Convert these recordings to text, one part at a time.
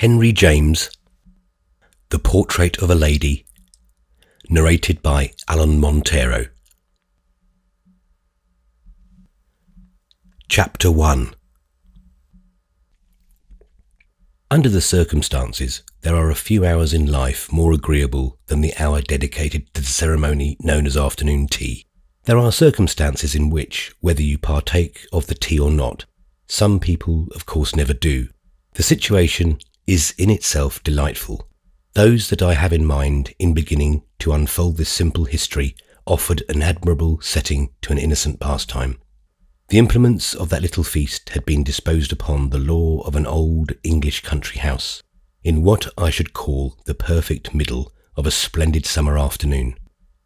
Henry James, The Portrait of a Lady, narrated by Alan Montero. Chapter 1. Under the circumstances, there are a few hours in life more agreeable than the hour dedicated to the ceremony known as afternoon tea. There are circumstances in which, whether you partake of the tea or not, some people of course never do, the situation is in itself delightful. Those that I have in mind in beginning to unfold this simple history offered an admirable setting to an innocent pastime. The implements of that little feast had been disposed upon the law of an old English country house, in what I should call the perfect middle of a splendid summer afternoon.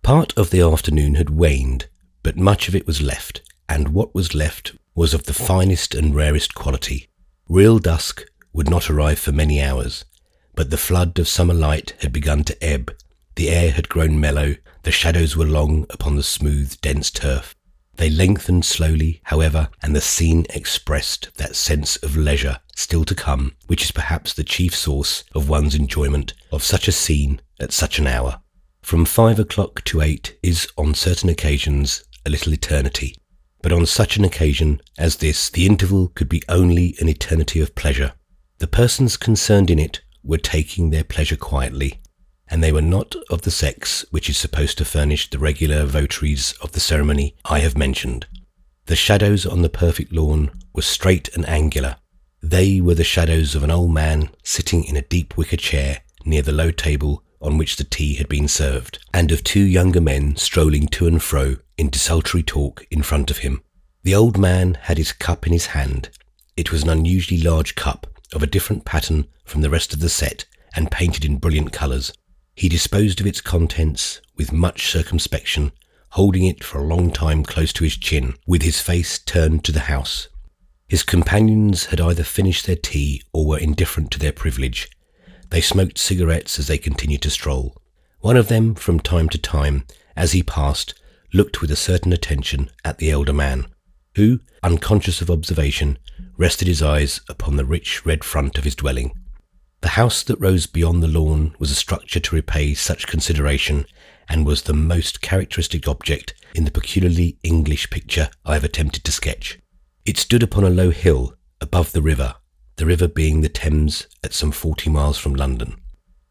Part of the afternoon had waned, but much of it was left, and what was left was of the finest and rarest quality. Real dusk would not arrive for many hours, but the flood of summer light had begun to ebb, the air had grown mellow, the shadows were long upon the smooth, dense turf. They lengthened slowly, however, and the scene expressed that sense of leisure still to come, which is perhaps the chief source of one's enjoyment of such a scene at such an hour. From 5 o'clock to 8 is, on certain occasions, a little eternity, but on such an occasion as this, the interval could be only an eternity of pleasure. The persons concerned in it were taking their pleasure quietly, and they were not of the sex which is supposed to furnish the regular votaries of the ceremony I have mentioned. The shadows on the perfect lawn were straight and angular. They were the shadows of an old man sitting in a deep wicker chair near the low table on which the tea had been served, and of 2 younger men strolling to and fro in desultory talk in front of him. The old man had his cup in his hand. It was an unusually large cup, of a different pattern from the rest of the set, and painted in brilliant colours. He disposed of its contents with much circumspection, holding it for a long time close to his chin, with his face turned to the house. His companions had either finished their tea or were indifferent to their privilege. They smoked cigarettes as they continued to stroll. One of them, from time to time, as he passed, looked with a certain attention at the elder man, who, unconscious of observation, rested his eyes upon the rich red front of his dwelling. The house that rose beyond the lawn was a structure to repay such consideration, and was the most characteristic object in the peculiarly English picture I have attempted to sketch. It stood upon a low hill above the river being the Thames at some 40 miles from London.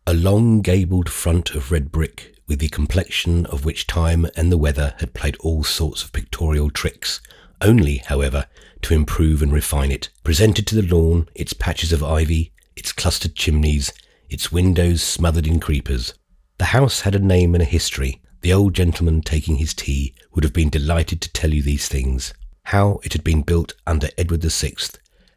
A long gabled front of red brick, with the complexion of which time and the weather had played all sorts of pictorial tricks, only, however, to improve and refine it, presented to the lawn its patches of ivy, its clustered chimneys, its windows smothered in creepers. The house had a name and a history. The old gentleman taking his tea would have been delighted to tell you these things. How it had been built under Edward VI,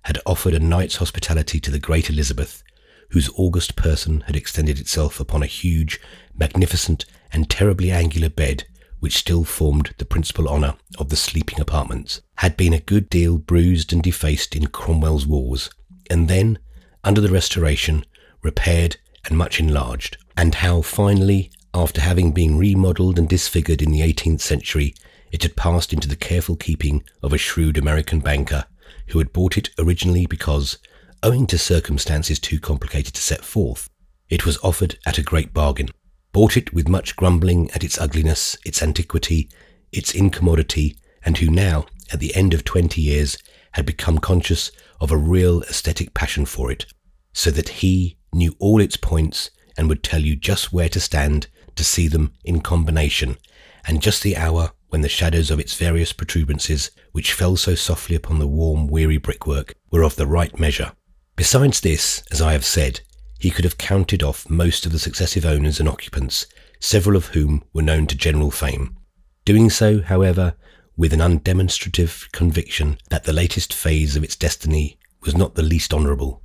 had offered a night's hospitality to the great Elizabeth, whose august person had extended itself upon a huge, magnificent, and terribly angular bed, which still formed the principal honour of the sleeping apartments, had been a good deal bruised and defaced in Cromwell's wars, and then, under the Restoration, repaired and much enlarged, and how finally, after having been remodelled and disfigured in the 18th century, it had passed into the careful keeping of a shrewd American banker, who had bought it originally because, owing to circumstances too complicated to set forth, it was offered at a great bargain. Bought it with much grumbling at its ugliness, its antiquity, its incommodity, and who now, at the end of 20 years, had become conscious of a real aesthetic passion for it, so that he knew all its points and would tell you just where to stand to see them in combination, and just the hour when the shadows of its various protuberances, which fell so softly upon the warm, weary brickwork, were of the right measure. Besides this, as I have said, he could have counted off most of the successive owners and occupants, several of whom were known to general fame, doing so, however, with an undemonstrative conviction that the latest phase of its destiny was not the least honourable.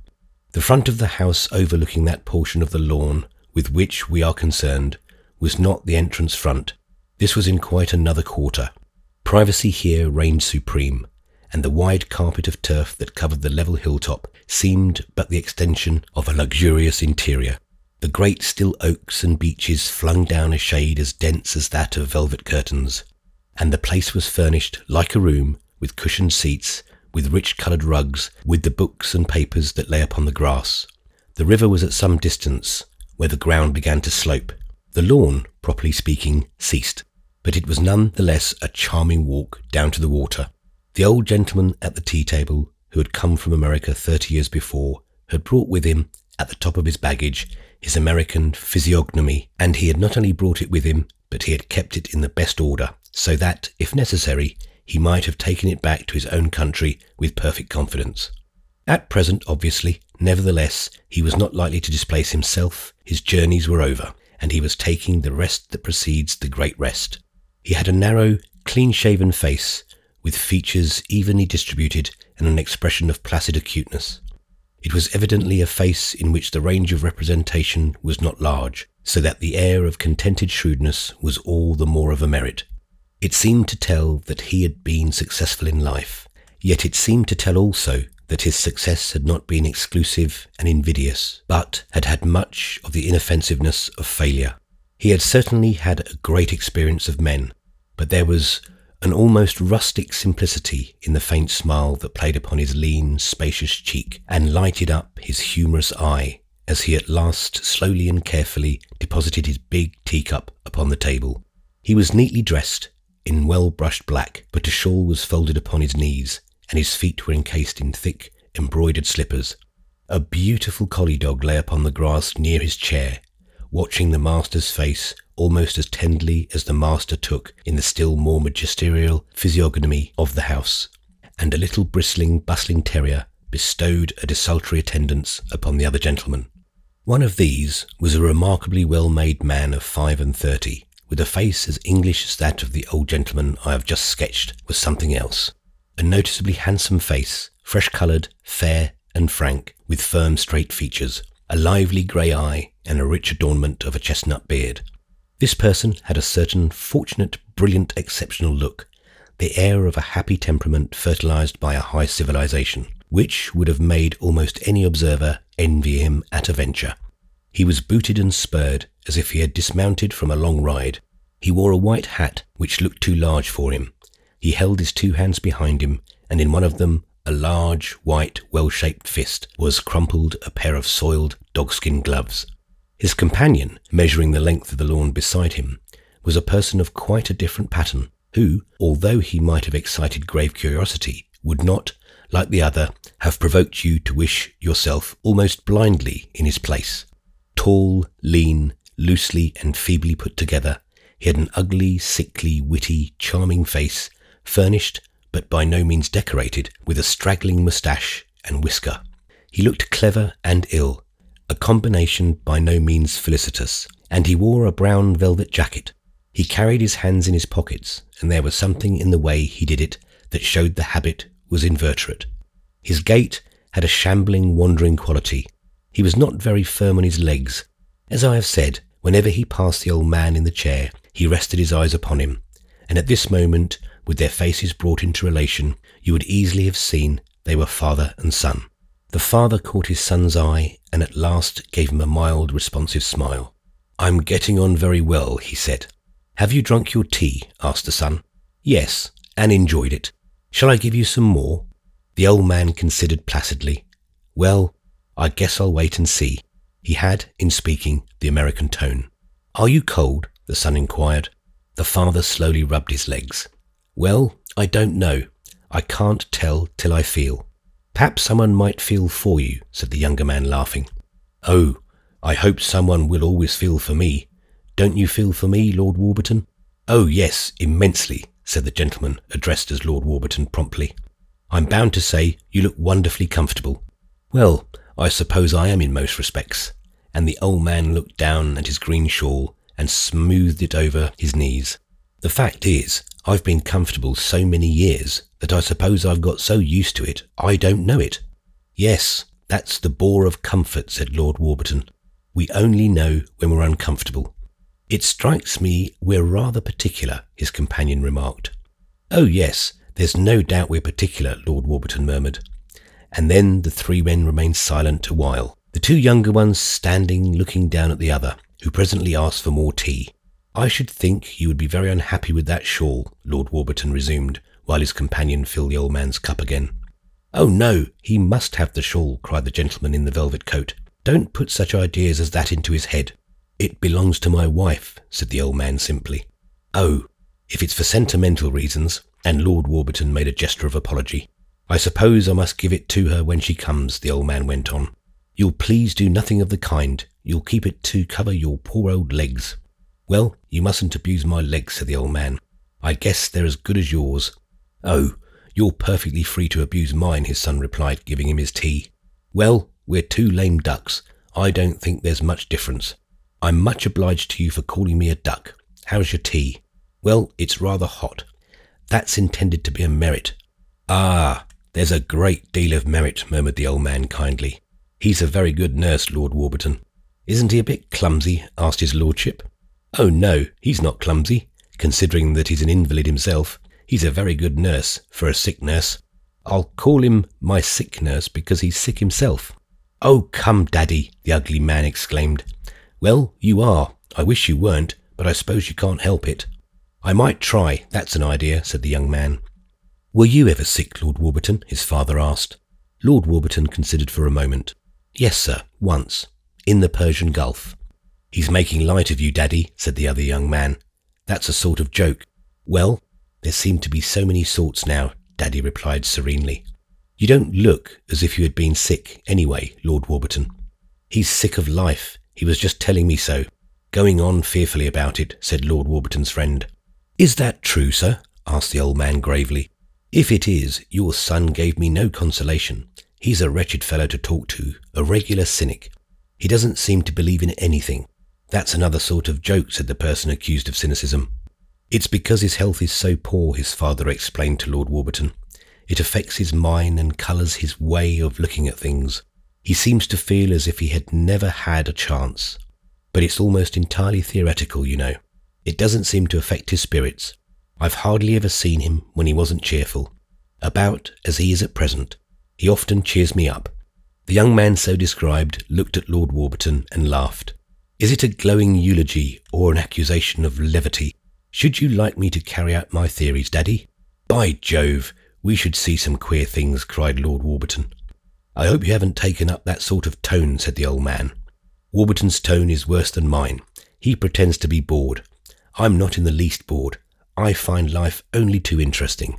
The front of the house overlooking that portion of the lawn with which we are concerned was not the entrance front. This was in quite another quarter. Privacy here reigned supreme, and the wide carpet of turf that covered the level hilltop seemed but the extension of a luxurious interior. The great still oaks and beeches flung down a shade as dense as that of velvet curtains, and the place was furnished like a room, with cushioned seats, with rich coloured rugs, with the books and papers that lay upon the grass. The river was at some distance, where the ground began to slope. The lawn, properly speaking, ceased, but it was none the less a charming walk down to the water. The old gentleman at the tea table, who had come from America 30 years before, had brought with him, at the top of his baggage, his American physiognomy, and he had not only brought it with him, but he had kept it in the best order, so that, if necessary, he might have taken it back to his own country with perfect confidence. At present, obviously, nevertheless, he was not likely to displace himself. His journeys were over, and he was taking the rest that precedes the great rest. He had a narrow, clean-shaven face, with features evenly distributed and an expression of placid acuteness. It was evidently a face in which the range of representation was not large, so that the air of contented shrewdness was all the more of a merit. It seemed to tell that he had been successful in life, yet it seemed to tell also that his success had not been exclusive and invidious, but had had much of the inoffensiveness of failure. He had certainly had a great experience of men, but there was an almost rustic simplicity in the faint smile that played upon his lean, spacious cheek and lighted up his humorous eye as he at last slowly and carefully deposited his big teacup upon the table. He was neatly dressed in well-brushed black, but a shawl was folded upon his knees, and his feet were encased in thick, embroidered slippers. A beautiful collie dog lay upon the grass near his chair, watching the master's face almost as tenderly as the master took in the still more magisterial physiognomy of the house, and a little bristling, bustling terrier bestowed a desultory attendance upon the other gentleman. One of these was a remarkably well-made man of 35, with a face as English as that of the old gentleman I have just sketched was something else. A noticeably handsome face, fresh-coloured, fair and frank, with firm straight features, a lively grey eye and a rich adornment of a chestnut beard. This person had a certain fortunate, brilliant, exceptional look, the air of a happy temperament fertilized by a high civilization, which would have made almost any observer envy him at a venture. He was booted and spurred as if he had dismounted from a long ride. He wore a white hat which looked too large for him. He held his two hands behind him, and in one of them, a large, white, well-shaped fist, was crumpled a pair of soiled dogskin gloves. His companion, measuring the length of the lawn beside him, was a person of quite a different pattern, who, although he might have excited grave curiosity, would not, like the other, have provoked you to wish yourself almost blindly in his place. Tall, lean, loosely and feebly put together, he had an ugly, sickly, witty, charming face, furnished, but by no means decorated, with a straggling moustache and whisker. He looked clever and ill, a combination by no means felicitous, and he wore a brown velvet jacket. He carried his hands in his pockets, and there was something in the way he did it that showed the habit was invertebrate. His gait had a shambling, wandering quality. He was not very firm on his legs. As I have said, whenever he passed the old man in the chair, he rested his eyes upon him, and at this moment, with their faces brought into relation, you would easily have seen they were father and son. The father caught his son's eye, and at last gave him a mild, responsive smile. "I'm getting on very well," he said. "Have you drunk your tea?" asked the son. "Yes, and enjoyed it. Shall I give you some more?" The old man considered placidly. "Well, I guess I'll wait and see." He had, in speaking, the American tone. "Are you cold?" the son inquired. The father slowly rubbed his legs. "Well, I don't know. I can't tell till I feel." "Perhaps someone might feel for you," said the younger man, laughing. "Oh, I hope someone will always feel for me. Don't you feel for me, Lord Warburton?" "Oh, yes, immensely," said the gentleman addressed as Lord Warburton promptly. "I'm bound to say you look wonderfully comfortable." "Well, I suppose I am in most respects," and the old man looked down at his green shawl and smoothed it over his knees. "The fact is, I've been comfortable so many years that I suppose I've got so used to it I don't know it." "Yes, that's the bore of comfort," said Lord Warburton. "We only know when we're uncomfortable." "It strikes me we're rather particular," his companion remarked. "Oh yes, there's no doubt we're particular," Lord Warburton murmured. And then the three men remained silent a while, the two younger ones standing looking down at the other, who presently asked for more tea. "I should think you would be very unhappy with that shawl," Lord Warburton resumed, while his companion filled the old man's cup again. "Oh no, he must have the shawl," cried the gentleman in the velvet coat. Don't put such ideas as that into his head. It belongs to my wife, said the old man simply. Oh, if it's for sentimental reasons, and Lord Warburton made a gesture of apology. I suppose I must give it to her when she comes, the old man went on. You'll please do nothing of the kind. You'll keep it to cover your poor old legs. Well, you mustn't abuse my legs, said the old man. I guess they're as good as yours. Oh, you're perfectly free to abuse mine, his son replied, giving him his tea. Well, we're two lame ducks. I don't think there's much difference. I'm much obliged to you for calling me a duck. How's your tea? Well, it's rather hot. That's intended to be a merit. Ah, there's a great deal of merit, murmured the old man kindly. He's a very good nurse, Lord Warburton. Isn't he a bit clumsy? Asked his lordship. Oh no, he's not clumsy. Considering that he's an invalid himself, he's a very good nurse for a sick nurse. I'll call him my sick nurse because he's sick himself. Oh, come, Daddy, the ugly man exclaimed. Well, you are. I wish you weren't, but I suppose you can't help it. I might try, that's an idea, said the young man. Were you ever sick, Lord Warburton? His father asked. Lord Warburton considered for a moment. Yes, sir, once. In the Persian Gulf. He's making light of you, Daddy, said the other young man. That's a sort of joke. Well, there seem to be so many sorts now, Daddy replied serenely. You don't look as if you had been sick anyway, Lord Warburton. He's sick of life. He was just telling me so. Going on fearfully about it, said Lord Warburton's friend. Is that true, sir? Asked the old man gravely. If it is, your son gave me no consolation. He's a wretched fellow to talk to, a regular cynic. He doesn't seem to believe in anything. That's another sort of joke, said the person accused of cynicism. It's because his health is so poor, his father explained to Lord Warburton. It affects his mind and colours his way of looking at things. He seems to feel as if he had never had a chance. But it's almost entirely theoretical, you know. It doesn't seem to affect his spirits. I've hardly ever seen him when he wasn't cheerful. About as he is at present. He often cheers me up. The young man so described looked at Lord Warburton and laughed. Is it a glowing eulogy or an accusation of levity? Should you like me to carry out my theories, Daddy? By Jove, we should see some queer things, cried Lord Warburton. I hope you haven't taken up that sort of tone, said the old man. Warburton's tone is worse than mine. He pretends to be bored. I'm not in the least bored. I find life only too interesting.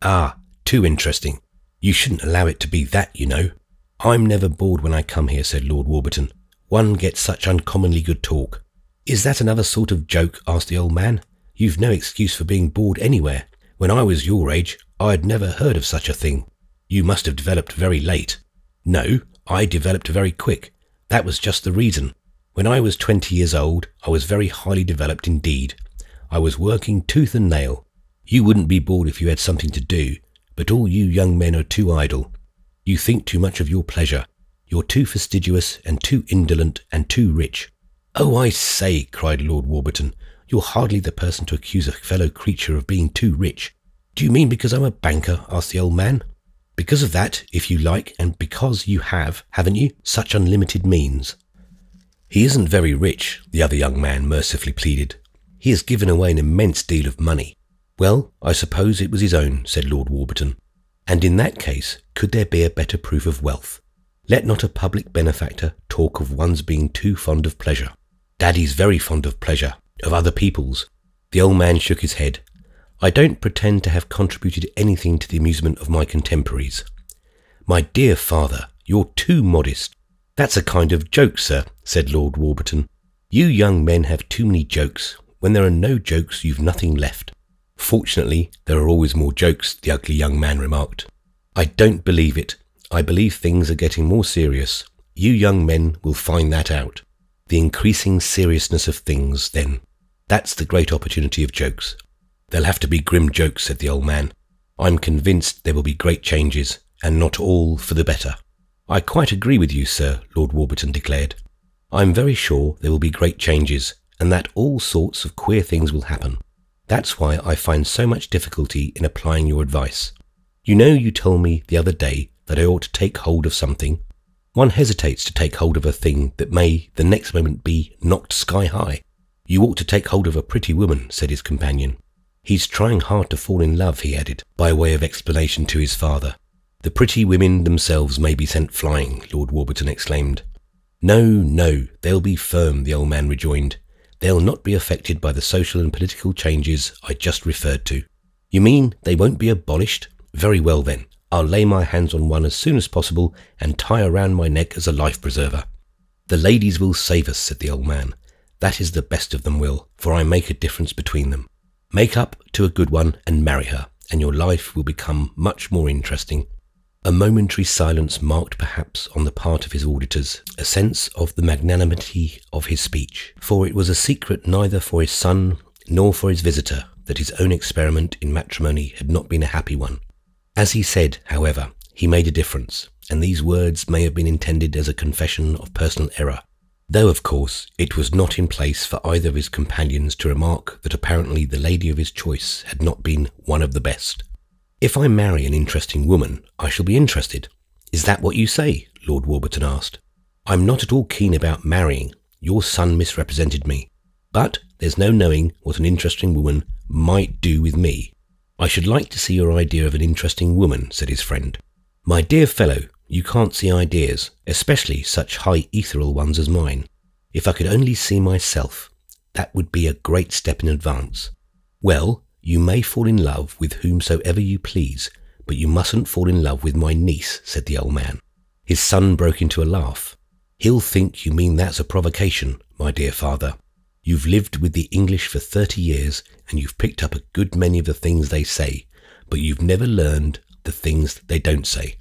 Ah, too interesting. You shouldn't allow it to be that, you know. I'm never bored when I come here, said Lord Warburton. One gets such uncommonly good talk. Is that another sort of joke? Asked the old man. You've no excuse for being bored anywhere. When I was your age, I had never heard of such a thing. You must have developed very late. No, I developed very quick. That was just the reason. When I was 20 years old, I was very highly developed indeed. I was working tooth and nail. You wouldn't be bored if you had something to do, but all you young men are too idle. You think too much of your pleasure. You're too fastidious and too indolent and too rich. Oh, I say, cried Lord Warburton, you're hardly the person to accuse a fellow creature of being too rich. Do you mean because I'm a banker? Asked the old man. Because of that, if you like, and because you have, haven't you, such unlimited means? He isn't very rich, the other young man mercifully pleaded. He has given away an immense deal of money. Well, I suppose it was his own, said Lord Warburton. And in that case, could there be a better proof of wealth? Let not a public benefactor talk of one's being too fond of pleasure. Daddy's very fond of pleasure, of other people's. The old man shook his head. I don't pretend to have contributed anything to the amusement of my contemporaries. My dear father, you're too modest. That's a kind of joke, sir, said Lord Warburton. You young men have too many jokes. When there are no jokes, you've nothing left. Fortunately, there are always more jokes, the ugly young man remarked. I don't believe it. I believe things are getting more serious. You young men will find that out. The increasing seriousness of things, then. That's the great opportunity of jokes. There'll have to be grim jokes, said the old man. I'm convinced there will be great changes, and not all for the better. I quite agree with you, sir, Lord Warburton declared. I'm very sure there will be great changes, and that all sorts of queer things will happen. That's why I find so much difficulty in applying your advice. You know, you told me the other day that I ought to take hold of something. One hesitates to take hold of a thing that may the next moment be knocked sky high. You ought to take hold of a pretty woman, said his companion. He's trying hard to fall in love, he added, by way of explanation to his father. The pretty women themselves may be sent flying, Lord Warburton exclaimed. No, no, they'll be firm, the old man rejoined. They'll not be affected by the social and political changes I just referred to. You mean they won't be abolished? Very well then, I'll lay my hands on one as soon as possible and tie around my neck as a life preserver. The ladies will save us, said the old man. That is the best of them will, for I make a difference between them. Make up to a good one and marry her, and your life will become much more interesting. A momentary silence marked perhaps on the part of his auditors a sense of the magnanimity of his speech, for it was a secret neither for his son nor for his visitor that his own experiment in matrimony had not been a happy one. As he said, however, he made a difference, and these words may have been intended as a confession of personal error, though of course it was not in place for either of his companions to remark that apparently the lady of his choice had not been one of the best. If I marry an interesting woman, I shall be interested. Is that what you say? Lord Warburton asked. I'm not at all keen about marrying. Your son misrepresented me. But there's no knowing what an interesting woman might do with me. I should like to see your idea of an interesting woman, said his friend. My dear fellow, you can't see ideas, especially such high ethereal ones as mine. If I could only see myself, that would be a great step in advance. Well, you may fall in love with whomsoever you please, but you mustn't fall in love with my niece, said the old man. His son broke into a laugh. He'll think you mean that's a provocation, my dear father. You've lived with the English for 30 years, and you've picked up a good many of the things they say, but you've never learned the things they don't say.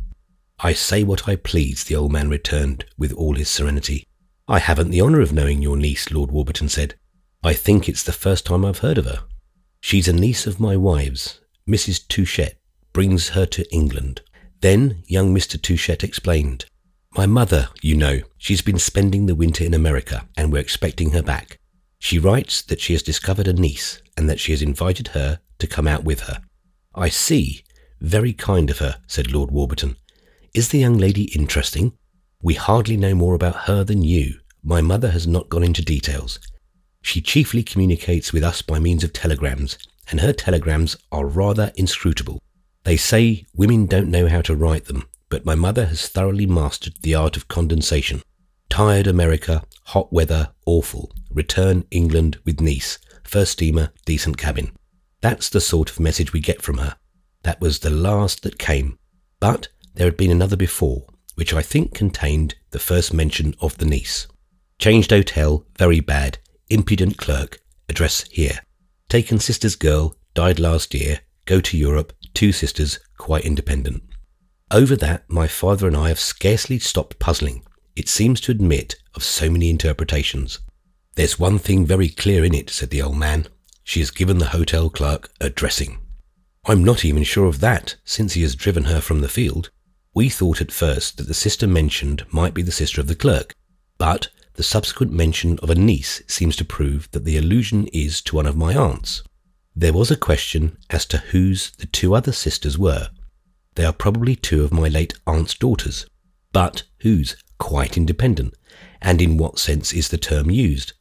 I say what I please, the old man returned with all his serenity. I haven't the honour of knowing your niece, Lord Warburton said. I think it's the first time I've heard of her. She's a niece of my wife's. Mrs. Touchett brings her to England. Then young Mr. Touchett explained. My mother, you know, she's been spending the winter in America, and we're expecting her back. She writes that she has discovered a niece, and that she has invited her to come out with her. I see. Very kind of her, said Lord Warburton. Is the young lady interesting? We hardly know more about her than you. My mother has not gone into details. She chiefly communicates with us by means of telegrams, and her telegrams are rather inscrutable. They say women don't know how to write them, but my mother has thoroughly mastered the art of condensation. Tired America, hot weather, awful. Return England with niece. First steamer, decent cabin. That's the sort of message we get from her. That was the last that came. But there had been another before, which I think contained the first mention of the niece. Changed hotel, very bad. Impudent clerk, address here. Taken sister's girl, died last year, go to Europe, 2 sisters, quite independent. Over that, my father and I have scarcely stopped puzzling. It seems to admit of so many interpretations. There's one thing very clear in it, said the old man. She has given the hotel clerk a dressing. I'm not even sure of that, since he has driven her from the field. We thought at first that the sister mentioned might be the sister of the clerk, but the subsequent mention of a niece seems to prove that the allusion is to one of my aunts. There was a question as to whose the 2 other sisters were. They are probably 2 of my late aunt's daughters, but whose? Quite independent. And in what sense is the term used?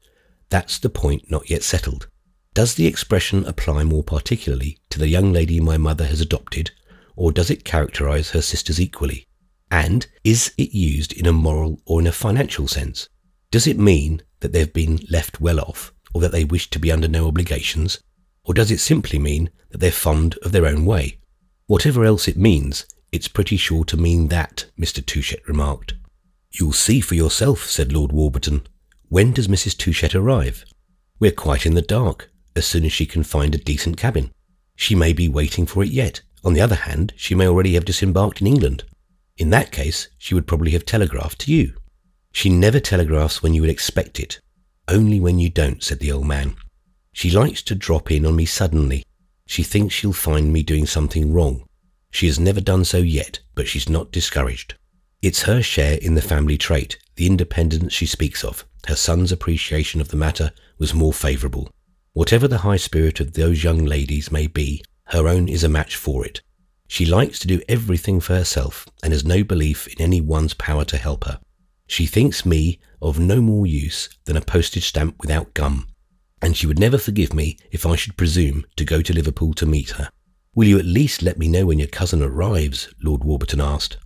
That's the point not yet settled. Does the expression apply more particularly to the young lady my mother has adopted, or does it characterize her sisters equally? And is it used in a moral or in a financial sense? Does it mean that they've been left well off, or that they wish to be under no obligations? Or does it simply mean that they're fond of their own way? Whatever else it means, it's pretty sure to mean that, Mr. Touchett remarked. You'll see for yourself, said Lord Warburton. When does Mrs. Touchett arrive? We're quite in the dark, as soon as she can find a decent cabin. She may be waiting for it yet. On the other hand, she may already have disembarked in England. In that case, she would probably have telegraphed to you. She never telegraphs when you would expect it. Only when you don't, said the old man. She likes to drop in on me suddenly. She thinks she'll find me doing something wrong. She has never done so yet, but she's not discouraged. It's her share in the family trait, the independence she speaks of. Her son's appreciation of the matter was more favourable. Whatever the high spirit of those young ladies may be, her own is a match for it. She likes to do everything for herself, and has no belief in any one's power to help her. She thinks me of no more use than a postage stamp without gum, and she would never forgive me if I should presume to go to Liverpool to meet her. Will you at least let me know when your cousin arrives? Lord Warburton asked.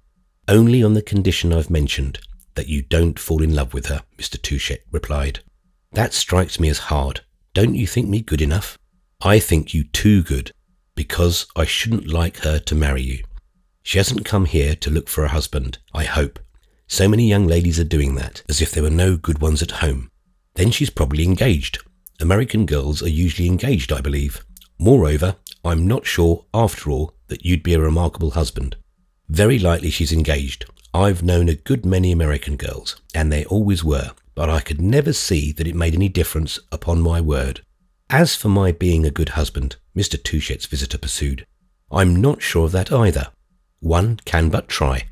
Only on the condition I've mentioned, that you don't fall in love with her," Mr. Touchett replied. "That strikes me as hard. Don't you think me good enough?" "I think you too good, because I shouldn't like her to marry you. She hasn't come here to look for a husband, I hope. So many young ladies are doing that, as if there were no good ones at home. Then she's probably engaged. American girls are usually engaged, I believe. Moreover, I'm not sure, after all, that you'd be a remarkable husband. Very likely she's engaged. I've known a good many American girls, and they always were, but I could never see that it made any difference, upon my word. As for my being a good husband," Mr. Touchett's visitor pursued, "I'm not sure of that either. One can but try.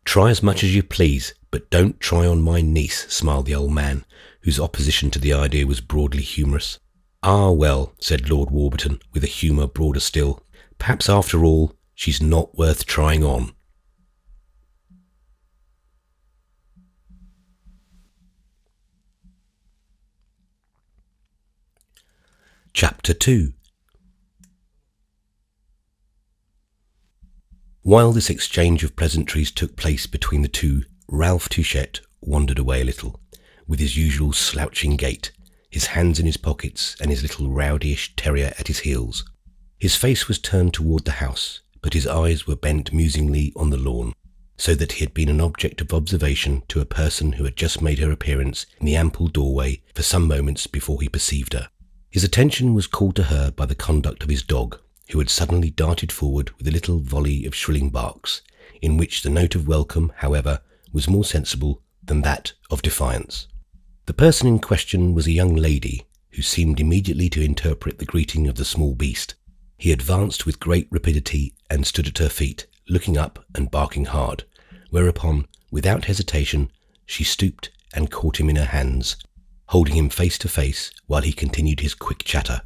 Try as much as you please, but don't try on my niece," smiled the old man, whose opposition to the idea was broadly humorous. "Ah, well," said Lord Warburton, with a humour broader still, "perhaps after all, she's not worth trying on." Chapter 2. While this exchange of pleasantries took place between the two, Ralph Touchett wandered away a little, with his usual slouching gait, his hands in his pockets and his little rowdyish terrier at his heels. His face was turned toward the house, but his eyes were bent musingly on the lawn, so that he had been an object of observation to a person who had just made her appearance in the ample doorway for some moments before he perceived her. His attention was called to her by the conduct of his dog, who had suddenly darted forward with a little volley of shrilling barks, in which the note of welcome, however, was more sensible than that of defiance. The person in question was a young lady, who seemed immediately to interpret the greeting of the small beast. He advanced with great rapidity and stood at her feet, looking up and barking hard, whereupon, without hesitation, she stooped and caught him in her hands, holding him face to face while he continued his quick chatter.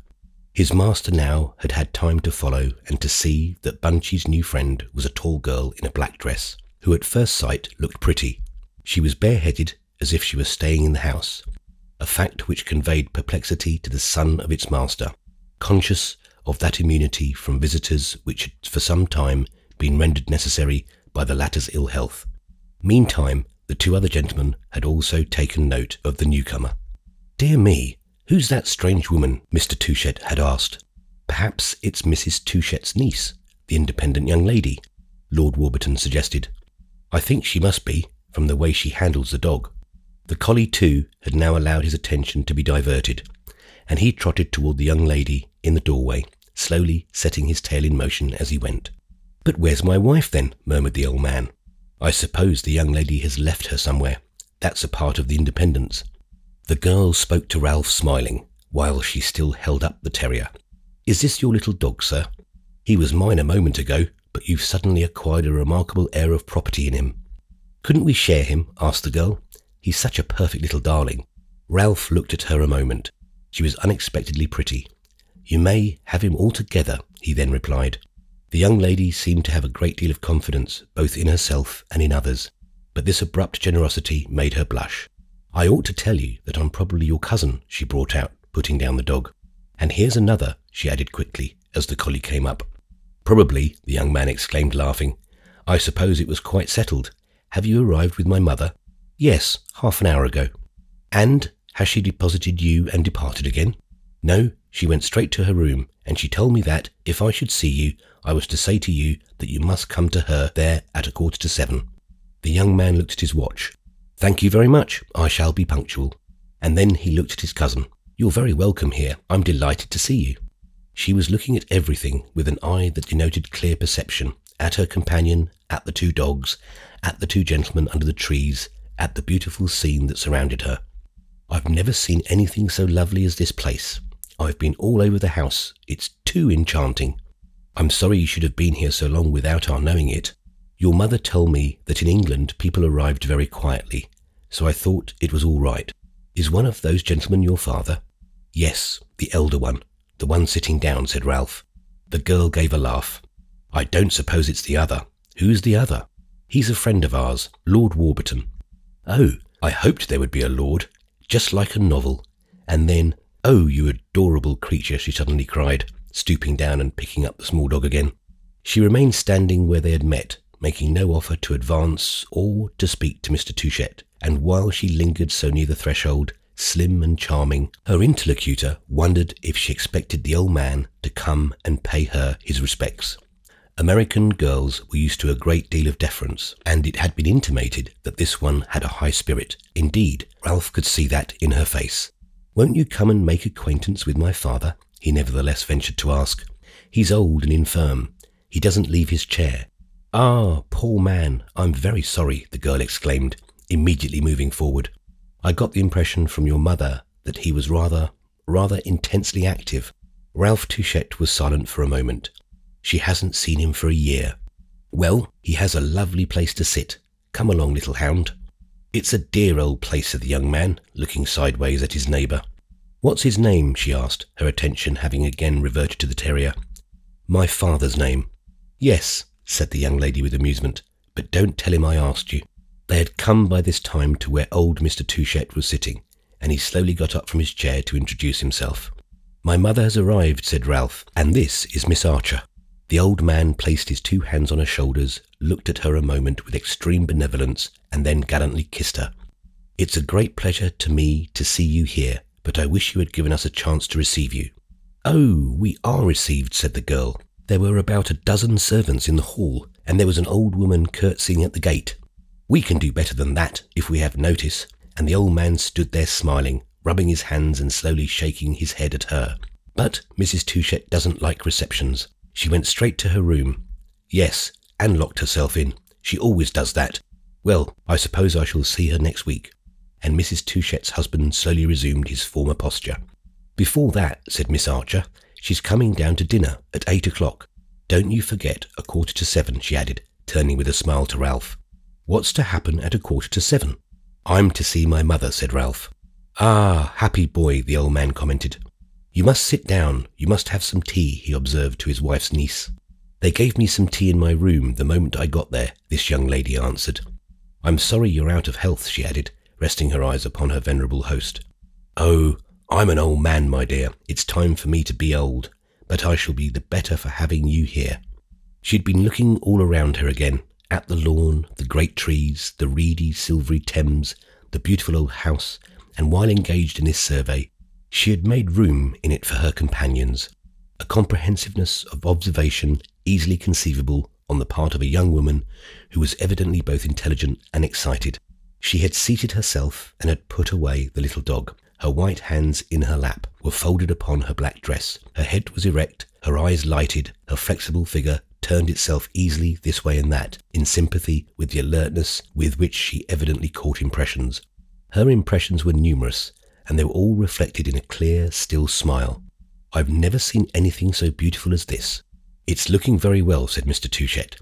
His master now had had time to follow and to see that Bunchy's new friend was a tall girl in a black dress, who at first sight looked pretty. She was bareheaded, as if she were staying in the house, a fact which conveyed perplexity to the son of its master, conscious of that immunity from visitors which had for some time been rendered necessary by the latter's ill health. Meantime, the two other gentlemen had also taken note of the newcomer. "Dear me, who's that strange woman?" Mr. Touchett had asked. "Perhaps it's Mrs. Touchett's niece, the independent young lady," Lord Warburton suggested. "I think she must be, from the way she handles the dog." The collie, too, had now allowed his attention to be diverted, and he trotted toward the young lady in the doorway, slowly setting his tail in motion as he went. "But where's my wife, then?" murmured the old man. "I suppose the young lady has left her somewhere. That's a part of the independence." The girl spoke to Ralph, smiling, while she still held up the terrier. "Is this your little dog, sir? He was mine a moment ago, but you've suddenly acquired a remarkable air of property in him." "Couldn't we share him?" asked the girl. "He's such a perfect little darling." Ralph looked at her a moment. She was unexpectedly pretty. "You may have him altogether," he then replied. The young lady seemed to have a great deal of confidence both in herself and in others, but this abrupt generosity made her blush. "I ought to tell you that I'm probably your cousin," she brought out, putting down the dog. "And here's another," she added quickly, as the collie came up. "Probably," the young man exclaimed, laughing. "I suppose it was quite settled. Have you arrived with my mother?" "Yes, half an hour ago." "And has she deposited you and departed again?" "No, she went straight to her room, and she told me that, if I should see you, I was to say to you that you must come to her there at 7:15. The young man looked at his watch. "Thank you very much. I shall be punctual." And then he looked at his cousin. "You're very welcome here. I'm delighted to see you." She was looking at everything with an eye that denoted clear perception, at her companion, at the two dogs, at the two gentlemen under the trees, at the beautiful scene that surrounded her. "I've never seen anything so lovely as this place. I've been all over the house. It's too enchanting. I'm sorry you should have been here so long without our knowing it. Your mother told me that in England people arrived very quietly, so I thought it was all right. Is one of those gentlemen your father?" "Yes, the elder one, the one sitting down," said Ralph. The girl gave a laugh. "I don't suppose it's the other. Who's the other?" "He's a friend of ours, Lord Warburton." "Oh, I hoped there would be a lord, just like a novel. And then, oh, you adorable creature," she suddenly cried, stooping down and picking up the small dog again. She remained standing where they had met, making no offer to advance or to speak to Mr. Touchett, and while she lingered so near the threshold, slim and charming, her interlocutor wondered if she expected the old man to come and pay her his respects. American girls were used to a great deal of deference, and it had been intimated that this one had a high spirit. Indeed, Ralph could see that in her face. "Won't you come and make acquaintance with my father?" he nevertheless ventured to ask. "He's old and infirm. He doesn't leave his chair." "Ah, poor man, I'm very sorry," the girl exclaimed, immediately moving forward. "I got the impression from your mother that he was rather intensely active." Ralph Touchette was silent for a moment. "She hasn't seen him for a year." "Well, he has a lovely place to sit. Come along, little hound." "It's a dear old place," said the young man, looking sideways at his neighbour. "What's his name?" she asked, her attention having again reverted to the terrier. "My father's name." "Yes," said the young lady with amusement, "but don't tell him I asked you." They had come by this time to where old Mr. Touchette was sitting, and he slowly got up from his chair to introduce himself. "My mother has arrived," said Ralph, "and this is Miss Archer." The old man placed his 2 hands on her shoulders, looked at her a moment with extreme benevolence, and then gallantly kissed her. "It's a great pleasure to me to see you here, but I wish you had given us a chance to receive you." "Oh, we are received," said the girl. "There were about a dozen servants in the hall, and there was an old woman curtsying at the gate. We can do better than that, if we have notice." And the old man stood there smiling, rubbing his hands and slowly shaking his head at her. "But Mrs. Touchette doesn't like receptions. She went straight to her room." "Yes, and locked herself in. She always does that. Well, I suppose I shall see her next week." And Mrs. Touchette's husband slowly resumed his former posture. "Before that," said Miss Archer, "she's coming down to dinner at 8 o'clock. Don't you forget 7:15, she added, turning with a smile to Ralph. "What's to happen at 7:15? "I'm to see my mother," said Ralph. "Ah, happy boy," the old man commented. "You must sit down. You must have some tea," he observed to his wife's niece. "They gave me some tea in my room the moment I got there," this young lady answered. "I'm sorry you're out of health," she added, resting her eyes upon her venerable host. "Oh, I'm an old man, my dear. It's time for me to be old, but I shall be the better for having you here." She'd been looking all around her again, at the lawn, the great trees, the reedy, silvery Thames, the beautiful old house, and while engaged in this survey, she had made room in it for her companions, a comprehensiveness of observation easily conceivable on the part of a young woman who was evidently both intelligent and excited. She had seated herself and had put away the little dog. Her white hands in her lap were folded upon her black dress. Her head was erect, her eyes lighted, her flexible figure turned itself easily this way and that, in sympathy with the alertness with which she evidently caught impressions. Her impressions were numerous, and they were all reflected in a clear, still smile. "I've never seen anything so beautiful as this." "It's looking very well," said Mr. Touchette.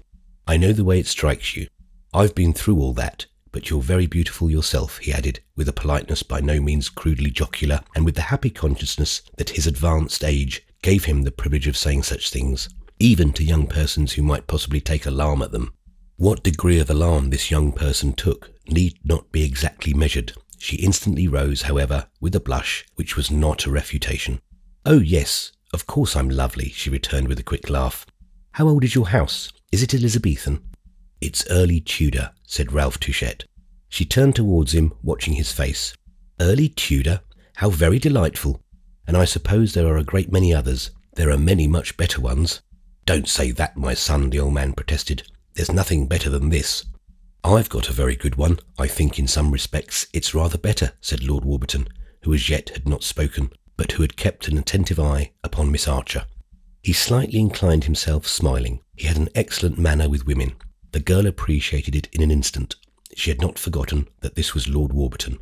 "I know the way it strikes you. I've been through all that, but you're very beautiful yourself," he added, with a politeness by no means crudely jocular, and with the happy consciousness that his advanced age gave him the privilege of saying such things, even to young persons who might possibly take alarm at them. What degree of alarm this young person took need not be exactly measured. She instantly rose, however, with a blush which was not a refutation. "Oh yes, of course I'm lovely," she returned with a quick laugh. "How old is your house? Is it Elizabethan?" "It's early Tudor," said Ralph Touchette. She turned towards him, watching his face. "Early Tudor? How very delightful. And I suppose there are a great many others. There are many much better ones." "Don't say that, my son," the old man protested. "There's nothing better than this." "I've got a very good one. I think in some respects it's rather better," said Lord Warburton, who as yet had not spoken, but who had kept an attentive eye upon Miss Archer. He slightly inclined himself, smiling. He had an excellent manner with women. The girl appreciated it in an instant. She had not forgotten that this was Lord Warburton.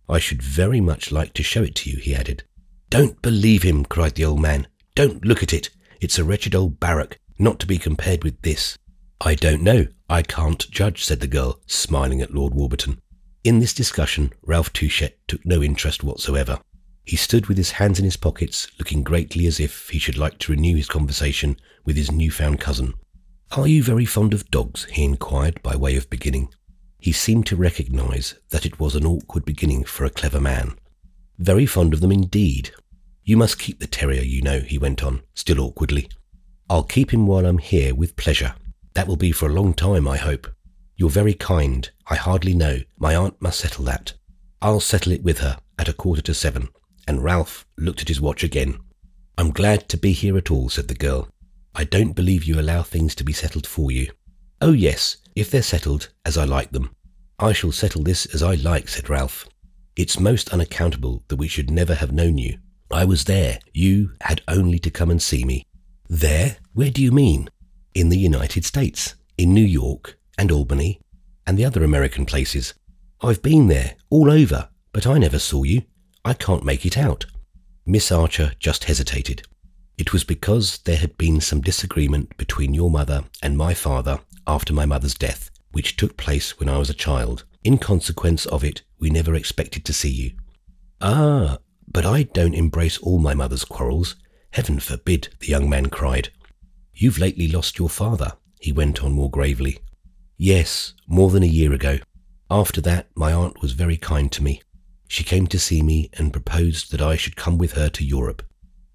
"I should very much like to show it to you," he added. "Don't believe him," cried the old man. "Don't look at it. It's a wretched old barrack, not to be compared with this." "I don't know. I can't judge," said the girl, smiling at Lord Warburton. In this discussion, Ralph Touchette took no interest whatsoever. He stood with his hands in his pockets, looking greatly as if he should like to renew his conversation with his new-found cousin. "Are you very fond of dogs?" he inquired by way of beginning. He seemed to recognise that it was an awkward beginning for a clever man. "Very fond of them indeed. You must keep the terrier, you know," he went on, still awkwardly. "I'll keep him while I'm here with pleasure. That will be for a long time, I hope." You're very kind. I hardly know. My aunt must settle that. I'll settle it with her at 6:45, and Ralph looked at his watch again. I'm glad to be here at all, said the girl. I don't believe you allow things to be settled for you. Oh yes, if they're settled as I like them. I shall settle this as I like, said Ralph. It's most unaccountable that we should never have known you. I was there. You had only to come and see me. There? Where do you mean? In the United States, in New York and Albany and the other American places. I've been there, all over, but I never saw you. I can't make it out. Miss Archer just hesitated. It was because there had been some disagreement between your mother and my father after my mother's death, which took place when I was a child. In consequence of it, we never expected to see you. Ah, but I don't embrace all my mother's quarrels. Heaven forbid, the young man cried. You've lately lost your father, he went on more gravely. Yes, more than a year ago. After that, my aunt was very kind to me. She came to see me and proposed that I should come with her to Europe.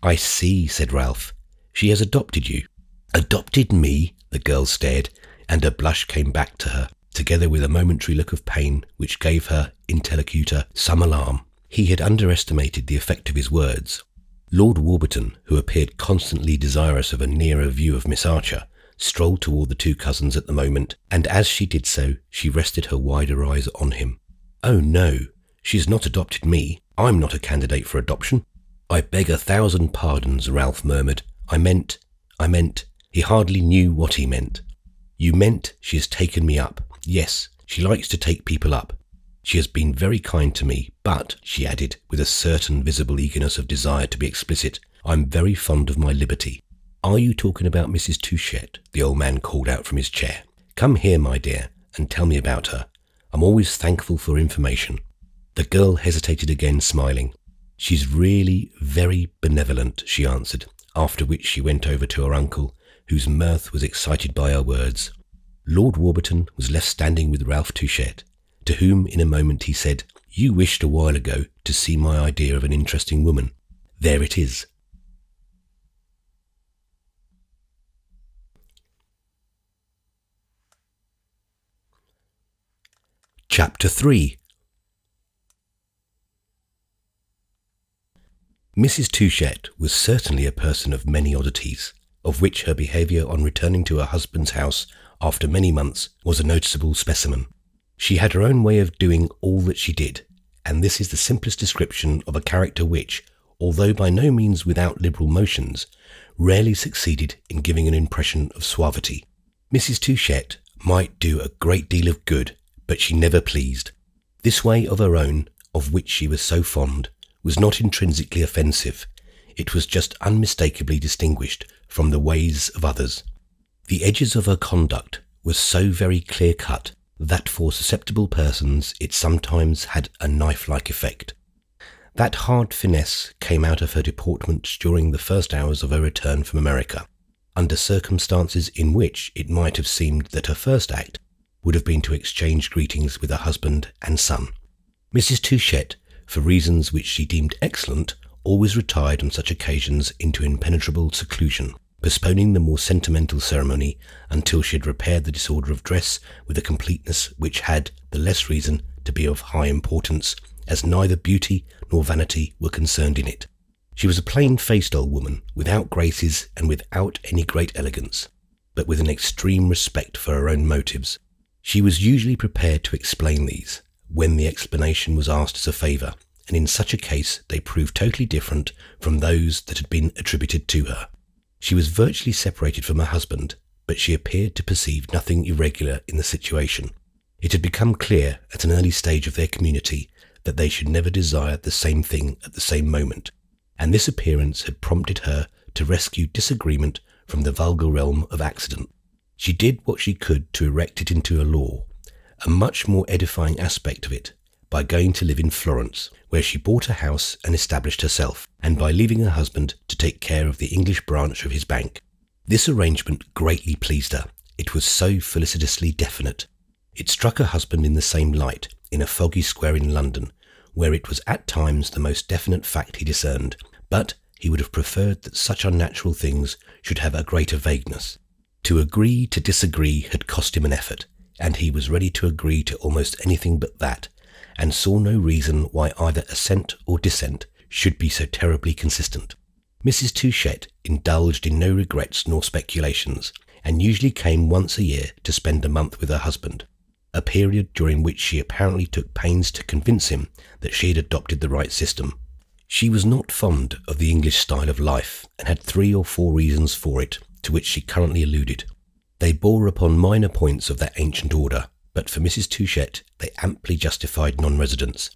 I see, said Ralph. She has adopted you. Adopted me? The girl stared, and a blush came back to her, together with a momentary look of pain which gave her interlocutor some alarm. He had underestimated the effect of his words. Lord Warburton, who appeared constantly desirous of a nearer view of Miss Archer, strolled toward the two cousins at the moment, and as she did so, she rested her wider eyes on him. Oh no, she has not adopted me. I'm not a candidate for adoption. I beg 1,000 pardons, Ralph murmured. I meant... He hardly knew what he meant. You meant she has taken me up. Yes, she likes to take people up. She has been very kind to me, but, she added, with a certain visible eagerness of desire to be explicit, I'm very fond of my liberty. Are you talking about Mrs. Touchette? The old man called out from his chair. Come here, my dear, and tell me about her. I'm always thankful for information. The girl hesitated again, smiling. She's really very benevolent, she answered, after which she went over to her uncle, whose mirth was excited by her words. Lord Warburton was left standing with Ralph Touchette, to whom in a moment he said, You wished a while ago to see my idea of an interesting woman. There it is. Chapter 3. Mrs. Touchette was certainly a person of many oddities, of which her behaviour on returning to her husband's house after many months was a noticeable specimen. She had her own way of doing all that she did, and this is the simplest description of a character which, although by no means without liberal motions, rarely succeeded in giving an impression of suavity. Mrs. Touchette might do a great deal of good, but she never pleased. This way of her own, of which she was so fond, was not intrinsically offensive. It was just unmistakably distinguished from the ways of others. The edges of her conduct were so very clear-cut that for susceptible persons it sometimes had a knife-like effect. That hard finesse came out of her deportment during the first hours of her return from America, under circumstances in which it might have seemed that her first act would have been to exchange greetings with her husband and son. Mrs. Touchette, for reasons which she deemed excellent, always retired on such occasions into impenetrable seclusion, postponing the more sentimental ceremony until she had repaired the disorder of dress with a completeness which had the less reason to be of high importance, as neither beauty nor vanity were concerned in it. She was a plain-faced old woman, without graces and without any great elegance, but with an extreme respect for her own motives. She was usually prepared to explain these, when the explanation was asked as a favour, and in such a case they proved totally different from those that had been attributed to her. She was virtually separated from her husband, but she appeared to perceive nothing irregular in the situation. It had become clear at an early stage of their community that they should never desire the same thing at the same moment, and this appearance had prompted her to rescue disagreement from the vulgar realm of accident. She did what she could to erect it into a law, a much more edifying aspect of it, by going to live in Florence, where she bought a house and established herself, and by leaving her husband to take care of the English branch of his bank. This arrangement greatly pleased her. It was so felicitously definite. It struck her husband in the same light, in a foggy square in London, where it was at times the most definite fact he discerned, but he would have preferred that such unnatural things should have a greater vagueness. To agree to disagree had cost him an effort, and he was ready to agree to almost anything but that, and saw no reason why either assent or dissent should be so terribly consistent. Mrs. Touchette indulged in no regrets nor speculations, and usually came once a year to spend a month with her husband, a period during which she apparently took pains to convince him that she had adopted the right system. She was not fond of the English style of life, and had 3 or 4 reasons for it, to which she currently alluded. They bore upon minor points of that ancient order, but for Mrs. Touchette they amply justified non-residence.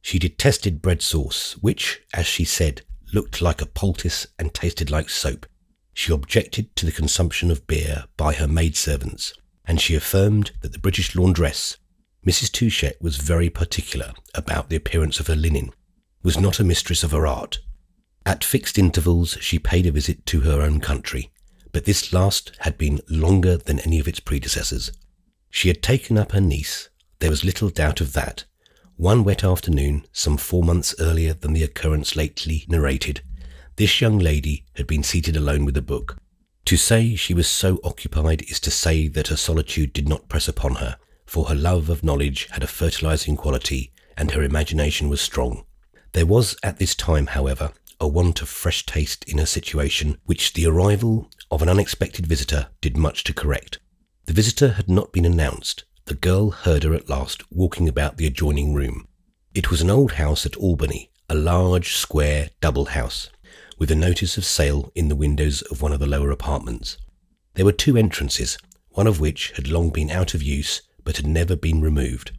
She detested bread sauce, which, as she said, looked like a poultice and tasted like soap. She objected to the consumption of beer by her maidservants, and she affirmed that the British laundress, Mrs. Touchette, was very particular about the appearance of her linen, was not a mistress of her art. At fixed intervals she paid a visit to her own country, but this last had been longer than any of its predecessors. She had taken up her niece, there was little doubt of that. One wet afternoon, some 4 months earlier than the occurrence lately narrated, this young lady had been seated alone with a book. To say she was so occupied is to say that her solitude did not press upon her, for her love of knowledge had a fertilizing quality, and her imagination was strong. There was at this time, however, a want of fresh taste in her situation, which the arrival of an unexpected visitor did much to correct. The visitor had not been announced. The girl heard her at last walking about the adjoining room. It was an old house at Albany, a large, square, double house, with a notice of sale in the windows of one of the lower apartments. There were 2 entrances, one of which had long been out of use but had never been removed.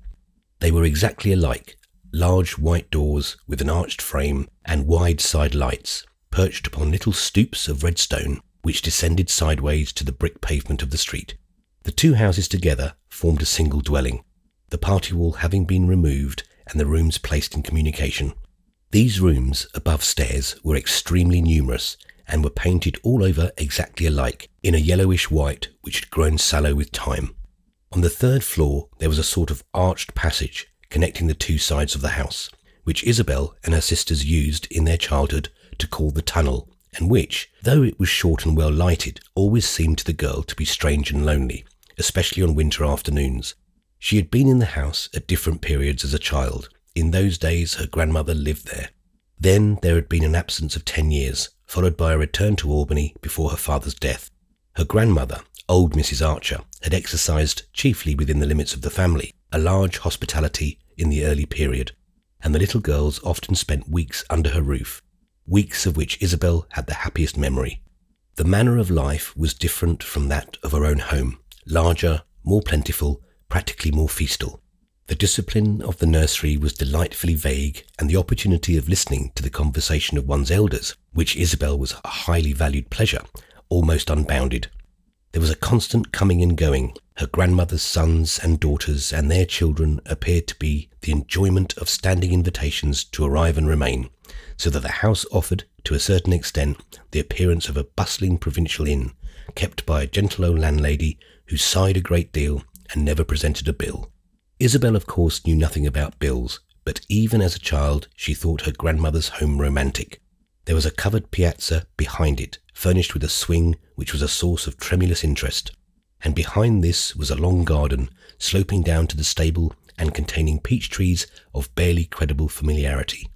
They were exactly alike, large white doors with an arched frame and wide side lights, perched upon little stoops of red stone which descended sideways to the brick pavement of the street. The 2 houses together formed a single dwelling, the party wall having been removed and the rooms placed in communication. These rooms above stairs were extremely numerous and were painted all over exactly alike, in a yellowish white which had grown sallow with time. On the 3rd floor there was a sort of arched passage connecting the 2 sides of the house, which Isabel and her sisters used in their childhood to call the tunnel, and which, though it was short and well lighted, always seemed to the girl to be strange and lonely, especially on winter afternoons. She had been in the house at different periods as a child. In those days her grandmother lived there. Then there had been an absence of 10 years, followed by a return to Albany before her father's death. Her grandmother, old Mrs. Archer, had exercised, chiefly within the limits of the family, a large hospitality in the early period, and the little girls often spent weeks under her roof, weeks of which Isabel had the happiest memory. The manner of life was different from that of her own home, larger, more plentiful, practically more feastal. The discipline of the nursery was delightfully vague, and the opportunity of listening to the conversation of one's elders, which Isabel was a highly valued pleasure, almost unbounded. There was a constant coming and going. Her grandmother's sons and daughters and their children appeared to be the enjoyment of standing invitations to arrive and remain, so that the house offered, to a certain extent, the appearance of a bustling provincial inn, kept by a gentle old landlady who sighed a great deal and never presented a bill. Isabel, of course, knew nothing about bills, but even as a child she thought her grandmother's home romantic. There was a covered piazza behind it, furnished with a swing which was a source of tremulous interest, and behind this was a long garden, sloping down to the stable and containing peach trees of barely credible familiarity.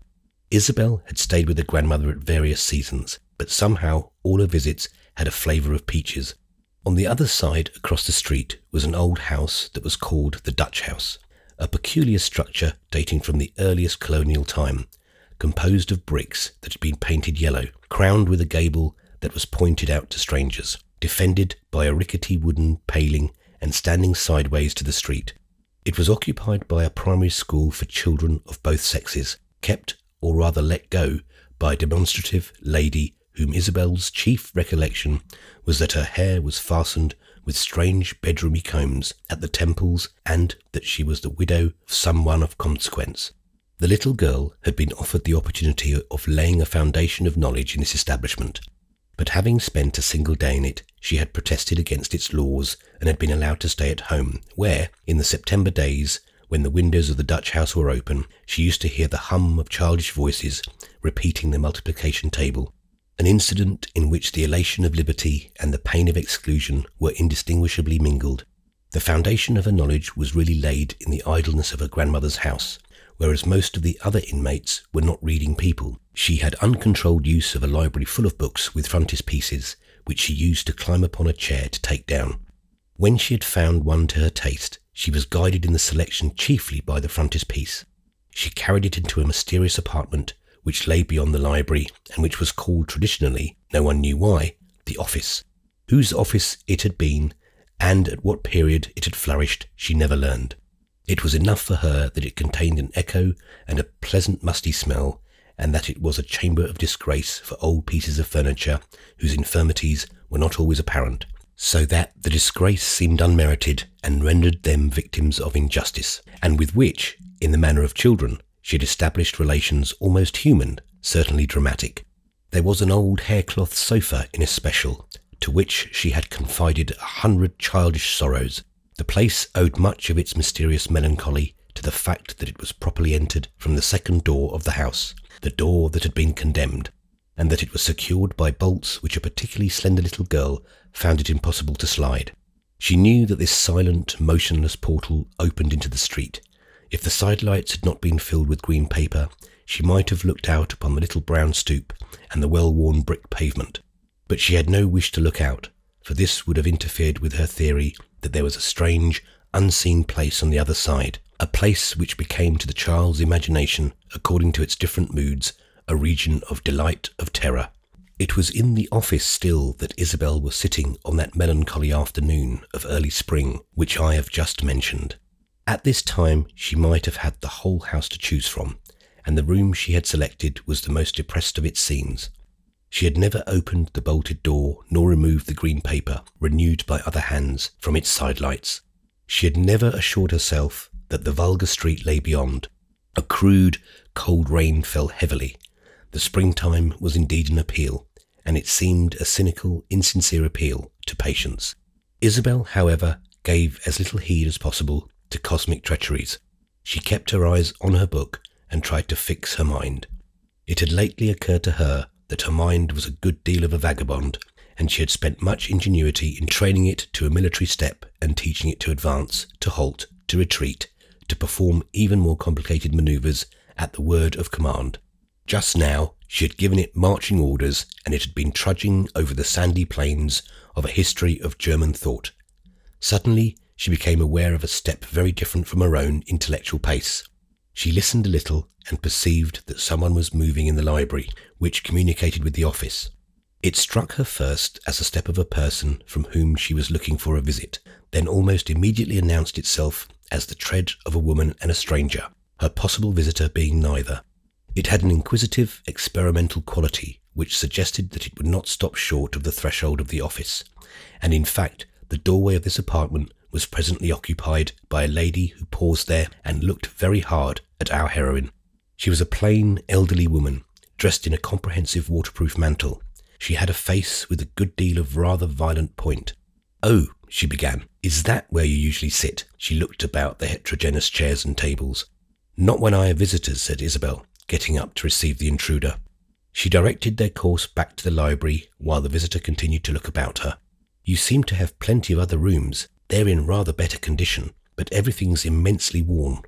Isabel had stayed with her grandmother at various seasons, but somehow all her visits had a flavour of peaches. On the other side, across the street, was an old house that was called the Dutch House, a peculiar structure dating from the earliest colonial time, composed of bricks that had been painted yellow, crowned with a gable that was pointed out to strangers, defended by a rickety wooden paling and standing sideways to the street. It was occupied by a primary school for children of both sexes, kept, or rather let go, by a demonstrative lady whom Isabel's chief recollection was that her hair was fastened with strange bedroomy combs at the temples, and that she was the widow of someone of consequence. The little girl had been offered the opportunity of laying a foundation of knowledge in this establishment, but having spent a single day in it, she had protested against its laws and had been allowed to stay at home, where, in the September days, when the windows of the Dutch House were open, she used to hear the hum of childish voices repeating the multiplication table, an incident in which the elation of liberty and the pain of exclusion were indistinguishably mingled. The foundation of her knowledge was really laid in the idleness of her grandmother's house. Whereas most of the other inmates were not reading people, she had uncontrolled use of a library full of books with frontispieces, which she used to climb upon a chair to take down. When she had found one to her taste, she was guided in the selection chiefly by the frontispiece. She carried it into a mysterious apartment which lay beyond the library and which was called traditionally, no one knew why, the office. Whose office it had been, and at what period it had flourished, she never learned. It was enough for her that it contained an echo and a pleasant musty smell, and that it was a chamber of disgrace for old pieces of furniture whose infirmities were not always apparent, so that the disgrace seemed unmerited and rendered them victims of injustice, and with which, in the manner of children, she had established relations almost human, certainly dramatic. There was an old haircloth sofa in especial, to which she had confided 100 childish sorrows. The place owed much of its mysterious melancholy to the fact that it was properly entered from the second door of the house, the door that had been condemned, and that it was secured by bolts which a particularly slender little girl found it impossible to slide. She knew that this silent, motionless portal opened into the street. If the sidelights had not been filled with green paper, she might have looked out upon the little brown stoop and the well-worn brick pavement. But she had no wish to look out, for this would have interfered with her theory that there was a strange, unseen place on the other side, a place which became to the child's imagination, according to its different moods, a region of delight, of terror. It was in the office still that Isabel was sitting on that melancholy afternoon of early spring which I have just mentioned. At this time she might have had the whole house to choose from, and the room she had selected was the most depressed of its scenes. She had never opened the bolted door nor removed the green paper, renewed by other hands, from its sidelights. She had never assured herself that the vulgar street lay beyond. A crude, cold rain fell heavily. The springtime was indeed an appeal, and it seemed a cynical, insincere appeal to patience. Isabel, however, gave as little heed as possible to cosmic treacheries. She kept her eyes on her book and tried to fix her mind. It had lately occurred to her that her mind was a good deal of a vagabond, and she had spent much ingenuity in training it to a military step and teaching it to advance, to halt, to retreat, to perform even more complicated manoeuvres at the word of command. Just now she had given it marching orders, and it had been trudging over the sandy plains of a history of German thought. Suddenly she became aware of a step very different from her own intellectual pace. She listened a little and perceived that someone was moving in the library, which communicated with the office. It struck her first as the step of a person from whom she was looking for a visit, then almost immediately announced itself as the tread of a woman and a stranger, her possible visitor being neither. It had an inquisitive, experimental quality which suggested that it would not stop short of the threshold of the office, and in fact the doorway of this apartment was presently occupied by a lady who paused there and looked very hard at our heroine. She was a plain, elderly woman, dressed in a comprehensive waterproof mantle. She had a face with a good deal of rather violent point. "Oh," she began, "is that where you usually sit?" She looked about the heterogeneous chairs and tables. "Not when I have visitors," said Isabel, getting up to receive the intruder. She directed their course back to the library while the visitor continued to look about her. "You seem to have plenty of other rooms. They're in rather better condition, but everything's immensely worn."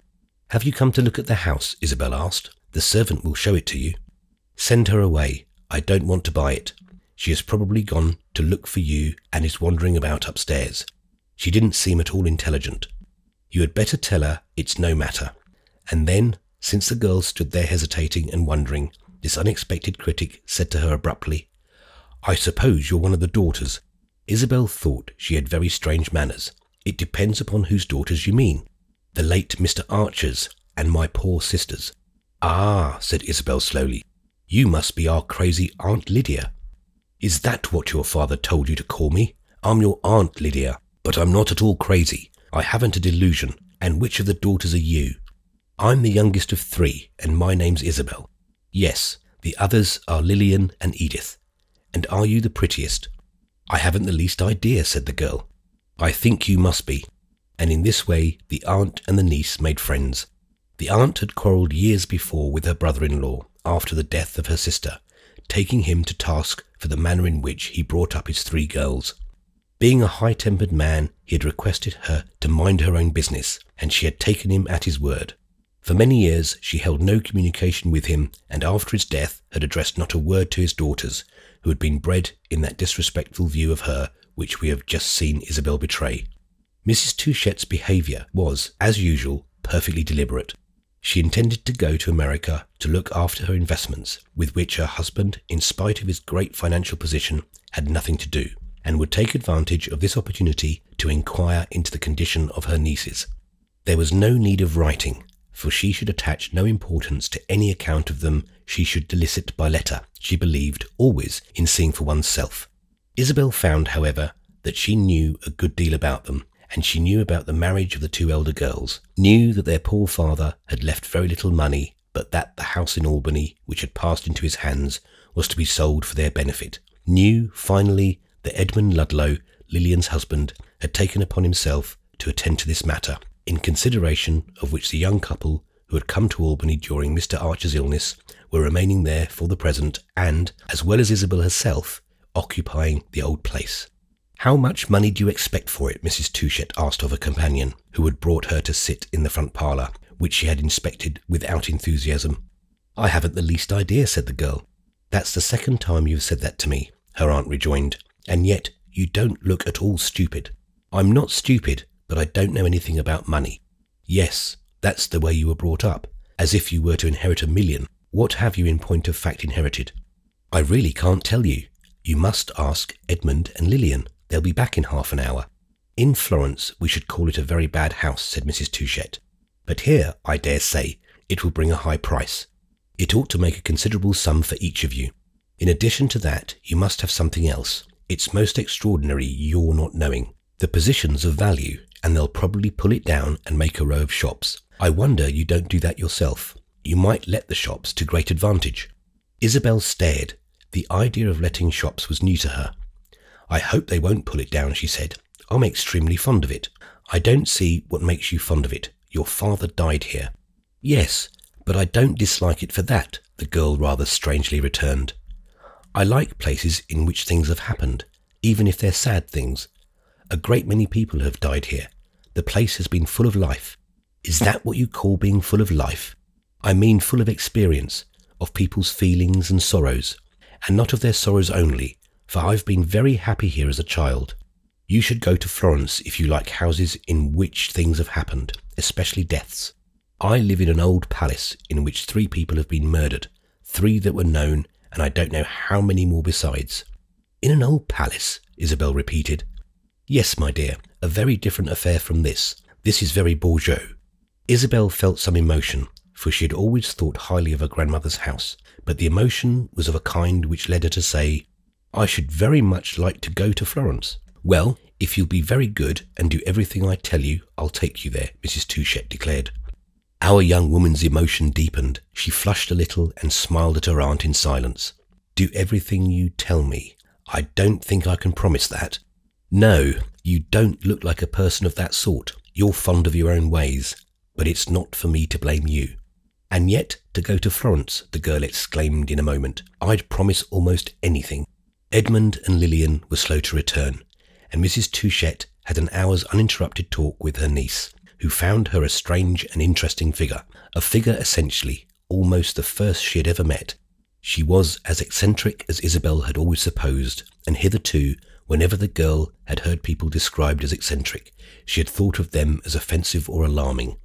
"Have you come to look at the house?" Isabel asked. "The servant will show it to you." "Send her away. I don't want to buy it. She has probably gone to look for you and is wandering about upstairs. She didn't seem at all intelligent. You had better tell her it's no matter." And then, since the girl stood there hesitating and wondering, this unexpected critic said to her abruptly, "I suppose you're one of the daughters." Isabel thought she had very strange manners. "It depends upon whose daughters you mean." "The late Mr. Archer's and my poor sister's." "Ah," said Isabel slowly, "you must be our crazy Aunt Lydia." "Is that what your father told you to call me? I'm your Aunt Lydia, but I'm not at all crazy. I haven't a delusion. And which of the daughters are you?" "I'm the youngest of 3, and my name's Isabel." "Yes, the others are Lillian and Edith. And are you the prettiest?" "I haven't the least idea," said the girl. "I think you must be." And in this way the aunt and the niece made friends. The aunt had quarrelled years before with her brother-in-law after the death of her sister, taking him to task for the manner in which he brought up his 3 girls. Being a high-tempered man, he had requested her to mind her own business, and she had taken him at his word. For many years she held no communication with him, and after his death had addressed not a word to his daughters, who had been bred in that disrespectful view of her which we have just seen Isabel betray. Mrs. Touchette's behaviour was, as usual, perfectly deliberate. She intended to go to America to look after her investments, with which her husband, in spite of his great financial position, had nothing to do, and would take advantage of this opportunity to inquire into the condition of her nieces. There was no need of writing, for she should attach no importance to any account of them she should elicit by letter. She believed always in seeing for oneself. Isabel found, however, that she knew a good deal about them, and she knew about the marriage of the two elder girls, knew that their poor father had left very little money, but that the house in Albany, which had passed into his hands, was to be sold for their benefit, knew, finally, that Edmund Ludlow, Lillian's husband, had taken upon himself to attend to this matter, in consideration of which the young couple who had come to Albany during Mr. Archer's illness were remaining there for the present and, as well as Isabel herself, occupying the old place. "How much money do you expect for it?" Mrs. Touchette asked of a companion, who had brought her to sit in the front parlour, which she had inspected without enthusiasm. "I haven't the least idea," said the girl. "That's the second time you've said that to me," her aunt rejoined, "and yet you don't look at all stupid." "I'm not stupid, but I don't know anything about money." "Yes, that's the way you were brought up, as if you were to inherit $1 million. What have you in point of fact inherited?" "I really can't tell you. You must ask Edmund and Lillian. They'll be back in half an hour." "In Florence we should call it a very bad house," said Mrs. Touchette. "But here, I dare say, it will bring a high price. It ought to make a considerable sum for each of you. In addition to that, you must have something else. It's most extraordinary your not knowing. The position's of value, and they'll probably pull it down and make a row of shops. I wonder you don't do that yourself. You might let the shops to great advantage." Isabel stared. The idea of letting shops was new to her. "I hope they won't pull it down," she said. "I'm extremely fond of it." "I don't see what makes you fond of it. Your father died here." "Yes, but I don't dislike it for that," the girl rather strangely returned. "I like places in which things have happened, even if they're sad things. A great many people have died here. The place has been full of life." "Is that what you call being full of life?" "I mean full of experience, of people's feelings and sorrows, and not of their sorrows only, for I've been very happy here as a child. You should go to Florence if you like houses in which things have happened, especially deaths. I live in an old palace in which 3 people have been murdered, 3 that were known, and I don't know how many more besides." "In an old palace?" Isabel repeated. "Yes, my dear, a very different affair from this. This is very bourgeois." Isabel felt some emotion, for she had always thought highly of her grandmother's house, but the emotion was of a kind which led her to say, "I should very much like to go to Florence." "Well, if you'll be very good and do everything I tell you, I'll take you there," Mrs. Touchette declared. Our young woman's emotion deepened. She flushed a little and smiled at her aunt in silence. "Do everything you tell me? I don't think I can promise that." "No, you don't look like a person of that sort. You're fond of your own ways, but it's not for me to blame you." "And yet, to go to Florence," the girl exclaimed in a moment. "I'd promise almost anything." Edmund and Lillian were slow to return, and Mrs. Touchette had an hour's uninterrupted talk with her niece, who found her a strange and interesting figure, a figure essentially almost the first she had ever met. She was as eccentric as Isabel had always supposed, and hitherto, whenever the girl had heard people described as eccentric, she had thought of them as offensive or alarming.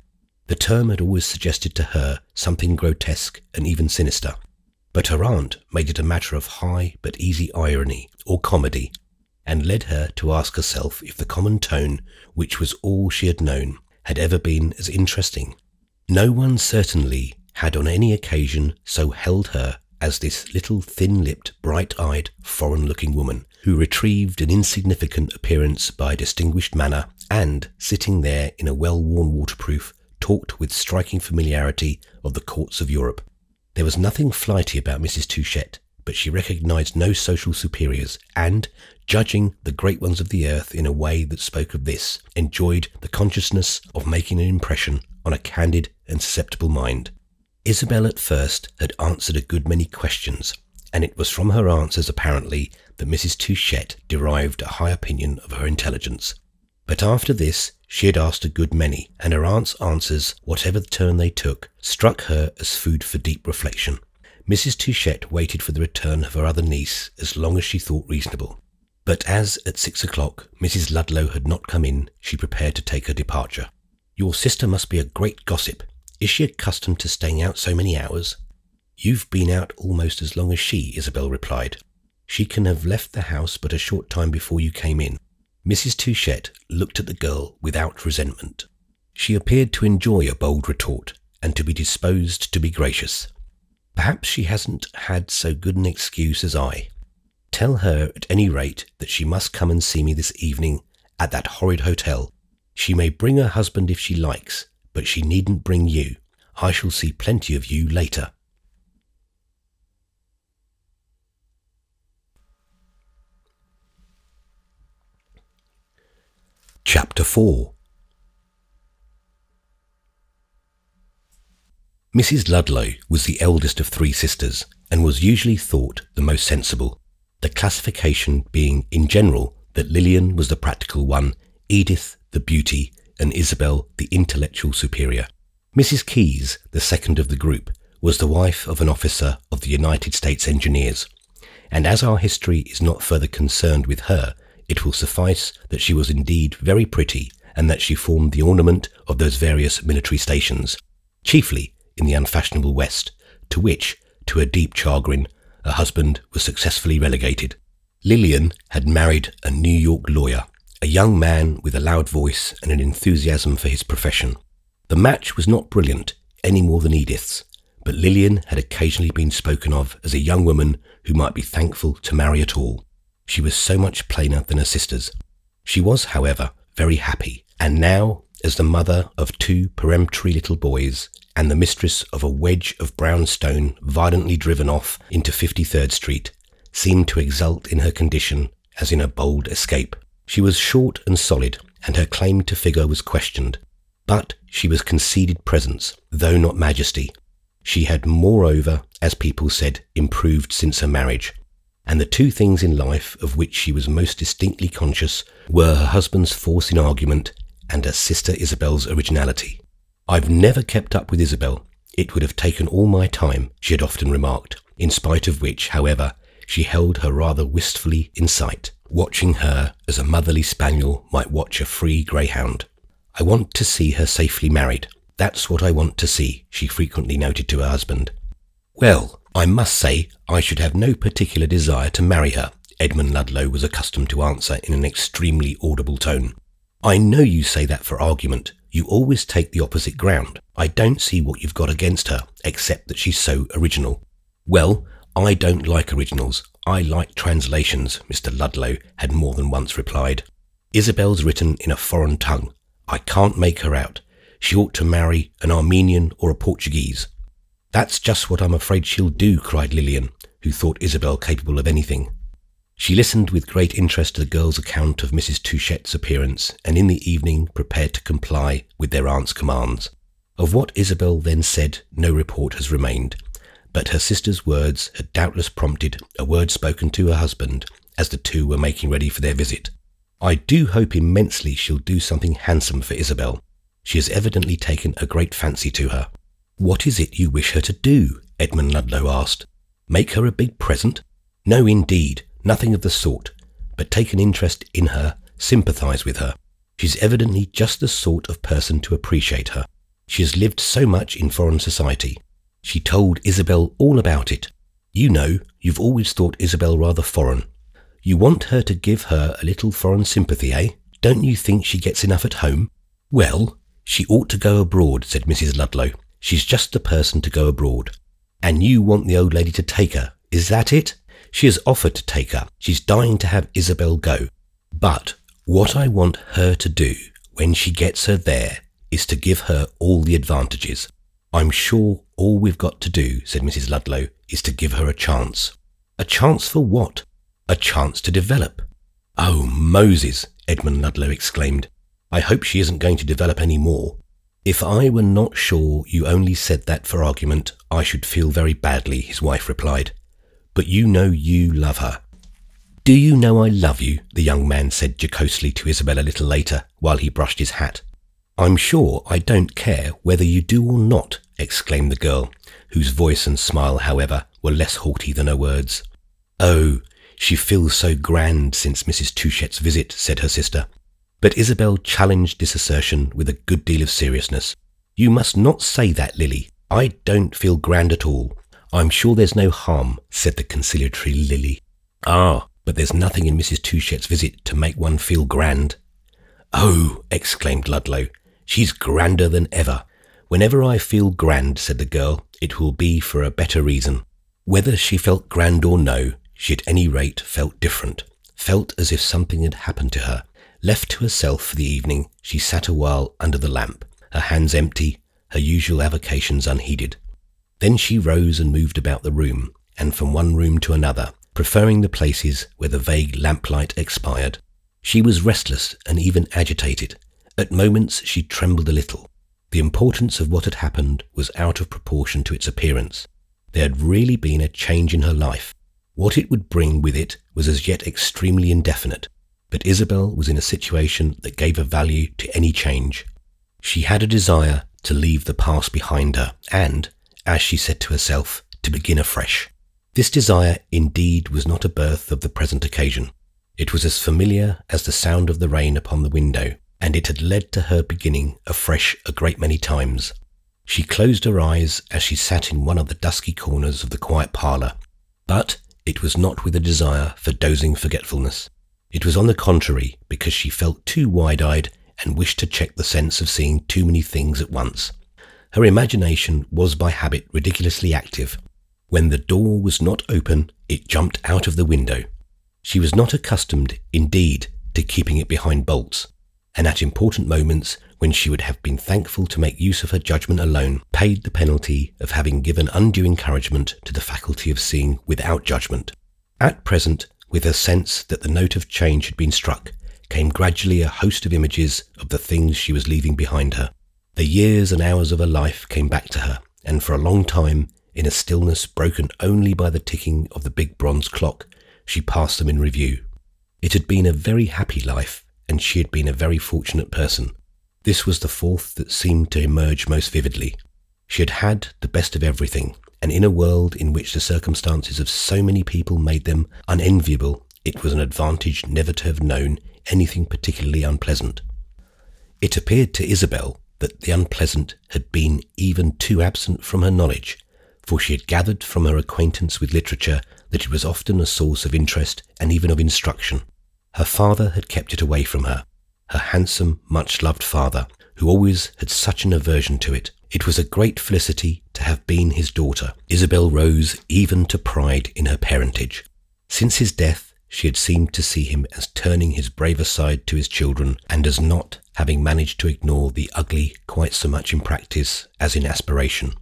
The term had always suggested to her something grotesque and even sinister, but her aunt made it a matter of high but easy irony or comedy, and led her to ask herself if the common tone, which was all she had known, had ever been as interesting. No one certainly had on any occasion so held her as this little thin-lipped, bright-eyed, foreign-looking woman, who retrieved an insignificant appearance by a distinguished manner, and, sitting there in a well-worn waterproof, talked with striking familiarity of the courts of Europe. There was nothing flighty about Mrs. Touchette, but she recognised no social superiors, and, judging the great ones of the earth in a way that spoke of this, enjoyed the consciousness of making an impression on a candid and susceptible mind. Isabel at first had answered a good many questions, and it was from her answers apparently that Mrs. Touchette derived a high opinion of her intelligence. But after this she had asked a good many, and her aunt's answers, whatever the turn they took, struck her as food for deep reflection. Mrs. Touchette waited for the return of her other niece as long as she thought reasonable. But as at 6 o'clock Mrs. Ludlow had not come in, she prepared to take her departure. "Your sister must be a great gossip. Is she accustomed to staying out so many hours?" "You've been out almost as long as she," Isabel replied. "She can have left the house but a short time before you came in." Mrs. Touchette looked at the girl without resentment. She appeared to enjoy a bold retort, and to be disposed to be gracious. "Perhaps she hasn't had so good an excuse as I. Tell her, at any rate, that she must come and see me this evening at that horrid hotel. She may bring her husband if she likes, but she needn't bring you. I shall see plenty of you later." Chapter 4. Mrs. Ludlow was the eldest of 3 sisters, and was usually thought the most sensible, the classification being in general that Lilian was the practical one, Edith the beauty, and Isabel the intellectual superior. Mrs. Keyes, the second of the group, was the wife of an officer of the United States Engineers, and as our history is not further concerned with her, it will suffice that she was indeed very pretty, and that she formed the ornament of those various military stations, chiefly in the unfashionable West, to which, to her deep chagrin, her husband was successfully relegated. Lilian had married a New York lawyer, a young man with a loud voice and an enthusiasm for his profession. The match was not brilliant, any more than Edith's, but Lilian had occasionally been spoken of as a young woman who might be thankful to marry at all. She was so much plainer than her sisters. She was, however, very happy, and now, as the mother of 2 peremptory little boys, and the mistress of a wedge of brown stone violently driven off into 53rd Street, seemed to exult in her condition as in a bold escape. She was short and solid, and her claim to figure was questioned, but she was conceded presence, though not majesty. She had moreover, as people said, improved since her marriage, and the 2 things in life of which she was most distinctly conscious were her husband's force in argument and her sister Isabel's originality. "I've never kept up with Isabel. It would have taken all my time," she had often remarked, in spite of which, however, she held her rather wistfully in sight, watching her as a motherly spaniel might watch a free greyhound. "I want to see her safely married. That's what I want to see," she frequently noted to her husband. "Well, I must say I should have no particular desire to marry her," Edmund Ludlow was accustomed to answer in an extremely audible tone. "I know you say that for argument. You always take the opposite ground. I don't see what you've got against her, except that she's so original." "Well, I don't like originals. I like translations," Mr. Ludlow had more than once replied. "Isabel's written in a foreign tongue. I can't make her out. She ought to marry an Armenian or a Portuguese." "That's just what I'm afraid she'll do," cried Lilian, who thought Isabel capable of anything. She listened with great interest to the girl's account of Mrs. Touchette's appearance, and in the evening prepared to comply with their aunt's commands. Of what Isabel then said no report has remained, but her sister's words had doubtless prompted a word spoken to her husband as the 2 were making ready for their visit. "I do hope immensely she'll do something handsome for Isabel. She has evidently taken a great fancy to her." "What is it you wish her to do?" Edmund Ludlow asked. "Make her a big present?" "No, indeed. Nothing of the sort, but take an interest in her, sympathise with her. She's evidently just the sort of person to appreciate her. She has lived so much in foreign society. She told Isabel all about it. You know, you've always thought Isabel rather foreign. You want her to give her a little foreign sympathy, eh? Don't you think she gets enough at home?" "Well, she ought to go abroad," said Mrs. Ludlow. "She's just the person to go abroad." "And you want the old lady to take her, is that it?" "She has offered to take her. She's dying to have Isabel go. But what I want her to do when she gets her there is to give her all the advantages. I'm sure all we've got to do," said Mrs. Ludlow, "is to give her a chance." "A chance for what?" "A chance to develop." "Oh, Moses!" Edmund Ludlow exclaimed. "I hope she isn't going to develop any more." "If I were not sure you only said that for argument, I should feel very badly," his wife replied. "But you know you love her." "Do you know I love you?" the young man said jocosely to Isabel a little later while he brushed his hat. "I'm sure I don't care whether you do or not," exclaimed the girl, whose voice and smile, however, were less haughty than her words. "Oh, she feels so grand since Mrs. Touchette's visit," said her sister. But Isabel challenged this assertion with a good deal of seriousness. "You must not say that, Lily. I don't feel grand at all." "I'm sure there's no harm," said the conciliatory Lily. "Ah, but there's nothing in Mrs. Touchette's visit to make one feel grand." "Oh," exclaimed Ludlow, "she's grander than ever. Whenever I feel grand," said the girl, "it will be for a better reason." Whether she felt grand or no, she at any rate felt different, felt as if something had happened to her. Left to herself for the evening, she sat a while under the lamp, her hands empty, her usual avocations unheeded. Then she rose and moved about the room, and from one room to another, preferring the places where the vague lamplight expired. She was restless and even agitated. At moments she trembled a little. The importance of what had happened was out of proportion to its appearance. There had really been a change in her life. What it would bring with it was as yet extremely indefinite, but Isabel was in a situation that gave a value to any change. She had a desire to leave the past behind her and, as she said to herself, to begin afresh. This desire indeed was not a birth of the present occasion. It was as familiar as the sound of the rain upon the window, and it had led to her beginning afresh a great many times. She closed her eyes as she sat in one of the dusky corners of the quiet parlour, but it was not with a desire for dozing forgetfulness. It was on the contrary because she felt too wide-eyed and wished to check the sense of seeing too many things at once. Her imagination was by habit ridiculously active. When the door was not open, it jumped out of the window. She was not accustomed, indeed, to keeping it behind bolts, and at important moments, when she would have been thankful to make use of her judgment alone, paid the penalty of having given undue encouragement to the faculty of seeing without judgment. At present, with her sense that the note of change had been struck, came gradually a host of images of the things she was leaving behind her. The years and hours of her life came back to her, and for a long time, in a stillness broken only by the ticking of the big bronze clock, she passed them in review. It had been a very happy life, and she had been a very fortunate person. This was the fourth that seemed to emerge most vividly. She had had the best of everything, and in a world in which the circumstances of so many people made them unenviable, it was an advantage never to have known anything particularly unpleasant. It appeared to Isabel that the unpleasant had been even too absent from her knowledge, for she had gathered from her acquaintance with literature that it was often a source of interest and even of instruction. Her father had kept it away from her, her handsome, much-loved father, who always had such an aversion to it. It was a great felicity to have been his daughter. Isabel rose even to pride in her parentage. Since his death, she had seemed to see him as turning his braver side to his children, and as not having managed to ignore the ugly quite so much in practice as in aspiration.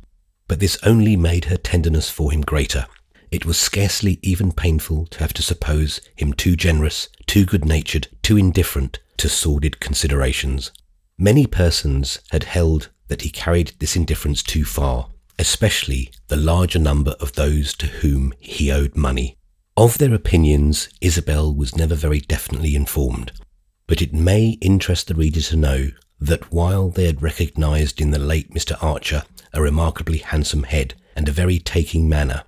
But this only made her tenderness for him greater. It was scarcely even painful to have to suppose him too generous, too good-natured, too indifferent to sordid considerations. Many persons had held that he carried this indifference too far, especially the larger number of those to whom he owed money. Of their opinions, Isabel was never very definitely informed, but it may interest the reader to know that while they had recognised in the late Mr. Archer a remarkably handsome head and a very taking manner,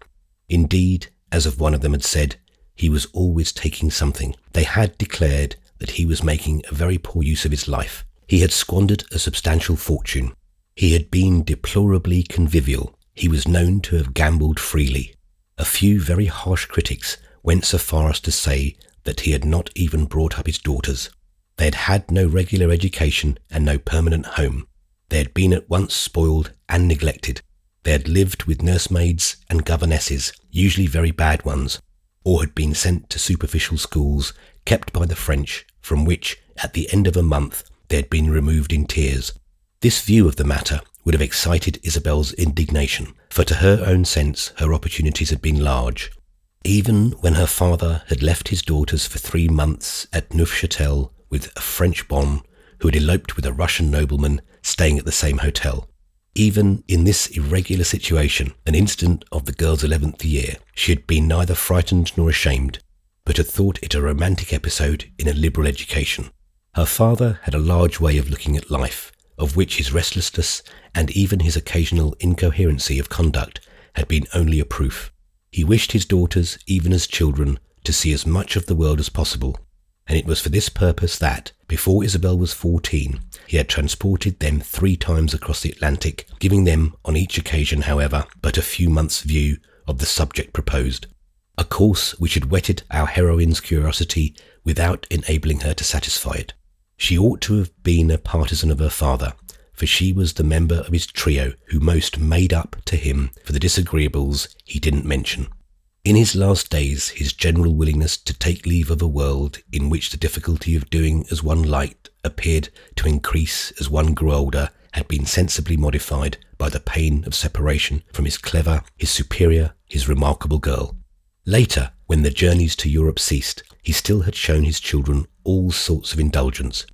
indeed, as of one of them had said, he was always taking something, they had declared that he was making a very poor use of his life. He had squandered a substantial fortune. He had been deplorably convivial. He was known to have gambled freely. A few very harsh critics went so far as to say that he had not even brought up his daughters. They had had no regular education and no permanent home. They had been at once spoiled and neglected. They had lived with nursemaids and governesses, usually very bad ones, or had been sent to superficial schools kept by the French, from which, at the end of a month, they had been removed in tears. This view of the matter would have excited Isabel's indignation, for to her own sense her opportunities had been large. Even when her father had left his daughters for 3 months at Neufchâtel with a French bonne who had eloped with a Russian nobleman staying at the same hotel. Even in this irregular situation, an incident of the girl's 11th year, she had been neither frightened nor ashamed. but had thought it a romantic episode in a liberal education. Her father had a large way of looking at life, of which his restlessness and even his occasional incoherency of conduct had been only a proof. He wished his daughters, even as children, to see as much of the world as possible, and it was for this purpose that, before Isabel was 14, he had transported them 3 times across the Atlantic, giving them, on each occasion, however, but a few months' view of the subject proposed. A course which had whetted our heroine's curiosity without enabling her to satisfy it. She ought to have been a partisan of her father, for she was the member of his trio who most made up to him for the disagreeables he didn't mention. In his last days, his general willingness to take leave of a world in which the difficulty of doing as one liked appeared to increase as one grew older had been sensibly modified by the pain of separation from his clever, his superior, his remarkable girl. Later, when the journeys to Europe ceased, he still had shown his children all sorts of indulgence,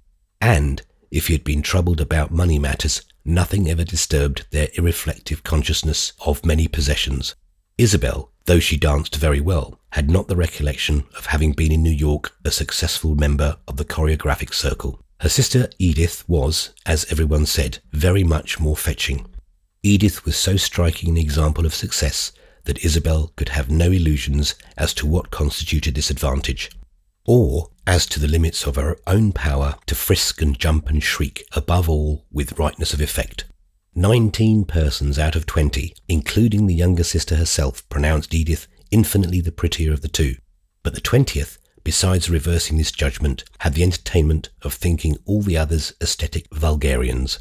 and, if he had been troubled about money matters, nothing ever disturbed their irreflective consciousness of many possessions. Isabel, though she danced very well, had not the recollection of having been in New York a successful member of the choreographic circle. Her sister Edith was, as everyone said, very much more fetching. Edith was so striking an example of success that Isabel could have no illusions as to what constituted this advantage, or as to the limits of her own power to frisk and jump and shriek, above all with rightness of effect. 19 persons out of 20, including the younger sister herself, pronounced Edith infinitely the prettier of the two, but the 20th, besides reversing this judgment, had the entertainment of thinking all the others aesthetic vulgarians.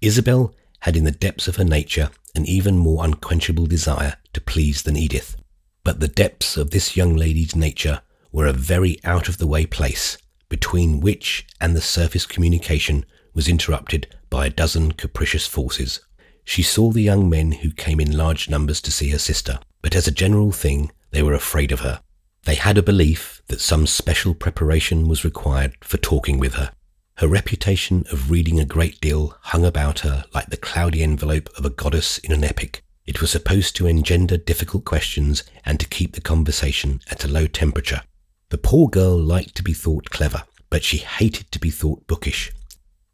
Isabel had in the depths of her nature an even more unquenchable desire to please than Edith, but the depths of this young lady's nature were a very out-of-the-way place, between which and the surface communication was interrupted by a dozen capricious forces. She saw the young men who came in large numbers to see her sister, but as a general thing they were afraid of her. They had a belief that some special preparation was required for talking with her. Her reputation of reading a great deal hung about her like the cloudy envelope of a goddess in an epic. It was supposed to engender difficult questions and to keep the conversation at a low temperature. The poor girl liked to be thought clever, but she hated to be thought bookish.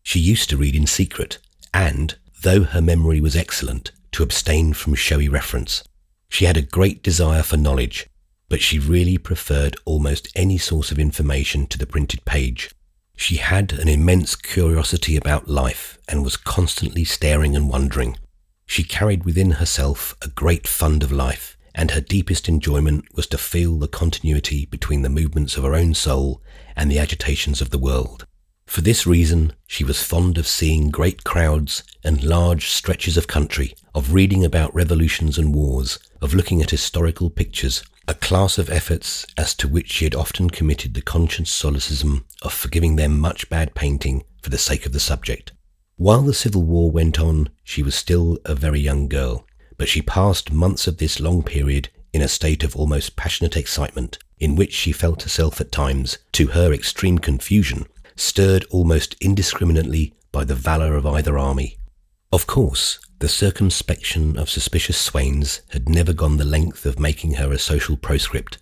She used to read in secret, and, though her memory was excellent, to abstain from showy reference. She had a great desire for knowledge, but she really preferred almost any source of information to the printed page. She had an immense curiosity about life and was constantly staring and wondering. She carried within herself a great fund of life, and her deepest enjoyment was to feel the continuity between the movements of her own soul and the agitations of the world. For this reason, she was fond of seeing great crowds and large stretches of country, of reading about revolutions and wars, of looking at historical pictures, a class of efforts as to which she had often committed the conscious solecism of forgiving them much bad painting for the sake of the subject. While the Civil War went on, she was still a very young girl, but she passed months of this long period in a state of almost passionate excitement, in which she felt herself at times, to her extreme confusion, stirred almost indiscriminately by the valour of either army. Of course, the circumspection of suspicious swains had never gone the length of making her a social proscript,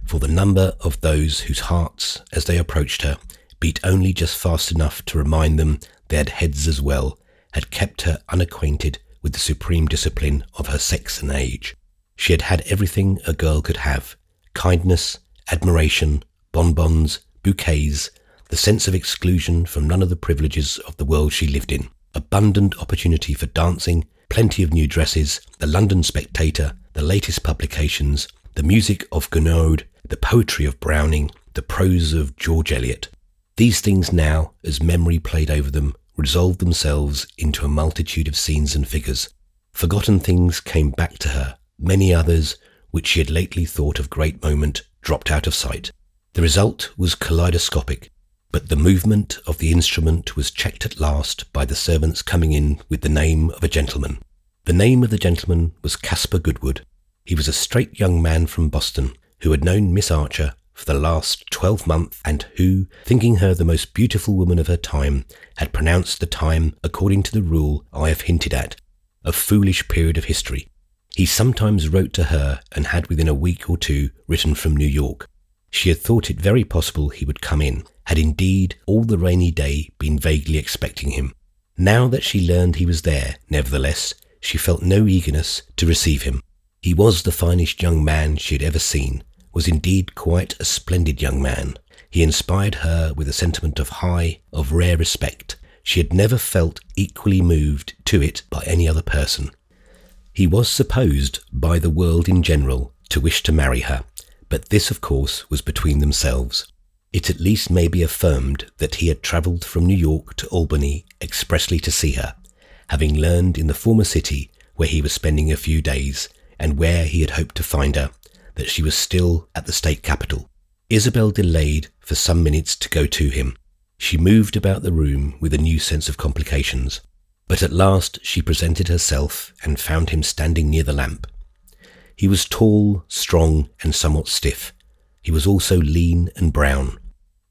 for the number of those whose hearts, as they approached her, beat only just fast enough to remind them they had heads as well, had kept her unacquainted with the supreme discipline of her sex and age. She had had everything a girl could have: kindness, admiration, bonbons, bouquets, the sense of exclusion from none of the privileges of the world she lived in, abundant opportunity for dancing, plenty of new dresses, the London Spectator, the latest publications, the music of Gounod, the poetry of Browning, the prose of George Eliot. These things now, as memory played over them, resolved themselves into a multitude of scenes and figures. Forgotten things came back to her, many others, which she had lately thought of great moment, dropped out of sight. The result was kaleidoscopic, but the movement of the instrument was checked at last by the servants coming in with the name of a gentleman. The name of the gentleman was Caspar Goodwood. He was a straight young man from Boston, who had known Miss Archer for the last 12 months, and who, thinking her the most beautiful woman of her time, had pronounced the time, according to the rule I have hinted at, a foolish period of history. He sometimes wrote to her, and had within a week or two written from New York. She had thought it very possible he would come in, had indeed all the rainy day been vaguely expecting him. Now that she learned he was there, nevertheless, she felt no eagerness to receive him. He was the finest young man she had ever seen, was indeed quite a splendid young man. He inspired her with a sentiment of rare respect. She had never felt equally moved to it by any other person. He was supposed by the world in general to wish to marry her, but this of course was between themselves. It at least may be affirmed that he had travelled from New York to Albany expressly to see her, having learned in the former city where he was spending a few days, and where he had hoped to find her, that she was still at the state capital. Isabel delayed for some minutes to go to him. She moved about the room with a new sense of complications, but at last she presented herself and found him standing near the lamp. He was tall, strong, and somewhat stiff. He was also lean and brown.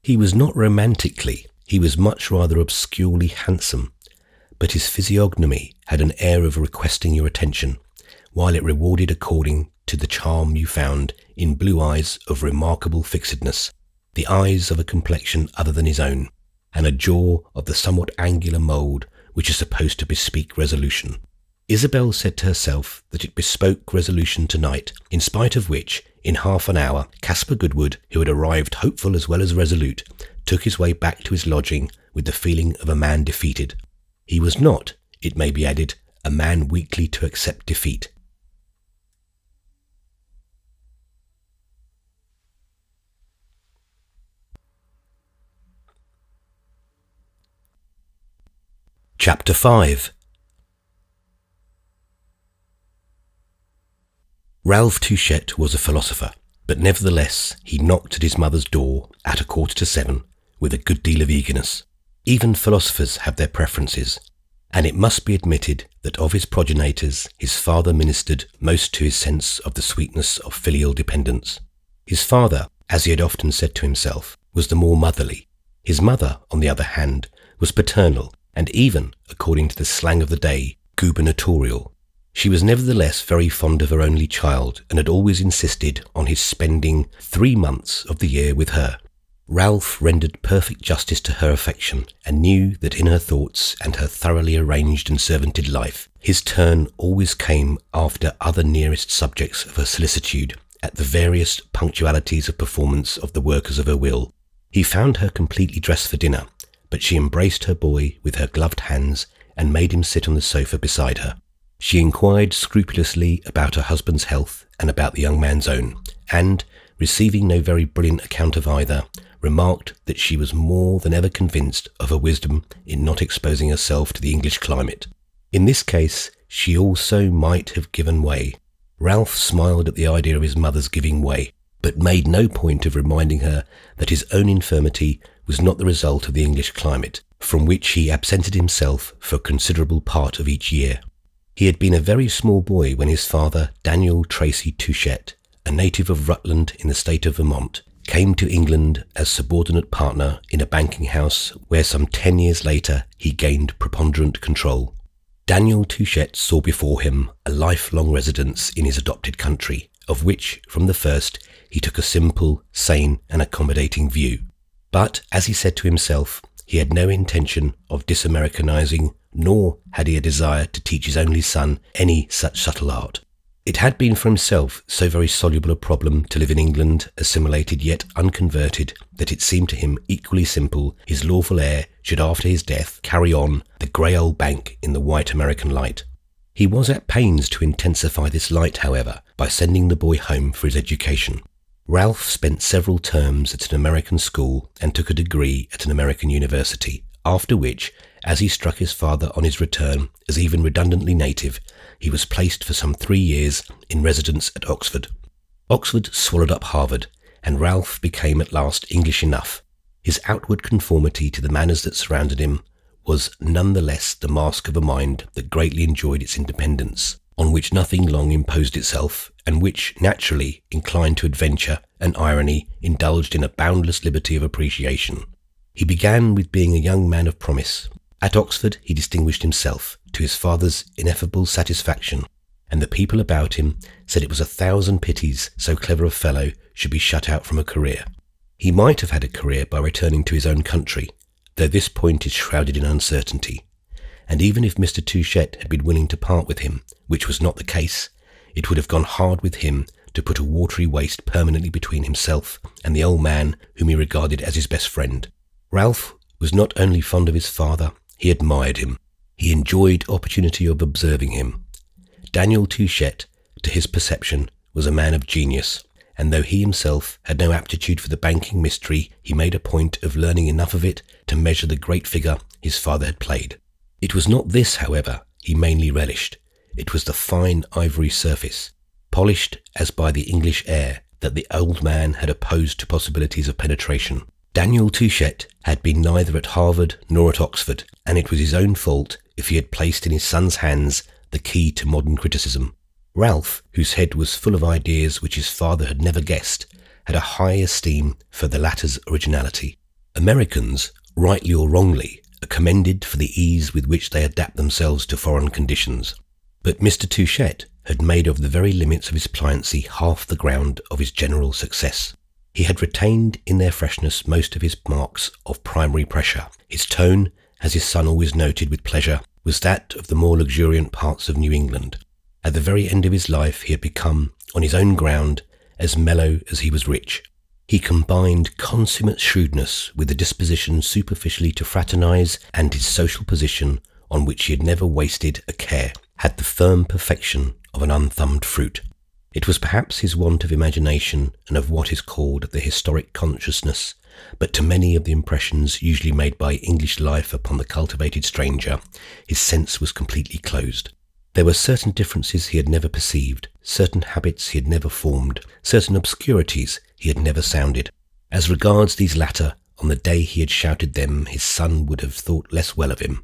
He was not romantically, he was much rather obscurely handsome, but his physiognomy had an air of requesting your attention, while it rewarded according to the charm you found in blue eyes of remarkable fixedness, the eyes of a complexion other than his own, and a jaw of the somewhat angular mould which is supposed to bespeak resolution. Isabel said to herself that it bespoke resolution tonight, in spite of which, in half an hour, Caspar Goodwood, who had arrived hopeful as well as resolute, took his way back to his lodging with the feeling of a man defeated. He was not, it may be added, a man weakly to accept defeat. Chapter 5. Ralph Touchette was a philosopher, but nevertheless he knocked at his mother's door at 7:15 with a good deal of eagerness. Even philosophers have their preferences, and it must be admitted that of his progenitors his father ministered most to his sense of the sweetness of filial dependence. His father, as he had often said to himself, was the more motherly. His mother, on the other hand, was paternal, and even, according to the slang of the day, gubernatorial. She was nevertheless very fond of her only child, and had always insisted on his spending 3 months of the year with her. Ralph rendered perfect justice to her affection, and knew that in her thoughts and her thoroughly arranged and servanted life, his turn always came after other nearest subjects of her solicitude, at the various punctualities of performance of the workers of her will. He found her completely dressed for dinner, but she embraced her boy with her gloved hands and made him sit on the sofa beside her. She inquired scrupulously about her husband's health and about the young man's own, and, receiving no very brilliant account of either, remarked that she was more than ever convinced of her wisdom in not exposing herself to the English climate. In this case, she also might have given way. Ralph smiled at the idea of his mother's giving way, but made no point of reminding her that his own infirmity was not the result of the English climate, from which he absented himself for a considerable part of each year. He had been a very small boy when his father, Daniel Tracy Touchette, a native of Rutland in the state of Vermont, came to England as subordinate partner in a banking house where some 10 years later he gained preponderant control. Daniel Touchette saw before him a lifelong residence in his adopted country, of which, from the first, he took a simple, sane and accommodating view. But, as he said to himself, he had no intention of disamericanizing, nor had he a desire to teach his only son any such subtle art. It had been for himself so very soluble a problem to live in England, assimilated yet unconverted, that it seemed to him equally simple his lawful heir should after his death carry on the grey old bank in the white American light. He was at pains to intensify this light, however, by sending the boy home for his education. Ralph spent several terms at an American school and took a degree at an American university, after which, as he struck his father on his return as even redundantly native, he was placed for some 3 years in residence at Oxford. Oxford swallowed up Harvard, and Ralph became at last English enough. His outward conformity to the manners that surrounded him was none the less the mask of a mind that greatly enjoyed its independence, on which nothing long imposed itself, and which, naturally inclined to adventure and irony, indulged in a boundless liberty of appreciation. He began with being a young man of promise. At Oxford he distinguished himself, to his father's ineffable satisfaction, and the people about him said it was 1,000 pities so clever a fellow should be shut out from a career. He might have had a career by returning to his own country, though this point is shrouded in uncertainty. And even if Mr. Touchette had been willing to part with him, which was not the case, it would have gone hard with him to put a watery waste permanently between himself and the old man whom he regarded as his best friend. Ralph was not only fond of his father, he admired him. He enjoyed opportunity of observing him. Daniel Touchette, to his perception, was a man of genius, and though he himself had no aptitude for the banking mystery, he made a point of learning enough of it to measure the great figure his father had played. It was not this, however, he mainly relished. It was the fine ivory surface, polished as by the English air, that the old man had opposed to possibilities of penetration. Daniel Touchette had been neither at Harvard nor at Oxford, and it was his own fault if he had placed in his son's hands the key to modern criticism. Ralph, whose head was full of ideas which his father had never guessed, had a high esteem for the latter's originality. Americans, rightly or wrongly, are commended for the ease with which they adapt themselves to foreign conditions. But Mr. Touchette had made of the very limits of his pliancy half the ground of his general success. He had retained in their freshness most of his marks of primary pressure. His tone, as his son always noted with pleasure, was that of the more luxuriant parts of New England. At the very end of his life he had become, on his own ground, as mellow as he was rich. He combined consummate shrewdness with a disposition superficially to fraternize, and his social position, on which he had never wasted a care, had the firm perfection of an unthumbed fruit. It was perhaps his want of imagination and of what is called the historic consciousness, but to many of the impressions usually made by English life upon the cultivated stranger, his sense was completely closed. There were certain differences he had never perceived, certain habits he had never formed, certain obscurities he had never sounded. As regards these latter, on the day he had shouted them, his son would have thought less well of him.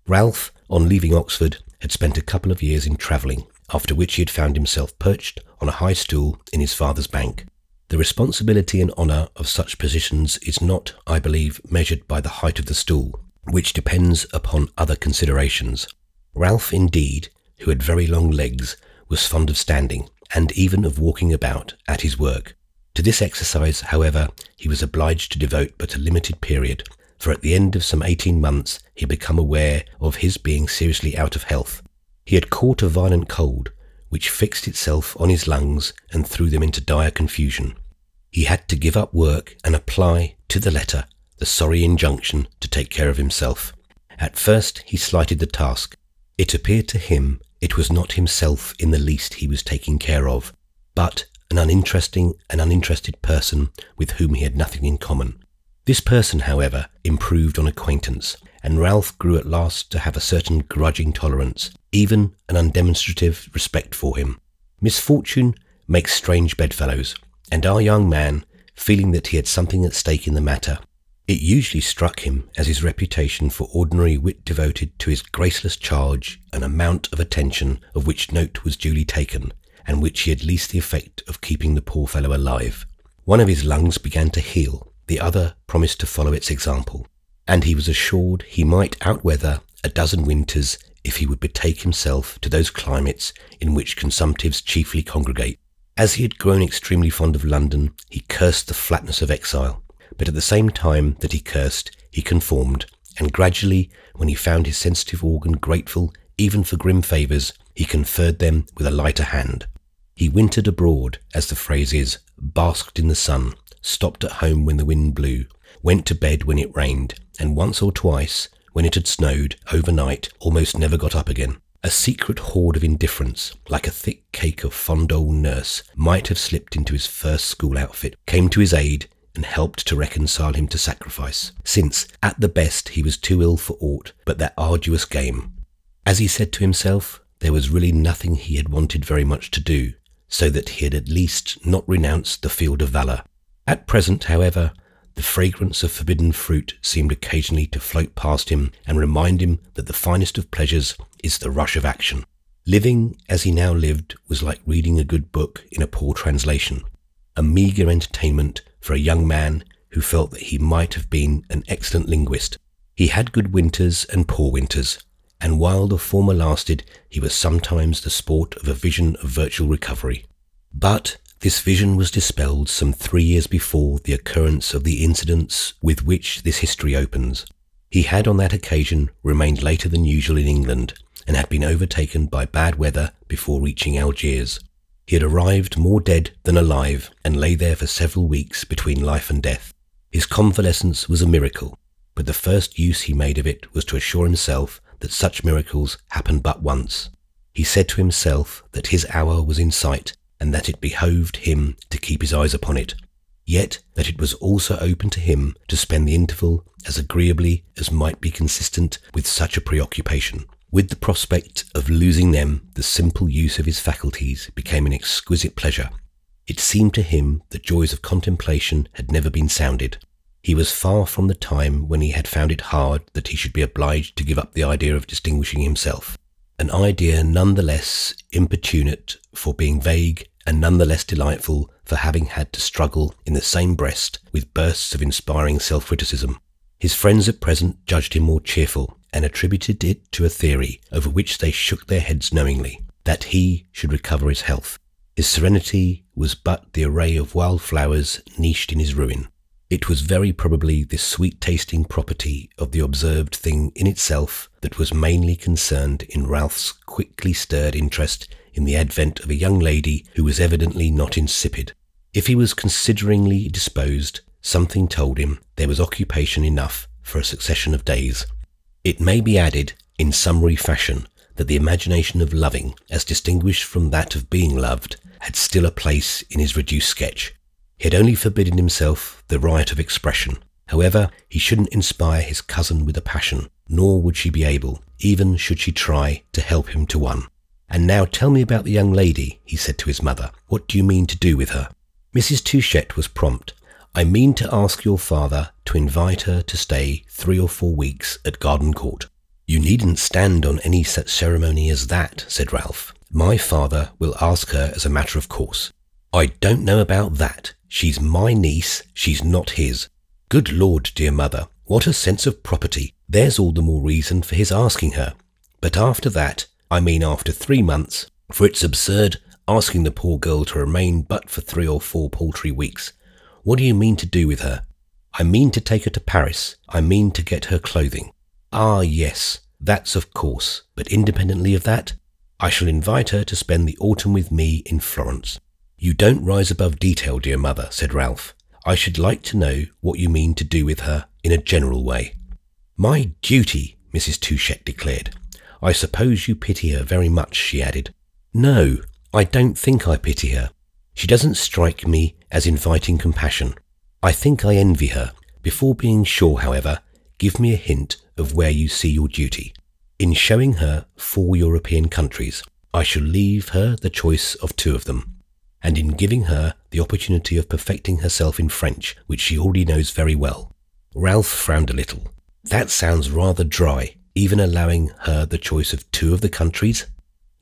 Ralph, on leaving Oxford, had spent a couple of years in travelling, after which he had found himself perched on a high stool in his father's bank. The responsibility and honour of such positions is not, I believe, measured by the height of the stool, which depends upon other considerations. Ralph, indeed, who had very long legs, was fond of standing, and even of walking about at his work. To this exercise, however, he was obliged to devote but a limited period, for at the end of some 18 months he had become aware of his being seriously out of health. He had caught a violent cold, which fixed itself on his lungs and threw them into dire confusion. He had to give up work and apply, to the letter, the sorry injunction to take care of himself. At first he slighted the task. It appeared to him it was not himself in the least he was taking care of, but an uninteresting and uninterested person with whom he had nothing in common. This person, however, improved on acquaintance, and Ralph grew at last to have a certain grudging tolerance, even an undemonstrative respect for him. Misfortune makes strange bedfellows, and our young man, feeling that he had something at stake in the matter, it usually struck him as his reputation for ordinary wit devoted to his graceless charge an amount of attention of which note was duly taken, and which he had least the effect of keeping the poor fellow alive. One of his lungs began to heal, the other promised to follow its example, and he was assured he might outweather a dozen winters if he would betake himself to those climates in which consumptives chiefly congregate. As he had grown extremely fond of London, he cursed the flatness of exile, but at the same time that he cursed, he conformed, and gradually, when he found his sensitive organ grateful even for grim favours, he conferred them with a lighter hand. He wintered abroad, as the phrase is, basked in the sun, stopped at home when the wind blew, went to bed when it rained, and once or twice, when it had snowed, overnight, almost never got up again. A secret hoard of indifference, like a thick cake of fond old nurse, might have slipped into his first school outfit, came to his aid, and helped to reconcile him to sacrifice, since at the best he was too ill for aught but that arduous game. As he said to himself, there was really nothing he had wanted very much to do, so that he had at least not renounced the field of valour. At present, however, the fragrance of forbidden fruit seemed occasionally to float past him and remind him that the finest of pleasures is the rush of action. Living as he now lived was like reading a good book in a poor translation, a meagre entertainment for a young man who felt that he might have been an excellent linguist. He had good winters and poor winters, and while the former lasted, he was sometimes the sport of a vision of virtual recovery. But This vision was dispelled some 3 years before the occurrence of the incidents with which this history opens. He had on that occasion remained later than usual in England, and had been overtaken by bad weather before reaching Algiers. He had arrived more dead than alive, and lay there for several weeks between life and death. His convalescence was a miracle, but the first use he made of it was to assure himself that such miracles happen but once. He said to himself that his hour was in sight, and that it behoved him to keep his eyes upon it, yet that it was also open to him to spend the interval as agreeably as might be consistent with such a preoccupation. With the prospect of losing them, the simple use of his faculties became an exquisite pleasure. It seemed to him that joys of contemplation had never been sounded. He was far from the time when he had found it hard that he should be obliged to give up the idea of distinguishing himself, an idea none the less importunate for being vague, and none the less delightful for having had to struggle in the same breast with bursts of inspiring self-criticism. His friends at present judged him more cheerful, and attributed it to a theory over which they shook their heads knowingly, that he should recover his health. His serenity was but the array of wild flowers niched in his ruin. It was very probably this sweet-tasting property of the observed thing in itself that was mainly concerned in Ralph's quickly stirred interest in the advent of a young lady who was evidently not insipid. If he was consideringly disposed, something told him there was occupation enough for a succession of days. It may be added, in summary fashion, that the imagination of loving, as distinguished from that of being loved, had still a place in his reduced sketch. He had only forbidden himself the riot of expression. However, he shouldn't inspire his cousin with a passion, nor would she be able, even should she try, to help him to one. "And now tell me about the young lady," he said to his mother. "What do you mean to do with her?" Mrs. Touchett was prompt. "I mean to ask your father to invite her to stay 3 or 4 weeks at Garden Court." "You needn't stand on any such ceremony as that," said Ralph. "My father will ask her as a matter of course." "I don't know about that. She's my niece, she's not his." "Good Lord, dear mother, what a sense of property. There's all the more reason for his asking her. But after that, I mean after 3 months, for it's absurd asking the poor girl to remain but for 3 or 4 paltry weeks. What do you mean to do with her?" "I mean to take her to Paris. I mean to get her clothing." "Ah, yes, that's of course. But independently of that, I shall invite her to spend the autumn with me in Florence." "You don't rise above detail, dear mother," said Ralph. "I should like to know what you mean to do with her in a general way." "My duty," Mrs. Touchett declared. "I suppose you pity her very much," she added. "No, I don't think I pity her. She doesn't strike me as inviting compassion. I think I envy her. Before being sure, however, give me a hint of where you see your duty." "In showing her 4 European countries. I shall leave her the choice of 2 of them. And in giving her the opportunity of perfecting herself in French, which she already knows very well." Ralph frowned a little. "That sounds rather dry, even allowing her the choice of 2 of the countries."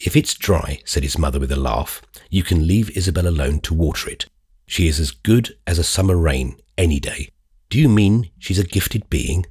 "If it's dry," said his mother with a laugh, "you can leave Isabel alone to water it. She is as good as a summer rain any day." "Do you mean she's a gifted being?"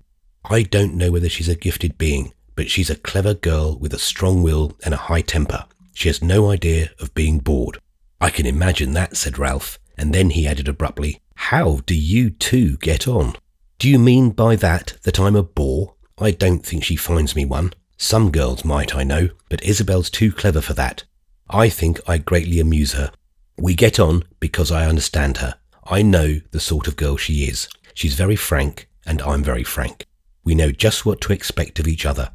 "I don't know whether she's a gifted being, but she's a clever girl with a strong will and a high temper. She has no idea of being bored." "I can imagine that," said Ralph, and then he added abruptly, "How do you 2 get on?" "Do you mean by that I'm a bore? I don't think she finds me one. Some girls might, I know, but Isabel's too clever for that. I think I greatly amuse her. We get on because I understand her. I know the sort of girl she is. She's very frank, and I'm very frank. We know just what to expect of each other."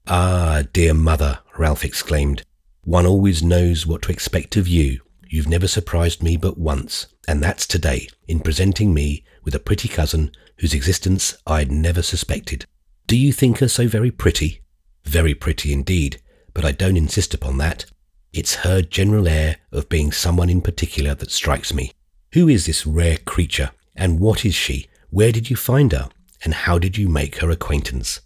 "Ah, dear mother," Ralph exclaimed, "one always knows what to expect of you. You've never surprised me but once, and that's today, in presenting me with a pretty cousin whose existence I'd never suspected." "Do you think her so very pretty?" "Very pretty indeed, but I don't insist upon that. It's her general air of being someone in particular that strikes me. Who is this rare creature, and what is she? Where did you find her, and how did you make her acquaintance?"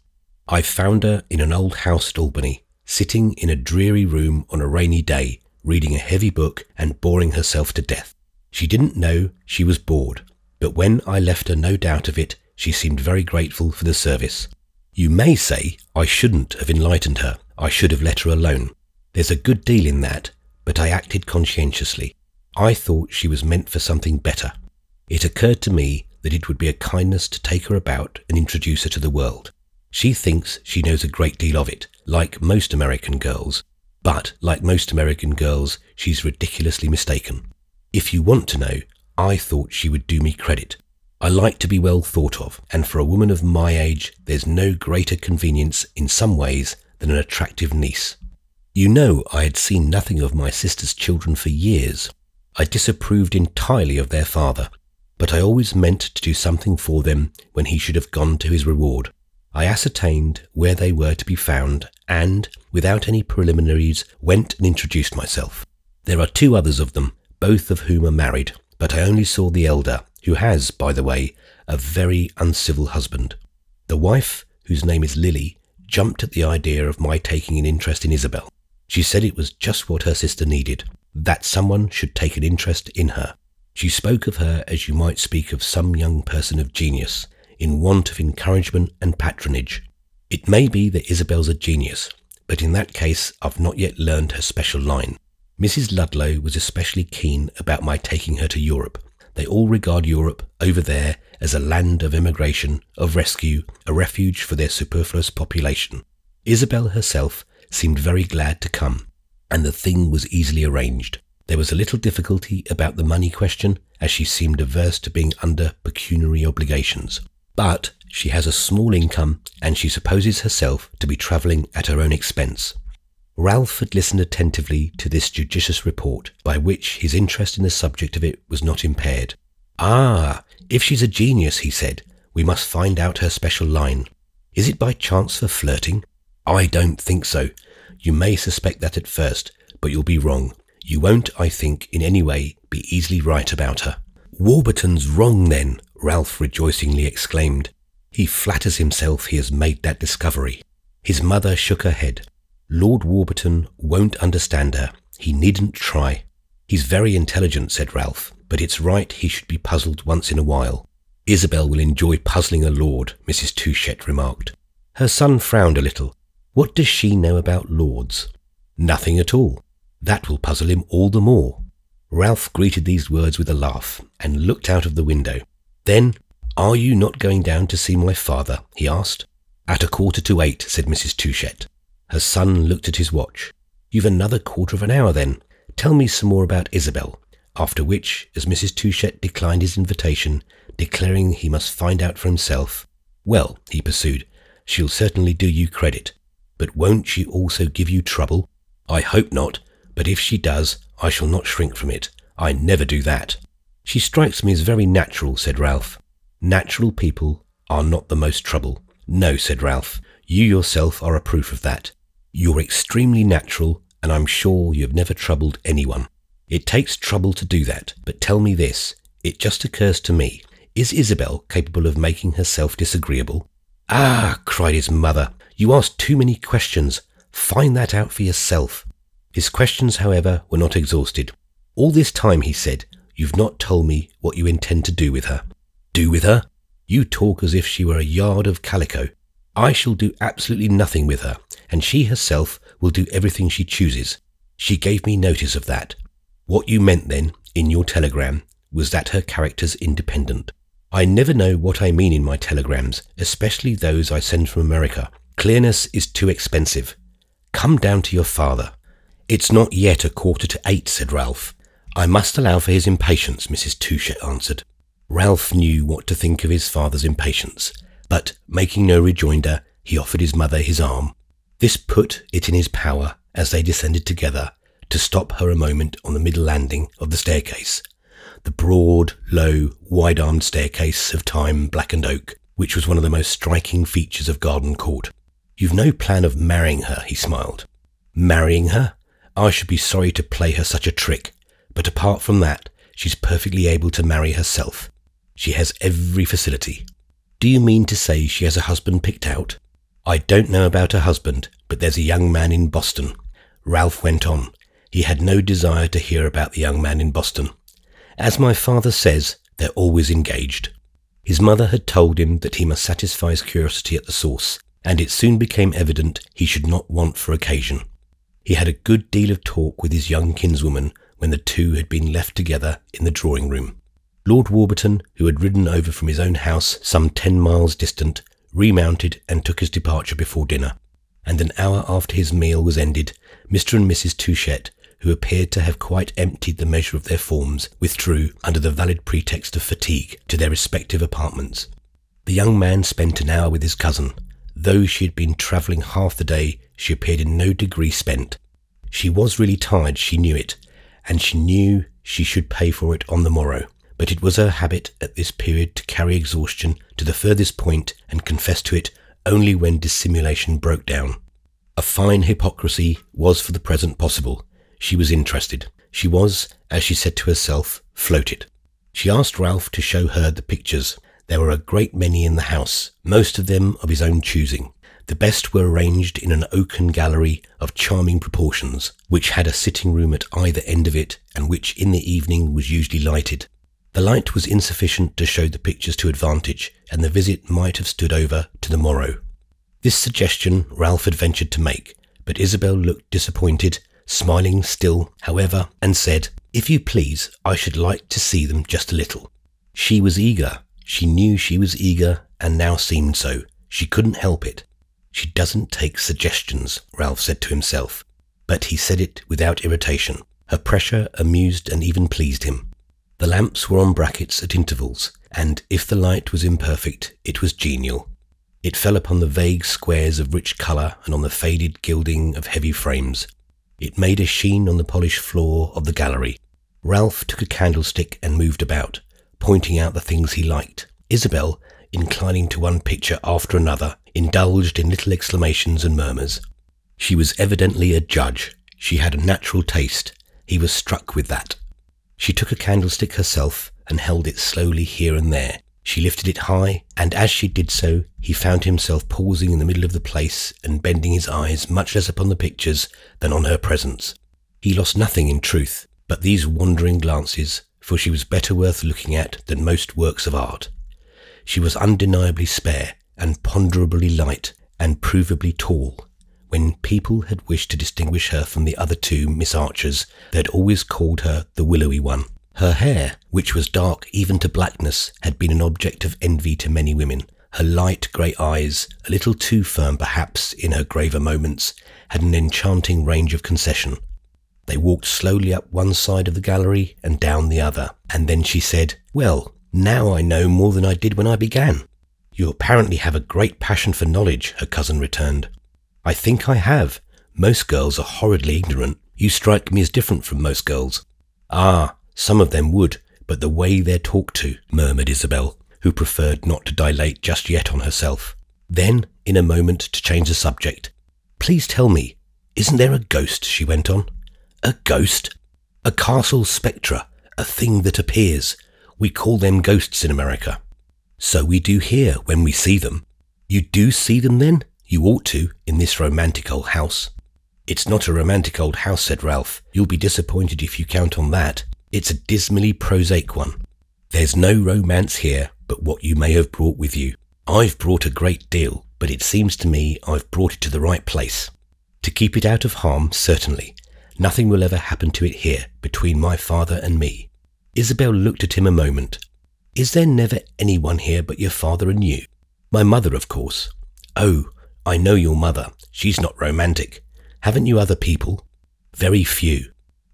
"I found her in an old house at Albany, sitting in a dreary room on a rainy day, reading a heavy book and boring herself to death. She didn't know she was bored, but when I left her no doubt of it, she seemed very grateful for the service. You may say I shouldn't have enlightened her. I should have let her alone. There's a good deal in that, but I acted conscientiously. I thought she was meant for something better. It occurred to me that it would be a kindness to take her about and introduce her to the world. She thinks she knows a great deal of it, like most American girls. But, like most American girls, she's ridiculously mistaken. If you want to know, I thought she would do me credit. I like to be well thought of, and for a woman of my age, there's no greater convenience in some ways than an attractive niece. You know, I had seen nothing of my sister's children for years. I disapproved entirely of their father, but I always meant to do something for them when he should have gone to his reward. I ascertained where they were to be found and, without any preliminaries, went and introduced myself. There are 2 others of them, both of whom are married, but I only saw the elder, who has, by the way, a very uncivil husband. The wife, whose name is Lily, jumped at the idea of my taking an interest in Isabel. She said it was just what her sister needed, that someone should take an interest in her. She spoke of her as you might speak of some young person of genius, in want of encouragement and patronage. It may be that Isabel's a genius, but in that case I've not yet learned her special line. Mrs. Ludlow was especially keen about my taking her to Europe. They all regard Europe, over there, as a land of emigration, of rescue, a refuge for their superfluous population. Isabel herself seemed very glad to come, and the thing was easily arranged. There was a little difficulty about the money question, as she seemed averse to being under pecuniary obligations. But she has a small income, and she supposes herself to be travelling at her own expense. Ralph had listened attentively to this judicious report, by which his interest in the subject of it was not impaired. "Ah, if she's a genius," he said, "we must find out her special line. Is it by chance for flirting?" "I don't think so. You may suspect that at first, but you'll be wrong. You won't, I think, in any way be easily right about her." "Warburton's wrong, then," Ralph rejoicingly exclaimed. "He flatters himself he has made that discovery." His mother shook her head. "Lord Warburton won't understand her. He needn't try." "He's very intelligent," said Ralph, "but it's right he should be puzzled once in a while." "Isabel will enjoy puzzling a lord," Mrs. Touchett remarked. Her son frowned a little. "What does she know about lords?" "Nothing at all." "That will puzzle him all the more." Ralph greeted these words with a laugh, and looked out of the window. Then, "Are you not going down to see my father?" he asked. "At 7:45, said Mrs. Touchett. Her son looked at his watch. "You've another quarter of an hour then. Tell me some more about Isabel." After which, as Mrs. Touchett declined his invitation, declaring he must find out for himself, "Well," he pursued, "she'll certainly do you credit. But won't she also give you trouble?" "I hope not, but if she does, I shall not shrink from it. I never do that." "She strikes me as very natural," said Ralph. "Natural people are not the most trouble." "No," said Ralph. "You yourself are a proof of that. You're extremely natural, and I'm sure you have never troubled anyone. It takes trouble to do that, but tell me this. It just occurs to me. Is Isabel capable of making herself disagreeable?" "Ah," cried his mother, "you ask too many questions. Find that out for yourself." His questions, however, were not exhausted. "All this time," he said, "you've not told me what you intend to do with her." "Do with her? You talk as if she were a yard of calico. I shall do absolutely nothing with her, and she herself will do everything she chooses. She gave me notice of that." "What you meant, then, in your telegram, was that her character's independent." "I never know what I mean in my telegrams, especially those I send from America. Clearness is too expensive. Come down to your father." "It's not yet 7:45, said Ralph. "I must allow for his impatience," Mrs. Touchett answered. Ralph knew what to think of his father's impatience, but, making no rejoinder, he offered his mother his arm. This put it in his power, as they descended together, to stop her a moment on the middle landing of the staircase, the broad, low, wide-armed staircase of time blackened oak, which was one of the most striking features of Garden Court. "You've no plan of marrying her," he smiled. "Marrying her? I should be sorry to play her such a trick, but apart from that, she's perfectly able to marry herself. She has every facility." "Do you mean to say she has a husband picked out?" "I don't know about her husband, but there's a young man in Boston." Ralph went on. He had no desire to hear about the young man in Boston. "As my father says, they're always engaged." His mother had told him that he must satisfy his curiosity at the source, and it soon became evident he should not want for occasion. He had a good deal of talk with his young kinswoman when the two had been left together in the drawing room. Lord Warburton, who had ridden over from his own house some 10 miles distant, remounted and took his departure before dinner, and an hour after his meal was ended, Mr. and Mrs. Touchett, who appeared to have quite emptied the measure of their forms, withdrew, under the valid pretext of fatigue, to their respective apartments. The young man spent an hour with his cousin. Though she had been travelling half the day, she appeared in no degree spent. She was really tired, she knew it, and she knew she should pay for it on the morrow. But it was her habit at this period to carry exhaustion to the furthest point and confess to it only when dissimulation broke down. A fine hypocrisy was for the present possible. She was interested. She was, as she said to herself, floated. She asked Ralph to show her the pictures. There were a great many in the house, most of them of his own choosing. The best were arranged in an oaken gallery of charming proportions, which had a sitting room at either end of it, and which in the evening was usually lighted. The light was insufficient to show the pictures to advantage, and the visit might have stood over to the morrow. This suggestion Ralph had ventured to make, but Isabel looked disappointed, smiling still, however, and said, "If you please, I should like to see them just a little." She was eager. She knew she was eager, and now seemed so. She couldn't help it. She doesn't take suggestions, Ralph said to himself, but he said it without irritation. Her pressure amused and even pleased him. The lamps were on brackets at intervals, and if the light was imperfect, it was genial. It fell upon the vague squares of rich colour and on the faded gilding of heavy frames. It made a sheen on the polished floor of the gallery. Ralph took a candlestick and moved about, pointing out the things he liked. Isabel, inclining to one picture after another, indulged in little exclamations and murmurs. She was evidently a judge. She had a natural taste. He was struck with that. She took a candlestick herself and held it slowly here and there. She lifted it high, and as she did so, he found himself pausing in the middle of the place and bending his eyes much less upon the pictures than on her presence. He lost nothing in truth, but these wandering glances, for she was better worth looking at than most works of art. She was undeniably spare, and ponderably light, and provably tall. When people had wished to distinguish her from the other two Miss Archers, they had always called her the willowy one. Her hair, which was dark even to blackness, had been an object of envy to many women. Her light grey eyes, a little too firm perhaps in her graver moments, had an enchanting range of concession. They walked slowly up one side of the gallery and down the other, and then she said, "Well, now I know more than I did when I began." "You apparently have a great passion for knowledge," her cousin returned. "I think I have. Most girls are horridly ignorant. You strike me as different from most girls." "Ah, some of them would, but the way they're talked to," murmured Isabel, who preferred not to dilate just yet on herself. Then, in a moment, to change the subject, "Please tell me, isn't there a ghost?" she went on. "A ghost? A castle spectre, a thing that appears. We call them ghosts in America." "So we do here when we see them." "You do see them then? You ought to, in this romantic old house." "It's not a romantic old house," said Ralph. "You'll be disappointed if you count on that. It's a dismally prosaic one. There's no romance here but what you may have brought with you. I've brought a great deal, but it seems to me I've brought it to the right place. To keep it out of harm, certainly. Nothing will ever happen to it here, between my father and me." Isabel looked at him a moment. "Is there never anyone here but your father and you?" "My mother, of course." "Oh, I know your mother. She's not romantic. Haven't you other people?" "Very few."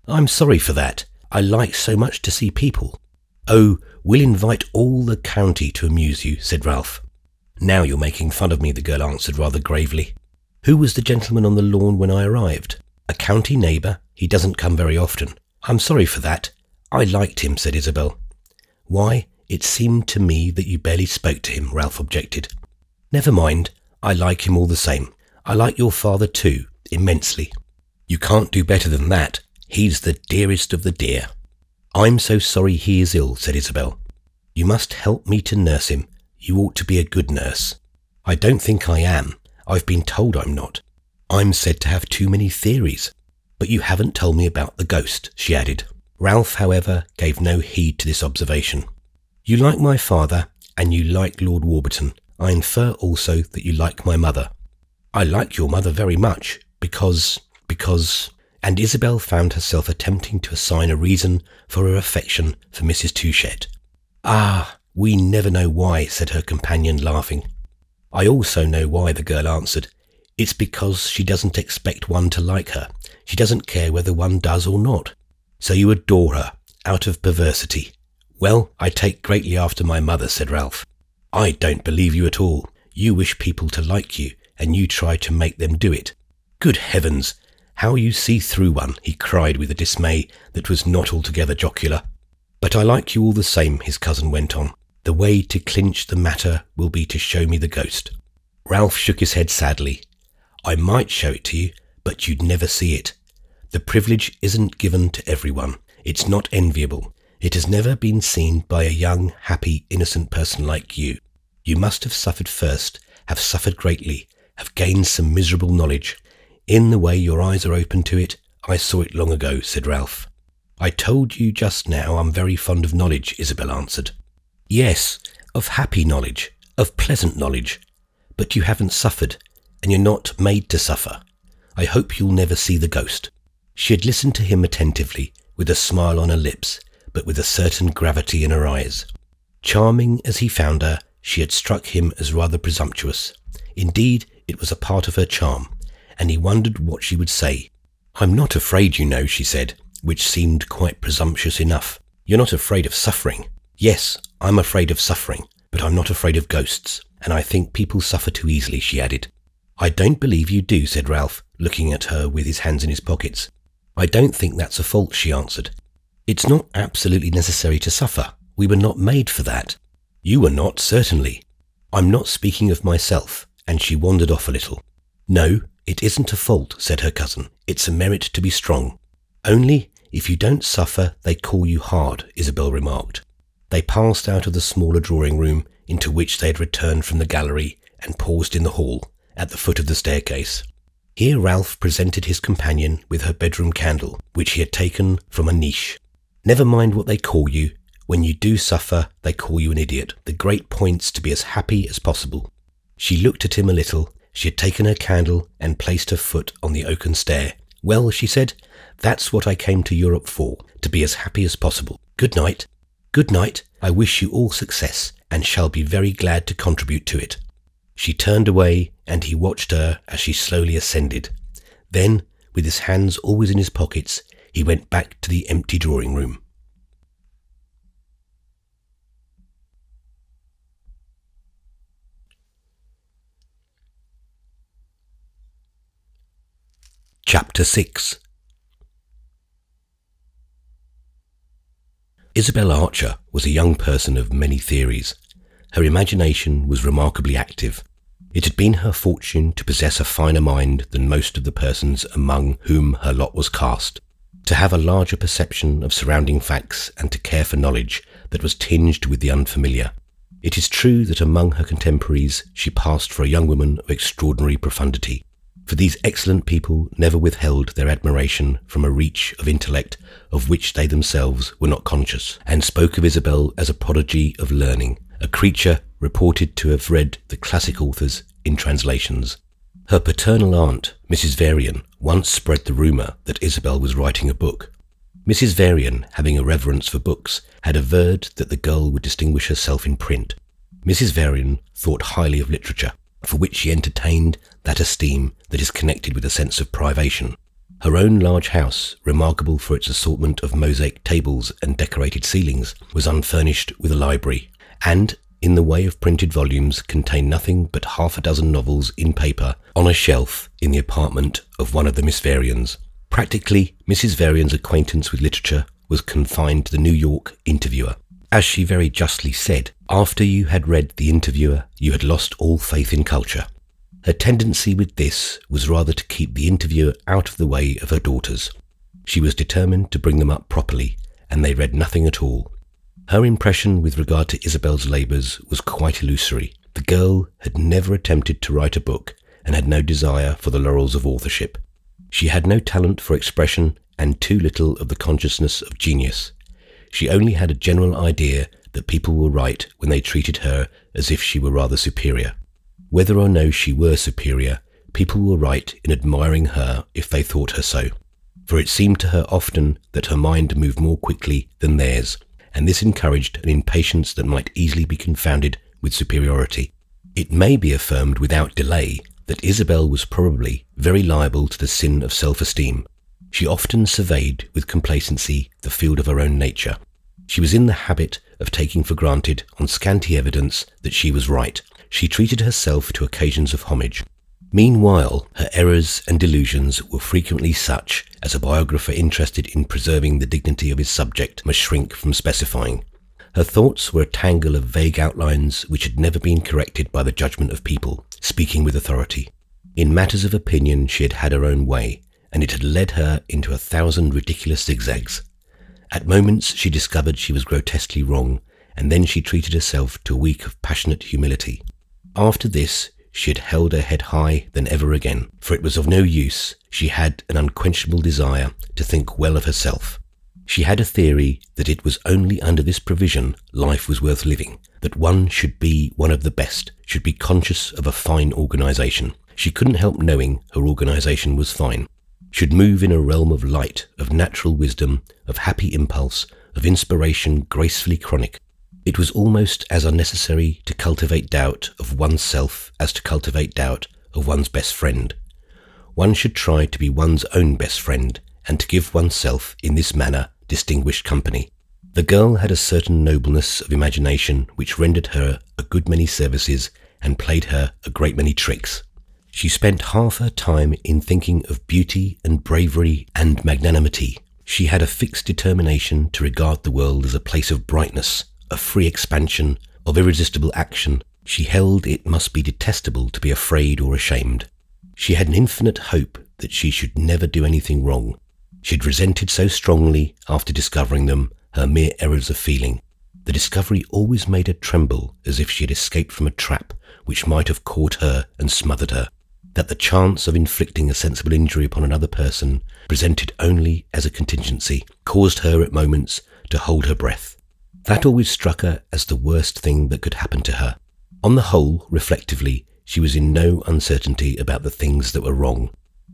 "I'm sorry for that. I like so much to see people." "Oh, we'll invite all the county to amuse you," said Ralph. "Now you're making fun of me," the girl answered rather gravely. "Who was the gentleman on the lawn when I arrived?" "A county neighbour. He doesn't come very often." "I'm sorry for that. I liked him," said Isabel. "Why, it seemed to me that you barely spoke to him," Ralph objected. "Never mind. I like him all the same. I like your father too, immensely." "You can't do better than that. He's the dearest of the dear." "I'm so sorry he is ill," said Isabel. "You must help me to nurse him. You ought to be a good nurse." "I don't think I am. I've been told I'm not. I'm said to have too many theories. But you haven't told me about the ghost," she added. Ralph, however, gave no heed to this observation. "You like my father, and you like Lord Warburton. I infer also that you like my mother." "I like your mother very much, because... and Isabel found herself attempting to assign a reason for her affection for Mrs. Touchett. "Ah, we never know why," said her companion, laughing. "I also know why," the girl answered. "It's because she doesn't expect one to like her. She doesn't care whether one does or not. So you adore her, out of perversity." "Well, I take greatly after my mother," said Ralph. "I don't believe you at all. You wish people to like you, and you try to make them do it. Good heavens, how you see through one," he cried with a dismay that was not altogether jocular. "But I like you all the same," his cousin went on. "The way to clinch the matter will be to show me the ghost." Ralph shook his head sadly. "I might show it to you, but you'd never see it. The privilege isn't given to everyone. It's not enviable. It has never been seen by a young, happy, innocent person like you. You must have suffered first, have suffered greatly, have gained some miserable knowledge. In the way your eyes are open to it, I saw it long ago," said Ralph. "I told you just now I'm very fond of knowledge," Isabel answered. "Yes, of happy knowledge, of pleasant knowledge. But you haven't suffered, and you're not made to suffer. I hope you'll never see the ghost." She had listened to him attentively, with a smile on her lips, but with a certain gravity in her eyes. Charming as he found her, she had struck him as rather presumptuous. Indeed, it was a part of her charm, and he wondered what she would say. "I'm not afraid, you know," she said, which seemed quite presumptuous enough. "You're not afraid of suffering." "Yes, I'm afraid of suffering, but I'm not afraid of ghosts, and I think people suffer too easily," she added. "I don't believe you do," said Ralph, looking at her with his hands in his pockets. "I don't think that's a fault," she answered. "It's not absolutely necessary to suffer. We were not made for that." "You were not, certainly." "I'm not speaking of myself," and she wandered off a little. "No, it isn't a fault," said her cousin. "It's a merit to be strong." "Only, if you don't suffer, they call you hard," Isabel remarked. They passed out of the smaller drawing-room into which they had returned from the gallery and paused in the hall, at the foot of the staircase. Here Ralph presented his companion with her bedroom candle, which he had taken from a niche. "Never mind what they call you. When you do suffer, they call you an idiot. The great point's to be as happy as possible." She looked at him a little. She had taken her candle and placed her foot on the oaken stair. "Well," she said, "that's what I came to Europe for, to be as happy as possible. Good night." "Good night. I wish you all success, and shall be very glad to contribute to it." She turned away, and he watched her as she slowly ascended. Then, with his hands always in his pockets, he went back to the empty drawing-room. Chapter 6. Isabel Archer was a young person of many theories. Her imagination was remarkably active. It had been her fortune to possess a finer mind than most of the persons among whom her lot was cast, to have a larger perception of surrounding facts, and to care for knowledge that was tinged with the unfamiliar. It is true that among her contemporaries she passed for a young woman of extraordinary profundity, for these excellent people never withheld their admiration from a reach of intellect of which they themselves were not conscious, and spoke of Isabel as a prodigy of learning, a creature reported to have read the classic authors in translations. Her paternal aunt, Mrs. Varian, once spread the rumour that Isabel was writing a book. Mrs. Varian, having a reverence for books, had averred that the girl would distinguish herself in print. Mrs. Varian thought highly of literature, for which she entertained that esteem that is connected with a sense of privation. Her own large house, remarkable for its assortment of mosaic tables and decorated ceilings, was unfurnished with a library, and, in the way of printed volumes, contained nothing but half a dozen novels in paper on a shelf in the apartment of one of the Miss Varians. Practically, Mrs. Varian's acquaintance with literature was confined to the New York Interviewer. As she very justly said, after you had read the Interviewer, you had lost all faith in culture. Her tendency with this was rather to keep the Interviewer out of the way of her daughters. She was determined to bring them up properly, and they read nothing at all. Her impression with regard to Isabel's labours was quite illusory. The girl had never attempted to write a book, and had no desire for the laurels of authorship. She had no talent for expression, and too little of the consciousness of genius. She only had a general idea that people were right when they treated her as if she were rather superior. Whether or no she were superior, people were right in admiring her if they thought her so. for it seemed to her often that her mind moved more quickly than theirs, and this encouraged an impatience that might easily be confounded with superiority. It may be affirmed without delay that Isabel was probably very liable to the sin of self-esteem. She often surveyed with complacency the field of her own nature. She was in the habit of taking for granted on scanty evidence that she was right. She treated herself to occasions of homage. Meanwhile, her errors and delusions were frequently such as a biographer interested in preserving the dignity of his subject must shrink from specifying. Her thoughts were a tangle of vague outlines which had never been corrected by the judgment of people, speaking with authority. In matters of opinion she had had her own way, and it had led her into 1,000 ridiculous zigzags. At moments she discovered she was grotesquely wrong, and then she treated herself to a week of passionate humility. After this, she had held her head high than ever again, for it was of no use. She had an unquenchable desire to think well of herself. She had a theory that it was only under this provision life was worth living, that one should be one of the best, should be conscious of a fine organisation. She couldn't help knowing her organisation was fine, should move in a realm of light, of natural wisdom, of happy impulse, of inspiration gracefully chronic. It was almost as unnecessary to cultivate doubt of oneself as to cultivate doubt of one's best friend. One should try to be one's own best friend, and to give oneself in this manner distinguished company. The girl had a certain nobleness of imagination which rendered her a good many services and played her a great many tricks. She spent half her time in thinking of beauty and bravery and magnanimity. She had a fixed determination to regard the world as a place of brightness, of free expansion, of irresistible action. She held it must be detestable to be afraid or ashamed. She had an infinite hope that she should never do anything wrong. She had resented so strongly, after discovering them, her mere errors of feeling. The discovery always made her tremble as if she had escaped from a trap which might have caught her and smothered her, that the chance of inflicting a sensible injury upon another person, presented only as a contingency, caused her at moments to hold her breath. That always struck her as the worst thing that could happen to her. On the whole, reflectively, she was in no uncertainty about the things that were wrong.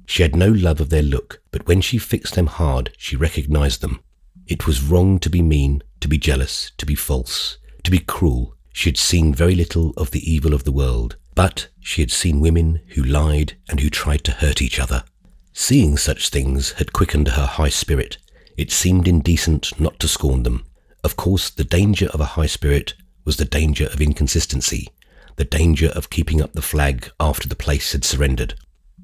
She had no love of their look, but when she fixed them hard, she recognized them. It was wrong to be mean, to be jealous, to be false, to be cruel. She had seen very little of the evil of the world, but she had seen women who lied and who tried to hurt each other. Seeing such things had quickened her high spirit. It seemed indecent not to scorn them. Of course, the danger of a high spirit was the danger of inconsistency, the danger of keeping up the flag after the place had surrendered,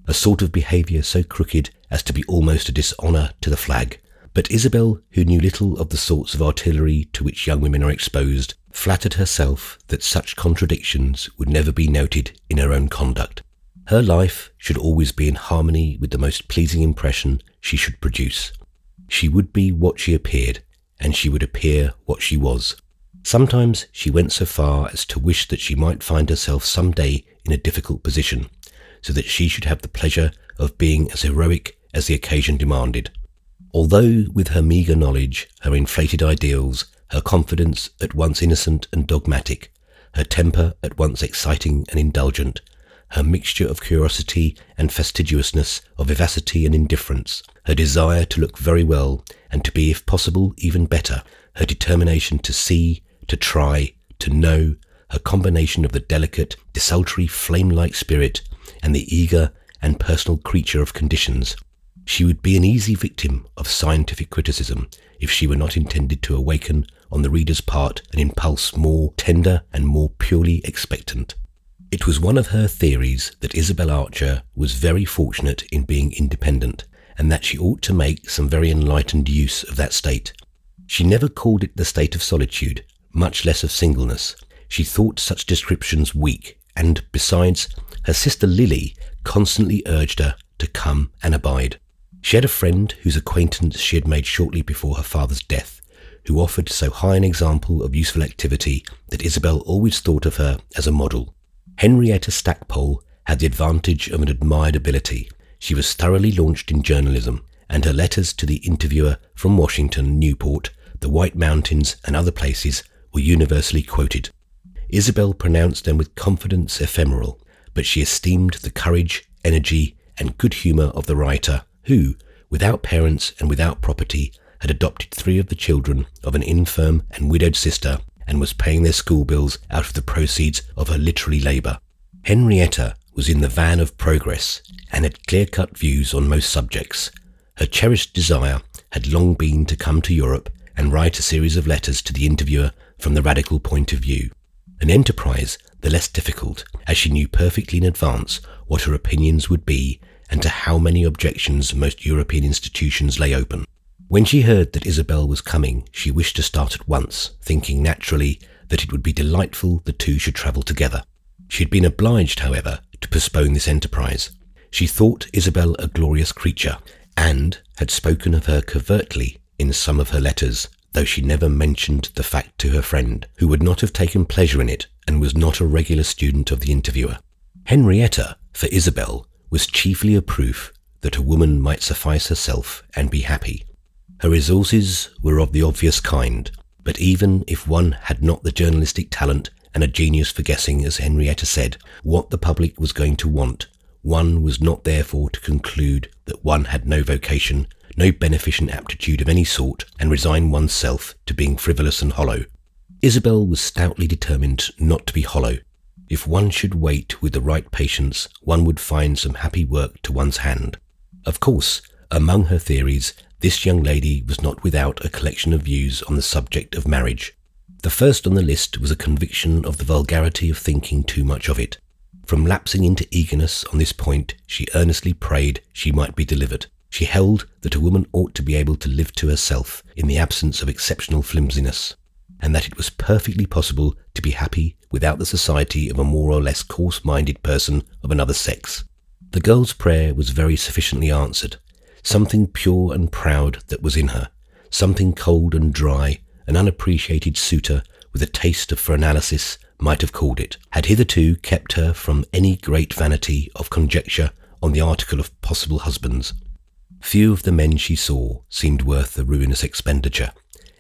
a sort of behaviour so crooked as to be almost a dishonour to the flag. But Isabel, who knew little of the sorts of artillery to which young women are exposed, flattered herself that such contradictions would never be noted in her own conduct. Her life should always be in harmony with the most pleasing impression she should produce. She would be what she appeared, and she would appear what she was. Sometimes she went so far as to wish that she might find herself some day in a difficult position, so that she should have the pleasure of being as heroic as the occasion demanded. Although with her meagre knowledge, her inflated ideals, her confidence at once innocent and dogmatic, her temper at once exciting and indulgent, her mixture of curiosity and fastidiousness, of vivacity and indifference, her desire to look very well and to be, if possible, even better, her determination to see, to try, to know, her combination of the delicate, desultory, flame-like spirit and the eager and personal creature of conditions. She would be an easy victim of scientific criticism if she were not intended to awaken on the reader's part an impulse more tender and more purely expectant. It was one of her theories that Isabel Archer was very fortunate in being independent, and that she ought to make some very enlightened use of that state. She never called it the state of solitude, much less of singleness. She thought such descriptions weak, and besides, her sister Lily constantly urged her to come and abide. She had a friend whose acquaintance she had made shortly before her father's death, who offered so high an example of useful activity that Isabel always thought of her as a model. Henrietta Stackpole had the advantage of an admired ability. She was thoroughly launched in journalism, and her letters to the interviewer from Washington, Newport, the White Mountains and other places were universally quoted. Isabel pronounced them with confidence ephemeral, but she esteemed the courage, energy and good humour of the writer, who, without parents and without property, had adopted 3 of the children of an infirm and widowed sister and was paying their school bills out of the proceeds of her literary labour. Henrietta was in the van of progress and had clear-cut views on most subjects. Her cherished desire had long been to come to Europe and write a series of letters to the interviewer from the radical point of view. An enterprise the less difficult, as she knew perfectly in advance what her opinions would be and to how many objections most European institutions lay open. When she heard that Isabel was coming, she wished to start at once, thinking naturally that it would be delightful the two should travel together. She had been obliged, however, to postpone this enterprise. She thought Isabel a glorious creature, and had spoken of her covertly in some of her letters, though she never mentioned the fact to her friend, who would not have taken pleasure in it and was not a regular student of the interviewer. Henrietta, for Isabel, was chiefly a proof that a woman might suffice herself and be happy. Her resources were of the obvious kind, but even if one had not the journalistic talent and a genius for guessing, as Henrietta said, what the public was going to want, one was not therefore to conclude that one had no vocation, no beneficent aptitude of any sort, and resign oneself to being frivolous and hollow. Isabel was stoutly determined not to be hollow. If one should wait with the right patience, one would find some happy work to one's hand. Of course, among her theories, this young lady was not without a collection of views on the subject of marriage. The first on the list was a conviction of the vulgarity of thinking too much of it. From lapsing into eagerness on this point, she earnestly prayed she might be delivered. She held that a woman ought to be able to live to herself in the absence of exceptional flimsiness, and that it was perfectly possible to be happy without the society of a more or less coarse-minded person of another sex. The girl's prayer was very sufficiently answered. Something pure and proud that was in her, something cold and dry, an unappreciated suitor with a taste for analysis might have called it, had hitherto kept her from any great vanity of conjecture on the article of possible husbands. Few of the men she saw seemed worth the ruinous expenditure,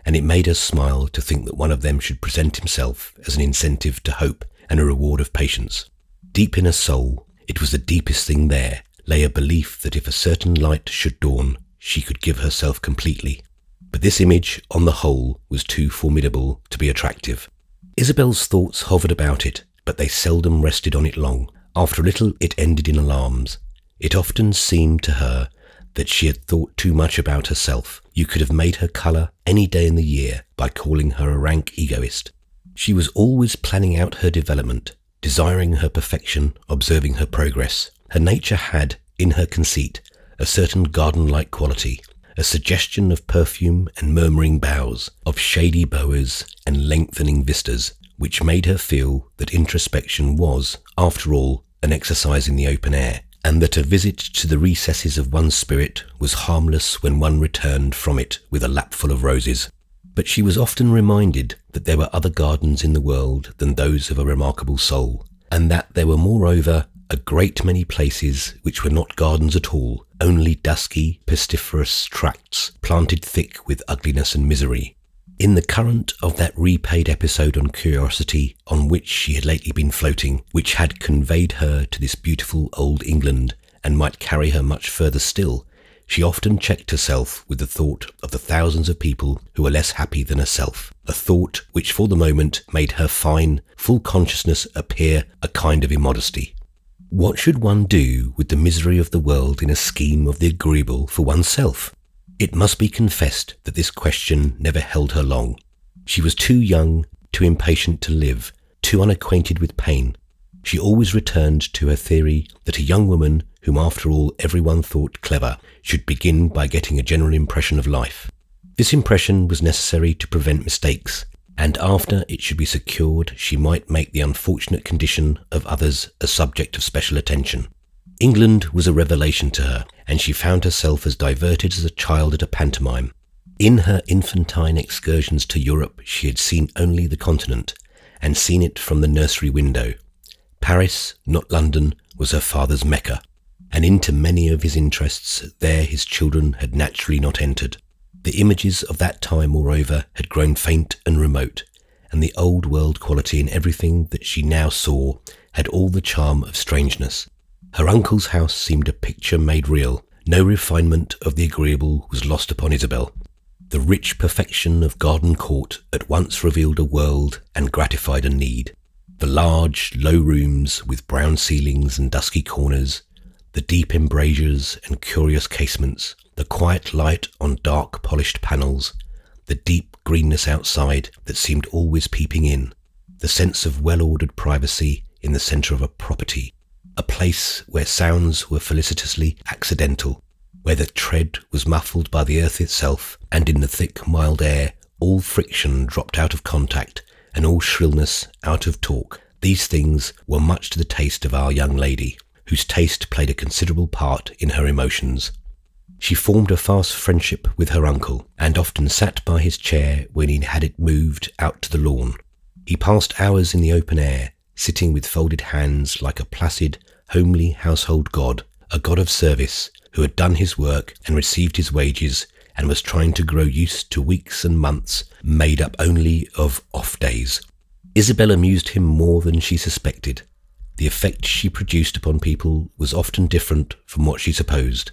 and it made her smile to think that one of them should present himself as an incentive to hope and a reward of patience. Deep in her soul, it was the deepest thing there, lay a belief that if a certain light should dawn, she could give herself completely. But this image, on the whole, was too formidable to be attractive. Isabel's thoughts hovered about it, but they seldom rested on it long. After a little it ended in alarms. It often seemed to her that she had thought too much about herself. You could have made her colour any day in the year by calling her a rank egoist. She was always planning out her development, desiring her perfection, observing her progress. Her nature had, in her conceit, a certain garden-like quality, a suggestion of perfume and murmuring boughs, of shady bowers and lengthening vistas, which made her feel that introspection was, after all, an exercise in the open air, and that a visit to the recesses of one's spirit was harmless when one returned from it with a lapful of roses. But she was often reminded that there were other gardens in the world than those of a remarkable soul, and that there were moreover a great many places which were not gardens at all, only dusky, pestiferous tracts planted thick with ugliness and misery. In the current of that repaid episode on curiosity on which she had lately been floating, which had conveyed her to this beautiful old England and might carry her much further still, she often checked herself with the thought of the thousands of people who were less happy than herself, a thought which for the moment made her fine, full consciousness appear a kind of immodesty. What should one do with the misery of the world in a scheme of the agreeable for oneself? It must be confessed that this question never held her long. She was too young, too impatient to live, too unacquainted with pain. She always returned to her theory that a young woman, whom after all everyone thought clever, should begin by getting a general impression of life. This impression was necessary to prevent mistakes, and after it should be secured, she might make the unfortunate condition of others a subject of special attention. England was a revelation to her, and she found herself as diverted as a child at a pantomime. In her infantine excursions to Europe, she had seen only the continent, and seen it from the nursery window. Paris, not London, was her father's Mecca, and into many of his interests there his children had naturally not entered. The images of that time, moreover, had grown faint and remote, and the old world quality in everything that she now saw had all the charm of strangeness. Her uncle's house seemed a picture made real, No refinement of the agreeable was lost upon Isabel. The rich perfection of garden court at once revealed a world and gratified a need. The large, low rooms with brown ceilings and dusky corners, the deep embrasures and curious casements, the quiet light on dark polished panels, the deep greenness outside that seemed always peeping in, the sense of well-ordered privacy in the centre of a property, a place where sounds were felicitously accidental, where the tread was muffled by the earth itself, and in the thick, mild air all friction dropped out of contact and all shrillness out of talk. These things were much to the taste of our young lady, whose taste played a considerable part in her emotions. She formed a fast friendship with her uncle, and often sat by his chair when he had it moved out to the lawn. He passed hours in the open air, sitting with folded hands like a placid, homely household god, a god of service, who had done his work and received his wages, and was trying to grow used to weeks and months made up only of off days. Isabel amused him more than she suspected. The effect she produced upon people was often different from what she supposed,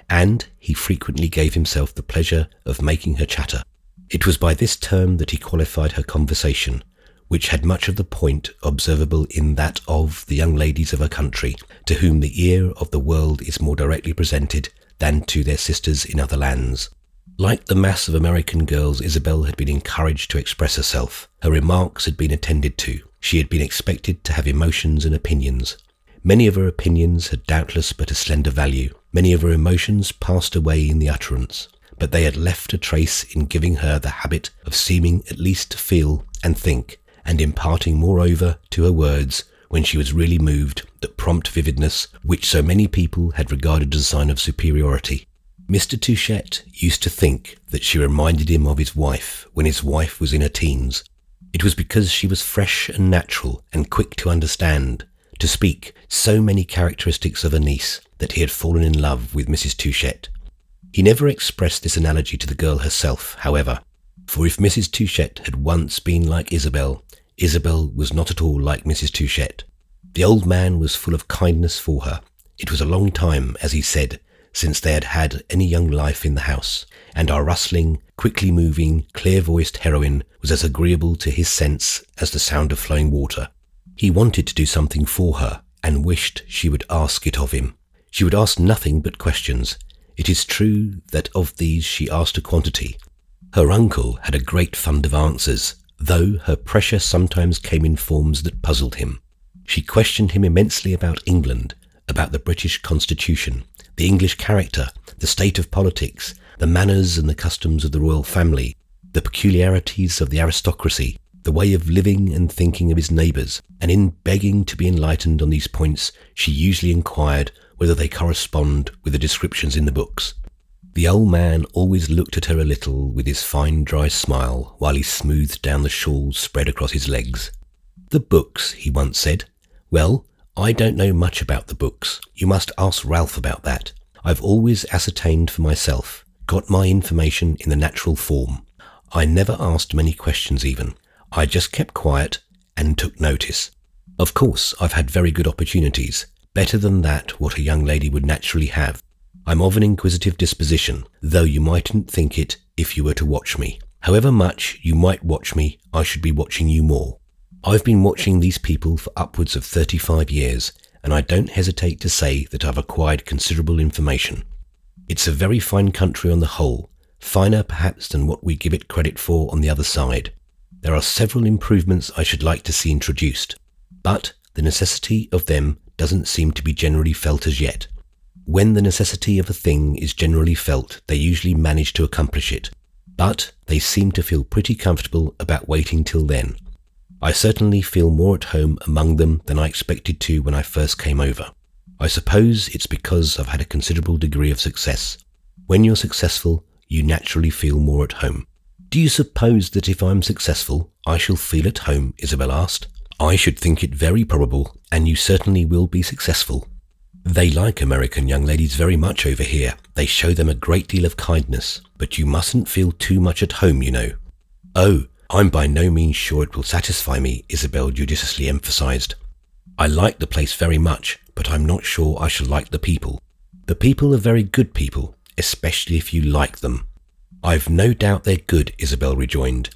and he frequently gave himself the pleasure of making her chatter. It was by this term that he qualified her conversation, which had much of the point observable in that of the young ladies of her country, to whom the ear of the world is more directly presented than to their sisters in other lands. Like the mass of American girls, Isabel had been encouraged to express herself. Her remarks had been attended to. She had been expected to have emotions and opinions. Many of her opinions had doubtless but a slender value. Many of her emotions passed away in the utterance, but they had left a trace in giving her the habit of seeming at least to feel and think, and imparting moreover to her words, when she was really moved, that prompt vividness which so many people had regarded as a sign of superiority. Mr. Touchette used to think that she reminded him of his wife when his wife was in her teens. It was because she was fresh and natural and quick to understand, to speak, so many characteristics of her niece, that he had fallen in love with Mrs. Touchette. He never expressed this analogy to the girl herself, however, for if Mrs. Touchette had once been like Isabel, Isabel was not at all like Mrs. Touchette. The old man was full of kindness for her. It was a long time, as he said, since they had had any young life in the house, and our rustling, quickly moving, clear-voiced heroine was as agreeable to his sense as the sound of flowing water. He wanted to do something for her, and wished she would ask it of him. She would ask nothing but questions. It is true that of these she asked a quantity. Her uncle had a great fund of answers, though her pressure sometimes came in forms that puzzled him. She questioned him immensely about England, about the British Constitution, the English character, the state of politics, the manners and the customs of the royal family, the peculiarities of the aristocracy, the way of living and thinking of his neighbours, and in begging to be enlightened on these points, she usually inquired whether they correspond with the descriptions in the books. The old man always looked at her a little with his fine dry smile while he smoothed down the shawl spread across his legs. "The books," he once said. "Well, I don't know much about the books. You must ask Ralph about that. I've always ascertained for myself, got my information in the natural form. I never asked many questions even. I just kept quiet and took notice. Of course, I've had very good opportunities, better than that what a young lady would naturally have. I'm of an inquisitive disposition, though you mightn't think it if you were to watch me. However much you might watch me, I should be watching you more. I've been watching these people for upwards of 35 years, and I don't hesitate to say that I've acquired considerable information. It's a very fine country on the whole, finer perhaps than what we give it credit for on the other side. There are several improvements I should like to see introduced, but the necessity of them doesn't seem to be generally felt as yet. When the necessity of a thing is generally felt, they usually manage to accomplish it, but they seem to feel pretty comfortable about waiting till then. I certainly feel more at home among them than I expected to when I first came over. I suppose it's because I've had a considerable degree of success. When you're successful, you naturally feel more at home." "Do you suppose that if I'm successful, I shall feel at home?" Isabel asked. "I should think it very probable, and you certainly will be successful. They like American young ladies very much over here. They show them a great deal of kindness, but you mustn't feel too much at home, you know." "Oh, I'm by no means sure it will satisfy me," Isabel judiciously emphasized. "I like the place very much, but I'm not sure I shall like the people. The people are very good people, especially if you like them. I've no doubt they're good, Isabel rejoined.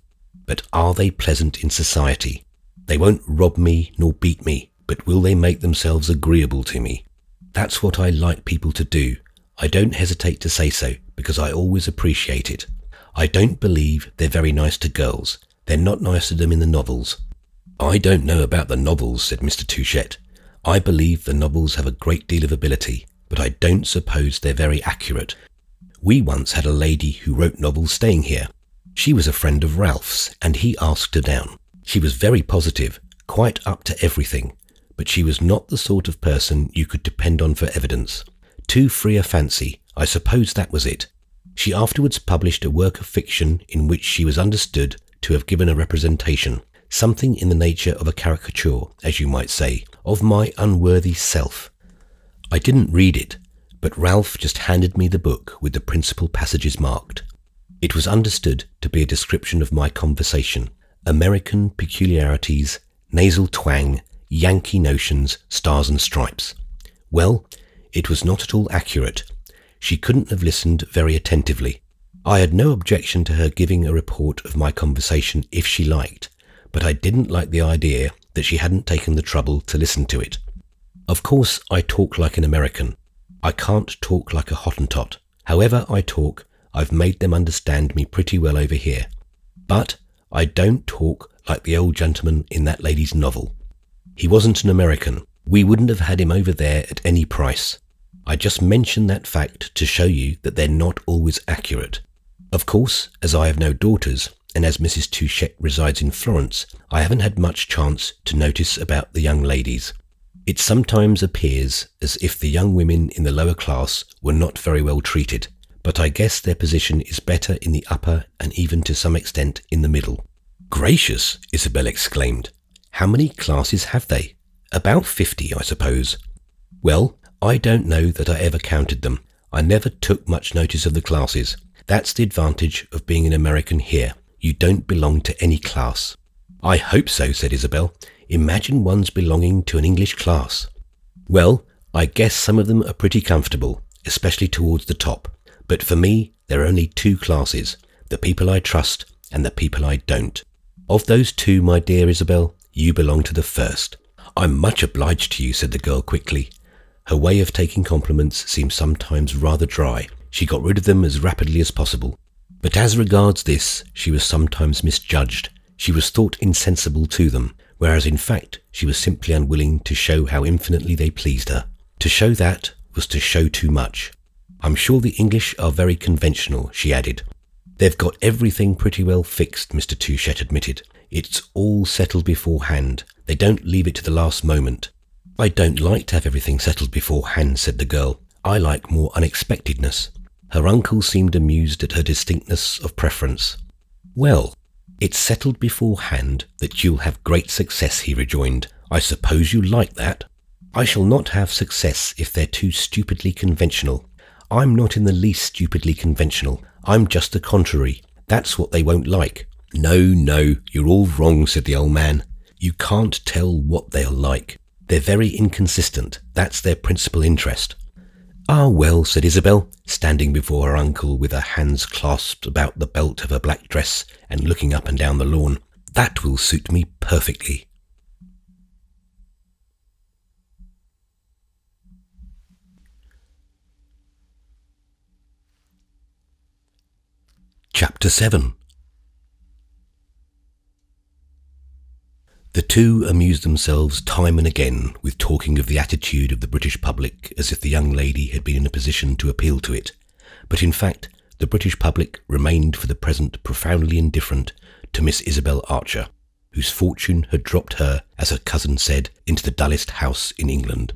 But are they pleasant in society? They won't rob me nor beat me, but will they make themselves agreeable to me? That's what I like people to do. I don't hesitate to say so, because I always appreciate it. I don't believe they're very nice to girls. They're not nice to them in the novels. I don't know about the novels, said Mr. Touchette. I believe the novels have a great deal of ability, but I don't suppose they're very accurate. We once had a lady who wrote novels staying here. She was a friend of Ralph's, and he asked her down. She was very positive, quite up to everything, but she was not the sort of person you could depend on for evidence. Too free a fancy, I suppose that was it. She afterwards published a work of fiction in which she was understood to have given a representation, something in the nature of a caricature, as you might say, of my unworthy self. I didn't read it, but Ralph just handed me the book with the principal passages marked. It was understood to be a description of my conversation, American peculiarities, nasal twang, Yankee notions, stars and stripes. Well, it was not at all accurate. She couldn't have listened very attentively. I had no objection to her giving a report of my conversation if she liked, but I didn't like the idea that she hadn't taken the trouble to listen to it. Of course, I talk like an American. I can't talk like a Hottentot. However I talk, I've made them understand me pretty well over here. But I don't talk like the old gentleman in that lady's novel. He wasn't an American. We wouldn't have had him over there at any price. I just mention that fact to show you that they're not always accurate. Of course, as I have no daughters, and as Mrs. Touchette resides in Florence, I haven't had much chance to notice about the young ladies. It sometimes appears as if the young women in the lower class were not very well treated, but I guess their position is better in the upper and even to some extent in the middle. Gracious, Isabel exclaimed. How many classes have they? About 50, I suppose. Well, I don't know that I ever counted them. I never took much notice of the classes. That's the advantage of being an American here. You don't belong to any class. I hope so, said Isabel. Imagine one's belonging to an English class. Well, I guess some of them are pretty comfortable, especially towards the top. But for me, there are only two classes, the people I trust and the people I don't. Of those two, my dear Isabel, you belong to the first. I'm much obliged to you, said the girl quickly. Her way of taking compliments seemed sometimes rather dry. She got rid of them as rapidly as possible. But as regards this, she was sometimes misjudged. She was thought insensible to them, whereas in fact she was simply unwilling to show how infinitely they pleased her. To show that was to show too much. I'm sure the English are very conventional, she added. They've got everything pretty well fixed, Mr. Touchette admitted. It's all settled beforehand. They don't leave it to the last moment. I don't like to have everything settled beforehand, said the girl. I like more unexpectedness. Her uncle seemed amused at her distinctness of preference. Well, it's settled beforehand that you'll have great success, he rejoined. I suppose you like that. I shall not have success if they're too stupidly conventional. I'm not in the least stupidly conventional. I'm just the contrary. That's what they won't like. No, you're all wrong, said the old man. You can't tell what they'll like. They're very inconsistent. That's their principal interest. Ah, well, said Isabel, standing before her uncle with her hands clasped about the belt of her black dress and looking up and down the lawn. That will suit me perfectly. Chapter 7. The two amused themselves time and again with talking of the attitude of the British public as if the young lady had been in a position to appeal to it, but in fact the British public remained for the present profoundly indifferent to Miss Isabel Archer, whose fortune had dropped her, as her cousin said, into the dullest house in England.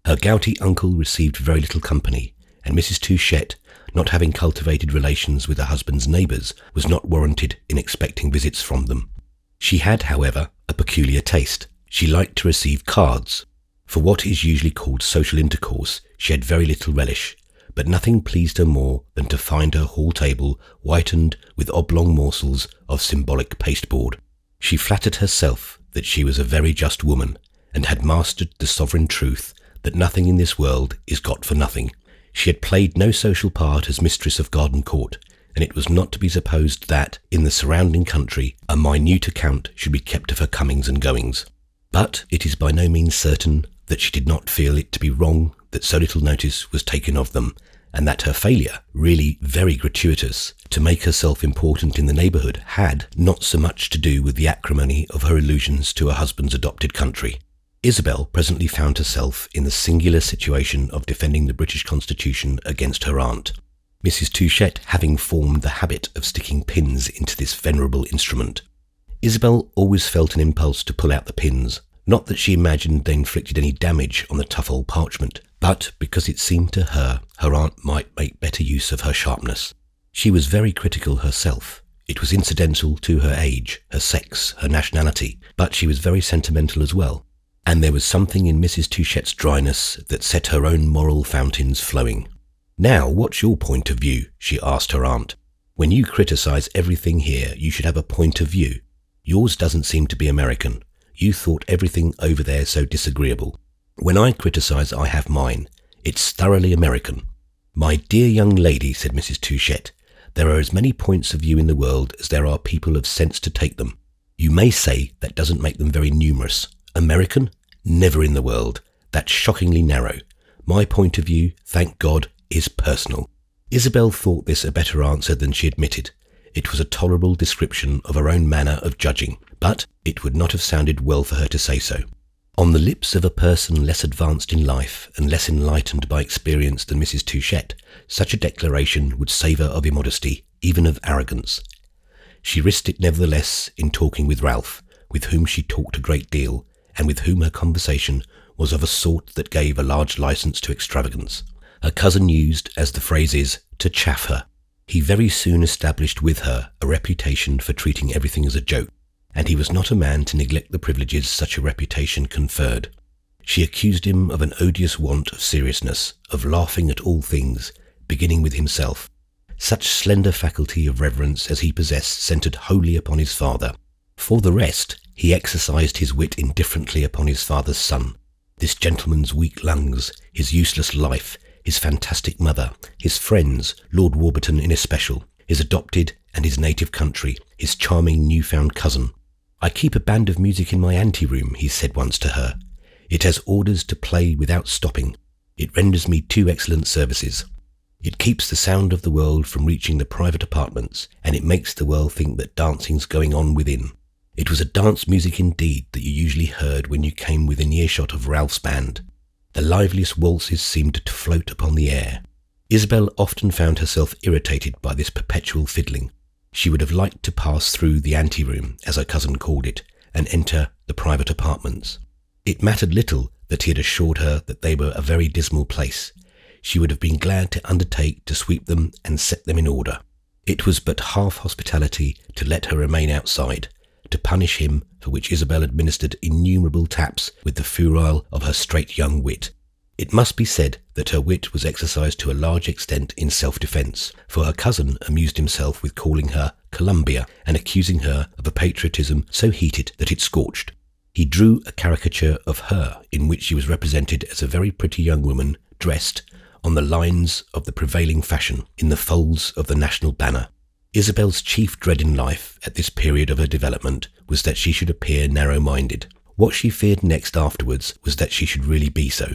Her gouty uncle received very little company, and Mrs. Touchette, not having cultivated relations with her husband's neighbours, was not warranted in expecting visits from them. She had, however, a peculiar taste. She liked to receive cards. For what is usually called social intercourse, she had very little relish, but nothing pleased her more than to find her hall table whitened with oblong morsels of symbolic pasteboard. She flattered herself that she was a very just woman, and had mastered the sovereign truth that nothing in this world is got for nothing. She had played no social part as mistress of Garden Court, and it was not to be supposed that, in the surrounding country, a minute account should be kept of her comings and goings. But it is by no means certain that she did not feel it to be wrong that so little notice was taken of them, and that her failure, really very gratuitous, to make herself important in the neighbourhood had not so much to do with the acrimony of her allusions to her husband's adopted country. Isabel presently found herself in the singular situation of defending the British Constitution against her aunt, Mrs. Touchett having formed the habit of sticking pins into this venerable instrument. Isabel always felt an impulse to pull out the pins, not that she imagined they inflicted any damage on the tough old parchment, but because it seemed to her aunt might make better use of her sharpness. She was very critical herself. It was incidental to her age, her sex, her nationality, but she was very sentimental as well, and there was something in Mrs. Touchett's dryness that set her own moral fountains flowing. "Now, what's your point of view?" she asked her aunt. "When you criticise everything here, you should have a point of view. Yours doesn't seem to be American. You thought everything over there so disagreeable. When I criticise, I have mine. It's thoroughly American." "My dear young lady," said Mrs. Touchett, "there are as many points of view in the world as there are people of sense to take them. You may say that doesn't make them very numerous. American? Never in the world. That's shockingly narrow. My point of view, thank God, is personal." Isabel thought this a better answer than she admitted. It was a tolerable description of her own manner of judging, but it would not have sounded well for her to say so. On the lips of a person less advanced in life and less enlightened by experience than Mrs. Touchett, such a declaration would savour of immodesty, even of arrogance. She risked it nevertheless in talking with Ralph, with whom she talked a great deal, and with whom her conversation was of a sort that gave a large licence to extravagance. Her cousin used, as the phrase is, to chaff her. He very soon established with her a reputation for treating everything as a joke, and he was not a man to neglect the privileges such a reputation conferred. She accused him of an odious want of seriousness, of laughing at all things, beginning with himself. Such slender faculty of reverence as he possessed centred wholly upon his father. For the rest, he exercised his wit indifferently upon his father's son. This gentleman's weak lungs, his useless life, his fantastic mother, his friends, Lord Warburton in especial, his adopted and his native country, his charming new-found cousin. "I keep a band of music in my ante-room," he said once to her. "It has orders to play without stopping. It renders me 2 excellent services. It keeps the sound of the world from reaching the private apartments, and it makes the world think that dancing's going on within." It was a dance music indeed that you usually heard when you came within earshot of Ralph's band. The liveliest waltzes seemed to float upon the air. Isabel often found herself irritated by this perpetual fiddling. She would have liked to pass through the ante-room, as her cousin called it, and enter the private apartments. It mattered little that he had assured her that they were a very dismal place. She would have been glad to undertake to sweep them and set them in order. It was but half hospitality to let her remain outside, to punish him, for which Isabel administered innumerable taps with the ferule of her straight young wit. It must be said that her wit was exercised to a large extent in self-defence, for her cousin amused himself with calling her Columbia and accusing her of a patriotism so heated that it scorched. He drew a caricature of her in which she was represented as a very pretty young woman dressed on the lines of the prevailing fashion in the folds of the national banner. Isabel's chief dread in life at this period of her development was that she should appear narrow-minded. What she feared next afterwards was that she should really be so.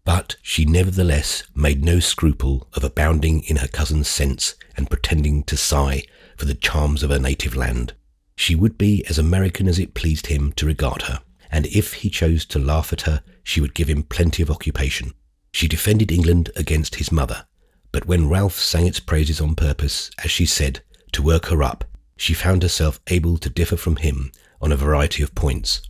But she nevertheless made no scruple of abounding in her cousin's sense and pretending to sigh for the charms of her native land. She would be as American as it pleased him to regard her, and if he chose to laugh at her, she would give him plenty of occupation. She defended England against his mother, but when Ralph sang its praises on purpose, as she said, to work her up, she found herself able to differ from him on a variety of points.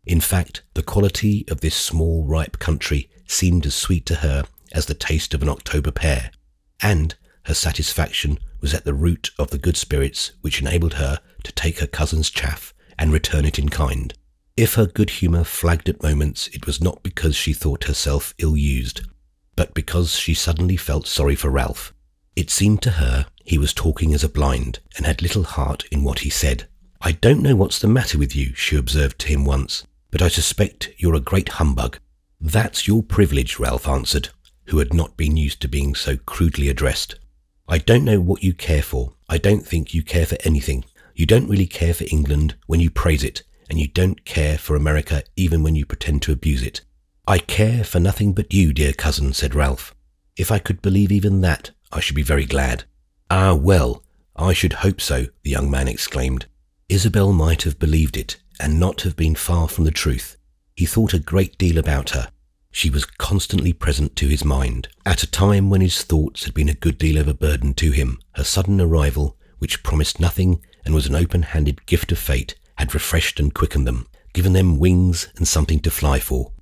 In fact, the quality of this small, ripe country seemed as sweet to her as the taste of an October pear, and her satisfaction was at the root of the good spirits which enabled her to take her cousin's chaff and return it in kind. If her good humour flagged at moments, it was not because she thought herself ill-used, but because she suddenly felt sorry for Ralph. It seemed to her he was talking as a blind, and had little heart in what he said. "I don't know what's the matter with you," she observed to him once, "but I suspect you're a great humbug." "That's your privilege," Ralph answered. who had not been used to being so crudely addressed. "I don't know what you care for. I don't think you care for anything. You don't really care for England when you praise it, and you don't care for America even when you pretend to abuse it." "I care for nothing but you, dear cousin," said Ralph. "If I could believe even that, I should be very glad." "Ah, well, I should hope so," the young man exclaimed. Isabel might have believed it, and not have been far from the truth. He thought a great deal about her. She was constantly present to his mind. At a time when his thoughts had been a good deal of a burden to him, her sudden arrival, which promised nothing and was an open-handed gift of fate, had refreshed and quickened them, given them wings and something to fly for.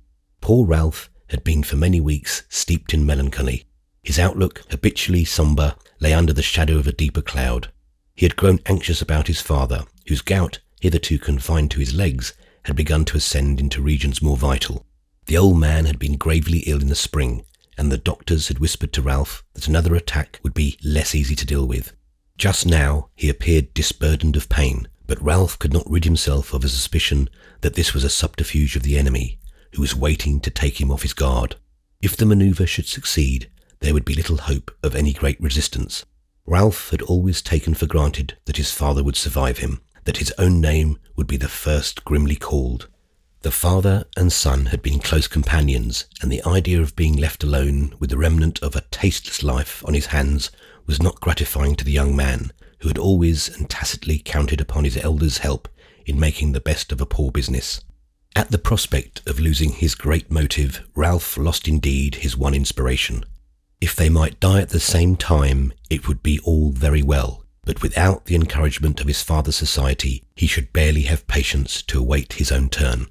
Poor Ralph had been for many weeks steeped in melancholy. His outlook, habitually sombre, lay under the shadow of a deeper cloud. He had grown anxious about his father, whose gout, hitherto confined to his legs, had begun to ascend into regions more vital. The old man had been gravely ill in the spring, and the doctors had whispered to Ralph that another attack would be less easy to deal with. Just now he appeared disburdened of pain, but Ralph could not rid himself of a suspicion that this was a subterfuge of the enemy, who was waiting to take him off his guard. If the manoeuvre should succeed, there would be little hope of any great resistance. Ralph had always taken for granted that his father would survive him, that his own name would be the first grimly called. The father and son had been close companions, and the idea of being left alone with the remnant of a tasteless life on his hands was not gratifying to the young man, who had always and tacitly counted upon his elder's help in making the best of a poor business. At the prospect of losing his great motive, Ralph lost indeed his one inspiration. If they might die at the same time, it would be all very well, but without the encouragement of his father's society, he should barely have patience to await his own turn.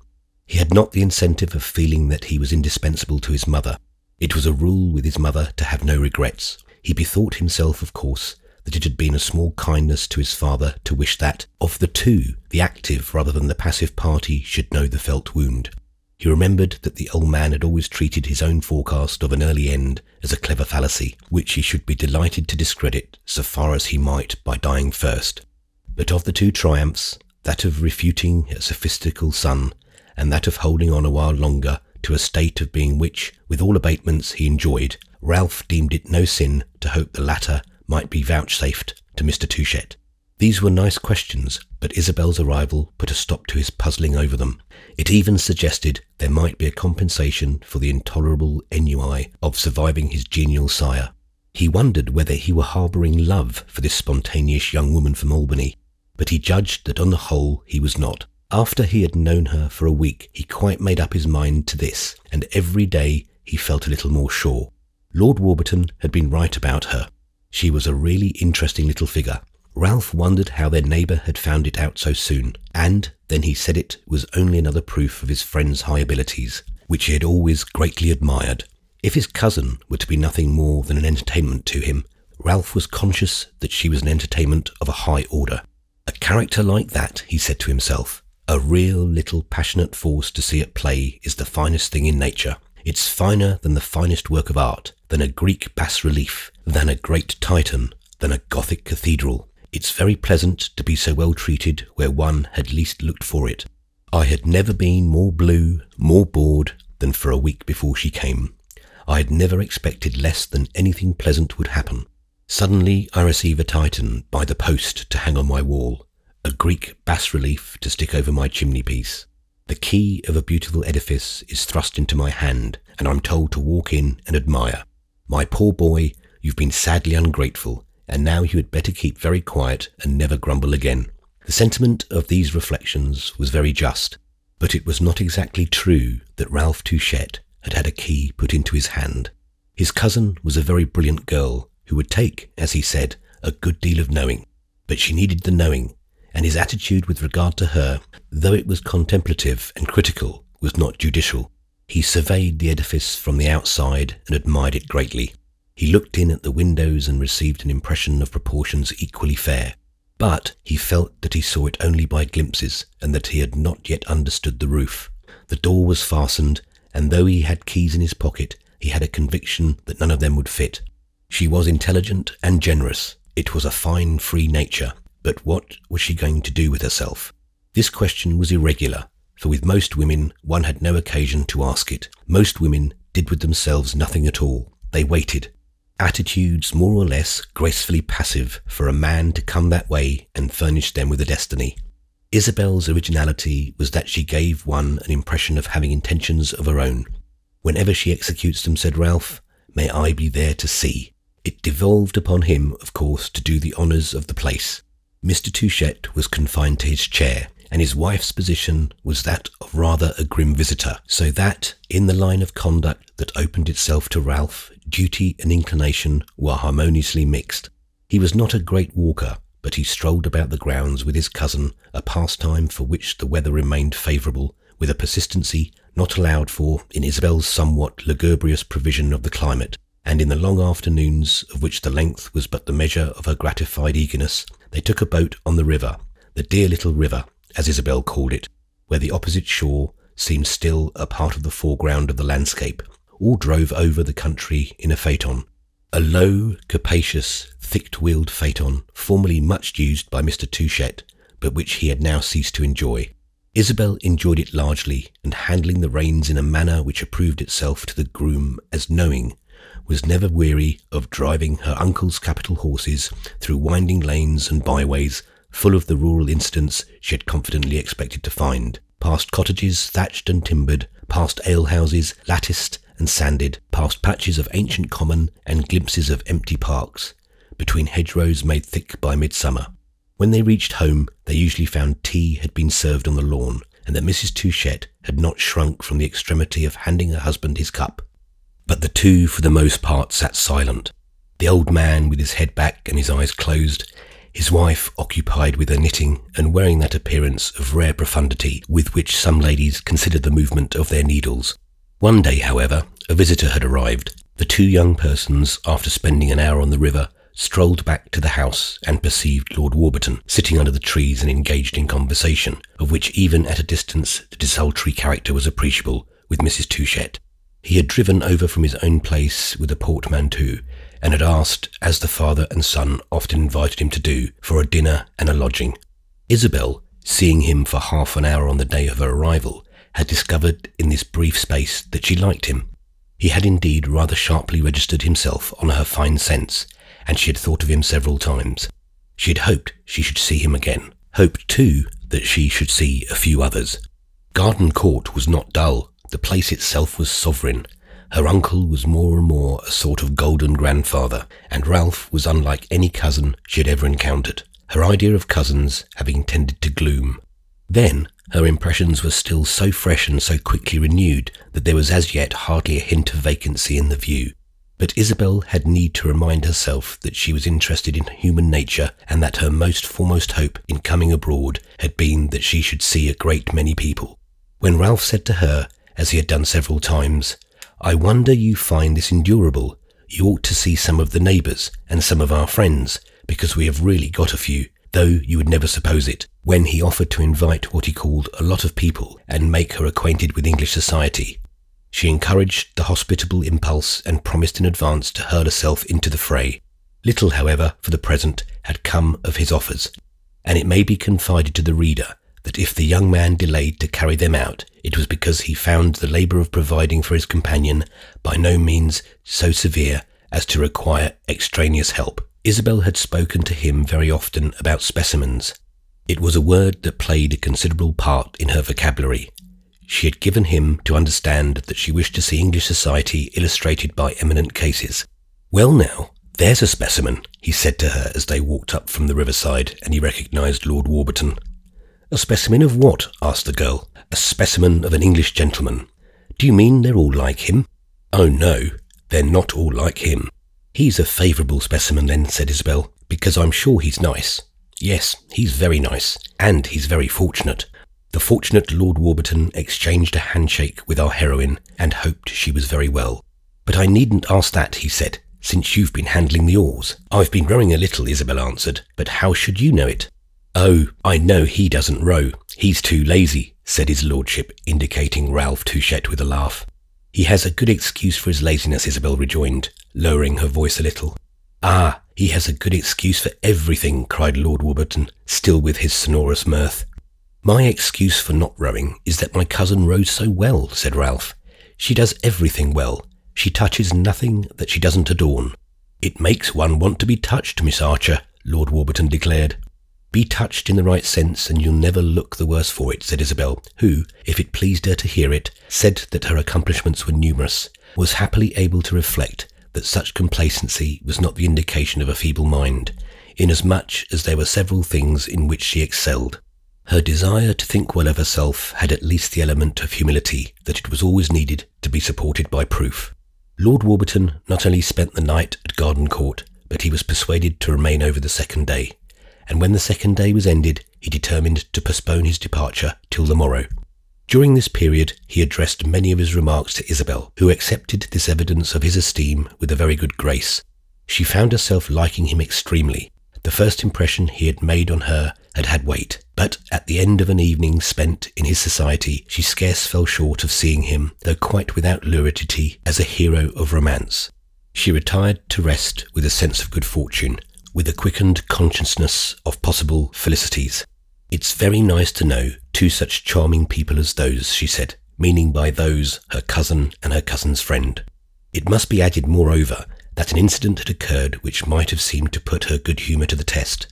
He had not the incentive of feeling that he was indispensable to his mother. It was a rule with his mother to have no regrets. He bethought himself, of course, that it had been a small kindness to his father to wish that, of the two, the active rather than the passive party should know the felt wound. He remembered that the old man had always treated his own forecast of an early end as a clever fallacy, which he should be delighted to discredit so far as he might by dying first. But of the two triumphs, that of refuting a sophistical son, and that of holding on a while longer to a state of being which, with all abatements, he enjoyed, Ralph deemed it no sin to hope the latter might be vouchsafed to Mr. Touchett. These were nice questions, but Isabel's arrival put a stop to his puzzling over them. It even suggested there might be a compensation for the intolerable ennui of surviving his genial sire. He wondered whether he were harbouring love for this spontaneous young woman from Albany, but he judged that on the whole he was not. After he had known her for a week, he quite made up his mind to this, and every day he felt a little more sure. Lord Warburton had been right about her. She was a really interesting little figure. Ralph wondered how their neighbour had found it out so soon, and then he said it was only another proof of his friend's high abilities, which he had always greatly admired. If his cousin were to be nothing more than an entertainment to him, Ralph was conscious that she was an entertainment of a high order. A character like that, he said to himself, a real little passionate force to see at play, is the finest thing in nature. It's finer than the finest work of art, than a Greek bas-relief, than a great Titan, than a Gothic cathedral. It's very pleasant to be so well treated where one had least looked for it. I had never been more blue, more bored than for a week before she came. I had never expected less than anything pleasant would happen. Suddenly I receive a Titan by the post to hang on my wall, a Greek bas-relief to stick over my chimney-piece. The key of a beautiful edifice is thrust into my hand, and I'm told to walk in and admire. My poor boy, you've been sadly ungrateful, and now you had better keep very quiet and never grumble again. The sentiment of these reflections was very just, but it was not exactly true that Ralph Touchett had had a key put into his hand. His cousin was a very brilliant girl who would take, as he said, a good deal of knowing, but she needed the knowing, and his attitude with regard to her, though it was contemplative and critical, was not judicial. He surveyed the edifice from the outside and admired it greatly. He looked in at the windows and received an impression of proportions equally fair, but he felt that he saw it only by glimpses and that he had not yet understood the roof. The door was fastened, and though he had keys in his pocket, he had a conviction that none of them would fit. She was intelligent and generous. It was a fine, free nature. But what was she going to do with herself? This question was irregular, for with most women one had no occasion to ask it. Most women did with themselves nothing at all. They waited, attitudes more or less gracefully passive for a man to come that way and furnish them with a destiny. Isabel's originality was that she gave one an impression of having intentions of her own. Whenever she executes them, said Ralph, may I be there to see. It devolved upon him, of course, to do the honours of the place. Mr. Touchett was confined to his chair, and his wife's position was that of rather a grim visitor, so that, in the line of conduct that opened itself to Ralph, duty and inclination were harmoniously mixed. He was not a great walker, but he strolled about the grounds with his cousin, a pastime for which the weather remained favourable, with a persistency not allowed for in Isabel's somewhat lugubrious provision of the climate, and in the long afternoons, of which the length was but the measure of her gratified eagerness, they took a boat on the river, the dear little river, as Isabel called it, where the opposite shore seemed still a part of the foreground of the landscape. All drove over the country in a phaeton, a low, capacious, thick-wheeled phaeton, formerly much used by Mr. Touchett, but which he had now ceased to enjoy. Isabel enjoyed it largely, and handling the reins in a manner which approved itself to the groom as knowing, was never weary of driving her uncle's capital horses through winding lanes and byways full of the rural incidents she had confidently expected to find, past cottages thatched and timbered, past alehouses latticed and sanded, past patches of ancient common and glimpses of empty parks, between hedgerows made thick by midsummer. When they reached home, they usually found tea had been served on the lawn, and that Mrs. Touchett had not shrunk from the extremity of handing her husband his cup. But the two for the most part sat silent, the old man with his head back and his eyes closed, his wife occupied with her knitting and wearing that appearance of rare profundity with which some ladies consider the movement of their needles. One day, however, a visitor had arrived. The two young persons, after spending an hour on the river, strolled back to the house and perceived Lord Warburton sitting under the trees and engaged in conversation, of which even at a distance the desultory character was appreciable, with Mrs. Touchett. He had driven over from his own place with a portmanteau, and had asked, as the father and son often invited him to do, for a dinner and a lodging. Isabel, seeing him for half an hour on the day of her arrival, had discovered in this brief space that she liked him. He had indeed rather sharply registered himself on her fine sense, and she had thought of him several times. She had hoped she should see him again, hoped too that she should see a few others. Garden Court was not dull, the place itself was sovereign. Her uncle was more and more a sort of golden grandfather, and Ralph was unlike any cousin she had ever encountered, her idea of cousins having tended to gloom. Then her impressions were still so fresh and so quickly renewed that there was as yet hardly a hint of vacancy in the view. But Isabel had need to remind herself that she was interested in human nature, and that her most foremost hope in coming abroad had been that she should see a great many people. When Ralph said to her, as he had done several times, "I wonder you find this endurable. You ought to see some of the neighbours and some of our friends, because we have really got a few, though you would never suppose it," when he offered to invite what he called a lot of people and make her acquainted with English society. She encouraged the hospitable impulse and promised in advance to hurl herself into the fray. Little, however, for the present, had come of his offers, and it may be confided to the reader that if the young man delayed to carry them out, it was because he found the labour of providing for his companion by no means so severe as to require extraneous help. Isabel had spoken to him very often about specimens. It was a word that played a considerable part in her vocabulary. She had given him to understand that she wished to see English society illustrated by eminent cases. "Well now, there's a specimen," he said to her as they walked up from the riverside, and he recognised Lord Warburton. "A specimen of what?" asked the girl. "A specimen of an English gentleman. Do you mean they're all like him?" "Oh no, they're not all like him." "He's a favourable specimen then," said Isabel, "because I'm sure he's nice." "Yes, he's very nice, and he's very fortunate." The fortunate Lord Warburton exchanged a handshake with our heroine, and hoped she was very well. "But I needn't ask that," he said, "since you've been handling the oars." "I've been rowing a little," Isabel answered, "but how should you know it?" "Oh, I know he doesn't row. He's too lazy," said his lordship, indicating Ralph Touchett with a laugh. "He has a good excuse for his laziness," Isabel rejoined, lowering her voice a little. "Ah, he has a good excuse for everything," cried Lord Warburton, still with his sonorous mirth. "My excuse for not rowing is that my cousin rows so well," said Ralph. "She does everything well. She touches nothing that she doesn't adorn. It makes one want to be touched, Miss Archer, Lord Warburton declared. Be touched in the right sense and you'll never look the worse for it, said Isabel, who, if it pleased her to hear it, said that her accomplishments were numerous, was happily able to reflect that such complacency was not the indication of a feeble mind, inasmuch as there were several things in which she excelled. Her desire to think well of herself had at least the element of humility that it was always needed to be supported by proof. Lord Warburton not only spent the night at Garden Court, but he was persuaded to remain over the second day, and when the second day was ended, he determined to postpone his departure till the morrow. During this period, he addressed many of his remarks to Isabel, who accepted this evidence of his esteem with a very good grace. She found herself liking him extremely. The first impression he had made on her had had weight, but at the end of an evening spent in his society, she scarce fell short of seeing him, though quite without luridity, as a hero of romance. She retired to rest with a sense of good fortune, with a quickened consciousness of possible felicities. It's very nice to know two such charming people as those, she said, meaning by those her cousin and her cousin's friend. It must be added, moreover, that an incident had occurred which might have seemed to put her good humour to the test.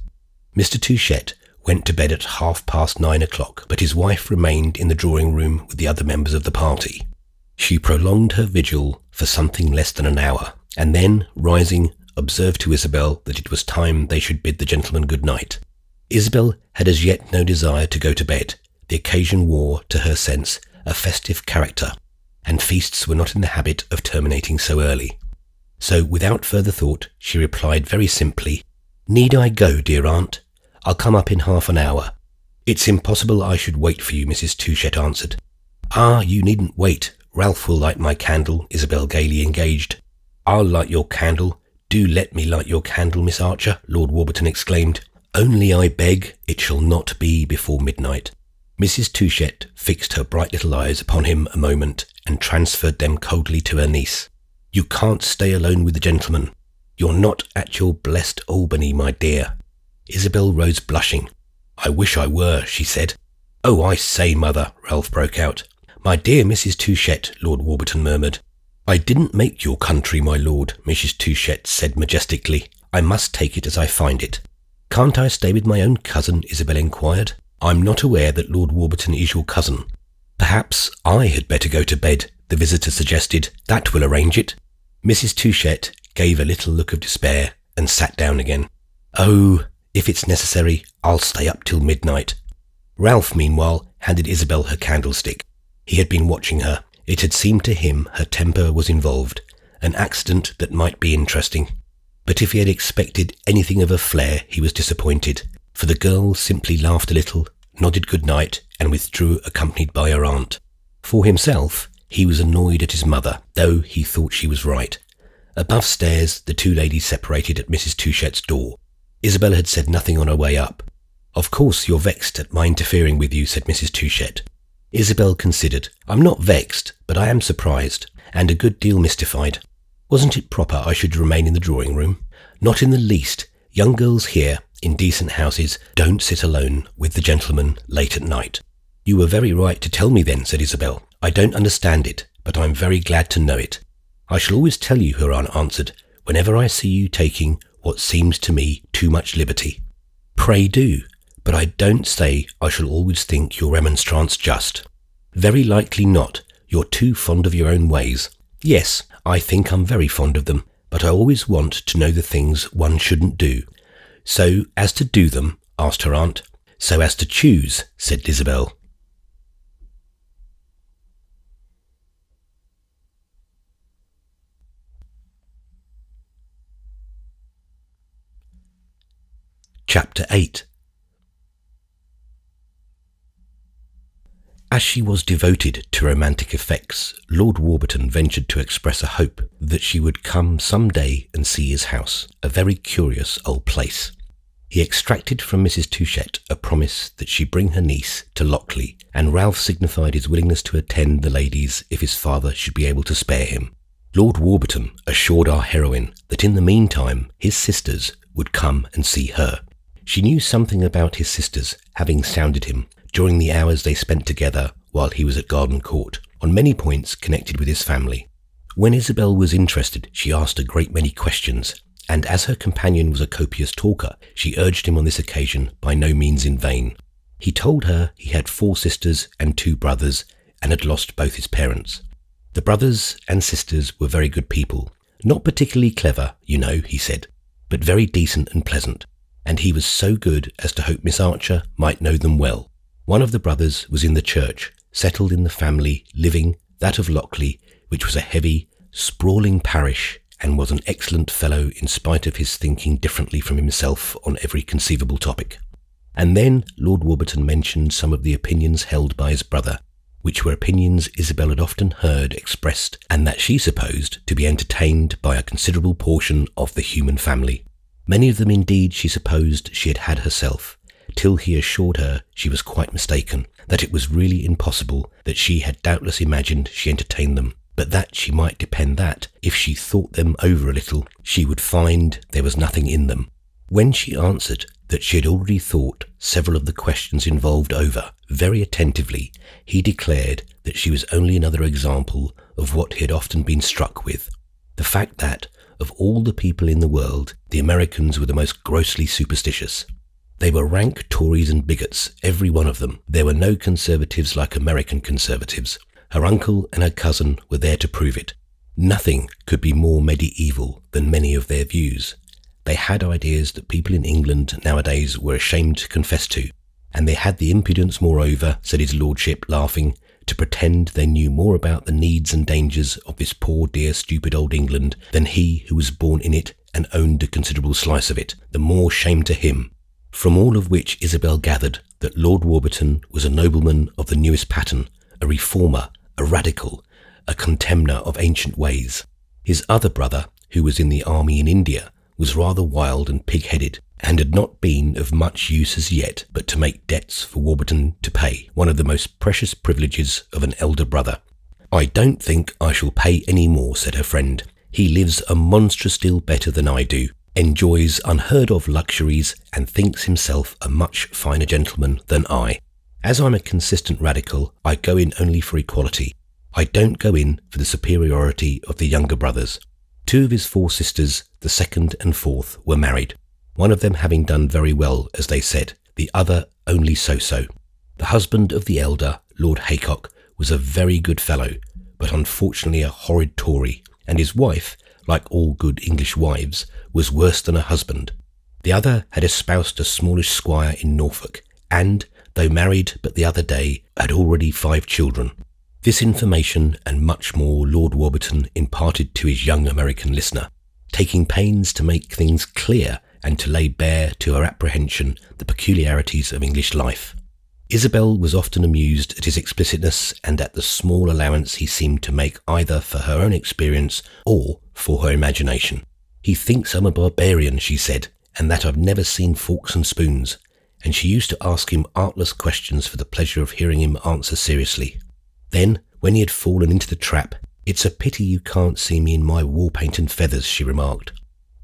Mr. Touchett went to bed at 9:30 o'clock, but his wife remained in the drawing-room with the other members of the party. She prolonged her vigil for something less than an hour, and then, rising, observed to Isabel that it was time they should bid the gentlemen good night. Isabel had as yet no desire to go to bed. The occasion wore, to her sense, a festive character, and feasts were not in the habit of terminating so early. So, without further thought, she replied very simply, "Need I go, dear aunt? I'll come up in half an hour." "It's impossible I should wait for you," Mrs. Touchett answered. "Ah, you needn't wait. Ralph will light my candle," Isabel gaily engaged. "I'll light your candle. Do let me light your candle, Miss Archer," Lord Warburton exclaimed. "Only I beg it shall not be before midnight." Mrs. Touchett fixed her bright little eyes upon him a moment and transferred them coldly to her niece. "You can't stay alone with the gentleman. You're not at your blessed Albany, my dear." Isabel rose blushing. "I wish I were," she said. "Oh, I say, mother," Ralph broke out. "My dear Mrs. Touchett," Lord Warburton murmured. "I didn't make your country, my lord," Mrs. Touchett said majestically. "I must take it as I find it." "Can't I stay with my own cousin?" Isabel inquired. "I'm not aware that Lord Warburton is your cousin." "Perhaps I had better go to bed," the visitor suggested. "That will arrange it." Mrs. Touchett gave a little look of despair and sat down again. "Oh, if it's necessary, I'll stay up till midnight." Ralph, meanwhile, handed Isabel her candlestick. He had been watching her. It had seemed to him her temper was involved, an accident that might be interesting. But if he had expected anything of a flair, he was disappointed, for the girl simply laughed a little, nodded good night, and withdrew accompanied by her aunt. For himself, he was annoyed at his mother, though he thought she was right. Above stairs, the two ladies separated at Mrs. Touchett's door. Isabel had said nothing on her way up. "Of course you're vexed at my interfering with you," said Mrs. Touchett. Isabel considered. "I'm not vexed, but I am surprised, and a good deal mystified. Wasn't it proper I should remain in the drawing-room?" "Not in the least. Young girls here, in decent houses, don't sit alone with the gentlemen late at night." "You were very right to tell me then," said Isabel. "I don't understand it, but I'm very glad to know it." "I shall always tell you," her aunt answered, "whenever I see you taking what seems to me too much liberty." "Pray do, but I don't say I shall always think your remonstrance just." "Very likely not. You're too fond of your own ways." "Yes, I think I'm very fond of them, but I always want to know the things one shouldn't do." "So as to do them?" asked her aunt. "So as to choose," said Isabel. Chapter 8. As she was devoted to romantic effects, Lord Warburton ventured to express a hope that she would come some day and see his house, a very curious old place. He extracted from Mrs. Touchett a promise that she bring her niece to Lockley, and Ralph signified his willingness to attend the ladies if his father should be able to spare him. Lord Warburton assured our heroine that in the meantime his sisters would come and see her. She knew something about his sisters, having sounded him during the hours they spent together while he was at Garden Court, on many points connected with his family. When Isabel was interested, she asked a great many questions, and as her companion was a copious talker, she urged him on this occasion by no means in vain. He told her he had 4 sisters and 2 brothers, and had lost both his parents. The brothers and sisters were very good people, not particularly clever, you know, he said, but very decent and pleasant, and he was so good as to hope Miss Archer might know them well. One of the brothers was in the church, settled in the family, living, that of Lockley, which was a heavy, sprawling parish, and was an excellent fellow in spite of his thinking differently from himself on every conceivable topic. And then Lord Warburton mentioned some of the opinions held by his brother, which were opinions Isabel had often heard expressed, and that she supposed to be entertained by a considerable portion of the human family. Many of them indeed she supposed she had had herself, till he assured her she was quite mistaken, that it was really impossible, that she had doubtless imagined she entertained them, but that she might depend that, if she thought them over a little, she would find there was nothing in them. When she answered that she had already thought several of the questions involved over very attentively, he declared that she was only another example of what he had often been struck with, the fact that, of all the people in the world, the Americans were the most grossly superstitious. They were rank Tories and bigots, every one of them. There were no conservatives like American conservatives. Her uncle and her cousin were there to prove it. Nothing could be more medieval than many of their views. They had ideas that people in England nowadays were ashamed to confess to, and they had the impudence, moreover, said his lordship, laughing, to pretend they knew more about the needs and dangers of this poor dear stupid old England than he who was born in it and owned a considerable slice of it. The more shame to him. From all of which Isabel gathered that Lord Warburton was a nobleman of the newest pattern, a reformer, a radical, a contemner of ancient ways. His other brother, who was in the army in India, was rather wild and pig-headed, and had not been of much use as yet but to make debts for Warburton to pay, one of the most precious privileges of an elder brother. "I don't think I shall pay any more," said her friend. "He lives a monstrous deal better than I do, enjoys unheard of luxuries, and thinks himself a much finer gentleman than I. As I'm a consistent radical, I go in only for equality. I don't go in for the superiority of the younger brothers." 2 of his 4 sisters, the 2nd and 4th, were married, one of them having done very well, as they said, the other only so-so. The husband of the elder, Lord Haycock, was a very good fellow, but unfortunately a horrid Tory, and his wife, like all good English wives, was worse than her husband. The other had espoused a smallish squire in Norfolk, and, though married but the other day, had already 5 children. This information and much more Lord Warburton imparted to his young American listener, taking pains to make things clear and to lay bare to her apprehension the peculiarities of English life. Isabel was often amused at his explicitness and at the small allowance he seemed to make either for her own experience or for her imagination. "He thinks I'm a barbarian," she said, "and that I've never seen forks and spoons," and she used to ask him artless questions for the pleasure of hearing him answer seriously. Then, when he had fallen into the trap, "It's a pity you can't see me in my war-paint and feathers," she remarked.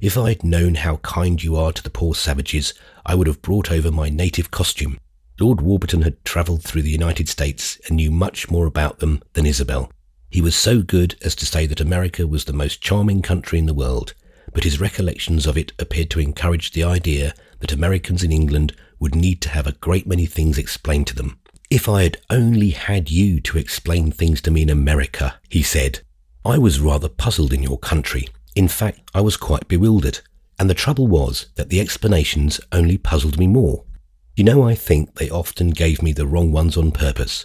"If I'd known how kind you are to the poor savages, I would have brought over my native costume." Lord Warburton had travelled through the United States and knew much more about them than Isabel. He was so good as to say that America was the most charming country in the world, but his recollections of it appeared to encourage the idea that Americans in England would need to have a great many things explained to them. "If I had only had you to explain things to me in America," he said. "I was rather puzzled in your country. In fact, I was quite bewildered, and the trouble was that the explanations only puzzled me more. You know, I think they often gave me the wrong ones on purpose.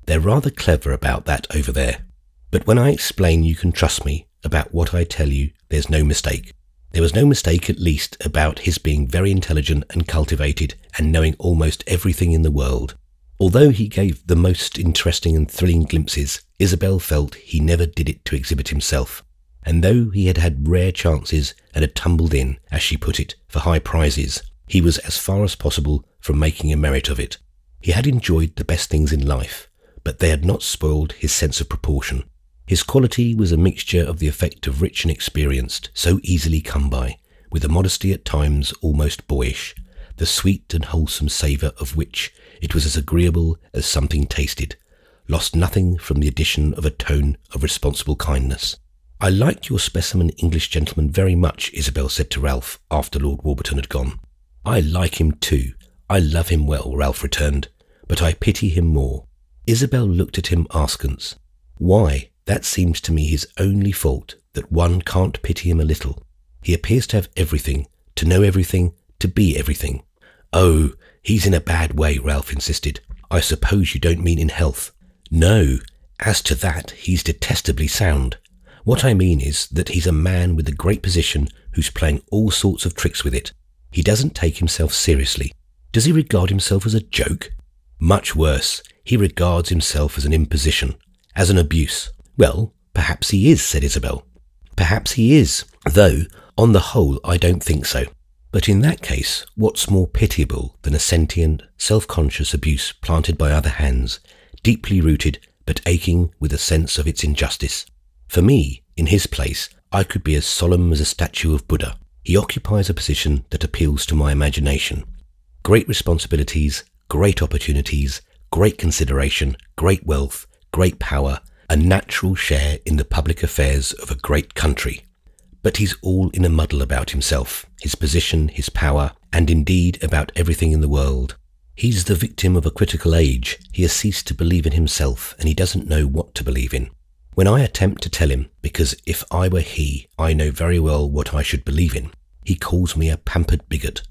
They're rather clever about that over there. But when I explain you can trust me about what I tell you, there's no mistake. There was no mistake, at least, about his being very intelligent and cultivated and knowing almost everything in the world. Although he gave the most interesting and thrilling glimpses, Isabel felt he never did it to exhibit himself, and though he had had rare chances and had tumbled in, as she put it, for high prizes, he was as far as possible from making a merit of it. He had enjoyed the best things in life, but they had not spoiled his sense of proportion. His quality was a mixture of the effect of rich and experienced, so easily come by, with a modesty at times almost boyish, the sweet and wholesome savour of which it was as agreeable as something tasted, lost nothing from the addition of a tone of responsible kindness. "I like your specimen English gentleman very much," Isabel said to Ralph after Lord Warburton had gone. "I like him too. I love him well," Ralph returned, "but I pity him more." Isabel looked at him askance. "Why, that seems to me his only fault, that one can't pity him a little. He appears to have everything, to know everything, to be everything." "Oh, he's in a bad way," Ralph insisted. "I suppose you don't mean in health." "No, as to that, he's detestably sound. What I mean is that he's a man with a great position who's playing all sorts of tricks with it. He doesn't take himself seriously. Does he regard himself as a joke? Much worse, he regards himself as an imposition, as an abuse." "Well, perhaps he is," said Isabel. "Perhaps he is, though, on the whole, I don't think so. But in that case, what's more pitiable than a sentient, self-conscious abuse planted by other hands, deeply rooted, but aching with a sense of its injustice? For me, in his place, I could be as solemn as a statue of Buddha. He occupies a position that appeals to my imagination. Great responsibilities, great opportunities, great consideration, great wealth, great power, a natural share in the public affairs of a great country. But he's all in a muddle about himself, his position, his power, and indeed about everything in the world. He's the victim of a critical age. He has ceased to believe in himself, and he doesn't know what to believe in. When I attempt to tell him, because if I were he, I know very well what I should believe in, he calls me a pampered bigot.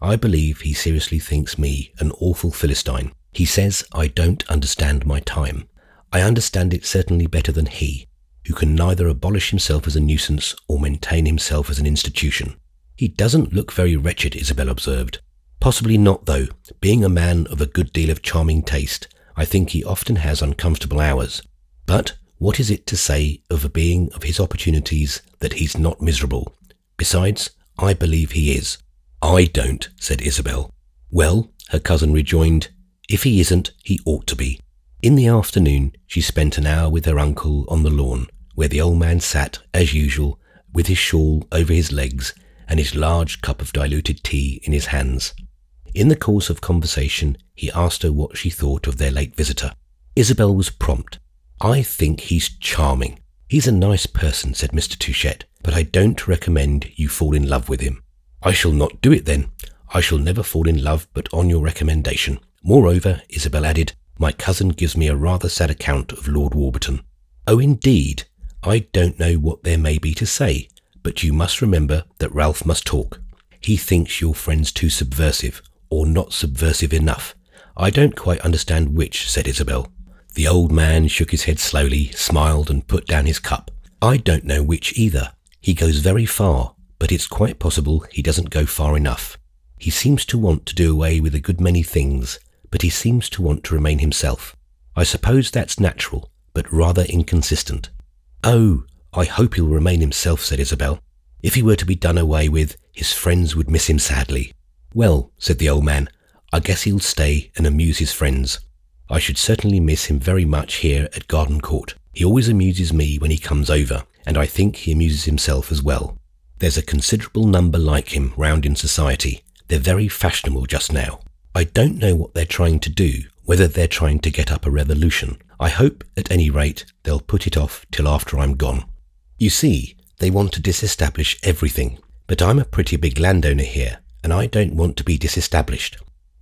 I believe he seriously thinks me an awful Philistine. He says I don't understand my time. I understand it certainly better than he, who can neither abolish himself as a nuisance or maintain himself as an institution." "He doesn't look very wretched," Isabel observed. "Possibly not, though. Being a man of a good deal of charming taste, I think he often has uncomfortable hours. But what is it to say of a being of his opportunities that he's not miserable? Besides, I believe he is." "I don't," said Isabel. "Well," her cousin rejoined, "if he isn't, he ought to be." In the afternoon, she spent an hour with her uncle on the lawn, where the old man sat, as usual, with his shawl over his legs and his large cup of diluted tea in his hands. In the course of conversation, he asked her what she thought of their late visitor. Isabel was prompt. "I think he's charming." "He's a nice person," said Mr. Touchett, "but I don't recommend you fall in love with him." "I shall not do it then. I shall never fall in love but on your recommendation. Moreover," Isabel added, "my cousin gives me a rather sad account of Lord Warburton." "Oh, indeed. I don't know what there may be to say, but you must remember that Ralph must talk. He thinks your friend's too subversive, or not subversive enough. I don't quite understand which," said Isabel. The old man shook his head slowly, smiled and put down his cup. "I don't know which either. He goes very far, but it's quite possible he doesn't go far enough. He seems to want to do away with a good many things, but he seems to want to remain himself. I suppose that's natural, but rather inconsistent." "Oh, I hope he'll remain himself," said Isabel. "If he were to be done away with, his friends would miss him sadly." "Well," said the old man, "I guess he'll stay and amuse his friends. I should certainly miss him very much here at Garden Court. He always amuses me when he comes over, and I think he amuses himself as well. There's a considerable number like him round in society. They're very fashionable just now. I don't know what they're trying to do, whether they're trying to get up a revolution. I hope, at any rate, they'll put it off till after I'm gone. You see, they want to disestablish everything, but I'm a pretty big landowner here, and I don't want to be disestablished.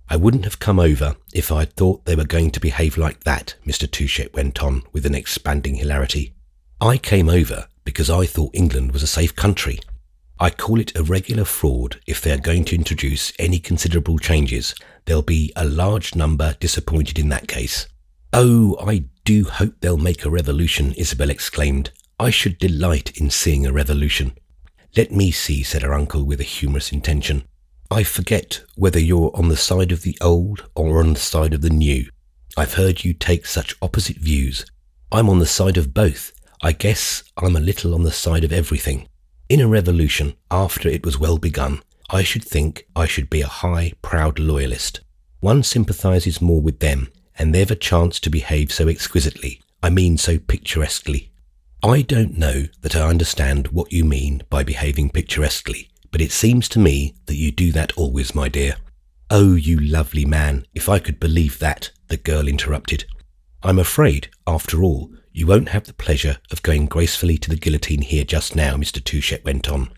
I wouldn't have come over if I'd thought they were going to behave like that," Mr. Touchett went on with an expanding hilarity. "I came over because I thought England was a safe country. I call it a regular fraud if they are going to introduce any considerable changes. There'll be a large number disappointed in that case." "Oh, I do hope they'll make a revolution," Isabel exclaimed. "I should delight in seeing a revolution." "Let me see," said her uncle with a humorous intention. "I forget whether you're on the side of the old or on the side of the new. I've heard you take such opposite views. I'm on the side of both. I guess I'm a little on the side of everything. In a revolution, after it was well begun, I should think I should be a high, proud loyalist. One sympathises more with them, and they've a chance to behave so exquisitely, I mean so picturesquely. I don't know that I understand what you mean by behaving picturesquely, but it seems to me that you do that always, my dear." "Oh, you lovely man, if I could believe that," the girl interrupted. "I'm afraid, after all, You won't have the pleasure of going gracefully to the guillotine here just now, Mr. Touchett went on.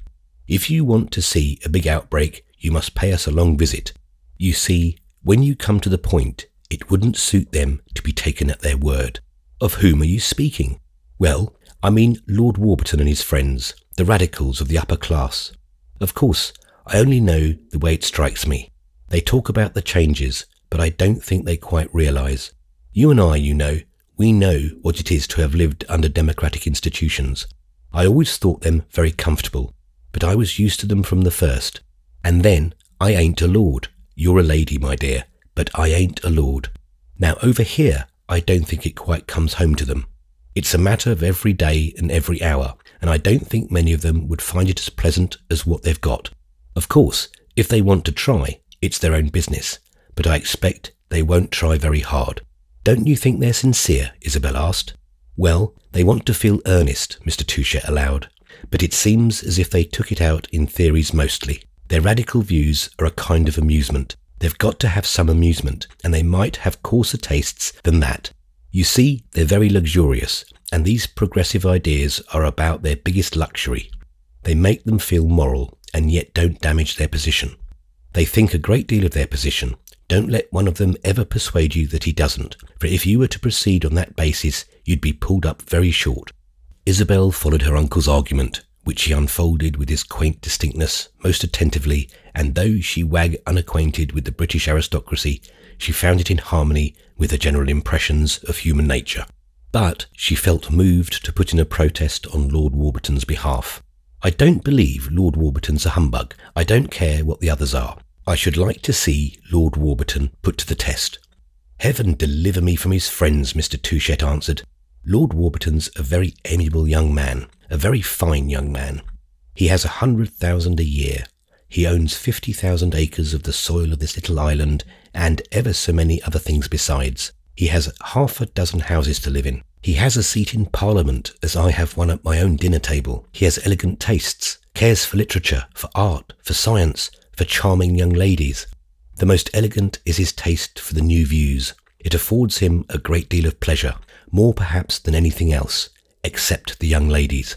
If you want to see a big outbreak, you must pay us a long visit. You see, when you come to the point, it wouldn't suit them to be taken at their word. Of whom are you speaking? Well, I mean Lord Warburton and his friends, the radicals of the upper class. Of course, I only know the way it strikes me. They talk about the changes, but I don't think they quite realise. You and I, you know, we know what it is to have lived under democratic institutions. I always thought them very comfortable, but I was used to them from the first. And then, I ain't a lord. You're a lady, my dear, but I ain't a lord. Now over here, I don't think it quite comes home to them. It's a matter of every day and every hour, and I don't think many of them would find it as pleasant as what they've got. Of course, if they want to try, it's their own business, but I expect they won't try very hard. Don't you think they're sincere? Isabel asked. Well, they want to feel earnest, Mr. Touchett allowed, but it seems as if they took it out in theories mostly. Their radical views are a kind of amusement. They've got to have some amusement, and they might have coarser tastes than that. You see, they're very luxurious, and these progressive ideas are about their biggest luxury. They make them feel moral, and yet don't damage their position. They think a great deal of their position. Don't let one of them ever persuade you that he doesn't, for if you were to proceed on that basis, you'd be pulled up very short. Isabel followed her uncle's argument, which he unfolded with his quaint distinctness most attentively, and though she wag unacquainted with the British aristocracy, she found it in harmony with her general impressions of human nature. But she felt moved to put in a protest on Lord Warburton's behalf. I don't believe Lord Warburton's a humbug. I don't care what the others are. I should like to see Lord Warburton put to the test. Heaven deliver me from his friends, Mr. Touchett answered. Lord Warburton's a very amiable young man, a very fine young man. He has 100,000 a year. He owns 50,000 acres of the soil of this little island, and ever so many other things besides. He has 6 houses to live in. He has a seat in Parliament, as I have one at my own dinner table. He has elegant tastes, cares for literature, for art, for science, for charming young ladies. The most elegant is his taste for the new views. It affords him a great deal of pleasure, more perhaps than anything else, except the young ladies.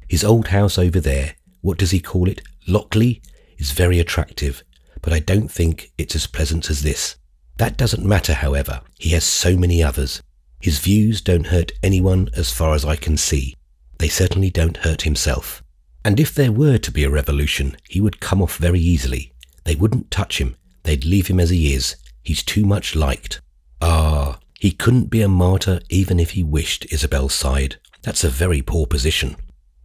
His old house over there, what does he call it, Lockley, is very attractive, but I don't think it's as pleasant as this. That doesn't matter, however. He has so many others. His views don't hurt anyone as far as I can see. They certainly don't hurt himself. And if there were to be a revolution, he would come off very easily. They wouldn't touch him. They'd leave him as he is. He's too much liked. Ah, he couldn't be a martyr even if he wished, Isabel sighed. That's a very poor position.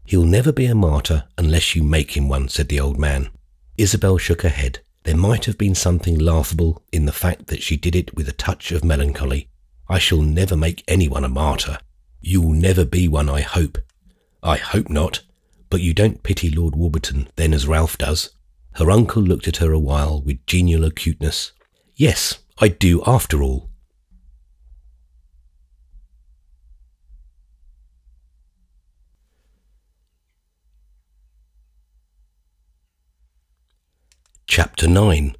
He'll never be a martyr unless you make him one, said the old man. Isabel shook her head. There might have been something laughable in the fact that she did it with a touch of melancholy. I shall never make anyone a martyr. You'll never be one, I hope. I hope not. But you don't pity Lord Warburton then as Ralph does? Her uncle looked at her a while with genial acuteness. Yes, I do after all. Chapter 9.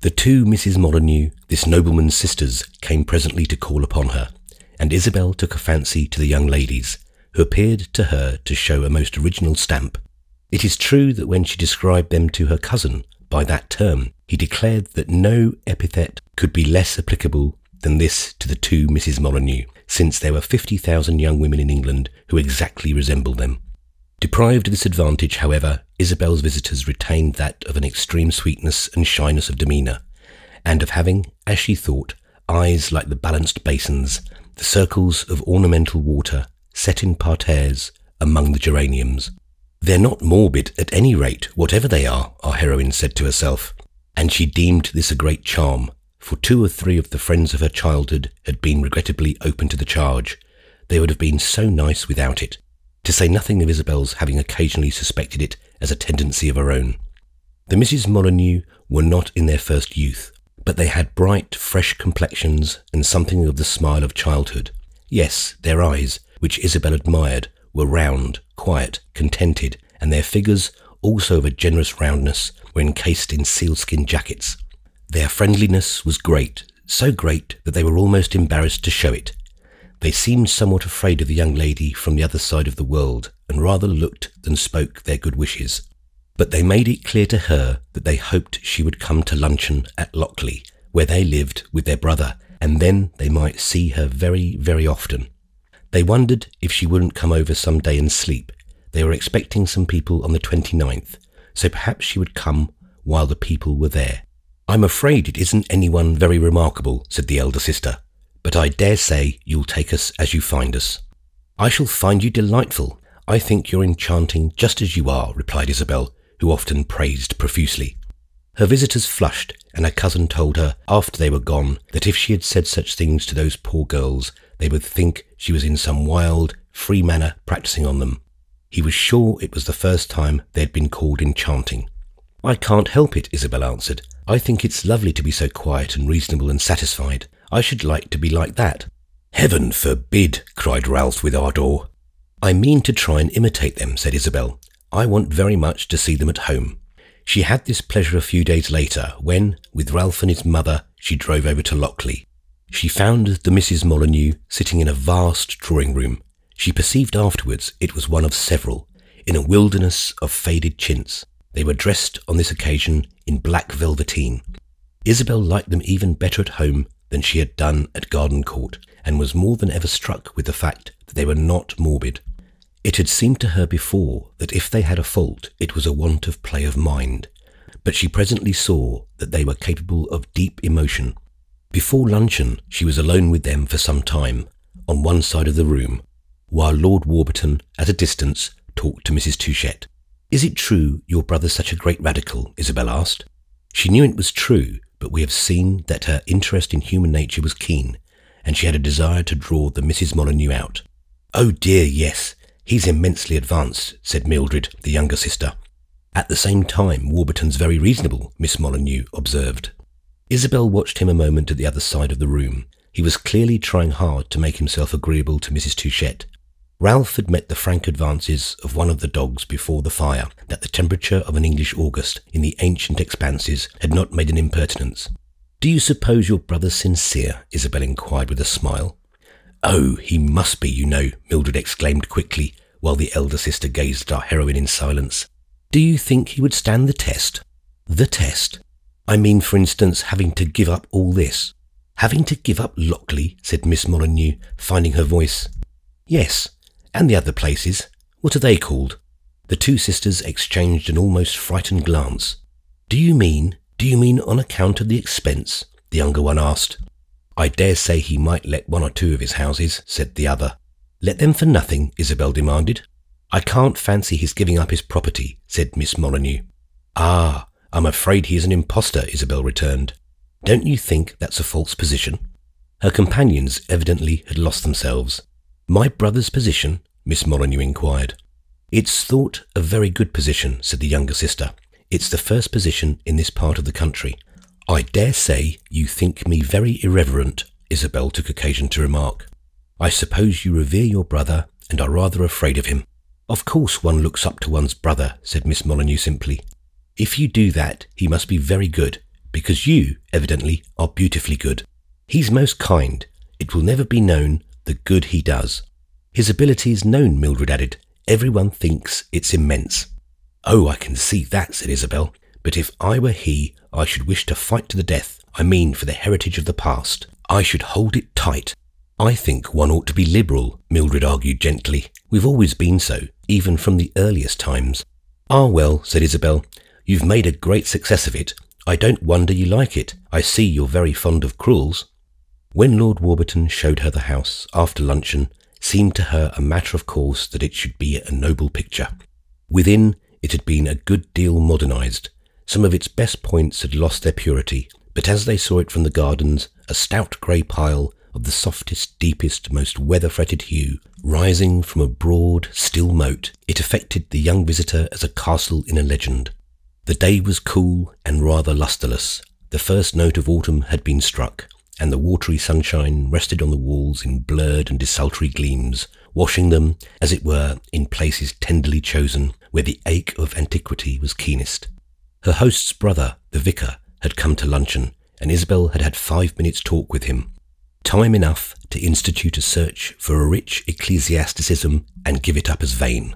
The two Mrs. Molyneux, this nobleman's sisters, came presently to call upon her, and Isabel took a fancy to the young ladies, who appeared to her to show a most original stamp. It is true that when she described them to her cousin by that term, he declared that no epithet could be less applicable than this to the two Mrs. Molyneux, since there were 50,000 young women in England who exactly resembled them. Deprived of this advantage, however, Isabel's visitors retained that of an extreme sweetness and shyness of demeanour, and of having, as she thought, eyes like the balanced basins, the circles of ornamental water set in parterres among the geraniums. They're not morbid at any rate, whatever they are, our heroine said to herself, and she deemed this a great charm, for 2 or 3 of the friends of her childhood had been regrettably open to the charge. They would have been so nice without it, to say nothing of Isabel's having occasionally suspected it as a tendency of her own. The Mrs. Molyneux were not in their first youth, but they had bright, fresh complexions and something of the smile of childhood. Yes, their eyes, which Isabel admired, were round, quiet, contented, and their figures, also of a generous roundness, were encased in sealskin jackets. Their friendliness was great, so great that they were almost embarrassed to show it. They seemed somewhat afraid of the young lady from the other side of the world, and rather looked than spoke their good wishes. But they made it clear to her that they hoped she would come to luncheon at Lockley, where they lived with their brother, and then they might see her very, very often. They wondered if she wouldn't come over some day and sleep. They were expecting some people on the 29th, so perhaps she would come while the people were there. "I'm afraid it isn't anyone very remarkable," said the elder sister, "but I dare say you'll take us as you find us." "I shall find you delightful. I think you're enchanting just as you are," replied Isabel, who often praised profusely. Her visitors flushed, and her cousin told her, after they were gone, that if she had said such things to those poor girls, they would think she was in some wild, free manner practising on them. He was sure it was the first time they had been called enchanting. "I can't help it," Isabel answered. "I think it's lovely to be so quiet and reasonable and satisfied. I should like to be like that." "Heaven forbid!" cried Ralph with ardour. "I mean to try and imitate them," said Isabel. "I want very much to see them at home." She had this pleasure a few days later when, with Ralph and his mother, she drove over to Lockley. She found the Mrs. Molyneux sitting in a vast drawing-room. She perceived afterwards it was one of several, in a wilderness of faded chintz. They were dressed on this occasion in black velveteen. Isabel liked them even better at home than she had done at Garden Court, and was more than ever struck with the fact that they were not morbid. It had seemed to her before that if they had a fault, it was a want of play of mind, but she presently saw that they were capable of deep emotion. Before luncheon, she was alone with them for some time, on one side of the room, while Lord Warburton, at a distance, talked to Mrs. Touchett. "Is it true your brother's such a great radical?" Isabel asked. She knew it was true, but we have seen that her interest in human nature was keen, and she had a desire to draw the Mrs. Molyneux out. "Oh dear, yes. He's immensely advanced," said Mildred, the younger sister. "At the same time, Warburton's very reasonable," Miss Molyneux observed. Isabel watched him a moment at the other side of the room. He was clearly trying hard to make himself agreeable to Mrs. Touchett. Ralph had met the frank advances of one of the dogs before the fire that the temperature of an English August in the ancient expanses had not made an impertinence. "Do you suppose your brother's sincere?" Isabel inquired with a smile. "Oh, he must be, you know," Mildred exclaimed quickly, while the elder sister gazed at our heroine in silence. "Do you think he would stand the test?" "The test? I mean, for instance, having to give up all this." "Having to give up Lockley?" said Miss Molyneux, finding her voice. "Yes, and the other places. What are they called?" The two sisters exchanged an almost frightened glance. Do you mean on account of the expense?" the younger one asked. "I dare say he might let one or two of his houses," said the other. "Let them for nothing?" Isabel demanded. "I can't fancy his giving up his property," said Miss Molyneux. "Ah, I'm afraid he is an impostor," Isabel returned. "Don't you think that's a false position?" Her companions evidently had lost themselves. "My brother's position?" Miss Molyneux inquired. "It's thought a very good position," said the younger sister. "It's the first position in this part of the country." "I dare say you think me very irreverent," Isabel took occasion to remark. "I suppose you revere your brother and are rather afraid of him." "Of course one looks up to one's brother," said Miss Molyneux simply. "If you do that, he must be very good, because you, evidently, are beautifully good. He's most kind. It will never be known the good he does." "His ability is known," Mildred added. "Everyone thinks it's immense." "Oh, I can see that," said Isabel. "But if I were he, I should wish to fight to the death. I mean, for the heritage of the past. I should hold it tight." "I think one ought to be liberal," Mildred argued gently. "We've always been so, even from the earliest times." "Ah, well," said Isabel, "you've made a great success of it. I don't wonder you like it. I see you're very fond of cruels." When Lord Warburton showed her the house after luncheon, seemed to her a matter of course that it should be a noble picture. Within, it had been a good deal modernised. Some of its best points had lost their purity, but as they saw it from the gardens, a stout grey pile of the softest, deepest, most weather-fretted hue, rising from a broad, still moat, it affected the young visitor as a castle in a legend. The day was cool and rather lustreless. The first note of autumn had been struck, and the watery sunshine rested on the walls in blurred and desultory gleams, washing them, as it were, in places tenderly chosen, where the ache of antiquity was keenest. Her host's brother, the vicar, had come to luncheon, and Isabel had had 5 minutes' talk with him. Time enough to institute a search for a rich ecclesiasticism and give it up as vain.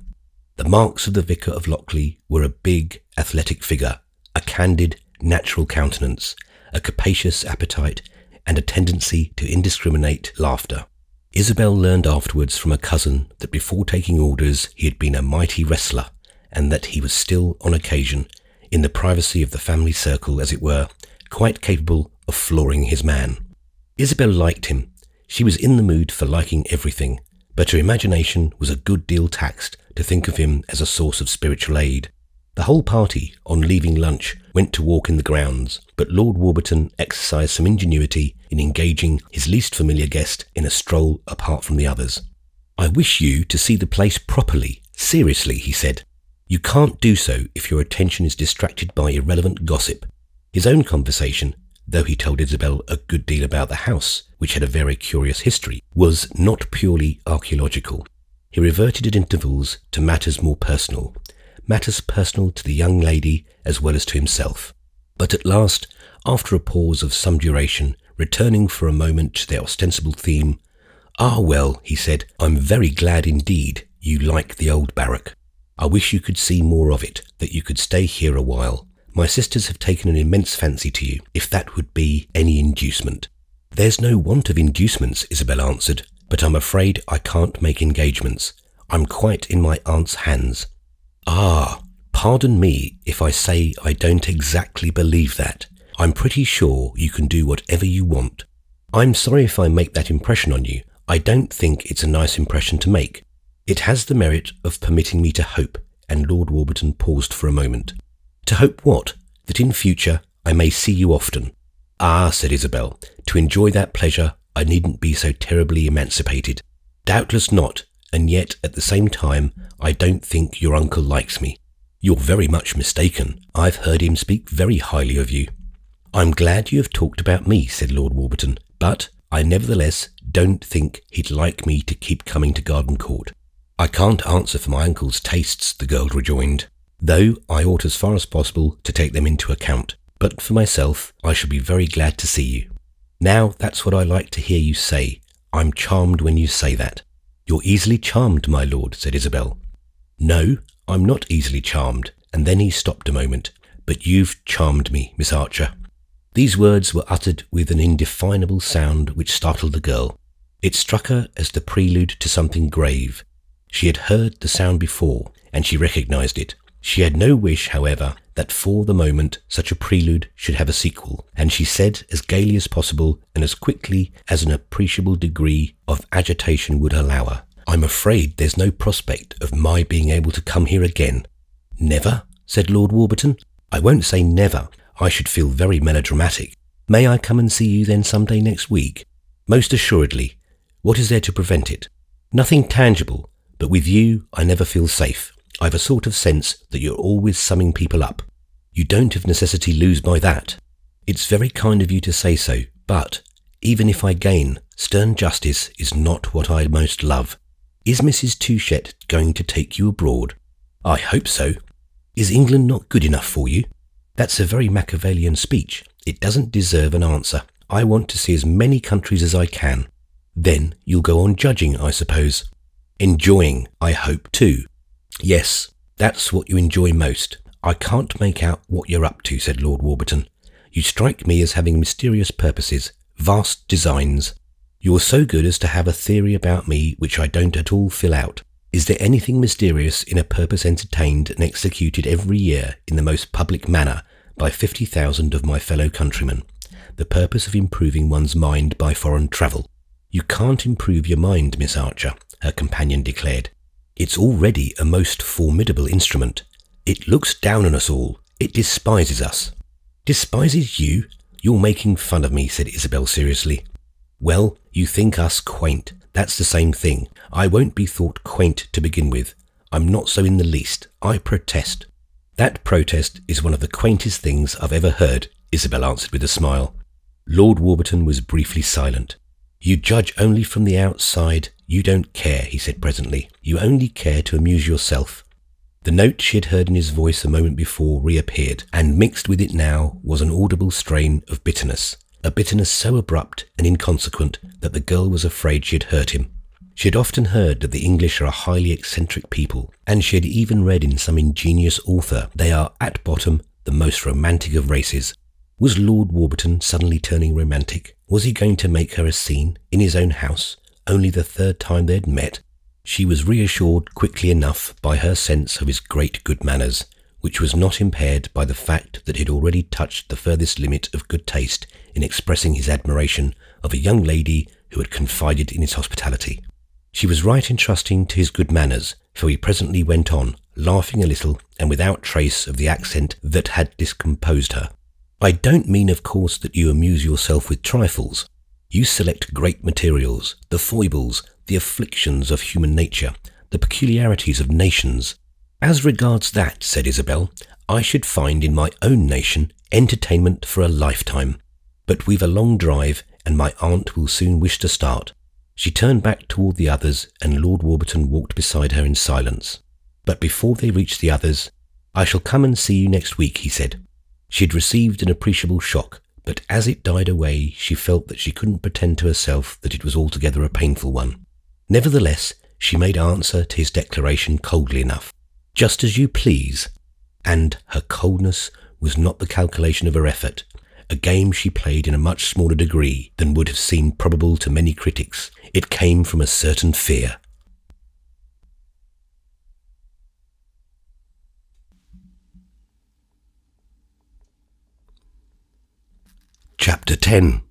The marks of the Vicar of Lochley were a big, athletic figure, a candid, natural countenance, a capacious appetite, and a tendency to indiscriminate laughter. Isabel learned afterwards from a cousin that before taking orders he had been a mighty wrestler, and that he was still, on occasion, in the privacy of the family circle as it were, quite capable of flooring his man. Isabel liked him. She was in the mood for liking everything, but her imagination was a good deal taxed to think of him as a source of spiritual aid. The whole party, on leaving lunch, went to walk in the grounds, but Lord Warburton exercised some ingenuity in engaging his least familiar guest in a stroll apart from the others. "I wish you to see the place properly, seriously," he said. "You can't do so if your attention is distracted by irrelevant gossip." His own conversation, though he told Isabel a good deal about the house, which had a very curious history, was not purely archaeological. He reverted at intervals to matters more personal, matters personal to the young lady as well as to himself. But at last, after a pause of some duration, returning for a moment to their ostensible theme, "Ah, well," he said, "I'm very glad indeed you like the old barrack. I wish you could see more of it, that you could stay here a while. My sisters have taken an immense fancy to you, if that would be any inducement." "There's no want of inducements," Isabel answered, "but I'm afraid I can't make engagements. I'm quite in my aunt's hands." "Ah, pardon me if I say I don't exactly believe that. I'm pretty sure you can do whatever you want." "I'm sorry if I make that impression on you. I don't think it's a nice impression to make. It has the merit of permitting me to hope," and Lord Warburton paused for a moment. "To hope what? That in future I may see you often." "Ah," said Isabel, "to enjoy that pleasure I needn't be so terribly emancipated." "Doubtless not, and yet at the same time I don't think your uncle likes me." "You're very much mistaken. I've heard him speak very highly of you." "I'm glad you have talked about me," said Lord Warburton, "but I nevertheless don't think he'd like me to keep coming to Garden Court." "I can't answer for my uncle's tastes," the girl rejoined, "though I ought as far as possible to take them into account. But for myself, I shall be very glad to see you." "Now that's what I like to hear you say. I'm charmed when you say that." "You're easily charmed, my lord," said Isabel. "No, I'm not easily charmed," and then he stopped a moment. "But you've charmed me, Miss Archer." These words were uttered with an indefinable sound which startled the girl. It struck her as the prelude to something grave. She had heard the sound before, and she recognized it. She had no wish, however, that for the moment such a prelude should have a sequel, and she said as gaily as possible and as quickly as an appreciable degree of agitation would allow her, "I'm afraid there's no prospect of my being able to come here again." "Never?" said Lord Warburton. "I won't say never. I should feel very melodramatic. May I come and see you then some day next week?" "Most assuredly. What is there to prevent it?" "Nothing tangible, but with you I never feel safe. I've a sort of sense that you're always summing people up." "You don't of necessity lose by that." "It's very kind of you to say so, but, even if I gain, stern justice is not what I most love. Is Mrs. Touchett going to take you abroad?" "I hope so." "Is England not good enough for you?" "That's a very Machiavellian speech. It doesn't deserve an answer. I want to see as many countries as I can." "Then you'll go on judging, I suppose." "Enjoying, I hope, too." "Yes, that's what you enjoy most. I can't make out what you're up to," said Lord Warburton. "You strike me as having mysterious purposes, vast designs. You're so good as to have a theory about me which I don't at all fill out. Is there anything mysterious in a purpose entertained and executed every year in the most public manner by 50,000 of my fellow countrymen, the purpose of improving one's mind by foreign travel?" "You can't improve your mind, Miss Archer," her companion declared. "It's already a most formidable instrument. It looks down on us all. It despises us." "Despises you? You're making fun of me," said Isabel seriously. "Well, you think us quaint. That's the same thing. I won't be thought quaint to begin with. I'm not so in the least. I protest." "That protest is one of the quaintest things I've ever heard," Isabel answered with a smile. Lord Warburton was briefly silent. "You judge only from the outside. You don't care," he said presently. "You only care to amuse yourself." The note she had heard in his voice a moment before reappeared, and mixed with it now was an audible strain of bitterness, a bitterness so abrupt and inconsequent that the girl was afraid she had hurt him. She had often heard that the English are a highly eccentric people, and she had even read in some ingenious author they are, at bottom, the most romantic of races. Was Lord Warburton suddenly turning romantic? Was he going to make her a scene in his own house, only the third time they had met? She was reassured quickly enough by her sense of his great good manners, which was not impaired by the fact that he had already touched the furthest limit of good taste in expressing his admiration of a young lady who had confided in his hospitality. She was right in trusting to his good manners, for he presently went on, laughing a little and without trace of the accent that had discomposed her. I don't mean, of course, that you amuse yourself with trifles. You select great materials, the foibles, the afflictions of human nature, the peculiarities of nations. As regards that, said Isabel, I should find in my own nation entertainment for a lifetime. But we've a long drive, and my aunt will soon wish to start. She turned back toward the others, and Lord Warburton walked beside her in silence. But before they reached the others, I shall come and see you next week, he said. She had received an appreciable shock, but as it died away, she felt that she couldn't pretend to herself that it was altogether a painful one. Nevertheless, she made answer to his declaration coldly enough. Just as you please. And her coldness was not the calculation of her effort, a game she played in a much smaller degree than would have seemed probable to many critics. It came from a certain fear. Chapter 10.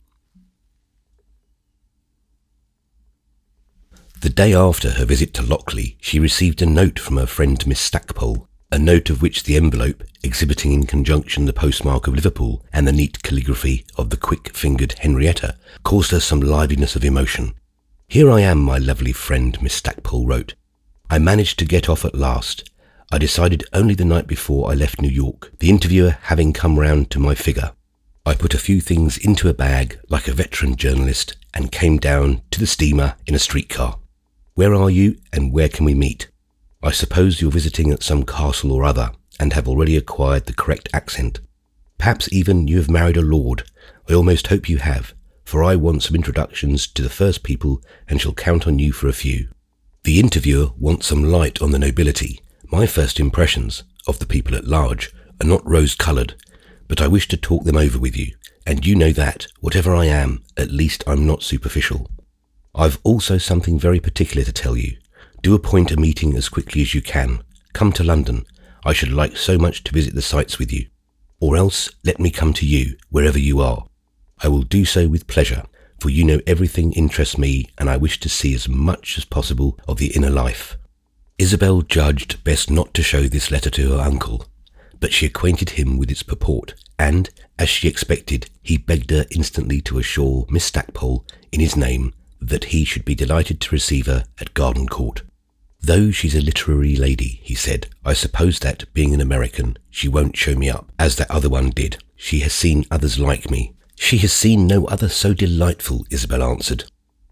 The day after her visit to Lockley, she received a note from her friend Miss Stackpole, a note of which the envelope, exhibiting in conjunction the postmark of Liverpool and the neat calligraphy of the quick-fingered Henrietta, caused her some liveliness of emotion. Here I am, my lovely friend, Miss Stackpole wrote. I managed to get off at last. I decided only the night before I left New York, the interviewer having come round to my figure. I put a few things into a bag like a veteran journalist and came down to the steamer in a streetcar. Where are you, and where can we meet? I suppose you're visiting at some castle or other, and have already acquired the correct accent. Perhaps even you have married a lord. I almost hope you have, for I want some introductions to the first people and shall count on you for a few. The interviewer wants some light on the nobility. My first impressions of the people at large are not rose-coloured, but I wish to talk them over with you, and you know that, whatever I am, at least I'm not superficial. I've also something very particular to tell you. Do appoint a meeting as quickly as you can. Come to London. I should like so much to visit the sights with you. Or else let me come to you, wherever you are. I will do so with pleasure, for you know everything interests me, and I wish to see as much as possible of the inner life. Isabel judged best not to show this letter to her uncle, but she acquainted him with its purport, and, as she expected, he begged her instantly to assure Miss Stackpole, in his name, that he should be delighted to receive her at Garden Court. Though she's a literary lady, he said, I suppose that, being an American, she won't show me up, as that other one did. She has seen others like me. She has seen no other so delightful, Isabel answered.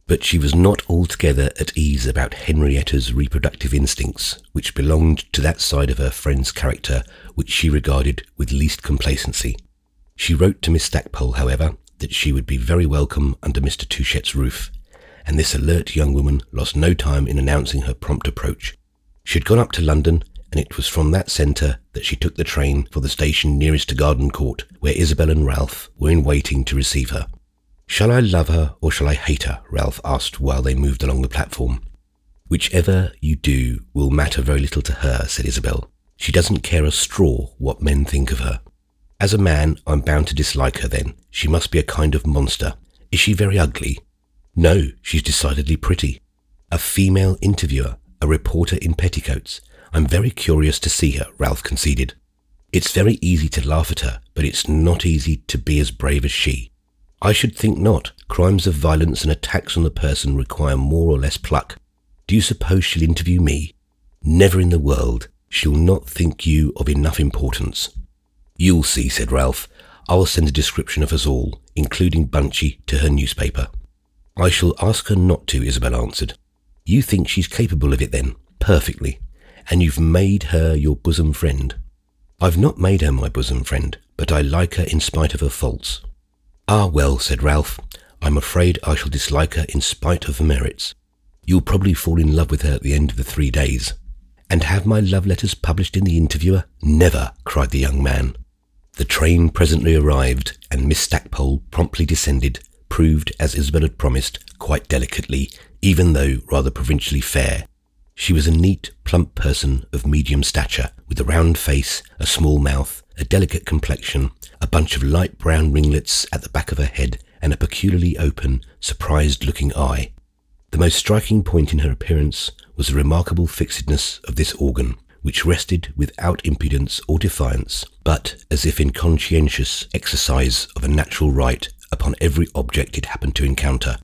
But she was not altogether at ease about Henrietta's reproductive instincts, which belonged to that side of her friend's character which she regarded with least complacency. She wrote to Miss Stackpole, however, that she would be very welcome under Mr. Touchette's roof, and this alert young woman lost no time in announcing her prompt approach. She had gone up to London, and it was from that centre that she took the train for the station nearest to Garden Court, where Isabel and Ralph were in waiting to receive her. Shall I love her or shall I hate her? Ralph asked while they moved along the platform. Whichever you do will matter very little to her, said Isabel. She doesn't care a straw what men think of her. As a man, I'm bound to dislike her then. She must be a kind of monster. Is she very ugly? No, she's decidedly pretty. A female interviewer, a reporter in petticoats. I'm very curious to see her, Ralph conceded. It's very easy to laugh at her, but it's not easy to be as brave as she. I should think not. Crimes of violence and attacks on the person require more or less pluck. Do you suppose she'll interview me? Never in the world. She'll not think you of enough importance. You'll see, said Ralph. I'll send a description of us all, including Bunchy, to her newspaper. I shall ask her not to, Isabel answered. You think she's capable of it then? Perfectly. And you've made her your bosom friend? I've not made her my bosom friend, but I like her in spite of her faults. Ah, well, said Ralph, I'm afraid I shall dislike her in spite of her merits. You'll probably fall in love with her at the end of the 3 days. And have my love letters published in the Interviewer? Never, cried the young man. The train presently arrived, and Miss Stackpole promptly descended, proved, as Isabel had promised, quite delicately, even though rather provincially fair. She was a neat, plump person of medium stature, with a round face, a small mouth, a delicate complexion, a bunch of light brown ringlets at the back of her head, and a peculiarly open, surprised-looking eye. The most striking point in her appearance was the remarkable fixedness of this organ, which rested without impudence or defiance, but as if in conscientious exercise of a natural right upon every object it happened to encounter.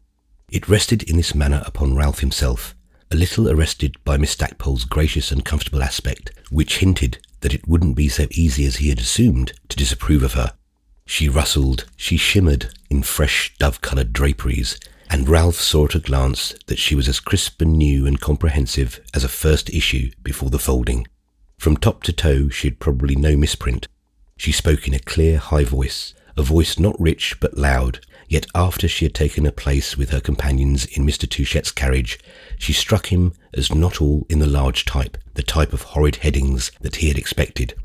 It rested in this manner upon Ralph himself, a little arrested by Miss Stackpole's gracious and comfortable aspect, which hinted that it wouldn't be so easy as he had assumed to disapprove of her. She rustled, she shimmered in fresh dove-coloured draperies, and Ralph saw at a glance that she was as crisp and new and comprehensive as a first issue before the folding. From top to toe she had probably no misprint. She spoke in a clear, high voice, a voice not rich but loud, yet after she had taken her place with her companions in Mr. Touchette's carriage, she struck him as not all in the large type, the type of horrid headings that he had expected.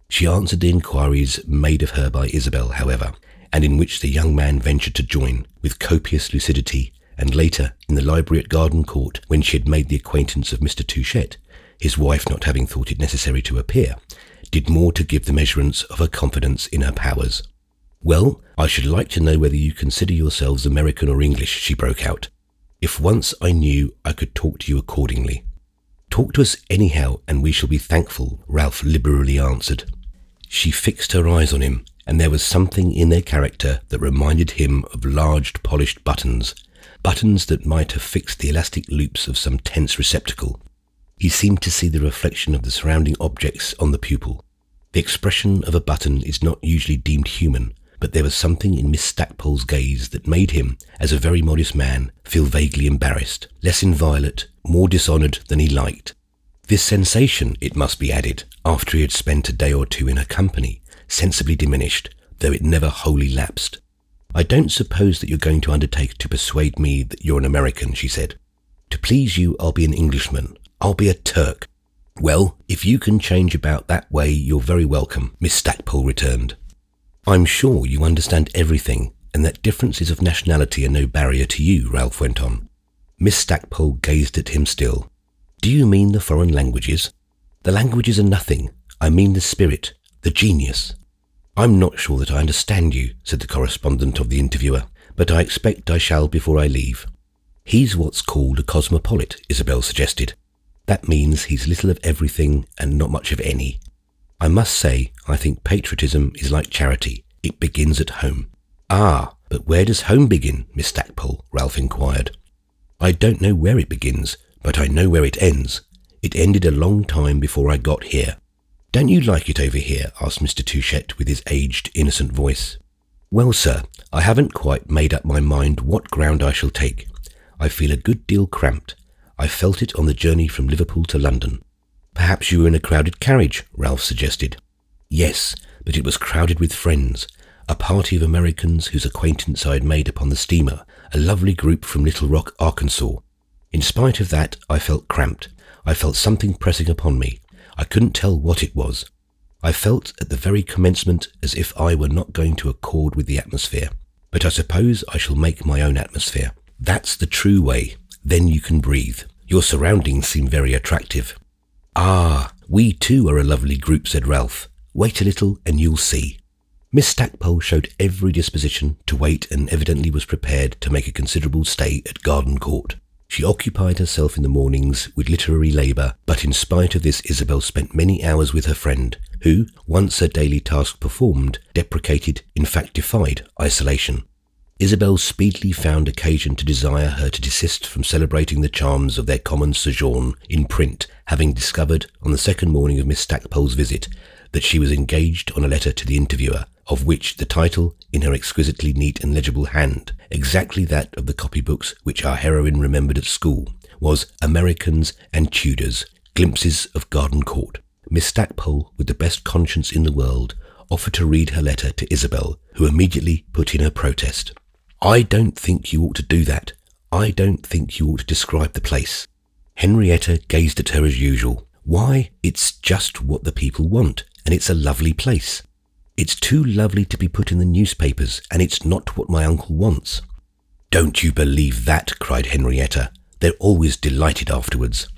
She answered the inquiries made of her by Isabel, however, and in which the young man ventured to join, with copious lucidity, and later, in the library at Garden Court, when she had made the acquaintance of Mr. Touchette, his wife not having thought it necessary to appear, did more to give the measurements of her confidence in her powers. "Well, I should like to know whether you consider yourselves American or English," she broke out. "If once I knew, I could talk to you accordingly." "Talk to us anyhow, and we shall be thankful," Ralph liberally answered. She fixed her eyes on him, and there was something in their character that reminded him of large polished buttons, buttons that might have fixed the elastic loops of some tense receptacle. He seemed to see the reflection of the surrounding objects on the pupil. The expression of a button is not usually deemed human, but there was something in Miss Stackpole's gaze that made him, as a very modest man, feel vaguely embarrassed, less inviolate, more dishonoured than he liked. This sensation, it must be added, after he had spent a day or two in her company, sensibly diminished, though it never wholly lapsed. "I don't suppose that you're going to undertake to persuade me that you're an American," she said. "To please you, I'll be an Englishman. I'll be a Turk." "Well, if you can change about that way, you're very welcome," Miss Stackpole returned. "I'm sure you understand everything, and that differences of nationality are no barrier to you," Ralph went on. Miss Stackpole gazed at him still. "Do you mean the foreign languages?" "The languages are nothing. I mean the spirit, the genius." "I'm not sure that I understand you," said the correspondent of the Interviewer, "but I expect I shall before I leave." "He's what's called a cosmopolite," Isabel suggested. "That means he's little of everything and not much of any. I must say, I think patriotism is like charity. It begins at home." "Ah, but where does home begin, Miss Stackpole?" Ralph inquired. "I don't know where it begins, but I know where it ends. It ended a long time before I got here." "Don't you like it over here?" asked Mr. Touchette with his aged, innocent voice. "Well, sir, I haven't quite made up my mind what ground I shall take. I feel a good deal cramped. I felt it on the journey from Liverpool to London." "Perhaps you were in a crowded carriage," Ralph suggested. "Yes, but it was crowded with friends, a party of Americans whose acquaintance I had made upon the steamer, a lovely group from Little Rock, Arkansas. In spite of that, I felt cramped. I felt something pressing upon me. I couldn't tell what it was. I felt at the very commencement as if I were not going to accord with the atmosphere. But I suppose I shall make my own atmosphere. That's the true way. Then you can breathe. Your surroundings seem very attractive." "Ah, we too are a lovely group," said Ralph. "Wait a little and you'll see." Miss Stackpole showed every disposition to wait and evidently was prepared to make a considerable stay at Garden Court. She occupied herself in the mornings with literary labour, but in spite of this Isabel spent many hours with her friend, who, once her daily task performed, deprecated, in fact defied, isolation. Isabel speedily found occasion to desire her to desist from celebrating the charms of their common sojourn in print, having discovered, on the second morning of Miss Stackpole's visit, that she was engaged on a letter to the Interviewer, of which the title, in her exquisitely neat and legible hand, exactly that of the copybooks which our heroine remembered at school, was Americans and Tudors, glimpses of Garden Court. Miss Stackpole, with the best conscience in the world, offered to read her letter to Isabel, who immediately put in her protest. "I don't think you ought to do that. I don't think you ought to describe the place." Henrietta gazed at her as usual. "Why, it's just what the people want, and it's a lovely place. It's too lovely to be put in the newspapers, and it's not what my uncle wants." "Don't you believe that," cried Henrietta. "They're always delighted afterwards."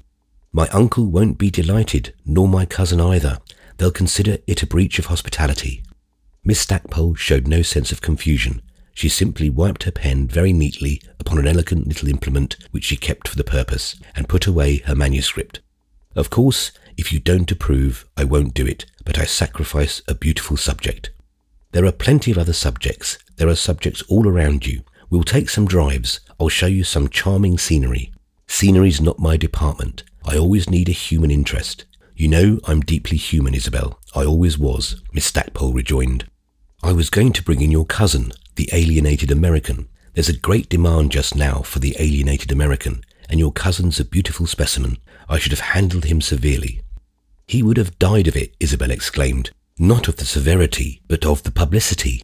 "My uncle won't be delighted, nor my cousin either. They'll consider it a breach of hospitality." Miss Stackpole showed no sense of confusion. She simply wiped her pen very neatly upon an elegant little implement which she kept for the purpose, and put away her manuscript. "Of course, if you don't approve, I won't do it, but I sacrifice a beautiful subject. There are plenty of other subjects. There are subjects all around you. We'll take some drives. I'll show you some charming scenery. Scenery's not my department. I always need a human interest. You know I'm deeply human, Isabel. I always was," Miss Stackpole rejoined. "I was going to bring in your cousin, the alienated American. There's a great demand just now for the alienated American, and your cousin's a beautiful specimen. I should have handled him severely." "He would have died of it," Isabel exclaimed. "Not of the severity, but of the publicity."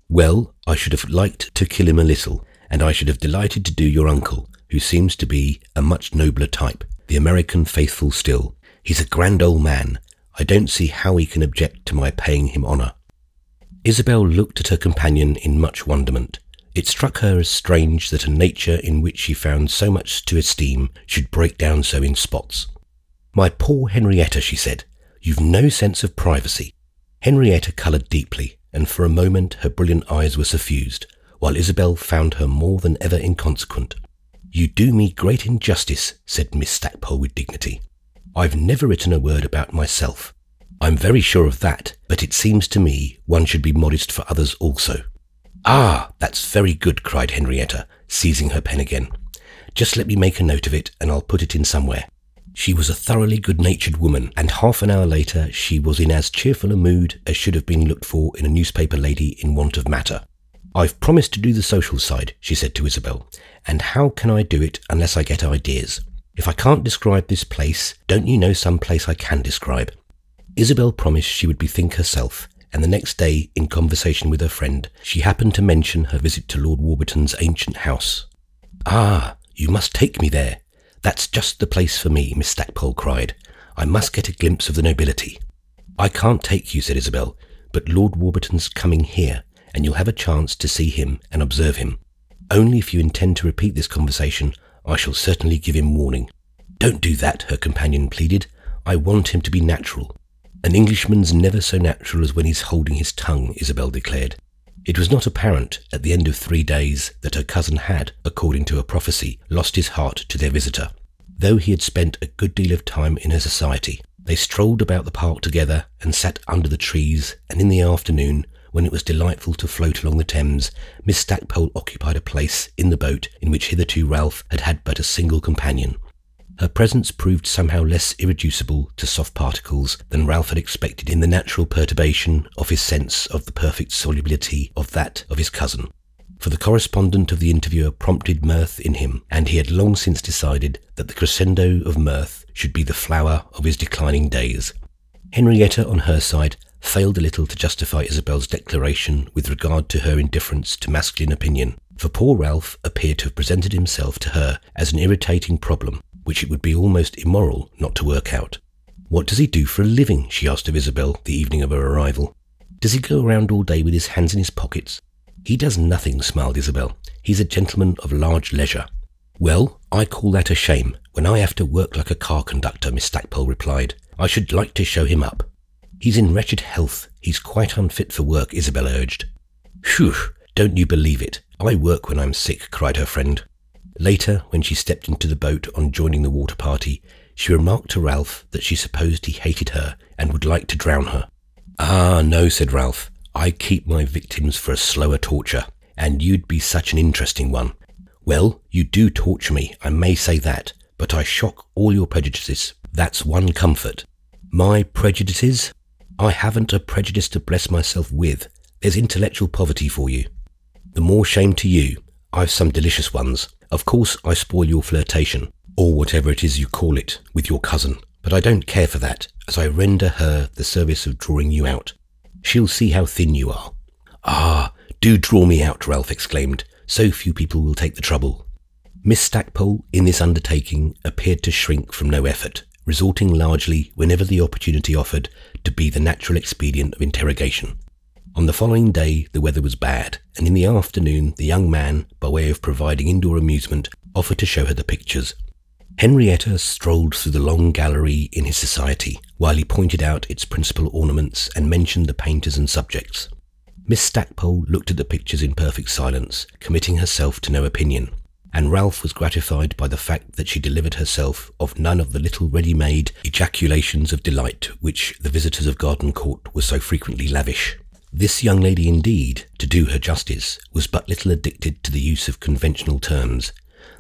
"Well, I should have liked to kill him a little, and I should have delighted to do your uncle, who seems to be a much nobler type, the American faithful still. He's a grand old man. I don't see how he can object to my paying him honour." Isabel looked at her companion in much wonderment. It struck her as strange that a nature in which she found so much to esteem should break down so in spots. "My poor Henrietta," she said, "you've no sense of privacy." Henrietta coloured deeply, and for a moment her brilliant eyes were suffused, while Isabel found her more than ever inconsequent. "You do me great injustice," said Miss Stackpole with dignity. "I've never written a word about myself. I'm very sure of that, but it seems to me one should be modest for others also." "Ah, that's very good," cried Henrietta, seizing her pen again. "Just let me make a note of it, and I'll put it in somewhere." She was a thoroughly good-natured woman, and half an hour later she was in as cheerful a mood as should have been looked for in a newspaper lady in want of matter. "I've promised to do the social side," she said to Isabel, "and how can I do it unless I get ideas? If I can't describe this place, don't you know some place I can describe?" Isabel promised she would bethink herself, and the next day, in conversation with her friend, she happened to mention her visit to Lord Warburton's ancient house. "Ah, you must take me there. That's just the place for me," Miss Stackpole cried. "I must get a glimpse of the nobility." "I can't take you," said Isabel, "but Lord Warburton's coming here, and you'll have a chance to see him and observe him. Only if you intend to repeat this conversation, I shall certainly give him warning." "Don't do that," her companion pleaded. "I want him to be natural." "An Englishman's never so natural as when he's holding his tongue," Isabel declared. It was not apparent, at the end of 3 days, that her cousin had, according to a prophecy, lost his heart to their visitor, though he had spent a good deal of time in her society. They strolled about the park together and sat under the trees, and in the afternoon, when it was delightful to float along the Thames, Miss Stackpole occupied a place in the boat in which hitherto Ralph had had but a single companion. Her presence proved somehow less irreducible to soft particles than Ralph had expected in the natural perturbation of his sense of the perfect solubility of that of his cousin. For the correspondent of the Interviewer prompted mirth in him, and he had long since decided that the crescendo of mirth should be the flower of his declining days. Henrietta, on her side, failed a little to justify Isabel's declaration with regard to her indifference to masculine opinion, for poor Ralph appeared to have presented himself to her as an irritating problem, which it would be almost immoral not to work out. "What does he do for a living?" she asked of Isabel the evening of her arrival. "Does he go around all day with his hands in his pockets?" "He does nothing," smiled Isabel. "He's a gentleman of large leisure." "Well, I call that a shame, when I have to work like a car conductor," Miss Stackpole replied. "I should like to show him up." "He's in wretched health. He's quite unfit for work," Isabel urged. "Phew, don't you believe it. I work when I'm sick," cried her friend. Later, when she stepped into the boat on joining the water party, she remarked to Ralph that she supposed he hated her and would like to drown her. "Ah, no," said Ralph. "I keep my victims for a slower torture, and you'd be such an interesting one." "Well, you do torture me, I may say that, but I shock all your prejudices. That's one comfort." "My prejudices? I haven't a prejudice to bless myself with. There's intellectual poverty for you." "The more shame to you. I've some delicious ones. Of course I spoil your flirtation, or whatever it is you call it, with your cousin, But I don't care for that, as I render her the service of drawing you out. She'll see how thin you are." "Ah, do draw me out," Ralph exclaimed. "So few people will take the trouble." Miss Stackpole, in this undertaking, appeared to shrink from no effort, resorting largely, whenever the opportunity offered, to be the natural expedient of interrogation. On the following day the weather was bad, and in the afternoon the young man, by way of providing indoor amusement, offered to show her the pictures. Henrietta strolled through the long gallery in his society, while he pointed out its principal ornaments and mentioned the painters and subjects. Miss Stackpole looked at the pictures in perfect silence, committing herself to no opinion, and Ralph was gratified by the fact that she delivered herself of none of the little ready-made ejaculations of delight which the visitors of Garden Court were so frequently lavish. This young lady indeed, to do her justice, was but little addicted to the use of conventional terms.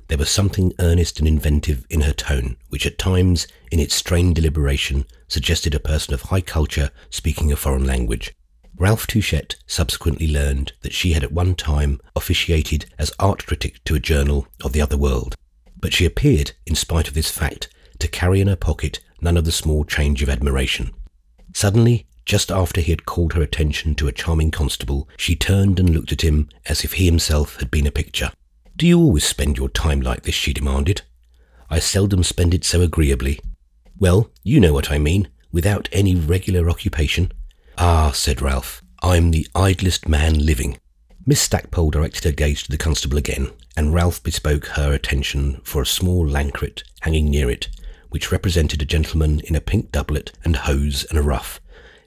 There was something earnest and inventive in her tone, which at times, in its strained deliberation, suggested a person of high culture speaking a foreign language. Ralph Touchette subsequently learned that she had at one time officiated as art critic to a journal of the other world, but she appeared, in spite of this fact, to carry in her pocket none of the small change of admiration. Suddenly, just after he had called her attention to a charming constable, she turned and looked at him as if he himself had been a picture. "Do you always spend your time like this?" she demanded. "I seldom spend it so agreeably." "Well, you know what I mean, without any regular occupation." "Ah," said Ralph, "I'm the idlest man living." Miss Stackpole directed her gaze to the constable again, and Ralph bespoke her attention for a small lancret hanging near it, which represented a gentleman in a pink doublet and hose and a ruff,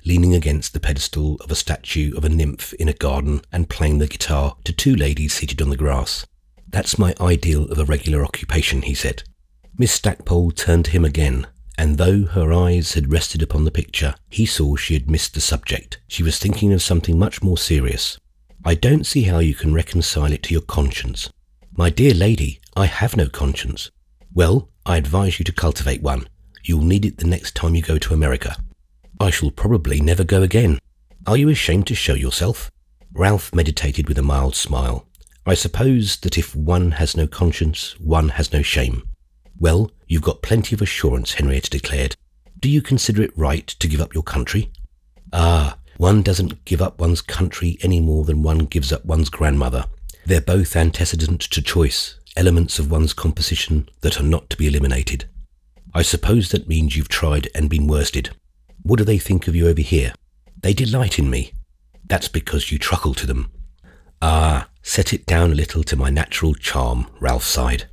leaning against the pedestal of a statue of a nymph in a garden and playing the guitar to two ladies seated on the grass. "That's my ideal of a regular occupation," he said. Miss Stackpole turned to him again, and though her eyes had rested upon the picture, he saw she had missed the subject. She was thinking of something much more serious. "I don't see how you can reconcile it to your conscience." "My dear lady, I have no conscience." "Well, I advise you to cultivate one. You'll need it the next time you go to America." "I shall probably never go again." "Are you ashamed to show yourself?" Ralph meditated with a mild smile. "I suppose that if one has no conscience, one has no shame." "Well, you've got plenty of assurance," Henrietta declared. "Do you consider it right to give up your country?" "Ah, one doesn't give up one's country any more than one gives up one's grandmother. They're both antecedent to choice, elements of one's composition that are not to be eliminated." "I suppose that means you've tried and been worsted." "What do they think of you over here?" "They delight in me." "That's because you truckle to them." "Ah, set it down a little to my natural charm," Ralph sighed.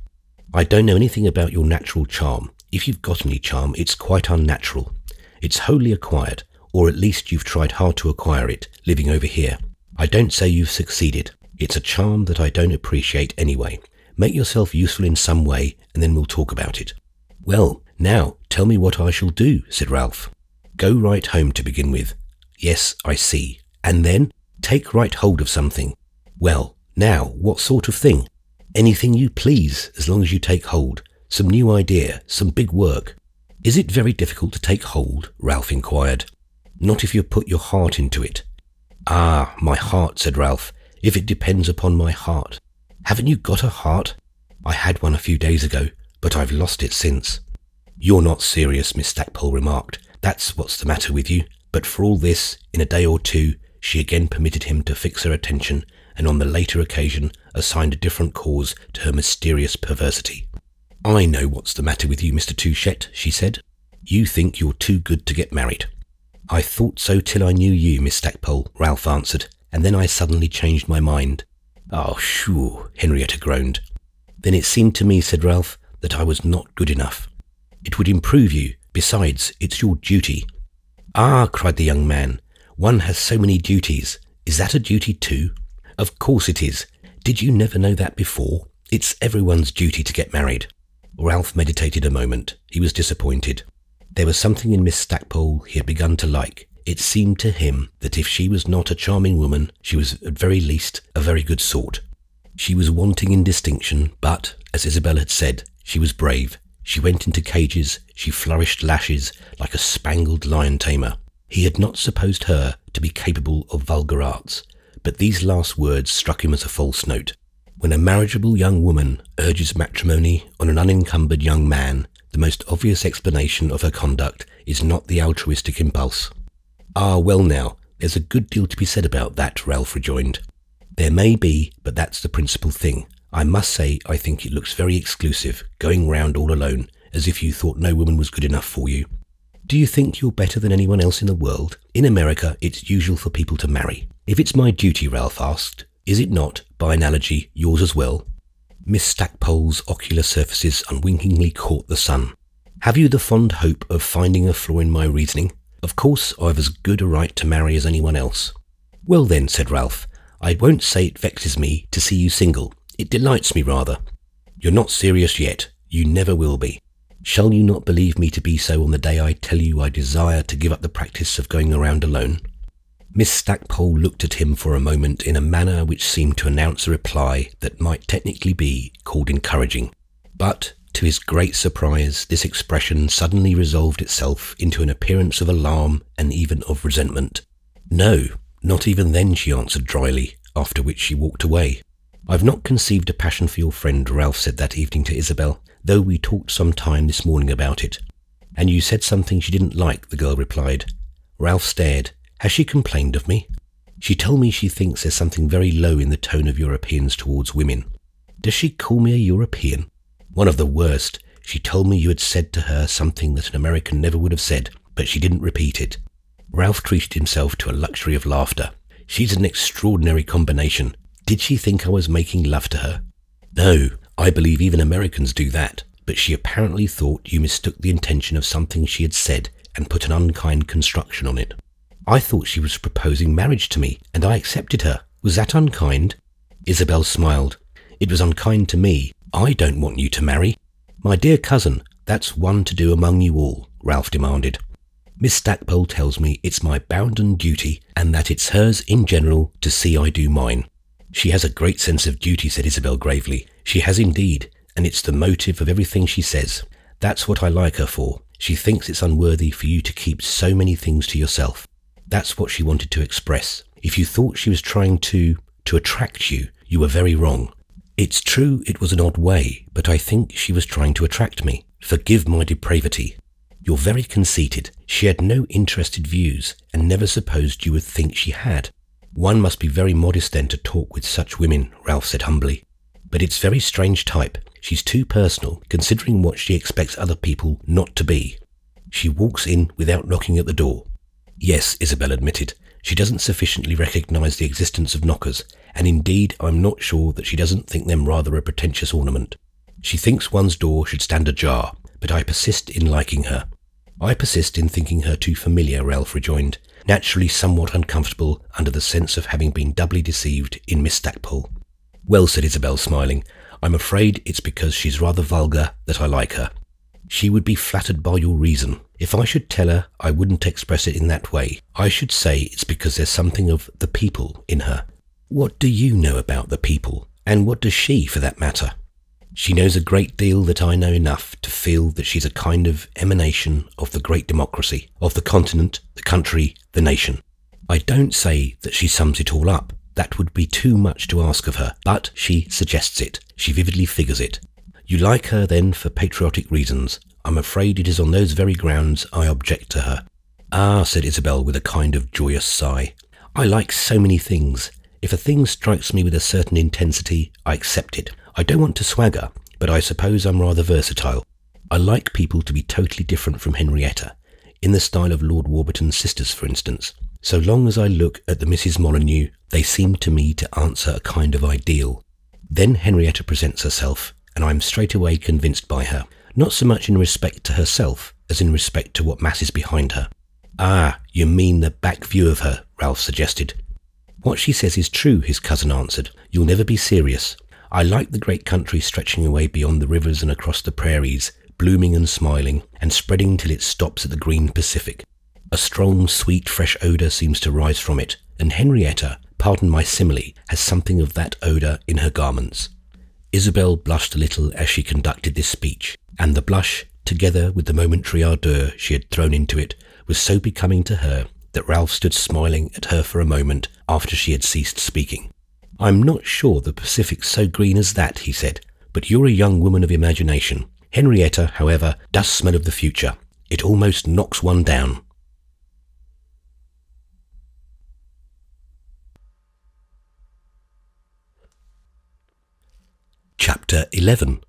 "I don't know anything about your natural charm. If you've got any charm, it's quite unnatural. It's wholly acquired, or at least you've tried hard to acquire it, living over here. I don't say you've succeeded. It's a charm that I don't appreciate anyway. Make yourself useful in some way, and then we'll talk about it." "Well, now, tell me what I shall do," said Ralph. "Go right home to begin with." "Yes, I see. And then take right hold of something." "Well, now, what sort of thing?" "Anything you please, as long as you take hold. Some new idea, some big work." "Is it very difficult to take hold?" Ralph inquired. "Not if you put your heart into it." "Ah, my heart," said Ralph. "If it depends upon my heart." "Haven't you got a heart?" "I had one a few days ago, but I've lost it since." "You're not serious," Miss Stackpole remarked. "That's what's the matter with you." But for all this, in a day or two, she again permitted him to fix her attention, and on the later occasion assigned a different cause to her mysterious perversity. "I know what's the matter with you, Mr. Touchette," she said. "You think you're too good to get married." "I thought so till I knew you, Miss Stackpole," Ralph answered, "and then I suddenly changed my mind." "Oh, shoo," Henrietta groaned. "Then it seemed to me," said Ralph, "that I was not good enough." "It would improve you. Besides, it's your duty." "Ah," cried the young man, "one has so many duties. Is that a duty too?" "Of course it is. Did you never know that before? It's everyone's duty to get married." Ralph meditated a moment. He was disappointed. There was something in Miss Stackpole he had begun to like. It seemed to him that if she was not a charming woman, she was at very least a very good sort. She was wanting in distinction, but, as Isabel had said, she was brave. She went into cages, she flourished lashes like a spangled lion tamer. He had not supposed her to be capable of vulgar arts, but these last words struck him as a false note. When a marriageable young woman urges matrimony on an unencumbered young man, the most obvious explanation of her conduct is not the altruistic impulse. Ah, well now, there's a good deal to be said about that, Ralph rejoined. There may be, but that's the principal thing. I must say I think it looks very exclusive, going round all alone, as if you thought no woman was good enough for you. Do you think you're better than anyone else in the world? In America, it's usual for people to marry. If it's my duty, Ralph asked, is it not, by analogy, yours as well? Miss Stackpole's ocular surfaces unwinkingly caught the sun. Have you the fond hope of finding a flaw in my reasoning? Of course, I've as good a right to marry as anyone else. Well then, said Ralph, I won't say it vexes me to see you single. It delights me rather. You're not serious yet. You never will be. Shall you not believe me to be so on the day I tell you I desire to give up the practice of going around alone? Miss Stackpole looked at him for a moment in a manner which seemed to announce a reply that might technically be called encouraging. But, to his great surprise, this expression suddenly resolved itself into an appearance of alarm and even of resentment. No, not even then, she answered dryly, after which she walked away. I've not conceived a passion for your friend, Ralph said that evening to Isabel, though we talked some time this morning about it. And you said something she didn't like, the girl replied. Ralph stared. Has she complained of me? She told me she thinks there's something very low in the tone of Europeans towards women. Does she call me a European? One of the worst. She told me you had said to her something that an American never would have said, but she didn't repeat it. Ralph treated himself to a luxury of laughter. She's an extraordinary combination. Did she think I was making love to her? No, I believe even Americans do that, but she apparently thought you mistook the intention of something she had said and put an unkind construction on it. I thought she was proposing marriage to me, and I accepted her. Was that unkind? Isabel smiled. It was unkind to me. I don't want you to marry. My dear cousin, that's one to do among you all, Ralph demanded. Miss Stackpole tells me it's my bounden duty, and that it's hers in general to see I do mine. She has a great sense of duty, said Isabel gravely. She has indeed, and it's the motive of everything she says. That's what I like her for. She thinks it's unworthy for you to keep so many things to yourself. That's what she wanted to express. If you thought she was trying to attract you, you were very wrong. It's true it was an odd way, but I think she was trying to attract me. Forgive my depravity. You're very conceited. She had no interested views, and never supposed you would think she had. One must be very modest then to talk with such women, Ralph said humbly. But it's very strange type. She's too personal, considering what she expects other people not to be. She walks in without knocking at the door. Yes, Isabel admitted. She doesn't sufficiently recognise the existence of knockers, and indeed I'm not sure that she doesn't think them rather a pretentious ornament. She thinks one's door should stand ajar, but I persist in liking her. I persist in thinking her too familiar, Ralph rejoined, naturally somewhat uncomfortable under the sense of having been doubly deceived in Miss Stackpole. Well, said Isabel, smiling, I'm afraid it's because she's rather vulgar that I like her. She would be flattered by your reason. If I should tell her, I wouldn't express it in that way. I should say it's because there's something of the people in her. What do you know about the people? And what does she, for that matter? She knows a great deal that I know enough to feel that she's a kind of emanation of the great democracy, of the continent, the country, the nation. I don't say that she sums it all up. That would be too much to ask of her, but she suggests it. She vividly figures it. You like her, then, for patriotic reasons. I'm afraid it is on those very grounds I object to her. Ah, said Isabel with a kind of joyous sigh. I like so many things. If a thing strikes me with a certain intensity, I accept it. I don't want to swagger, but I suppose I'm rather versatile. I like people to be totally different from Henrietta, in the style of Lord Warburton's sisters, for instance. So long as I look at the Mrs. Molyneux, they seem to me to answer a kind of ideal. Then Henrietta presents herself, and I am straight away convinced by her, not so much in respect to herself as in respect to what masses behind her. Ah, you mean the back view of her, Ralph suggested. What she says is true, his cousin answered. You'll never be serious. I like the great country stretching away beyond the rivers and across the prairies, blooming and smiling, and spreading till it stops at the green Pacific. A strong, sweet, fresh odour seems to rise from it, and Henrietta, pardon my simile, has something of that odour in her garments. Isabel blushed a little as she conducted this speech, and the blush, together with the momentary ardour she had thrown into it, was so becoming to her that Ralph stood smiling at her for a moment after she had ceased speaking. I'm not sure the Pacific's so green as that, he said, but you're a young woman of imagination. Henrietta, however, does smell of the future. It almost knocks one down. Chapter 11.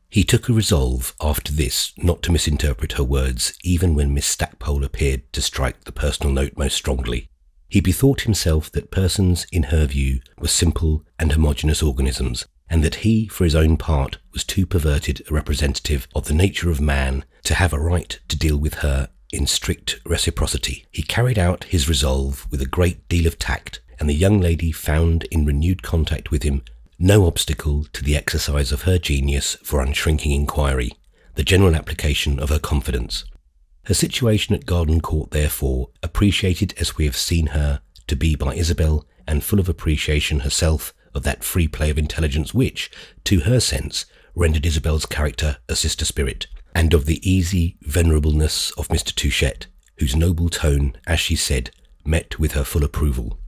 He took a resolve after this not to misinterpret her words, even when Miss Stackpole appeared to strike the personal note most strongly. He bethought himself that persons, in her view, were simple and homogeneous organisms, and that he, for his own part, was too perverted a representative of the nature of man to have a right to deal with her in strict reciprocity. He carried out his resolve with a great deal of tact, and the young lady found in renewed contact with him no obstacle to the exercise of her genius for unshrinking inquiry, the general application of her confidence. Her situation at Garden Court, therefore, appreciated as we have seen her to be by Isabel, and full of appreciation herself of that free play of intelligence which, to her sense, rendered Isabel's character a sister spirit, and of the easy venerableness of Mr. Touchett, whose noble tone, as she said, met with her full approval.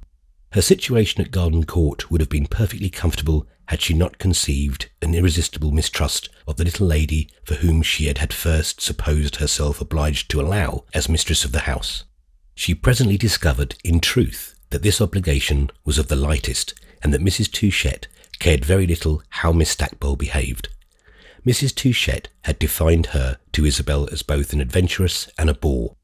Her situation at Garden Court would have been perfectly comfortable had she not conceived an irresistible mistrust of the little lady for whom she had at first supposed herself obliged to allow as mistress of the house. She presently discovered, in truth, that this obligation was of the lightest, and that Mrs. Touchett cared very little how Miss Stackpole behaved. Mrs. Touchett had defined her to Isabel as both an adventuress and a bore,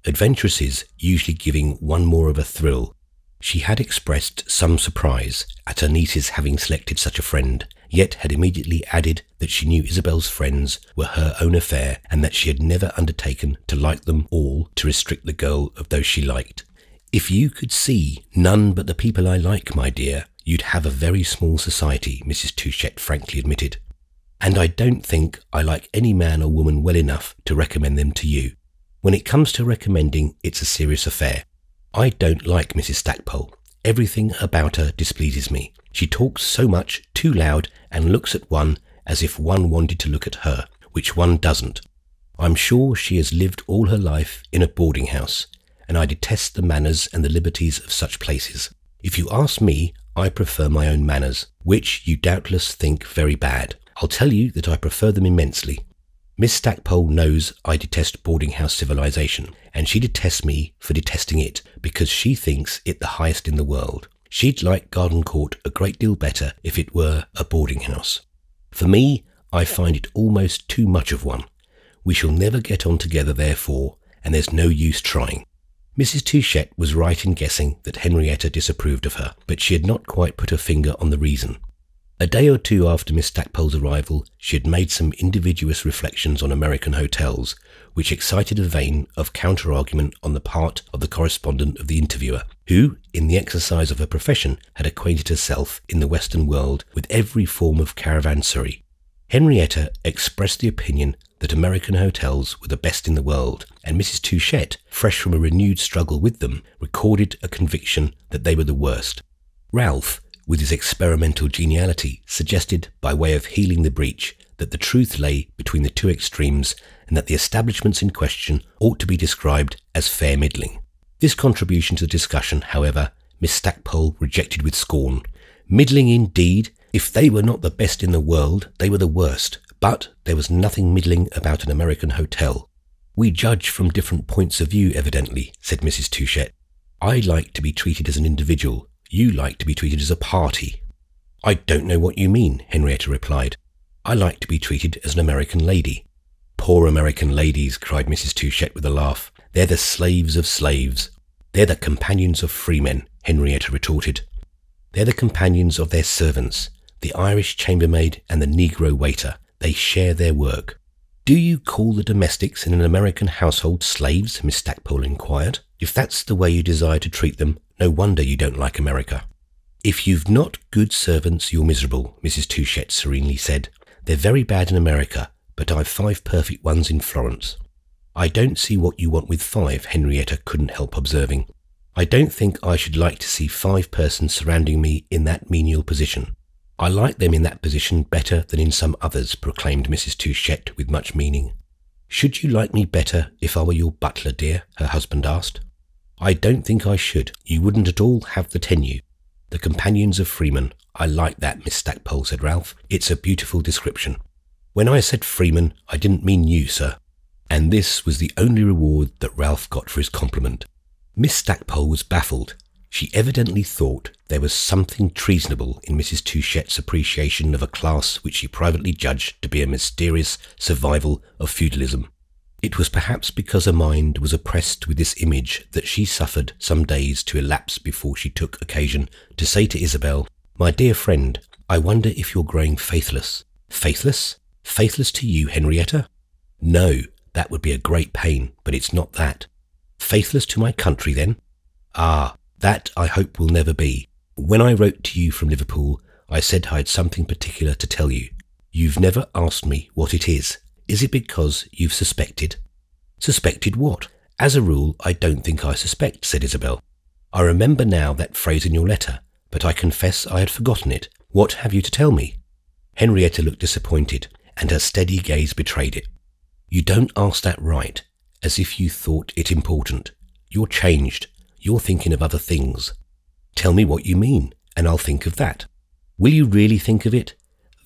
adventuresses usually giving one more of a thrill. She had expressed some surprise at her niece's having selected such a friend, yet had immediately added that she knew Isabel's friends were her own affair, and that she had never undertaken to like them all to restrict the girl of those she liked. "If you could see none but the people I like, my dear, you'd have a very small society," Mrs. Touchett frankly admitted. "And I don't think I like any man or woman well enough to recommend them to you. When it comes to recommending, it's a serious affair. I don't like Mrs. Stackpole. Everything about her displeases me. She talks so much, too loud, and looks at one as if one wanted to look at her, which one doesn't. I'm sure she has lived all her life in a boarding house, and I detest the manners and the liberties of such places. If you ask me, I prefer my own manners, which you doubtless think very bad. I'll tell you that I prefer them immensely. Miss Stackpole knows I detest boarding-house civilization, and she detests me for detesting it because she thinks it the highest in the world. She'd like Garden Court a great deal better if it were a boarding-house. For me, I find it almost too much of one. We shall never get on together, therefore, and there's no use trying." Mrs. Touchett was right in guessing that Henrietta disapproved of her, but she had not quite put her finger on the reason. A day or two after Miss Stackpole's arrival, she had made some invidious reflections on American hotels, which excited a vein of counter-argument on the part of the correspondent of the Interviewer, who, in the exercise of her profession, had acquainted herself in the Western world with every form of caravansary. Henrietta expressed the opinion that American hotels were the best in the world, and Mrs. Touchett, fresh from a renewed struggle with them, recorded a conviction that they were the worst. Ralph, with his experimental geniality, suggested, by way of healing the breach, that the truth lay between the two extremes, and that the establishments in question ought to be described as fair middling. This contribution to the discussion, however, Miss Stackpole rejected with scorn. Middling indeed! If they were not the best in the world, they were the worst, but there was nothing middling about an American hotel. "We judge from different points of view, evidently," said Mrs. Touchett. "I like to be treated as an individual. You like to be treated as a party." "I don't know what you mean," Henrietta replied. "I like to be treated as an American lady." "Poor American ladies," cried Mrs. Touchett with a laugh. "They're the slaves of slaves." "They're the companions of freemen," Henrietta retorted. "They're the companions of their servants, the Irish chambermaid and the Negro waiter. They share their work." "Do you call the domestics in an American household slaves?" Miss Stackpole inquired. "If that's the way you desire to treat them, no wonder you don't like America." "If you've not good servants, you're miserable," Mrs. Touchett serenely said. "They're very bad in America, but I've 5 perfect ones in Florence." "I don't see what you want with 5, Henrietta couldn't help observing. "I don't think I should like to see 5 persons surrounding me in that menial position. I like them in that position better than in some others," proclaimed Mrs. Touchett with much meaning. "Should you like me better if I were your butler, dear?" her husband asked. "I don't think I should. You wouldn't at all have the tenue. The companions of Freeman. I like that, Miss Stackpole, said Ralph. It's a beautiful description. When I said Freeman, I didn't mean you, sir. And this was the only reward that Ralph got for his compliment. Miss Stackpole was baffled. She evidently thought there was something treasonable in Mrs. Touchette's appreciation of a class which she privately judged to be a mysterious survival of feudalism. It was perhaps because her mind was oppressed with this image that she suffered some days to elapse before she took occasion to say to Isabel, "My dear friend, I wonder if you're growing faithless." "Faithless? Faithless to you, Henrietta?" "No, that would be a great pain, but it's not that." "Faithless to my country, then?" "Ah, that I hope will never be. When I wrote to you from Liverpool, I said I had something particular to tell you. You've never asked me what it is. Is it because you've suspected?" "Suspected what? As a rule, I don't think I suspect," said Isabel. "I remember now that phrase in your letter, but I confess I had forgotten it. What have you to tell me?" Henrietta looked disappointed, and her steady gaze betrayed it. "You don't ask that right, as if you thought it important. You're changed. You're thinking of other things. Tell me what you mean, and I'll think of that." "Will you really think of it?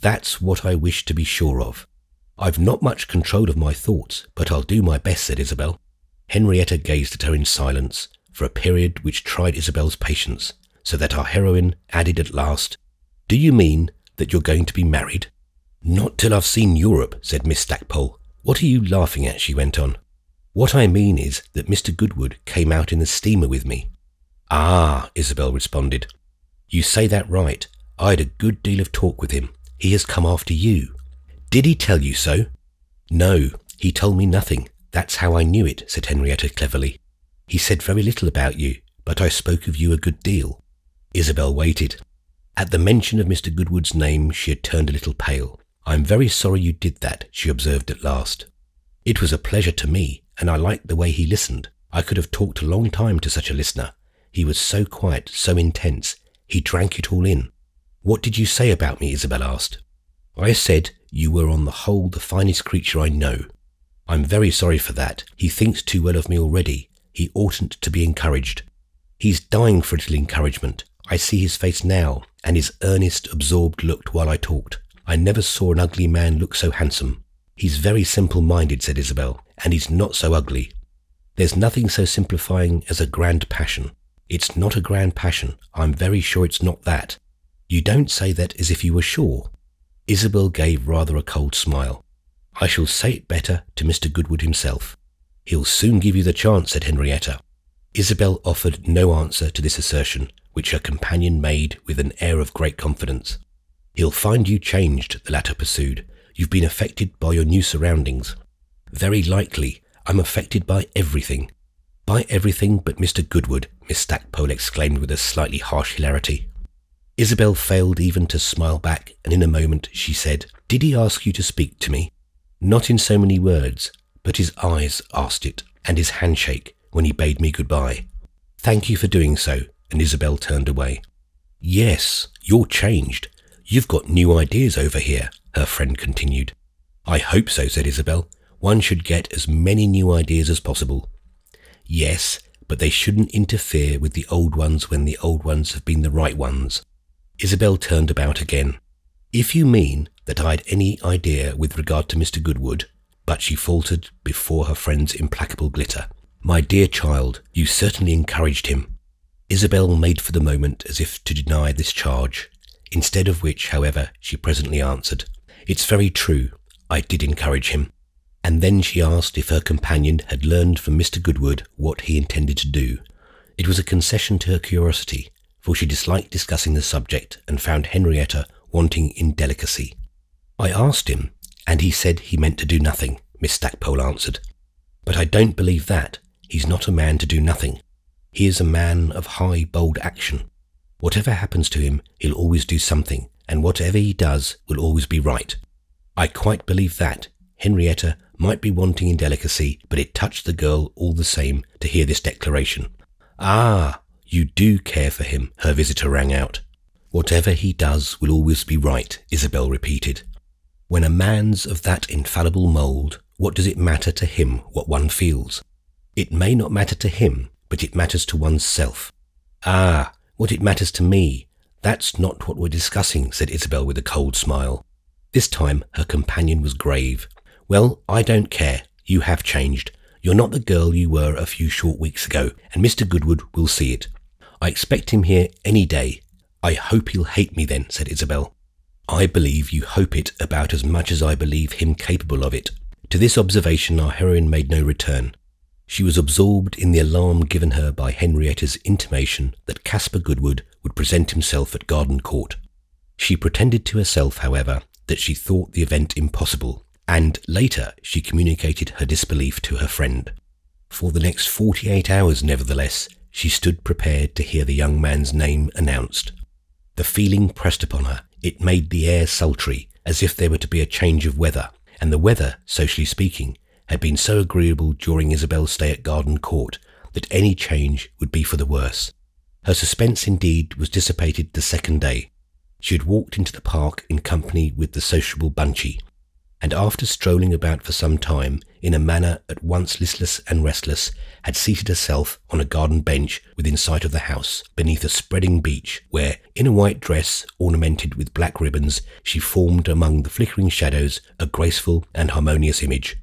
That's what I wish to be sure of." "I've not much control of my thoughts, but I'll do my best," said Isabel. Henrietta gazed at her in silence for a period which tried Isabel's patience, so that our heroine added at last, "Do you mean that you're going to be married?" "Not till I've seen Europe," said Miss Stackpole. "What are you laughing at?" she went on. "What I mean is that Mr. Goodwood came out in the steamer with me." "Ah," Isabel responded. "You say that right. I had a good deal of talk with him. He has come after you." "Did he tell you so?" "No, he told me nothing. That's how I knew it," said Henrietta cleverly. "He said very little about you, but I spoke of you a good deal." Isabel waited. At the mention of Mr. Goodwood's name she had turned a little pale. "I'm very sorry you did that," she observed at last. "It was a pleasure to me, and I liked the way he listened. I could have talked a long time to such a listener. He was so quiet, so intense. He drank it all in." "What did you say about me?" Isabel asked. "I said you were on the whole the finest creature I know." "I'm very sorry for that. He thinks too well of me already. He oughtn't to be encouraged." "He's dying for a little encouragement. I see his face now, and his earnest, absorbed look while I talked. I never saw an ugly man look so handsome." "He's very simple-minded," said Isabel, "and he's not so ugly. There's nothing so simplifying as a grand passion." "It's not a grand passion. I'm very sure it's not that." "You don't say that as if you were sure." Isabel gave rather a cold smile. "I shall say it better to Mr. Goodwood himself." "He'll soon give you the chance," said Henrietta. Isabel offered no answer to this assertion, which her companion made with an air of great confidence. "He'll find you changed," the latter pursued. "You've been affected by your new surroundings." "Very likely. I'm affected by everything." "By everything but Mr. Goodwood," Miss Stackpole exclaimed with a slightly harsh hilarity. Isabel failed even to smile back, and in a moment she said, "Did he ask you to speak to me?" "Not in so many words, but his eyes asked it, and his handshake when he bade me goodbye." "Thank you for doing so," and Isabel turned away. "Yes, you're changed. You've got new ideas over here," her friend continued. "I hope so," said Isabel. "One should get as many new ideas as possible." "Yes, but they shouldn't interfere with the old ones when the old ones have been the right ones." Isabel turned about again. "If you mean that I had any idea with regard to Mr. Goodwood," but she faltered before her friend's implacable glitter. "My dear child, you certainly encouraged him." Isabel made for the moment as if to deny this charge, instead of which, however, she presently answered, "It's very true, I did encourage him." And then she asked if her companion had learned from Mr. Goodwood what he intended to do. It was a concession to her curiosity, for she disliked discussing the subject and found Henrietta wanting in delicacy. "I asked him, and he said he meant to do nothing," Miss Stackpole answered. "But I don't believe that. He's not a man to do nothing. He is a man of high, bold action. Whatever happens to him, he'll always do something, and whatever he does will always be right." "I quite believe that." Henrietta might be wanting in delicacy, but it touched the girl all the same to hear this declaration. "Ah, you do care for him," her visitor rang out. "Whatever he does will always be right," Isabel repeated. "When a man's of that infallible mould, what does it matter to him what one feels? It may not matter to him, but it matters to one's self." "Ah, what it matters to me. "That's not what we're discussing," said Isabel with a cold smile. This time her companion was grave. "Well, I don't care. You have changed. You're not the girl you were a few short weeks ago, and Mr. Goodwood will see it. I expect him here any day." "I hope he'll hate me then," said Isabel. "I believe you hope it about as much as I believe him capable of it." To this observation our heroine made no return. She was absorbed in the alarm given her by Henrietta's intimation that Caspar Goodwood would present himself at Garden Court. She pretended to herself, however, that she thought the event impossible, and later she communicated her disbelief to her friend. For the next 48 hours, nevertheless, she stood prepared to hear the young man's name announced. The feeling pressed upon her. It made the air sultry, as if there were to be a change of weather, and the weather, socially speaking, had been so agreeable during Isabel's stay at Garden Court that any change would be for the worse. Her suspense indeed was dissipated the second day. She had walked into the park in company with the sociable Bunchy, and after strolling about for some time in a manner at once listless and restless, had seated herself on a garden bench within sight of the house, beneath a spreading beech, where, in a white dress ornamented with black ribbons, she formed among the flickering shadows a graceful and harmonious image.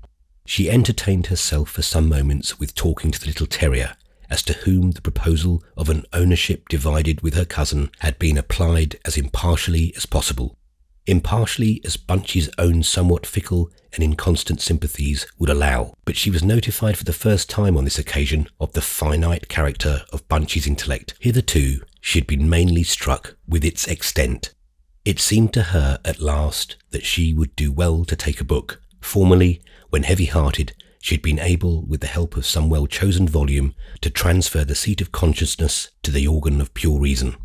She entertained herself for some moments with talking to the little terrier, as to whom the proposal of an ownership divided with her cousin had been applied as impartially as possible. Impartially as Bunchy's own somewhat fickle and inconstant sympathies would allow, but she was notified for the first time on this occasion of the finite character of Bunchy's intellect. Hitherto she had been mainly struck with its extent. It seemed to her at last that she would do well to take a book. Formerly, when heavy-hearted, she had been able, with the help of some well-chosen volume, to transfer the seat of consciousness to the organ of pure reason.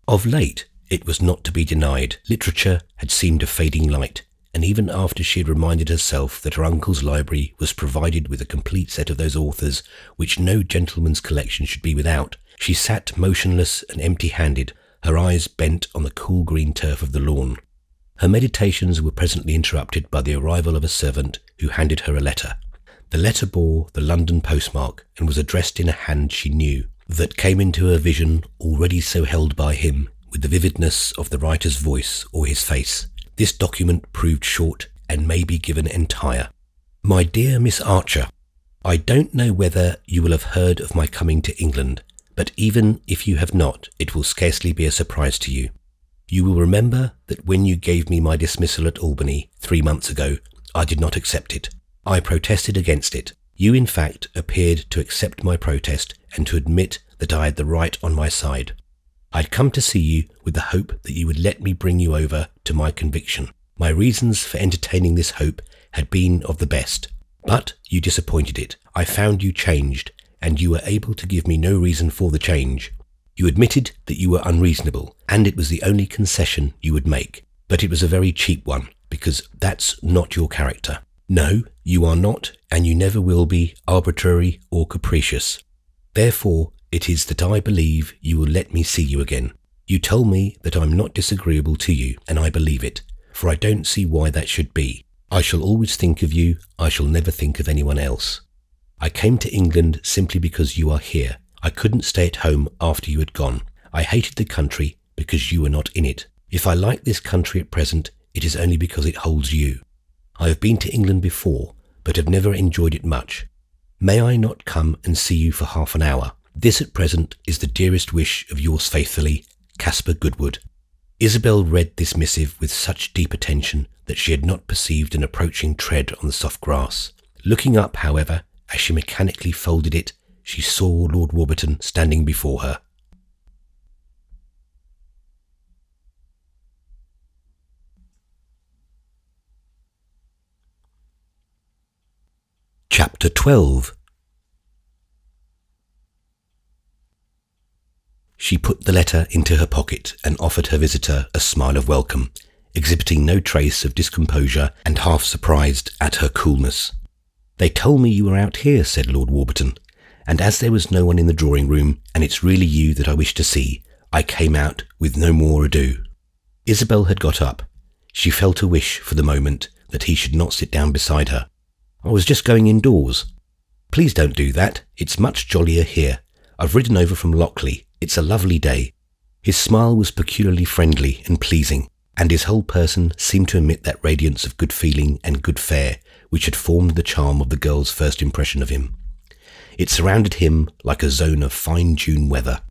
Of late, it was not to be denied, literature had seemed a fading light, and even after she had reminded herself that her uncle's library was provided with a complete set of those authors which no gentleman's collection should be without, she sat motionless and empty-handed, her eyes bent on the cool green turf of the lawn. Her meditations were presently interrupted by the arrival of a servant who handed her a letter. The letter bore the London postmark and was addressed in a hand she knew, that came into her vision already so held by him, with the vividness of the writer's voice or his face. This document proved short and may be given entire. "My dear Miss Archer, I don't know whether you will have heard of my coming to England, but even if you have not, it will scarcely be a surprise to you. You will remember that when you gave me my dismissal at Albany 3 months ago, I did not accept it. I protested against it. You, in fact, appeared to accept my protest and to admit that I had the right on my side. I had come to see you with the hope that you would let me bring you over to my conviction. My reasons for entertaining this hope had been of the best, but you disappointed it. I found you changed, and you were able to give me no reason for the change. You admitted that you were unreasonable, and it was the only concession you would make, but it was a very cheap one, because that's not your character. No, you are not, and you never will be, arbitrary or capricious. Therefore, it is that I believe you will let me see you again. You told me that I'm not disagreeable to you, and I believe it, for I don't see why that should be. I shall always think of you. I shall never think of anyone else. I came to England simply because you are here. I couldn't stay at home after you had gone. I hated the country because you were not in it. If I like this country at present, it is only because it holds you. I have been to England before, but have never enjoyed it much. May I not come and see you for half an hour? This at present is the dearest wish of yours faithfully, Caspar Goodwood." Isabel read this missive with such deep attention that she had not perceived an approaching tread on the soft grass. Looking up, however, as she mechanically folded it, she saw Lord Warburton standing before her. Chapter 12. She put the letter into her pocket and offered her visitor a smile of welcome, exhibiting no trace of discomposure and half surprised at her coolness. "They told me you were out here," said Lord Warburton, "and as there was no one in the drawing-room, and it's really you that I wish to see, I came out with no more ado." Isabel had got up. She felt a wish for the moment that he should not sit down beside her. "I was just going indoors." "Please don't do that. It's much jollier here. I've ridden over from Lockley. It's a lovely day." His smile was peculiarly friendly and pleasing, and his whole person seemed to emit that radiance of good feeling and good fare which had formed the charm of the girl's first impression of him. It surrounded him like a zone of fine June weather.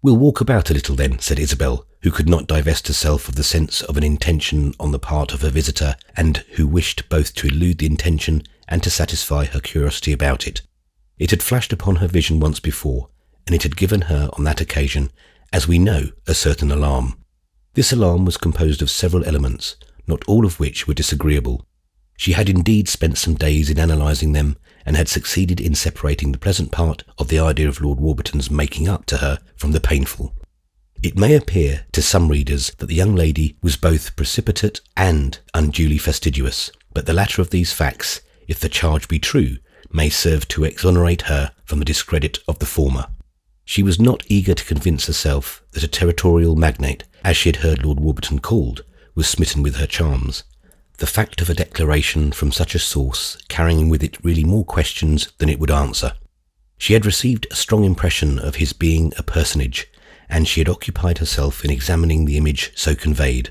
"We'll walk about a little then," said Isabel, who could not divest herself of the sense of an intention on the part of her visitor, and who wished both to elude the intention and to satisfy her curiosity about it. It had flashed upon her vision once before, and it had given her on that occasion, as we know, a certain alarm. This alarm was composed of several elements, not all of which were disagreeable. She had indeed spent some days in analysing them, and had succeeded in separating the pleasant part of the idea of Lord Warburton's making up to her from the painful. It may appear to some readers that the young lady was both precipitate and unduly fastidious, but the latter of these facts, if the charge be true, may serve to exonerate her from the discredit of the former. She was not eager to convince herself that a territorial magnate, as she had heard Lord Warburton called, was smitten with her charms. The fact of a declaration from such a source carrying with it really more questions than it would answer. She had received a strong impression of his being a personage, and she had occupied herself in examining the image so conveyed.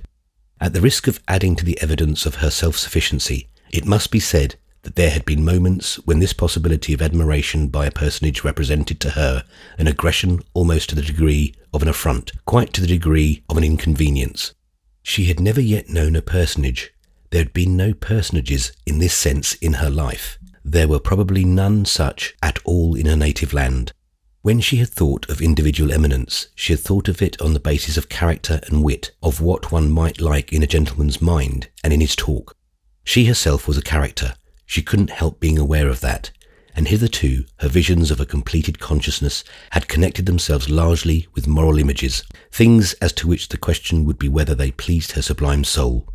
At the risk of adding to the evidence of her self-sufficiency, it must be said that there had been moments when this possibility of admiration by a personage represented to her an aggression almost to the degree of an affront, quite to the degree of an inconvenience. She had never yet known a personage. There had been no personages in this sense in her life. There were probably none such at all in her native land. When she had thought of individual eminence, she had thought of it on the basis of character and wit, of what one might like in a gentleman's mind and in his talk. She herself was a character. She couldn't help being aware of that, and hitherto her visions of a completed consciousness had connected themselves largely with moral images, things as to which the question would be whether they pleased her sublime soul.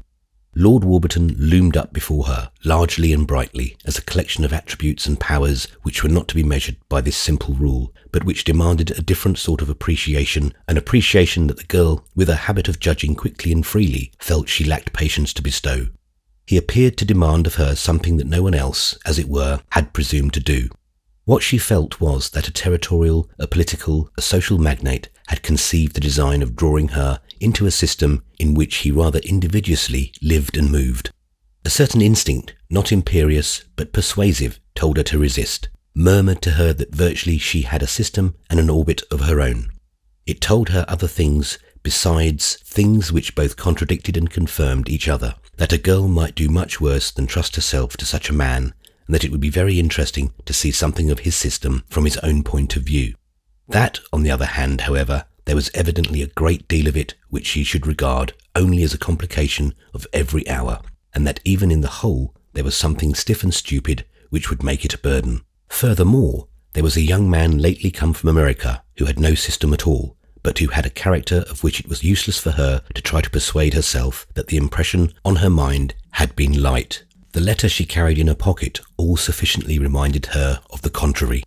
Lord Warburton loomed up before her, largely and brightly, as a collection of attributes and powers which were not to be measured by this simple rule, but which demanded a different sort of appreciation, an appreciation that the girl, with a habit of judging quickly and freely, felt she lacked patience to bestow. He appeared to demand of her something that no one else, as it were, had presumed to do. What she felt was that a territorial, a political, a social magnate had conceived the design of drawing her into a system in which he rather invidiously lived and moved. A certain instinct, not imperious but persuasive, told her to resist, murmured to her that virtually she had a system and an orbit of her own. It told her other things besides, things which both contradicted and confirmed each other, that a girl might do much worse than trust herself to such a man, and that it would be very interesting to see something of his system from his own point of view. That, on the other hand, however, there was evidently a great deal of it which she should regard only as a complication of every hour, and that even in the whole there was something stiff and stupid which would make it a burden. Furthermore, there was a young man lately come from America who had no system at all, but who had a character of which it was useless for her to try to persuade herself that the impression on her mind had been light. The letter she carried in her pocket all sufficiently reminded her of the contrary.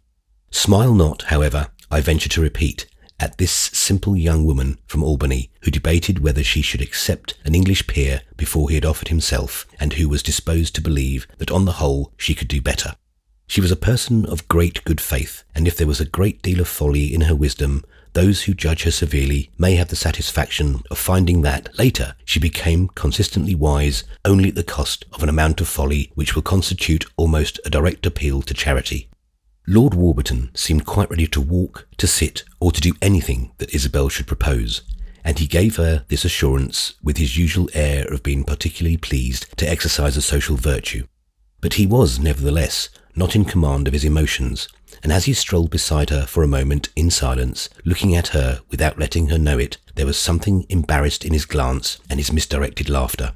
Smile not, however, I venture to repeat, at this simple young woman from Albany who debated whether she should accept an English peer before he had offered himself, and who was disposed to believe that on the whole she could do better. She was a person of great good faith, and if there was a great deal of folly in her wisdom, those who judge her severely may have the satisfaction of finding that, later, she became consistently wise only at the cost of an amount of folly which will constitute almost a direct appeal to charity. Lord Warburton seemed quite ready to walk, to sit, or to do anything that Isabel should propose, and he gave her this assurance with his usual air of being particularly pleased to exercise a social virtue. But he was, nevertheless, not in command of his emotions, and as he strolled beside her for a moment in silence, looking at her without letting her know it, there was something embarrassed in his glance and his misdirected laughter.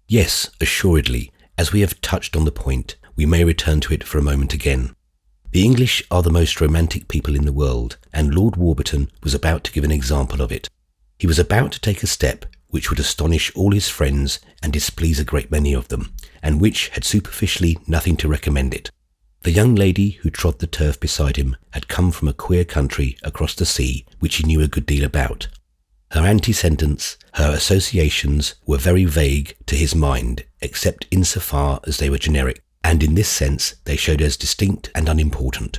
Yes, assuredly, as we have touched on the point, we may return to it for a moment again. The English are the most romantic people in the world, and Lord Warburton was about to give an example of it. He was about to take a step which would astonish all his friends and displease a great many of them, and which had superficially nothing to recommend it. The young lady who trod the turf beside him had come from a queer country across the sea which he knew a good deal about. Her antecedents, her associations were very vague to his mind, except insofar as they were generic, and in this sense they showed as distinct and unimportant.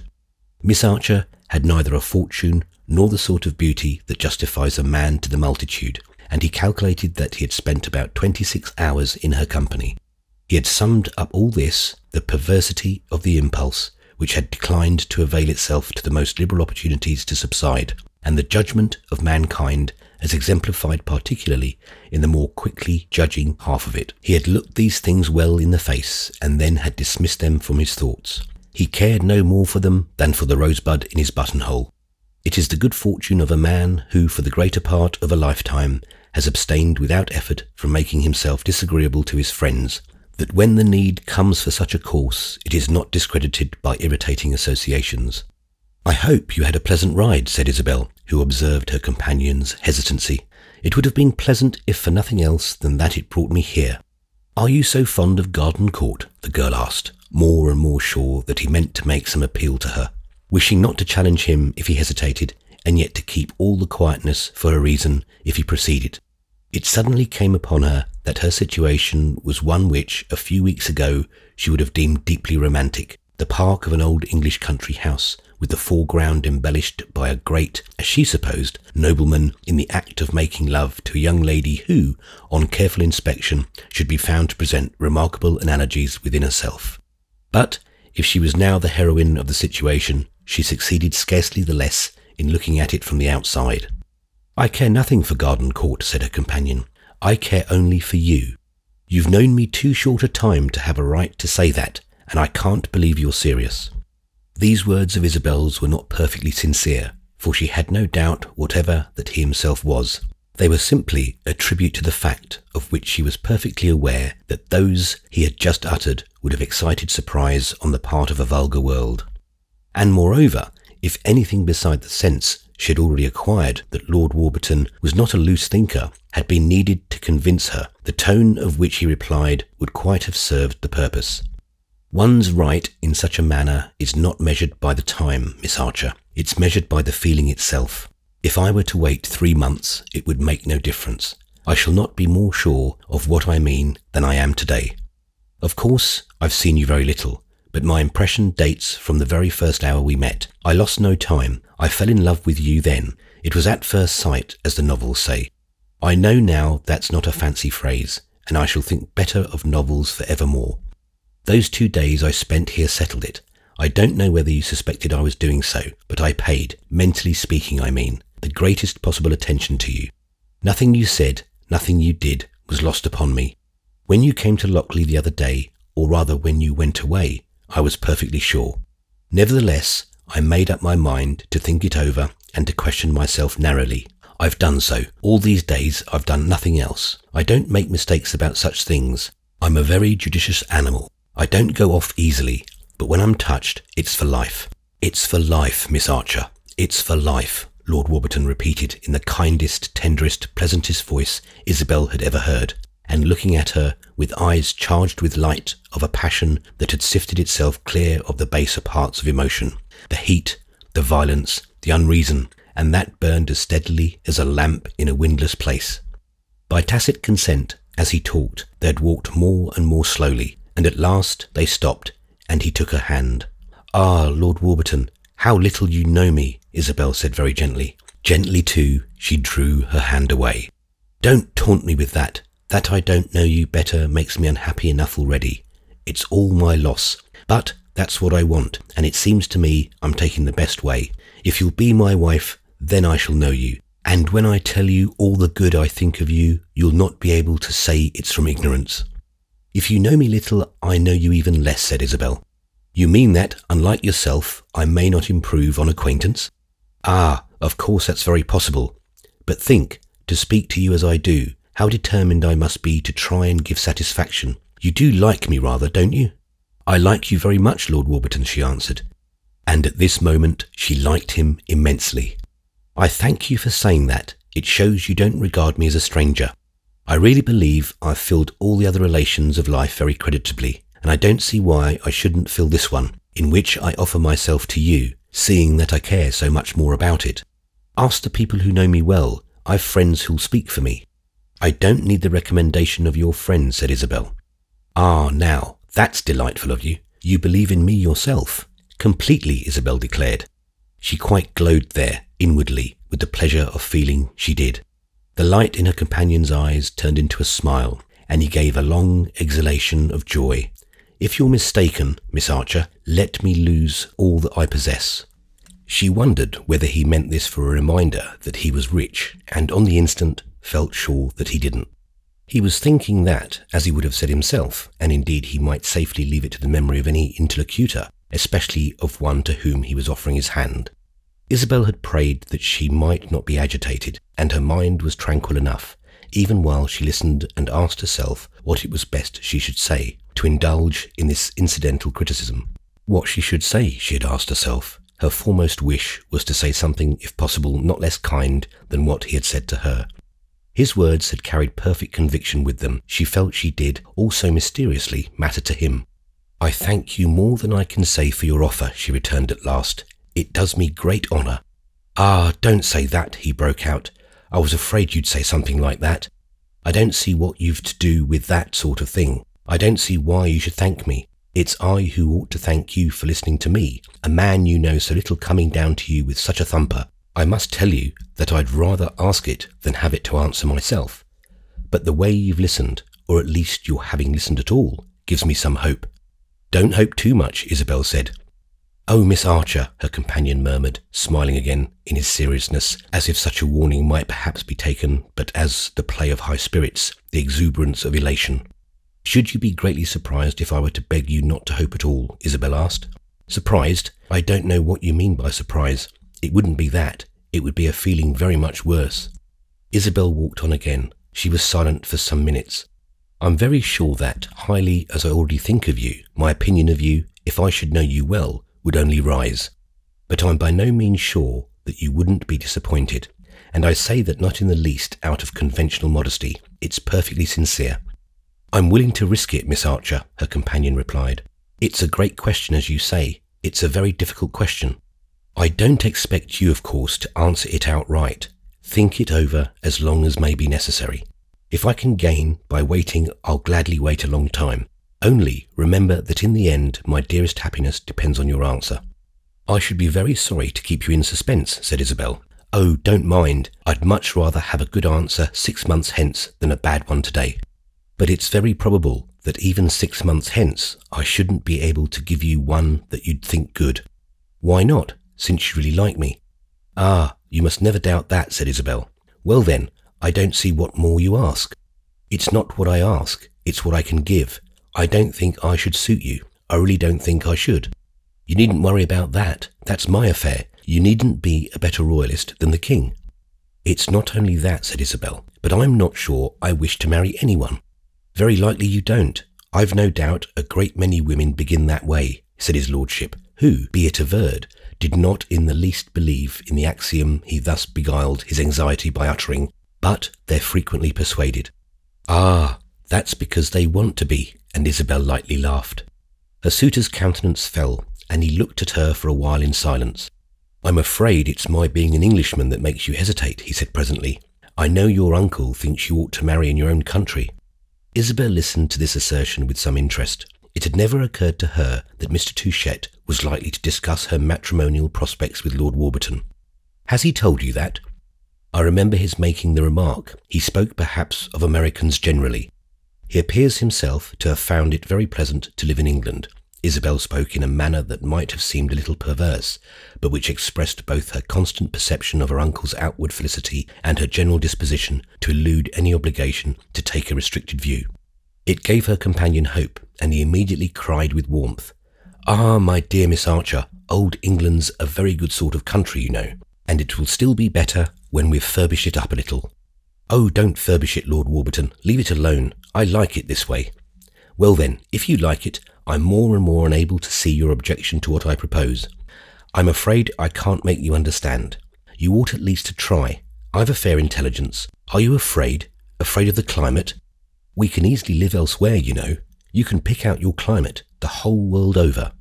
Miss Archer had neither a fortune nor the sort of beauty that justifies a man to the multitude, and he calculated that he had spent about 26 hours in her company. He had summed up all this, the perversity of the impulse, which had declined to avail itself to the most liberal opportunities to subside, and the judgment of mankind as exemplified particularly in the more quickly judging half of it. He had looked these things well in the face, and then had dismissed them from his thoughts. He cared no more for them than for the rosebud in his buttonhole. It is the good fortune of a man who, for the greater part of a lifetime, has abstained without effort from making himself disagreeable to his friends, that when the need comes for such a course, it is not discredited by irritating associations. "I hope you had a pleasant ride," said Isabel, who observed her companion's hesitancy. "It would have been pleasant if for nothing else than that it brought me here." "Are you so fond of Garden Court?" the girl asked, more and more sure that he meant to make some appeal to her, wishing not to challenge him if he hesitated, and yet to keep all the quietness for a reason if he proceeded. It suddenly came upon her that her situation was one which, a few weeks ago, she would have deemed deeply romantic. The park of an old English country house, with the foreground embellished by a great, as she supposed, nobleman in the act of making love to a young lady who, on careful inspection, should be found to present remarkable analogies within herself. But, if she was now the heroine of the situation, she succeeded scarcely the less in looking at it from the outside. "I care nothing for Garden Court," said her companion. "I care only for you. You've known me too short a time to have a right to say that, and I can't believe you're serious." These words of Isabel's were not perfectly sincere, for she had no doubt whatever that he himself was. They were simply a tribute to the fact, of which she was perfectly aware, that those he had just uttered would have excited surprise on the part of a vulgar world. And moreover, if anything beside the sense she had already acquired that Lord Warburton was not a loose thinker had been needed to convince her, the tone of which he replied would quite have served the purpose. "One's right in such a manner is not measured by the time, Miss Archer. It's measured by the feeling itself. If I were to wait 3 months, it would make no difference. I shall not be more sure of what I mean than I am today. Of course, I've seen you very little, but my impression dates from the very first hour we met. I lost no time. I fell in love with you then. It was at first sight, as the novels say. I know now that's not a fancy phrase, and I shall think better of novels for evermore. Those 2 days I spent here settled it. I don't know whether you suspected I was doing so, but I paid, mentally speaking I mean, the greatest possible attention to you. Nothing you said, nothing you did, was lost upon me. When you came to Lockley the other day, or rather when you went away, I was perfectly sure. Nevertheless, I made up my mind to think it over and to question myself narrowly. I've done so. All these days I've done nothing else. I don't make mistakes about such things. I'm a very judicious animal. I don't go off easily, but when I'm touched, it's for life. It's for life, Miss Archer. It's for life, Lord Warburton repeated in the kindest, tenderest, pleasantest voice Isabel had ever heard, and looking at her with eyes charged with light of a passion that had sifted itself clear of the baser parts of emotion, the heat, the violence, the unreason, and that burned as steadily as a lamp in a windless place. By tacit consent, as he talked, they had walked more and more slowly, and at last they stopped, and he took her hand. "Ah, Lord Warburton, how little you know me," Isabel said very gently. Gently, too, she drew her hand away. "Don't taunt me with that. That I don't know you better makes me unhappy enough already. It's all my loss. But that's what I want, and it seems to me I'm taking the best way. If you'll be my wife, then I shall know you. And when I tell you all the good I think of you, you'll not be able to say it's from ignorance." "If you know me little, I know you even less," said Isabel. "You mean that, unlike yourself, I may not improve on acquaintance?" "Ah, of course that's very possible. But think, to speak to you as I do, how determined I must be to try and give satisfaction. You do like me rather, don't you?" "I like you very much, Lord Warburton," she answered. And at this moment she liked him immensely. "I thank you for saying that. It shows you don't regard me as a stranger. I really believe I've filled all the other relations of life very creditably, and I don't see why I shouldn't fill this one, in which I offer myself to you, seeing that I care so much more about it. Ask the people who know me well. I've friends who'll speak for me." "I don't need the recommendation of your friends," said Isabel. "Ah, now, that's delightful of you. You believe in me yourself." "Completely," Isabel declared. She quite glowed there, inwardly, with the pleasure of feeling she did. The light in her companion's eyes turned into a smile, and he gave a long exhalation of joy. "If you're mistaken, Miss Archer, let me lose all that I possess." She wondered whether he meant this for a reminder that he was rich, and on the instant felt sure that he didn't. He was thinking that, as he would have said himself, and indeed he might safely leave it to the memory of any interlocutor, especially of one to whom he was offering his hand. Isabel had prayed that she might not be agitated, and her mind was tranquil enough, even while she listened and asked herself what it was best she should say, to indulge in this incidental criticism. What she should say, she had asked herself. Her foremost wish was to say something, if possible, not less kind than what he had said to her. His words had carried perfect conviction with them. She felt she did, also mysteriously, matter to him. "I thank you more than I can say for your offer," she returned at last. "It does me great honour." "Ah, don't say that," he broke out. "I was afraid you'd say something like that. I don't see what you've to do with that sort of thing. I don't see why you should thank me. It's I who ought to thank you for listening to me, a man you know so little coming down to you with such a thumper. I must tell you that I'd rather ask it than have it to answer myself. But the way you've listened, or at least your having listened at all, gives me some hope." "Don't hope too much," Isabel said. "Oh, Miss Archer," her companion murmured, smiling again in his seriousness, as if such a warning might perhaps be taken but as the play of high spirits, the exuberance of elation. "Should you be greatly surprised if I were to beg you not to hope at all?" Isabel asked. "Surprised? I don't know what you mean by surprise. It wouldn't be that. It would be a feeling very much worse." Isabel walked on again. She was silent for some minutes. "I'm very sure that, highly as I already think of you, my opinion of you, if I should know you well, would only rise. But I'm by no means sure that you wouldn't be disappointed, and I say that not in the least out of conventional modesty. It's perfectly sincere." "I'm willing to risk it, Miss Archer," her companion replied. "It's a great question, as you say. It's a very difficult question. I don't expect you, of course, to answer it outright. Think it over as long as may be necessary. If I can gain by waiting, I'll gladly wait a long time. Only remember that in the end, my dearest happiness depends on your answer." "I should be very sorry to keep you in suspense," said Isabel. "Oh, don't mind. I'd much rather have a good answer 6 months hence than a bad one today. But it's very probable that even 6 months hence I shouldn't be able to give you one that you'd think good." "Why not, since you really like me?" "Ah, you must never doubt that," said Isabel. "Well then, I don't see what more you ask." "It's not what I ask, it's what I can give. I don't think I should suit you. I really don't think I should." "You needn't worry about that. That's my affair. You needn't be a better royalist than the king." "It's not only that," said Isabel, "but I'm not sure I wish to marry anyone." "Very likely you don't. I've no doubt a great many women begin that way," said his lordship, who, be it averred, did not in the least believe in the axiom he thus beguiled his anxiety by uttering, but they're frequently persuaded. "Ah, that's because they want to be," and Isabel lightly laughed. Her suitor's countenance fell, and he looked at her for a while in silence. "I'm afraid it's my being an Englishman that makes you hesitate," he said presently. "I know your uncle thinks you ought to marry in your own country." Isabel listened to this assertion with some interest. It had never occurred to her that Mr. Touchett was likely to discuss her matrimonial prospects with Lord Warburton. "Has he told you that?" "I remember his making the remark. He spoke perhaps of Americans generally. He appears himself to have found it very pleasant to live in England." Isabel spoke in a manner that might have seemed a little perverse, but which expressed both her constant perception of her uncle's outward felicity and her general disposition to elude any obligation to take a restricted view. It gave her companion hope, and he immediately cried with warmth, "Ah, my dear Miss Archer, old England's a very good sort of country, you know, and it will still be better when we've furbished it up a little." "Oh, don't furbish it, Lord Warburton. Leave it alone. I like it this way." "Well then, if you like it, I'm more and more unable to see your objection to what I propose. I'm afraid I can't make you understand. You ought at least to try. I've a fair intelligence. Are you afraid? Afraid of the climate? We can easily live elsewhere, you know. You can pick out your climate, the whole world over."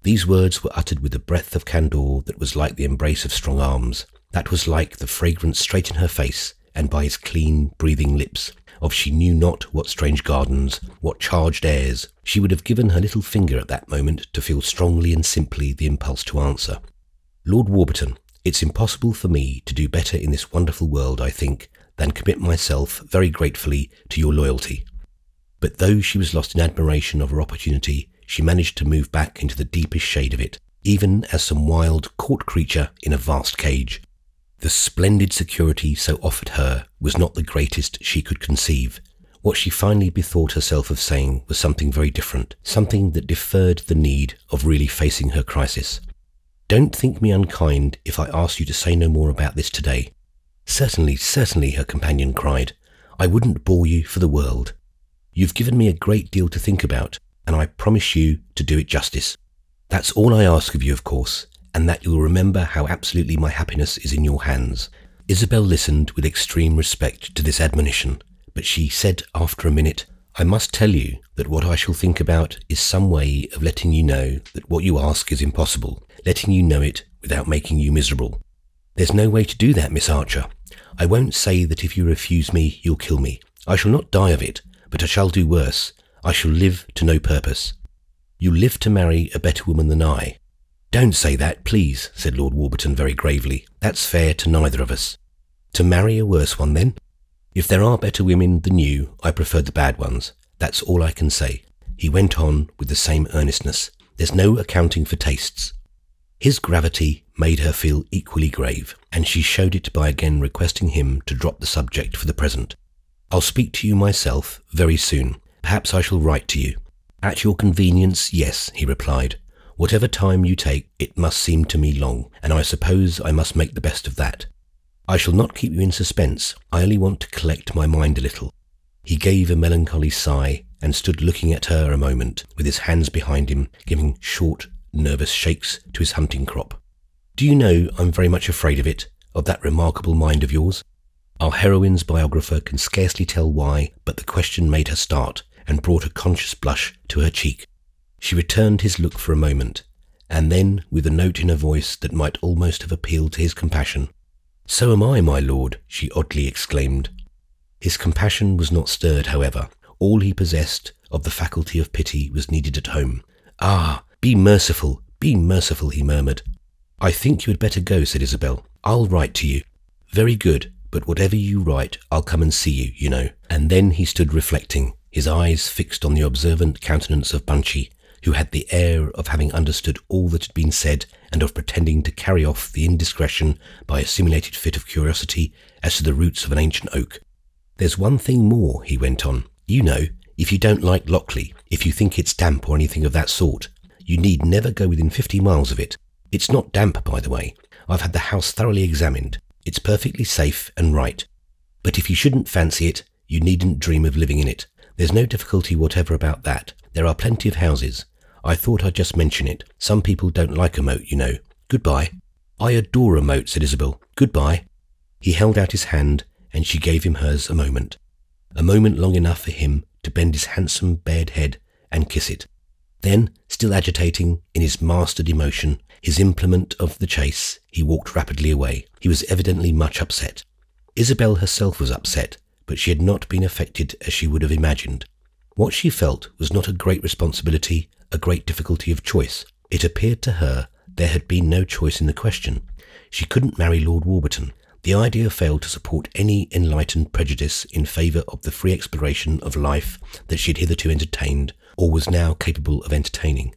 These words were uttered with a breath of candour that was like the embrace of strong arms, that was like the fragrance straight in her face, and by his clean, breathing lips, of she knew not what strange gardens, what charged airs. She would have given her little finger at that moment to feel strongly and simply the impulse to answer. Lord Warburton, it's impossible for me to do better in this wonderful world, I think, than commit myself very gratefully to your loyalty. But though she was lost in admiration of her opportunity, she managed to move back into the deepest shade of it, even as some wild, caught creature in a vast cage. The splendid security so offered her was not the greatest she could conceive. What she finally bethought herself of saying was something very different, something that deferred the need of really facing her crisis. Don't think me unkind if I ask you to say no more about this today. Certainly, certainly, her companion cried. I wouldn't bore you for the world. You've given me a great deal to think about, and I promise you to do it justice. That's all I ask of you, of course, and that you'll remember how absolutely my happiness is in your hands. Isabel listened with extreme respect to this admonition, but she said after a minute, I must tell you that what I shall think about is some way of letting you know that what you ask is impossible, letting you know it without making you miserable. There's no way to do that, Miss Archer. I won't say that if you refuse me, you'll kill me. I shall not die of it, but I shall do worse. I shall live to no purpose. You'll live to marry a better woman than I. Don't say that, please, said Lord Warburton very gravely. That's fair to neither of us. To marry a worse one, then? If there are better women than you, I prefer the bad ones. That's all I can say. He went on with the same earnestness. There's no accounting for tastes. His gravity made her feel equally grave, and she showed it by again requesting him to drop the subject for the present. I'll speak to you myself very soon. Perhaps I shall write to you. At your convenience, yes, he replied. Whatever time you take, it must seem to me long, and I suppose I must make the best of that. I shall not keep you in suspense. I only want to collect my mind a little. He gave a melancholy sigh and stood looking at her a moment, with his hands behind him, giving short, nervous shakes to his hunting crop. Do you know, I'm very much afraid of it, of that remarkable mind of yours? Our heroine's biographer can scarcely tell why, but the question made her start and brought a conscious blush to her cheek. She returned his look for a moment, and then, with a note in her voice that might almost have appealed to his compassion, So am I, my lord, she oddly exclaimed. His compassion was not stirred, however. All he possessed of the faculty of pity was needed at home. Ah, be merciful, he murmured. I think you had better go, said Isabel. I'll write to you. Very good, but whatever you write, I'll come and see you, you know. And then he stood reflecting, his eyes fixed on the observant countenance of Bunchy, who had the air of having understood all that had been said and of pretending to carry off the indiscretion by a simulated fit of curiosity as to the roots of an ancient oak. There's one thing more, he went on. You know, if you don't like Lockley, if you think it's damp or anything of that sort, you need never go within 50 miles of it. It's not damp, by the way. I've had the house thoroughly examined. It's perfectly safe and right. But if you shouldn't fancy it, you needn't dream of living in it. There's no difficulty whatever about that. There are plenty of houses. I thought I'd just mention it. Some people don't like a moat, you know. Goodbye. I adore a moat, said Isabel. Goodbye. He held out his hand, and she gave him hers a moment long enough for him to bend his handsome bared head and kiss it. Then, still agitating in his mastered emotion, his implement of the chase, he walked rapidly away. He was evidently much upset. Isabel herself was upset, but she had not been affected as she would have imagined. What she felt was not a great responsibility, a great difficulty of choice. It appeared to her there had been no choice in the question. She couldn't marry Lord Warburton. The idea failed to support any enlightened prejudice in favour of the free exploration of life that she had hitherto entertained, or was now capable of entertaining.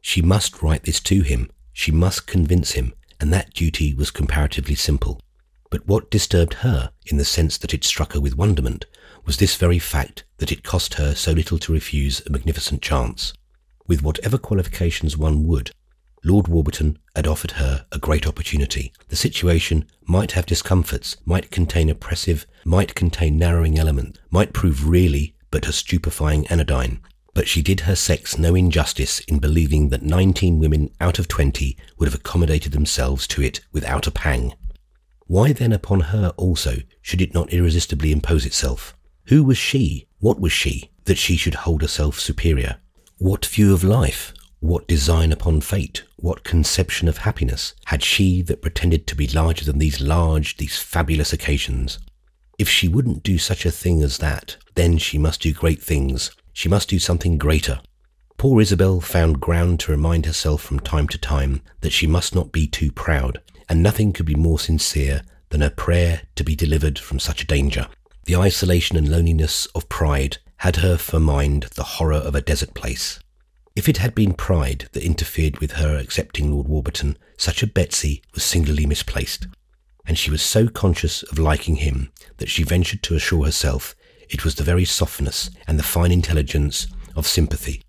She must write this to him. She must convince him, and that duty was comparatively simple. But what disturbed her, in the sense that it struck her with wonderment, was this very fact that it cost her so little to refuse a magnificent chance. With whatever qualifications one would, Lord Warburton had offered her a great opportunity. The situation might have discomforts, might contain oppressive, might contain narrowing element, might prove really but a stupefying anodyne. But she did her sex no injustice in believing that 19 women out of 20 would have accommodated themselves to it without a pang. Why then upon her also should it not irresistibly impose itself? Who was she? What was she, that she should hold herself superior? What view of life, what design upon fate, what conception of happiness had she that pretended to be larger than these fabulous occasions? If she wouldn't do such a thing as that, then she must do great things. She must do something greater. Poor Isabel found ground to remind herself from time to time that she must not be too proud, and nothing could be more sincere than her prayer to be delivered from such a danger. The isolation and loneliness of pride had her for mind the horror of a desert place. If it had been pride that interfered with her accepting Lord Warburton, such a Betsy was singularly misplaced, and she was so conscious of liking him that she ventured to assure herself it was the very softness and the fine intelligence of sympathy.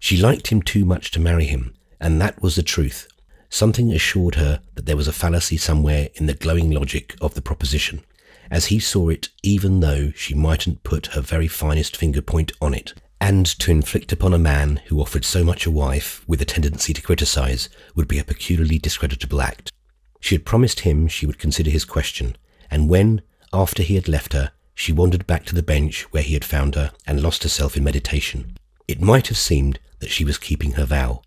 She liked him too much to marry him, and that was the truth. Something assured her that there was a fallacy somewhere in the glowing logic of the proposition, as he saw it, even though she mightn't put her very finest finger point on it. And to inflict upon a man who offered so much a wife with a tendency to criticise would be a peculiarly discreditable act. She had promised him she would consider his question, and when, after he had left her, she wandered back to the bench where he had found her and lost herself in meditation, it might have seemed that she was keeping her vow.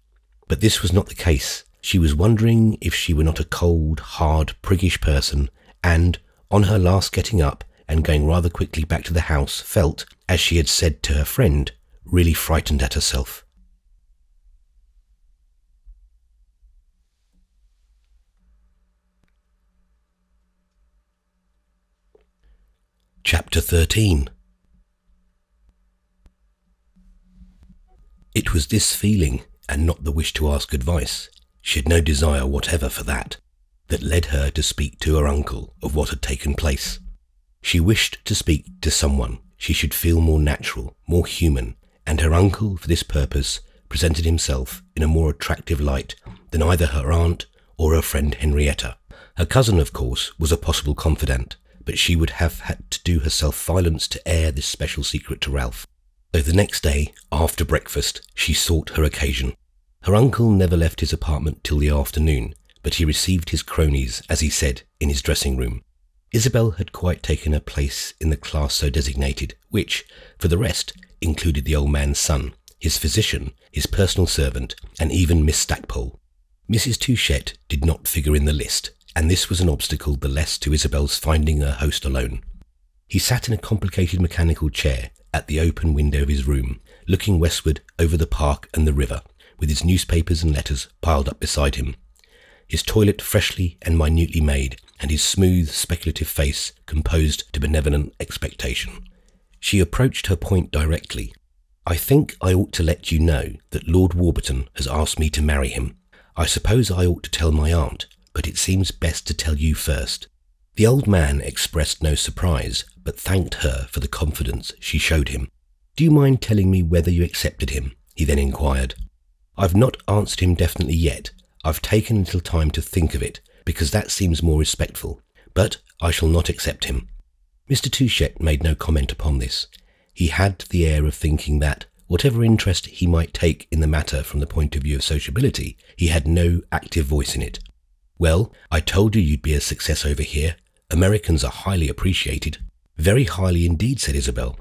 But this was not the case. She was wondering if she were not a cold, hard, priggish person, and, on her last getting up and going rather quickly back to the house, felt, as she had said to her friend, really frightened at herself. Chapter 13. It was this feeling, and not the wish to ask advice, she had no desire whatever for that led her to speak to her uncle of what had taken place. She wished to speak to someone she should feel more natural, more human, and her uncle, for this purpose, presented himself in a more attractive light than either her aunt or her friend Henrietta. Her cousin, of course, was a possible confidant, but she would have had to do herself violence to air this special secret to Ralph. So the next day, after breakfast, she sought her occasion. Her uncle never left his apartment till the afternoon, but he received his cronies, as he said, in his dressing room. Isabel had quite taken her place in the class so designated, which, for the rest, included the old man's son, his physician, his personal servant, and even Miss Stackpole. Mrs. Touchette did not figure in the list, and this was an obstacle the less to Isabel's finding her host alone. He sat in a complicated mechanical chair at the open window of his room, looking westward over the park and the river, with his newspapers and letters piled up beside him, his toilet freshly and minutely made, and his smooth, speculative face composed to benevolent expectation. She approached her point directly. "I think I ought to let you know that Lord Warburton has asked me to marry him. I suppose I ought to tell my aunt, but it seems best to tell you first." The old man expressed no surprise, but thanked her for the confidence she showed him. "Do you mind telling me whether you accepted him?" he then inquired. "I've not answered him definitely yet. I've taken a little time to think of it, because that seems more respectful, but I shall not accept him." Mr. Touchette made no comment upon this. He had the air of thinking that, whatever interest he might take in the matter from the point of view of sociability, he had no active voice in it. "Well, I told you you'd be a success over here. Americans are highly appreciated." "Very highly indeed," said Isabel.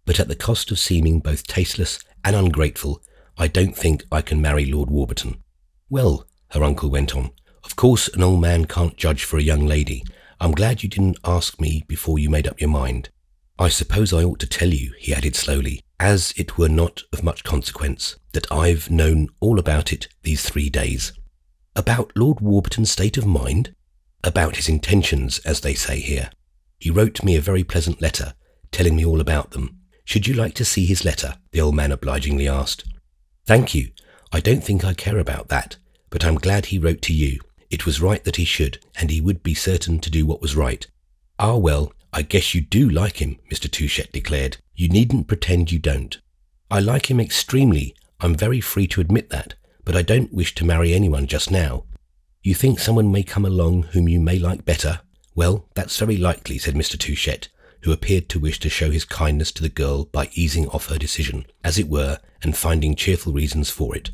"But at the cost of seeming both tasteless and ungrateful, I don't think I can marry Lord Warburton." "Well," her uncle went on, "of course an old man can't judge for a young lady. I'm glad you didn't ask me before you made up your mind. I suppose I ought to tell you," he added slowly, "as it were not of much consequence, that I've known all about it these 3 days." "About Lord Warburton's state of mind?" "About his intentions, as they say here. He wrote me a very pleasant letter, telling me all about them. Should you like to see his letter?" the old man obligingly asked. "Thank you. I don't think I care about that, but I'm glad he wrote to you. It was right that he should, and he would be certain to do what was right." "Ah, well, I guess you do like him," Mr. Touchette declared. "You needn't pretend you don't." "I like him extremely. I'm very free to admit that, but I don't wish to marry anyone just now." "You think someone may come along whom you may like better?" "Well, that's very likely," said Mr. Touchette, who appeared to wish to show his kindness to the girl by easing off her decision, as it were, and finding cheerful reasons for it.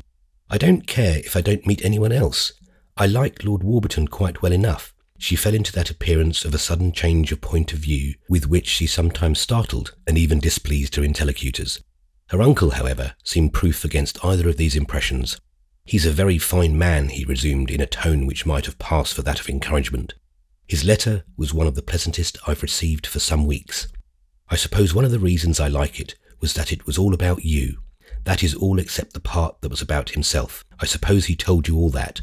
"I don't care if I don't meet anyone else. I like Lord Warburton quite well enough." She fell into that appearance of a sudden change of point of view with which she sometimes startled and even displeased her interlocutors. Her uncle, however, seemed proof against either of these impressions. "He's a very fine man," he resumed in a tone which might have passed for that of encouragement. "His letter was one of the pleasantest I've received for some weeks. I suppose one of the reasons I like it was that it was all about you. That is all except the part that was about himself. I suppose he told you all that."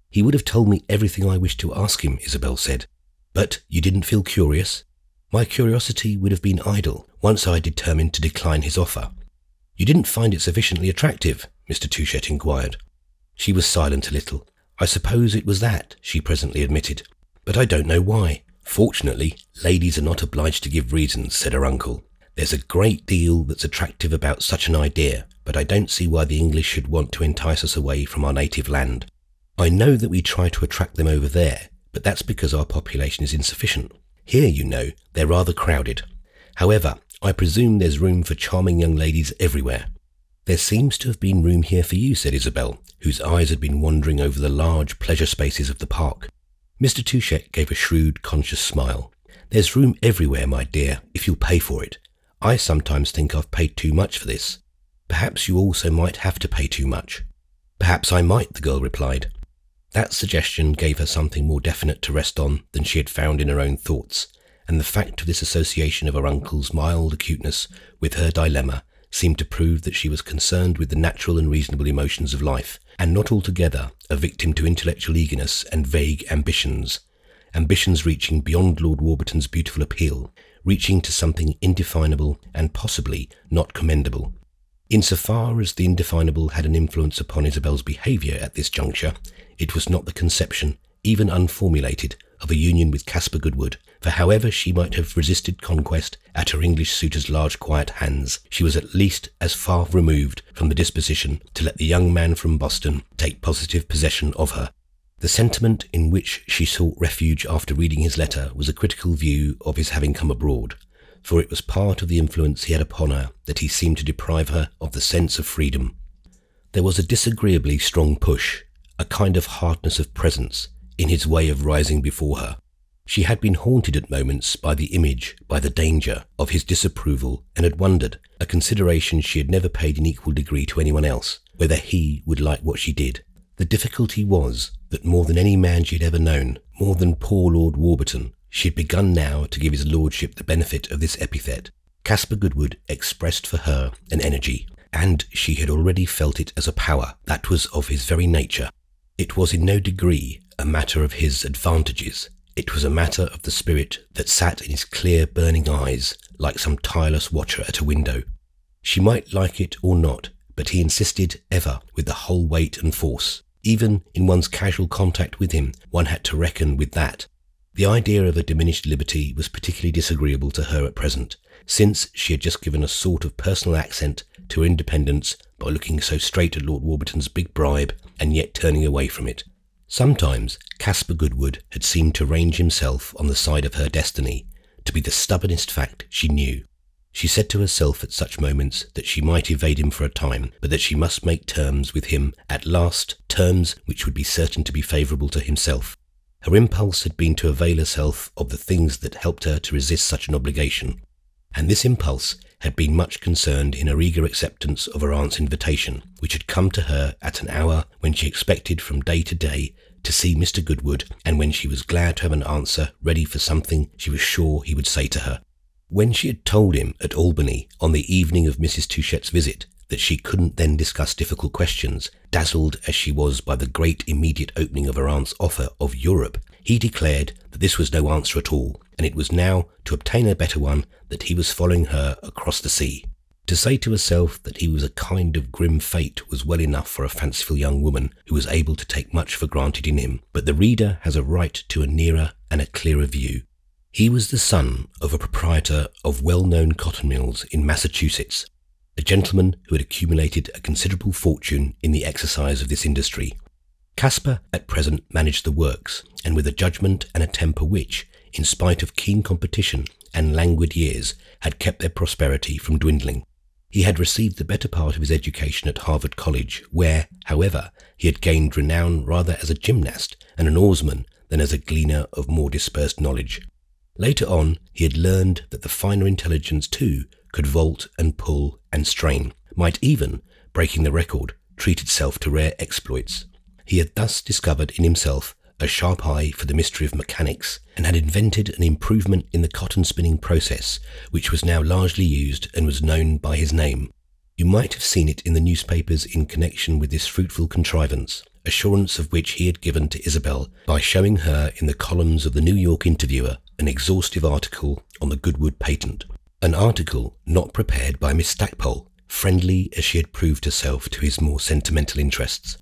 "He would have told me everything I wished to ask him," Isabel said. "But you didn't feel curious?" "My curiosity would have been idle once I determined to decline his offer." "You didn't find it sufficiently attractive?" Mr. Touchett inquired. She was silent a little. "I suppose it was that," she presently admitted. "But I don't know why." "Fortunately, ladies are not obliged to give reasons," said her uncle. "There's a great deal that's attractive about such an idea, but I don't see why the English should want to entice us away from our native land. I know that we try to attract them over there, but that's because our population is insufficient. Here, you know, they're rather crowded. However, I presume there's room for charming young ladies everywhere." "There seems to have been room here for you," said Isabel, whose eyes had been wandering over the large pleasure spaces of the park. Mr. Touchett gave a shrewd, conscious smile. "There's room everywhere, my dear, if you'll pay for it. I sometimes think I've paid too much for this. Perhaps you also might have to pay too much." "Perhaps I might," the girl replied. That suggestion gave her something more definite to rest on than she had found in her own thoughts, and the fact of this association of her uncle's mild acuteness with her dilemma seemed to prove that she was concerned with the natural and reasonable emotions of life, and not altogether a victim to intellectual eagerness and vague ambitions reaching beyond Lord Warburton's beautiful appeal, reaching to something indefinable and possibly not commendable. Insofar as the indefinable had an influence upon Isabel's behaviour at this juncture, it was not the conception, even unformulated, of a union with Caspar Goodwood, for however she might have resisted conquest at her English suitor's large quiet hands, she was at least as far removed from the disposition to let the young man from Boston take positive possession of her. The sentiment in which she sought refuge after reading his letter was a critical view of his having come abroad, for it was part of the influence he had upon her that he seemed to deprive her of the sense of freedom. There was a disagreeably strong push, a kind of hardness of presence, in his way of rising before her. She had been haunted at moments by the image, by the danger, of his disapproval, and had wondered, a consideration she had never paid in equal degree to anyone else, whether he would like what she did. The difficulty was that more than any man she had ever known, more than poor Lord Warburton, she had begun now to give his lordship the benefit of this epithet. Caspar Goodwood expressed for her an energy, and she had already felt it as a power that was of his very nature. It was in no degree a matter of his advantages. It was a matter of the spirit that sat in his clear, burning eyes, like some tireless watcher at a window. She might like it or not, but he insisted ever with the whole weight and force. Even in one's casual contact with him, one had to reckon with that. The idea of a diminished liberty was particularly disagreeable to her at present, since she had just given a sort of personal accent to her independence by looking so straight at Lord Warburton's big bribe and yet turning away from it. Sometimes Caspar Goodwood had seemed to range himself on the side of her destiny, to be the stubbornest fact she knew. She said to herself at such moments that she might evade him for a time, but that she must make terms with him at last, terms which would be certain to be favourable to himself. Her impulse had been to avail herself of the things that helped her to resist such an obligation, and this impulse had been much concerned in her eager acceptance of her aunt's invitation, which had come to her at an hour when she expected from day to day to see Mr. Goodwood, and when she was glad to have an answer ready for something she was sure he would say to her. When she had told him at Albany on the evening of Mrs. Touchett's visit that she couldn't then discuss difficult questions, dazzled as she was by the great immediate opening of her aunt's offer of Europe, he declared that this was no answer at all, and it was now to obtain a better one that he was following her across the sea. To say to herself that he was a kind of grim fate was well enough for a fanciful young woman who was able to take much for granted in him, but the reader has a right to a nearer and a clearer view. He was the son of a proprietor of well-known cotton mills in Massachusetts, a gentleman who had accumulated a considerable fortune in the exercise of this industry. Caspar at present managed the works, and with a judgment and a temper which, in spite of keen competition and languid years, had kept their prosperity from dwindling. He had received the better part of his education at Harvard College, where, however, he had gained renown rather as a gymnast and an oarsman than as a gleaner of more dispersed knowledge. Later on, he had learned that the finer intelligence too could vault and pull and strain, might even, breaking the record, treat itself to rare exploits. He had thus discovered in himself a sharp eye for the mystery of mechanics, and had invented an improvement in the cotton spinning process, which was now largely used and was known by his name. You might have seen it in the newspapers in connection with this fruitful contrivance, assurance of which he had given to Isabel by showing her in the columns of the New York Interviewer an exhaustive article on the Goodwood patent, an article not prepared by Miss Stackpole, friendly as she had proved herself to his more sentimental interests.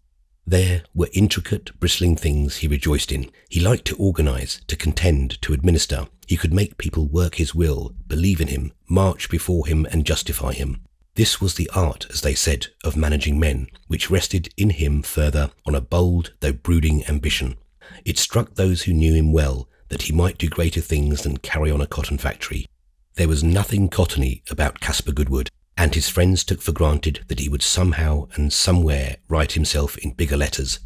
There were intricate, bristling things he rejoiced in. He liked to organise, to contend, to administer. He could make people work his will, believe in him, march before him and justify him. This was the art, as they said, of managing men, which rested in him further on a bold though brooding ambition. It struck those who knew him well that he might do greater things than carry on a cotton factory. There was nothing cottony about Caspar Goodwood, and his friends took for granted that he would somehow and somewhere write himself in bigger letters.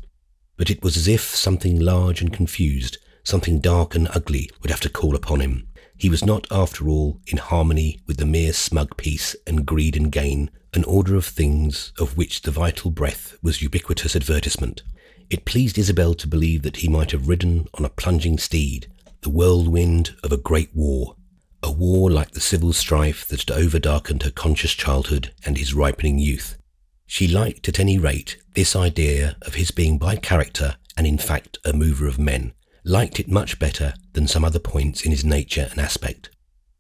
But it was as if something large and confused, something dark and ugly would have to call upon him. He was not, after all, in harmony with the mere smug peace and greed and gain, an order of things of which the vital breath was ubiquitous advertisement. It pleased Isabel to believe that he might have ridden on a plunging steed, the whirlwind of a great war, a war like the civil strife that had overdarkened her conscious childhood and his ripening youth. She liked, at any rate, this idea of his being by character and in fact a mover of men, liked it much better than some other points in his nature and aspect.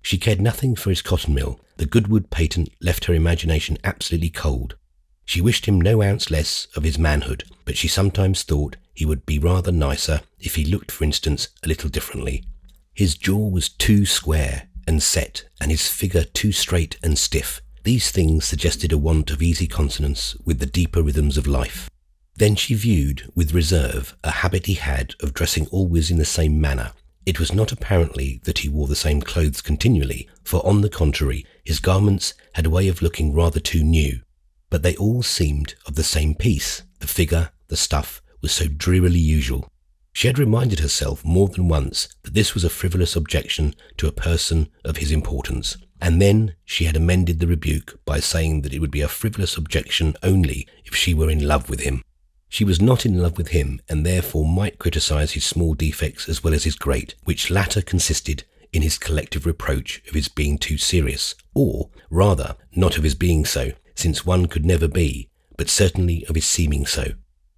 She cared nothing for his cotton mill. The Goodwood patent left her imagination absolutely cold. She wished him no ounce less of his manhood, but she sometimes thought he would be rather nicer if he looked, for instance, a little differently. His jaw was too square and set, and his figure too straight and stiff. These things suggested a want of easy consonance with the deeper rhythms of life. Then she viewed with reserve a habit he had of dressing always in the same manner. It was not apparently that he wore the same clothes continually, for on the contrary, his garments had a way of looking rather too new. But they all seemed of the same piece. The figure, the stuff, was so drearily usual. She had reminded herself more than once that this was a frivolous objection to a person of his importance, and then she had amended the rebuke by saying that it would be a frivolous objection only if she were in love with him. She was not in love with him, and therefore might criticise his small defects as well as his great, which latter consisted in his collective reproach of his being too serious, or, rather, not of his being so, since one could never be, but certainly of his seeming so.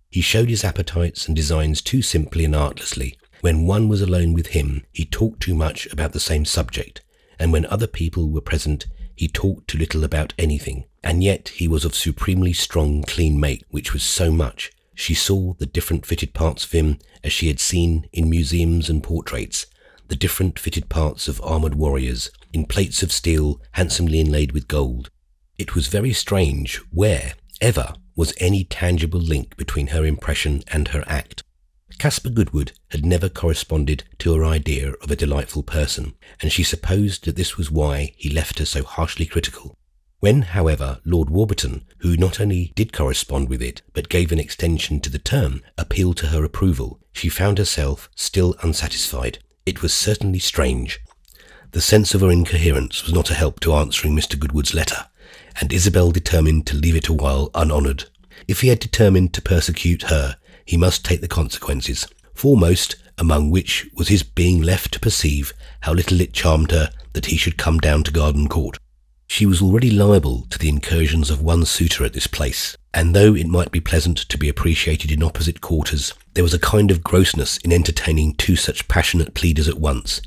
He showed his appetites and designs too simply and artlessly. When one was alone with him, he talked too much about the same subject, and when other people were present, he talked too little about anything. And yet he was of supremely strong, clean make, which was so much. She saw the different fitted parts of him as she had seen in museums and portraits, the different fitted parts of armoured warriors, in plates of steel handsomely inlaid with gold. It was very strange where, ever, was any tangible link between her impression and her act. Caspar Goodwood had never corresponded to her idea of a delightful person, and she supposed that this was why he left her so harshly critical. When, however, Lord Warburton, who not only did correspond with it, but gave an extension to the term, appealed to her approval, she found herself still unsatisfied. It was certainly strange. The sense of her incoherence was not a help to answering Mr. Goodwood's letter, and Isabel determined to leave it a while unhonoured. If he had determined to persecute her, he must take the consequences, foremost among which was his being left to perceive how little it charmed her that he should come down to Garden Court. She was already liable to the incursions of one suitor at this place, and though it might be pleasant to be appreciated in opposite quarters, there was a kind of grossness in entertaining two such passionate pleaders at once,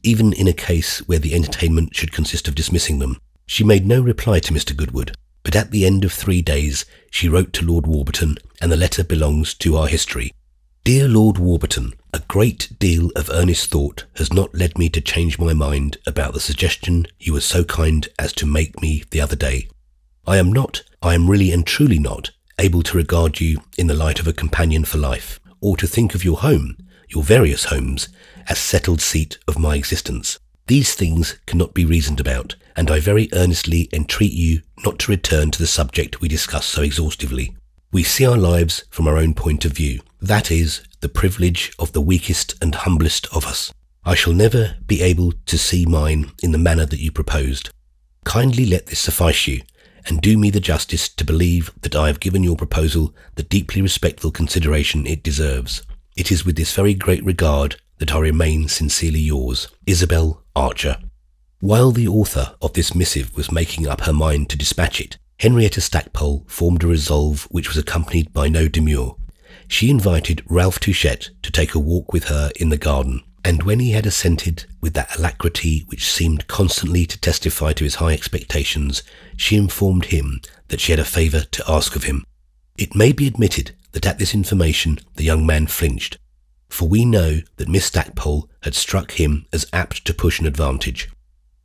even in a case where the entertainment should consist of dismissing them. She made no reply to Mr. Goodwood, but at the end of 3 days she wrote to Lord Warburton, and the letter belongs to our history. Dear Lord Warburton, a great deal of earnest thought has not led me to change my mind about the suggestion you were so kind as to make me the other day. I am really and truly not, able to regard you in the light of a companion for life, or to think of your home, your various homes, as settled seat of my existence. These things cannot be reasoned about, and I very earnestly entreat you not to return to the subject we discussed so exhaustively. We see our lives from our own point of view. That is the privilege of the weakest and humblest of us. I shall never be able to see mine in the manner that you proposed. Kindly let this suffice you, and do me the justice to believe that I have given your proposal the deeply respectful consideration it deserves. It is with this very great regard that I remain sincerely yours, Isabel Archer. While the author of this missive was making up her mind to dispatch it, Henrietta Stackpole formed a resolve which was accompanied by no demur. She invited Ralph Touchette to take a walk with her in the garden, and when he had assented with that alacrity which seemed constantly to testify to his high expectations, she informed him that she had a favour to ask of him. It may be admitted that at this information the young man flinched, for we know that Miss Stackpole had struck him as apt to push an advantage.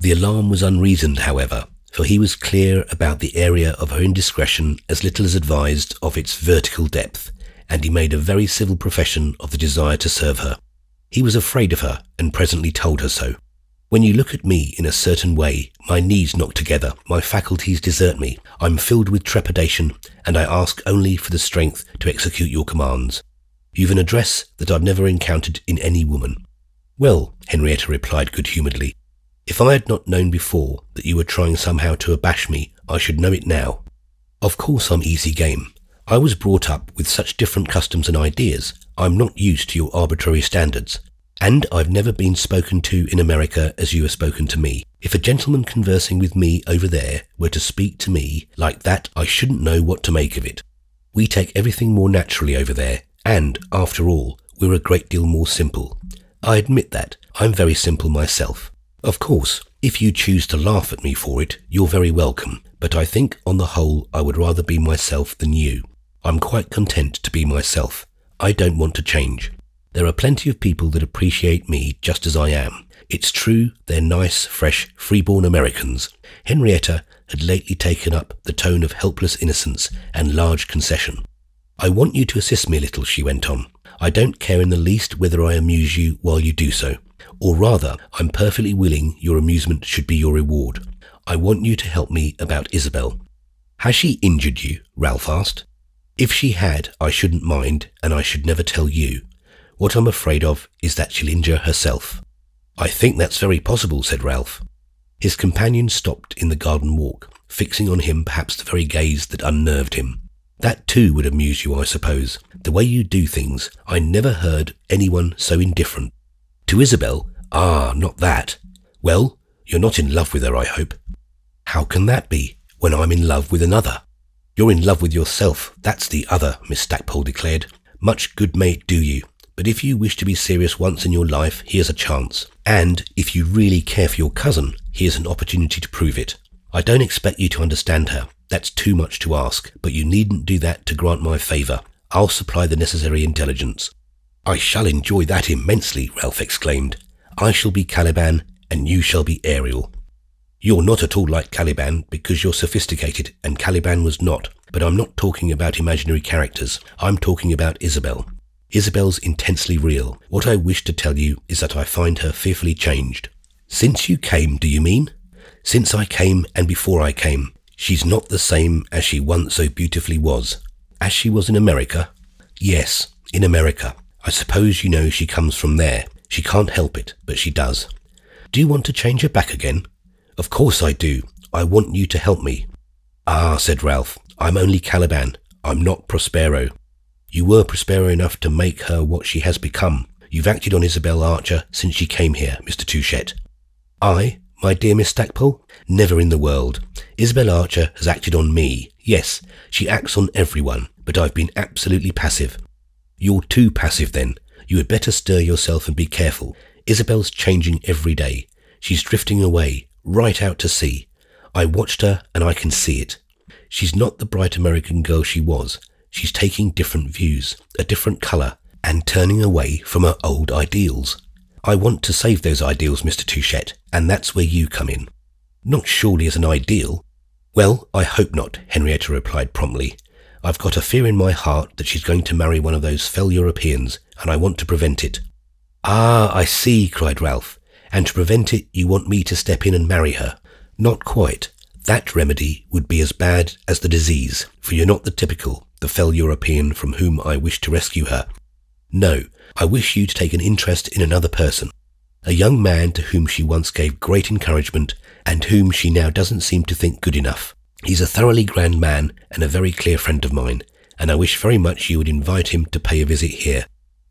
The alarm was unreasoned, however, for he was clear about the area of her indiscretion as little as advised of its vertical depth, and he made a very civil profession of the desire to serve her. He was afraid of her, and presently told her so. When you look at me in a certain way, my knees knock together, my faculties desert me, I'm filled with trepidation, and I ask only for the strength to execute your commands. You've an address that I've never encountered in any woman. Well, Henrietta replied good-humouredly, if I had not known before that you were trying somehow to abash me, I should know it now. Of course I'm easy game. I was brought up with such different customs and ideas, I'm not used to your arbitrary standards. And I've never been spoken to in America as you are spoken to me. If a gentleman conversing with me over there were to speak to me like that, I shouldn't know what to make of it. We take everything more naturally over there, and, after all, we're a great deal more simple. I admit that. I'm very simple myself. Of course, if you choose to laugh at me for it, you're very welcome, but I think on the whole I would rather be myself than you. I'm quite content to be myself. I don't want to change. There are plenty of people that appreciate me just as I am. It's true, they're nice, fresh, free-born Americans. Henrietta had lately taken up the tone of helpless innocence and large concession. I want you to assist me a little, she went on. I don't care in the least whether I amuse you while you do so. Or rather, I'm perfectly willing your amusement should be your reward. I want you to help me about Isabel. Has she injured you? Ralph asked. If she had, I shouldn't mind, and I should never tell you. What I'm afraid of is that she'll injure herself. I think that's very possible, said Ralph. His companion stopped in the garden walk, fixing on him perhaps the very gaze that unnerved him. That too would amuse you, I suppose. The way you do things, I never heard anyone so indifferent. To Isabel? Ah, not that. Well, you're not in love with her, I hope. How can that be, when I'm in love with another? You're in love with yourself, that's the other, Miss Stackpole declared. Much good may it do you. But if you wish to be serious once in your life, here's a chance. And if you really care for your cousin, here's an opportunity to prove it. I don't expect you to understand her. That's too much to ask, but you needn't do that to grant my favour. I'll supply the necessary intelligence. I shall enjoy that immensely, Ralph exclaimed. I shall be Caliban, and you shall be Ariel. You're not at all like Caliban, because you're sophisticated, and Caliban was not. But I'm not talking about imaginary characters. I'm talking about Isabel. Isabel's intensely real. What I wish to tell you is that I find her fearfully changed. Since you came, do you mean? Since I came and before I came. She's not the same as she once so beautifully was. As she was in America? Yes, in America. I suppose you know she comes from there. She can't help it, but she does. Do you want to change her back again? Of course I do. I want you to help me. Ah, said Ralph, I'm only Caliban. I'm not Prospero. You were Prospero enough to make her what she has become. You've acted on Isabel Archer since she came here, Mr. Touchette. I, my dear Miss Stackpole? Never in the world. Isabel Archer has acted on me. Yes, she acts on everyone, but I've been absolutely passive. You're too passive then. You had better stir yourself and be careful. Isabel's changing every day. She's drifting away, right out to sea. I watched her and I can see it. She's not the bright American girl she was. She's taking different views, a different colour, and turning away from her old ideals. I want to save those ideals, Mr. Touchette, and that's where you come in. Not surely as an ideal. Well, I hope not, Henrietta replied promptly. I've got a fear in my heart that she's going to marry one of those fell Europeans, and I want to prevent it. Ah, I see, cried Ralph. And to prevent it, you want me to step in and marry her. Not quite. That remedy would be as bad as the disease, for you're not the typical, the fell European from whom I wish to rescue her. No, I wish you to take an interest in another person, a young man to whom she once gave great encouragement and whom she now doesn't seem to think good enough. He's a thoroughly grand man and a very clear friend of mine, and I wish very much you would invite him to pay a visit here.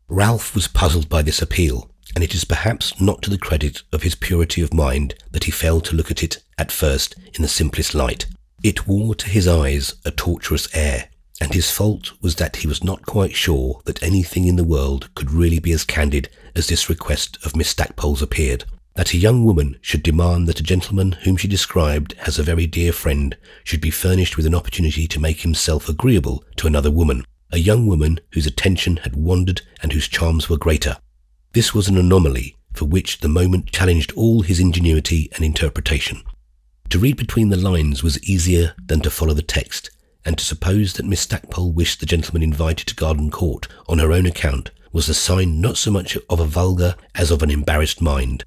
Ralph was puzzled by this appeal, and it is perhaps not to the credit of his purity of mind that he failed to look at it at first in the simplest light. It wore to his eyes a tortuous air, and his fault was that he was not quite sure that anything in the world could really be as candid as this request of Miss Stackpole's appeared. That a young woman should demand that a gentleman whom she described as a very dear friend should be furnished with an opportunity to make himself agreeable to another woman, a young woman whose attention had wandered and whose charms were greater. This was an anomaly for which the moment challenged all his ingenuity and interpretation. To read between the lines was easier than to follow the text, and to suppose that Miss Stackpole wished the gentleman invited to Garden Court on her own account was the sign not so much of a vulgar as of an embarrassed mind.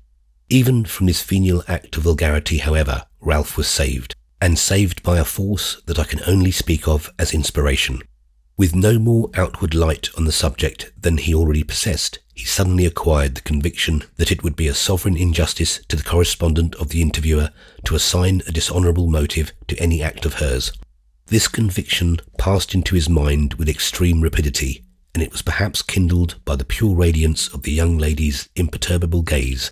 Even from this venial act of vulgarity, however, Ralph was saved, and saved by a force that I can only speak of as inspiration. With no more outward light on the subject than he already possessed, he suddenly acquired the conviction that it would be a sovereign injustice to the correspondent of the Interviewer to assign a dishonourable motive to any act of hers. This conviction passed into his mind with extreme rapidity, and it was perhaps kindled by the pure radiance of the young lady's imperturbable gaze.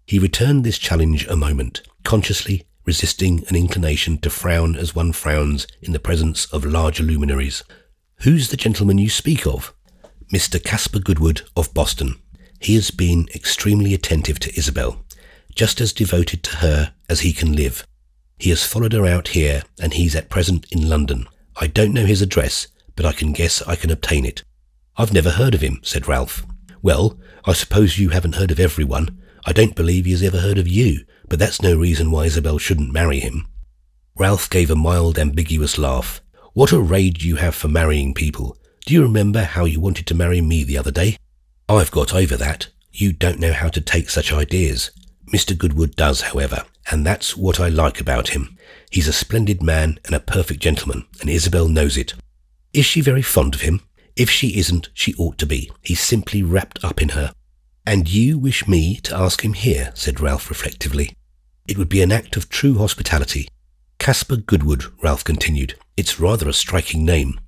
He returned this challenge a moment, consciously resisting an inclination to frown as one frowns in the presence of larger luminaries. "Who's the gentleman you speak of?" "Mr. Caspar Goodwood of Boston. He has been extremely attentive to Isabel, just as devoted to her as he can live. He has followed her out here, and he's at present in London. I don't know his address, but I can guess I can obtain it." "I've never heard of him," said Ralph. "Well, I suppose you haven't heard of everyone. I don't believe he has ever heard of you, but that's no reason why Isabel shouldn't marry him." Ralph gave a mild, ambiguous laugh. "What a rage you have for marrying people. Do you remember how you wanted to marry me the other day?" "I've got over that. You don't know how to take such ideas. Mr. Goodwood does, however, and that's what I like about him. He's a splendid man and a perfect gentleman, and Isabel knows it." "Is she very fond of him?" "If she isn't, she ought to be. He's simply wrapped up in her." "And you wish me to ask him here?" said Ralph reflectively. "It would be an act of true hospitality." "Caspar Goodwood," Ralph continued. "It's rather a striking name."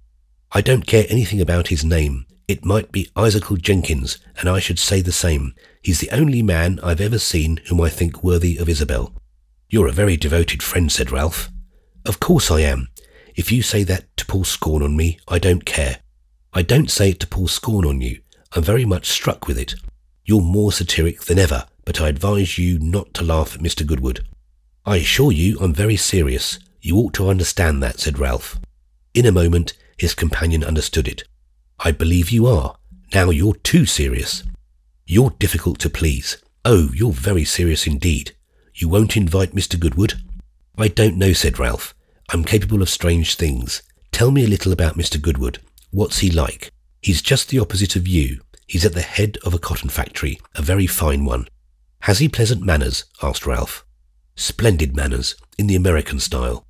"I don't care anything about his name. It might be Isaacel Jenkins, and I should say the same. He's the only man I've ever seen whom I think worthy of Isabel." "You're a very devoted friend," said Ralph. "Of course I am. If you say that to pour scorn on me, I don't care." "I don't say it to pour scorn on you. I'm very much struck with it. You're more satiric than ever, but I advise you not to laugh at Mr. Goodwood." "I assure you I'm very serious. You ought to understand that," said Ralph. In a moment his companion understood it. "I believe you are. Now you're too serious." "You're difficult to please. Oh, you're very serious indeed. You won't invite Mr. Goodwood?" "I don't know," said Ralph. "I'm capable of strange things. Tell me a little about Mr. Goodwood. What's he like?" "He's just the opposite of you. He's at the head of a cotton factory, a very fine one." "Has he pleasant manners?" asked Ralph. "Splendid manners, in the American style."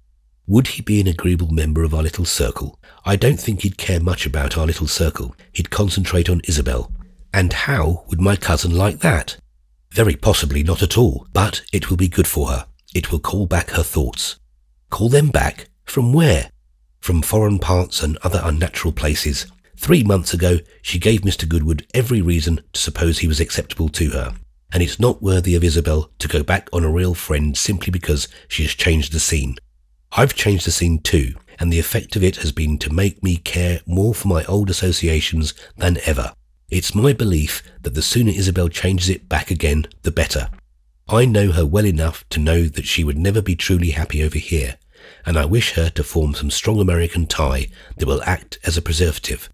"Would he be an agreeable member of our little circle?" "I don't think he'd care much about our little circle. He'd concentrate on Isabel." "And how would my cousin like that?" "Very possibly not at all, but it will be good for her. It will call back her thoughts." "Call them back? From where?" "From foreign parts and other unnatural places. 3 months ago she gave Mr. Goodwood every reason to suppose he was acceptable to her, and it's not worthy of Isabel to go back on a real friend simply because she has changed the scene. I've changed the scene too, and the effect of it has been to make me care more for my old associations than ever. It's my belief that the sooner Isabel changes it back again, the better. I know her well enough to know that she would never be truly happy over here, and I wish her to form some strong American tie that will act as a preservative."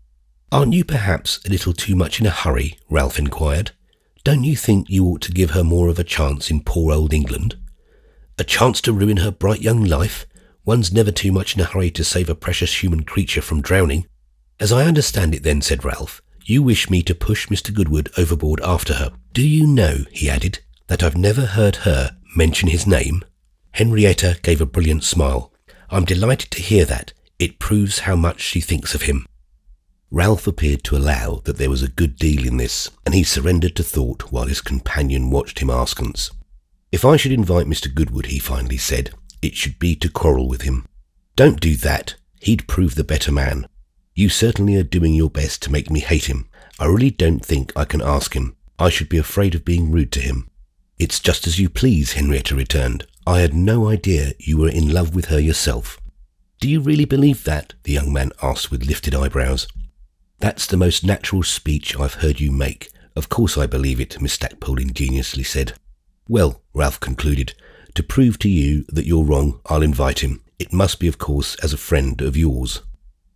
"Aren't you perhaps a little too much in a hurry?" Ralph inquired. "Don't you think you ought to give her more of a chance in poor old England?" "A chance to ruin her bright young life? One's never too much in a hurry to save a precious human creature from drowning." "As I understand it then," said Ralph, "you wish me to push Mr. Goodwood overboard after her. Do you know," he added, "that I've never heard her mention his name?" Henrietta gave a brilliant smile. "I'm delighted to hear that. It proves how much she thinks of him." Ralph appeared to allow that there was a good deal in this, and he surrendered to thought while his companion watched him askance. "If I should invite Mr. Goodwood," he finally said, "it should be to quarrel with him." "Don't do that. He'd prove the better man. You certainly are doing your best to make me hate him. I really don't think I can ask him. I should be afraid of being rude to him." "It's just as you please," Henrietta returned. "I had no idea you were in love with her yourself." "Do you really believe that?" the young man asked with lifted eyebrows. "That's the most natural speech I've heard you make. Of course I believe it," Miss Stackpole ingeniously said. "Well," Ralph concluded, "to prove to you that you're wrong, I'll invite him. It must be, of course, as a friend of yours."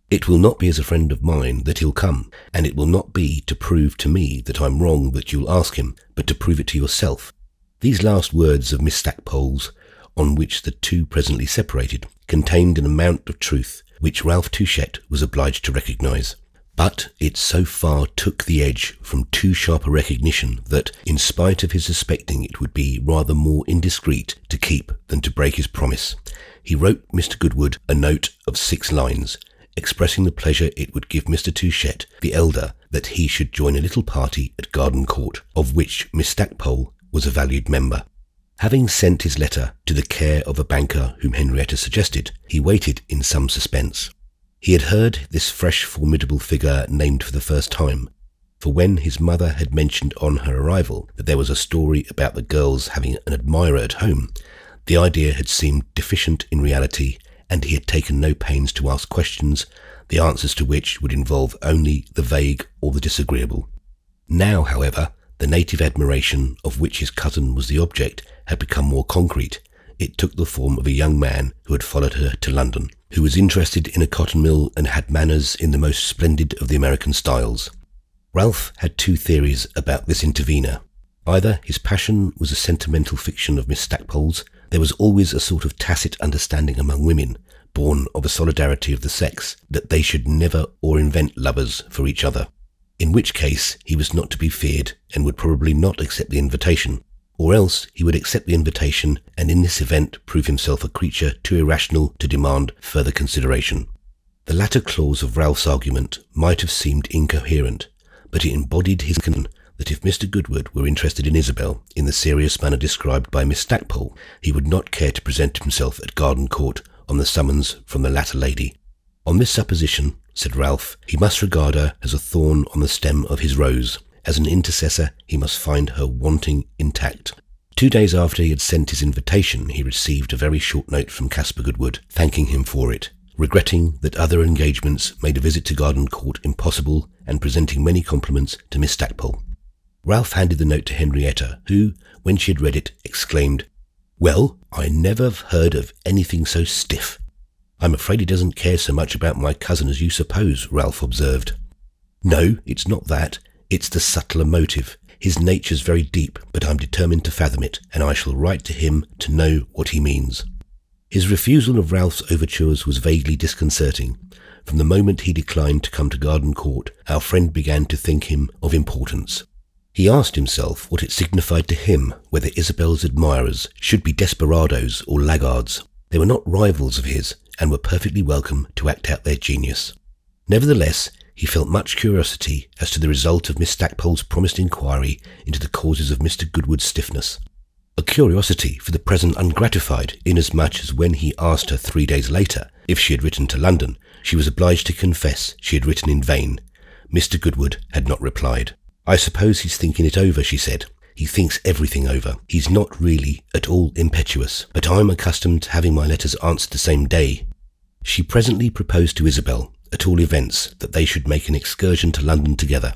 "It will not be as a friend of mine that he'll come, and it will not be to prove to me that I'm wrong that you'll ask him, but to prove it to yourself." These last words of Miss Stackpole's, on which the two presently separated, contained an amount of truth which Ralph Touchett was obliged to recognise. But it so far took the edge from too sharp a recognition that, in spite of his suspecting it would be rather more indiscreet to keep than to break his promise, he wrote Mr. Goodwood a note of 6 lines, expressing the pleasure it would give Mr. Touchett, the elder, that he should join a little party at Garden Court, of which Miss Stackpole was a valued member. Having sent his letter to the care of a banker whom Henrietta suggested, he waited in some suspense. He had heard this fresh formidable figure named for the first time, for when his mother had mentioned on her arrival that there was a story about the girls having an admirer at home, the idea had seemed deficient in reality, and he had taken no pains to ask questions, the answers to which would involve only the vague or the disagreeable. Now, however, the native admiration of which his cousin was the object had become more concrete. It took the form of a young man who had followed her to London, who was interested in a cotton mill and had manners in the most splendid of the American styles. Ralph had 2 theories about this intervener. Either his passion was a sentimental fiction of Miss Stackpole's. There was always a sort of tacit understanding among women, born of a solidarity of the sex, that they should never or invent lovers for each other, in which case he was not to be feared and would probably not accept the invitation, or else he would accept the invitation and in this event prove himself a creature too irrational to demand further consideration. The latter clause of Ralph's argument might have seemed incoherent, but it embodied his conviction that if Mr. Goodwood were interested in Isabel in the serious manner described by Miss Stackpole, he would not care to present himself at Garden Court on the summons from the latter lady. On this supposition, said Ralph, he must regard her as a thorn on the stem of his rose. As an intercessor, he must find her wanting intact. 2 days after he had sent his invitation, he received a very short note from Caspar Goodwood, thanking him for it, regretting that other engagements made a visit to Garden Court impossible, and presenting many compliments to Miss Stackpole. Ralph handed the note to Henrietta, who, when she had read it, exclaimed, "Well, I never have heard of anything so stiff." "I'm afraid he doesn't care so much about my cousin as you suppose," Ralph observed. "No, it's not that. It's the subtler motive. His nature's very deep, but I'm determined to fathom it, and I shall write to him to know what he means." His refusal of Ralph's overtures was vaguely disconcerting. From the moment he declined to come to Garden Court, our friend began to think him of importance. He asked himself what it signified to him whether Isabel's admirers should be desperadoes or laggards. They were not rivals of his, and were perfectly welcome to act out their genius. Nevertheless, he felt much curiosity as to the result of Miss Stackpole's promised inquiry into the causes of Mr. Goodwood's stiffness. A curiosity for the present ungratified, inasmuch as when he asked her 3 days later if she had written to London, she was obliged to confess she had written in vain. Mr. Goodwood had not replied. "I suppose he's thinking it over," she said. "He thinks everything over. He's not really at all impetuous, but I'm accustomed to having my letters answered the same day." She presently proposed to Isabel, at all events, that they should make an excursion to London together.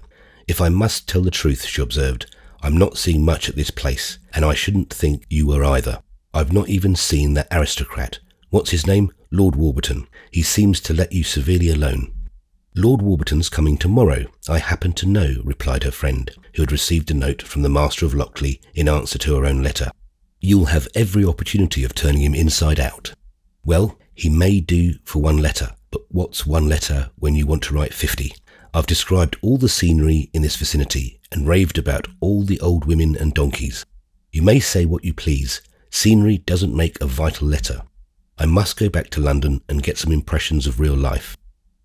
"If I must tell the truth," she observed, "I'm not seeing much at this place, and I shouldn't think you were either. I've not even seen that aristocrat. What's his name? Lord Warburton. He seems to let you severely alone." "Lord Warburton's coming tomorrow, I happen to know," replied her friend, who had received a note from the Master of Lockley in answer to her own letter. "You'll have every opportunity of turning him inside out." "Well, he may do for 1 letter, but what's 1 letter when you want to write 50? I've described all the scenery in this vicinity, and raved about all the old women and donkeys. You may say what you please, scenery doesn't make a vital letter. I must go back to London and get some impressions of real life.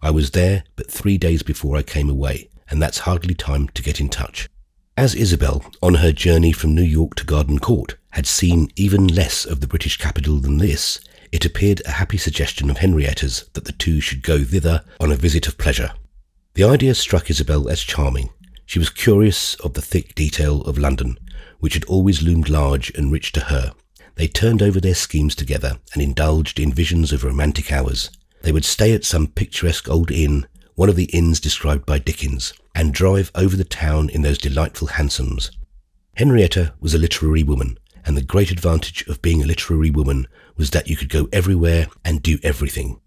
I was there but 3 days before I came away, and that's hardly time to get in touch." As Isabel, on her journey from New York to Garden Court, had seen even less of the British capital than this, it appeared a happy suggestion of Henrietta's that the two should go thither on a visit of pleasure. The idea struck Isabel as charming. She was curious of the thick detail of London, which had always loomed large and rich to her. They turned over their schemes together and indulged in visions of romantic hours. They would stay at some picturesque old inn, one of the inns described by Dickens, and drive over the town in those delightful hansoms. Henrietta was a literary woman, and the great advantage of being a literary woman was that you could go everywhere and do everything.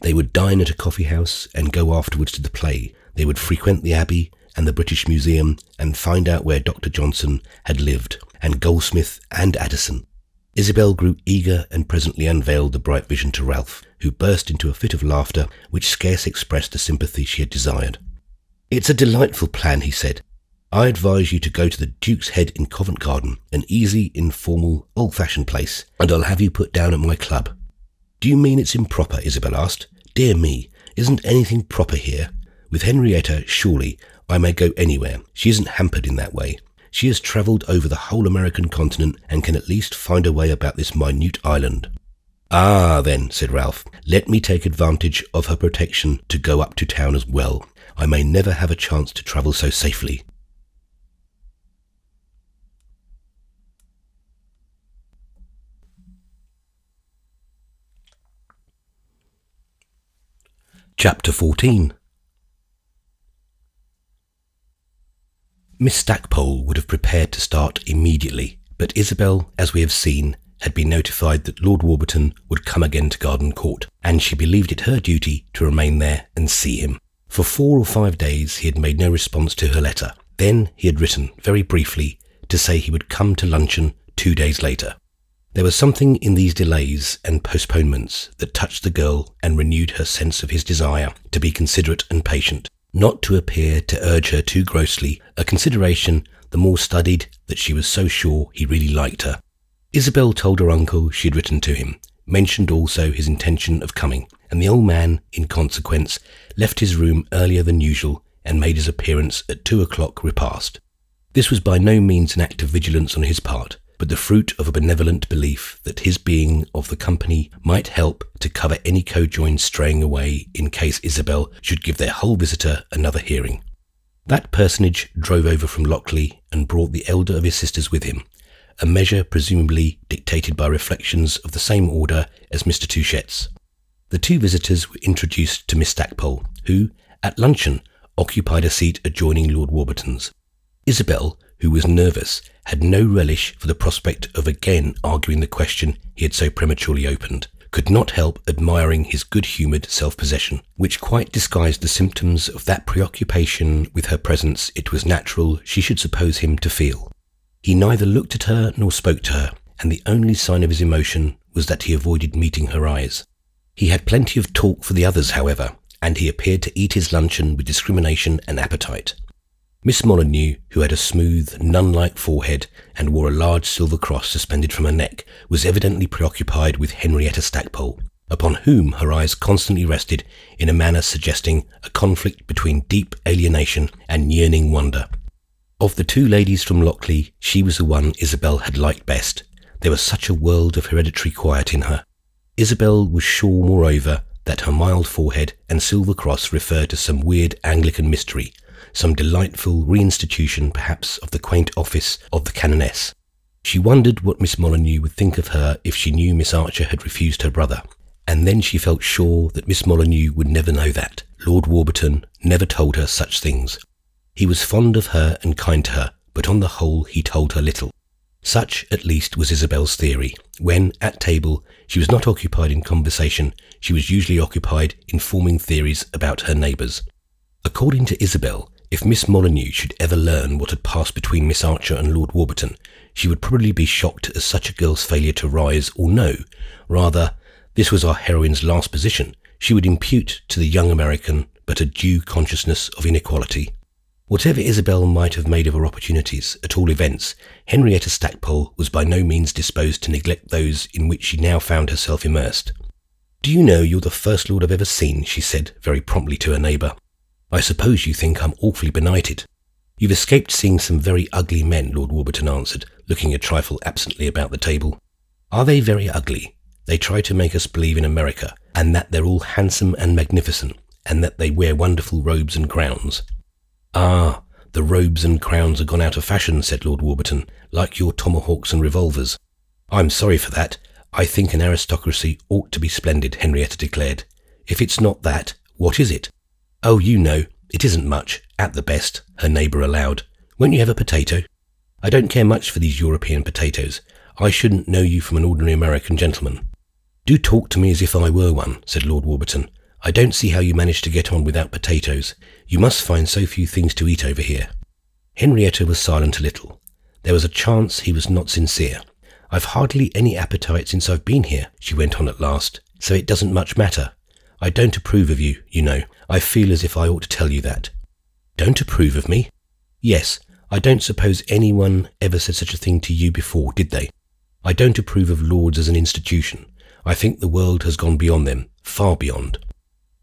They would dine at a coffee house and go afterwards to the play. They would frequent the Abbey and the British Museum and find out where Dr. Johnson had lived, and Goldsmith and Addison. Isabel grew eager and presently unveiled the bright vision to Ralph, who burst into a fit of laughter which scarce expressed the sympathy she had desired. "It's a delightful plan," he said. "I advise you to go to the Duke's Head in Covent Garden, an easy, informal, old-fashioned place, and I'll have you put down at my club." "Do you mean it's improper?" Isabel asked. "Dear me, isn't anything proper here? With Henrietta, surely, I may go anywhere. She isn't hampered in that way. She has travelled over the whole American continent and can at least find a way about this minute island." "Ah, then," said Ralph, "let me take advantage of her protection to go up to town as well. I may never have a chance to travel so safely." Chapter 14. Miss Stackpole would have prepared to start immediately, but Isabel, as we have seen, had been notified that Lord Warburton would come again to Garden Court, and she believed it her duty to remain there and see him. For 4 or 5 days he had made no response to her letter. Then he had written, very briefly, to say he would come to luncheon 2 days later. There was something in these delays and postponements that touched the girl and renewed her sense of his desire to be considerate and patient, not to appear to urge her too grossly, a consideration the more studied that she was so sure he really liked her. Isabel told her uncle she had written to him, mentioned also his intention of coming, and the old man, in consequence, left his room earlier than usual and made his appearance at 2 o'clock repast. This was by no means an act of vigilance on his part, but the fruit of a benevolent belief that his being of the company might help to cover any co-joins straying away in case Isabel should give their whole visitor another hearing. That personage drove over from Lockley and brought the elder of his sisters with him, a measure presumably dictated by reflections of the same order as Mr. Touchette's. The 2 visitors were introduced to Miss Stackpole, who, at luncheon, occupied a seat adjoining Lord Warburton's. Isabel, who was nervous, had no relish for the prospect of again arguing the question he had so prematurely opened, could not help admiring his good-humoured self-possession, which quite disguised the symptoms of that preoccupation with her presence it was natural she should suppose him to feel. He neither looked at her nor spoke to her, and the only sign of his emotion was that he avoided meeting her eyes. He had plenty of talk for the others, however, and he appeared to eat his luncheon with discrimination and appetite. Miss Molyneux, who had a smooth, nun-like forehead and wore a large silver cross suspended from her neck, was evidently preoccupied with Henrietta Stackpole, upon whom her eyes constantly rested in a manner suggesting a conflict between deep alienation and yearning wonder. Of the 2 ladies from Lockley, she was the one Isabel had liked best. There was such a world of hereditary quiet in her. Isabel was sure, moreover, that her mild forehead and silver cross referred to some weird Anglican mystery, some delightful reinstitution perhaps of the quaint office of the canoness. She wondered what Miss Molyneux would think of her if she knew Miss Archer had refused her brother, and then she felt sure that Miss Molyneux would never know that. Lord Warburton never told her such things. He was fond of her and kind to her, but on the whole he told her little. Such, at least, was Isabel's theory. When, at table, she was not occupied in conversation, she was usually occupied in forming theories about her neighbours. According to Isabel, if Miss Molyneux should ever learn what had passed between Miss Archer and Lord Warburton, she would probably be shocked at such a girl's failure to rise or know. Rather, this was our heroine's last position, she would impute to the young American but a due consciousness of inequality. Whatever Isabel might have made of her opportunities, at all events, Henrietta Stackpole was by no means disposed to neglect those in which she now found herself immersed. "Do you know you're the first lord I've ever seen?" she said very promptly to her neighbour. "I suppose you think I'm awfully benighted." "You've escaped seeing some very ugly men," Lord Warburton answered, looking a trifle absently about the table. "Are they very ugly? They try to make us believe in America, and that they're all handsome and magnificent, and that they wear wonderful robes and crowns." "Ah, the robes and crowns are gone out of fashion," said Lord Warburton, "like your tomahawks and revolvers." "I'm sorry for that. I think an aristocracy ought to be splendid," Henrietta declared. If it's not that, what is it? Oh, you know, it isn't much, at the best, her neighbour allowed. Won't you have a potato? I don't care much for these European potatoes. I shouldn't know you from an ordinary American gentleman. Do talk to me as if I were one, said Lord Warburton. I don't see how you manage to get on without potatoes. You must find so few things to eat over here. Henrietta was silent a little. There was a chance he was not sincere. I've hardly any appetite since I've been here, she went on at last, so it doesn't much matter. I don't approve of you, you know. I feel as if I ought to tell you that. Don't approve of me? Yes, I don't suppose anyone ever said such a thing to you before, did they? I don't approve of lords as an institution. I think the world has gone beyond them, far beyond.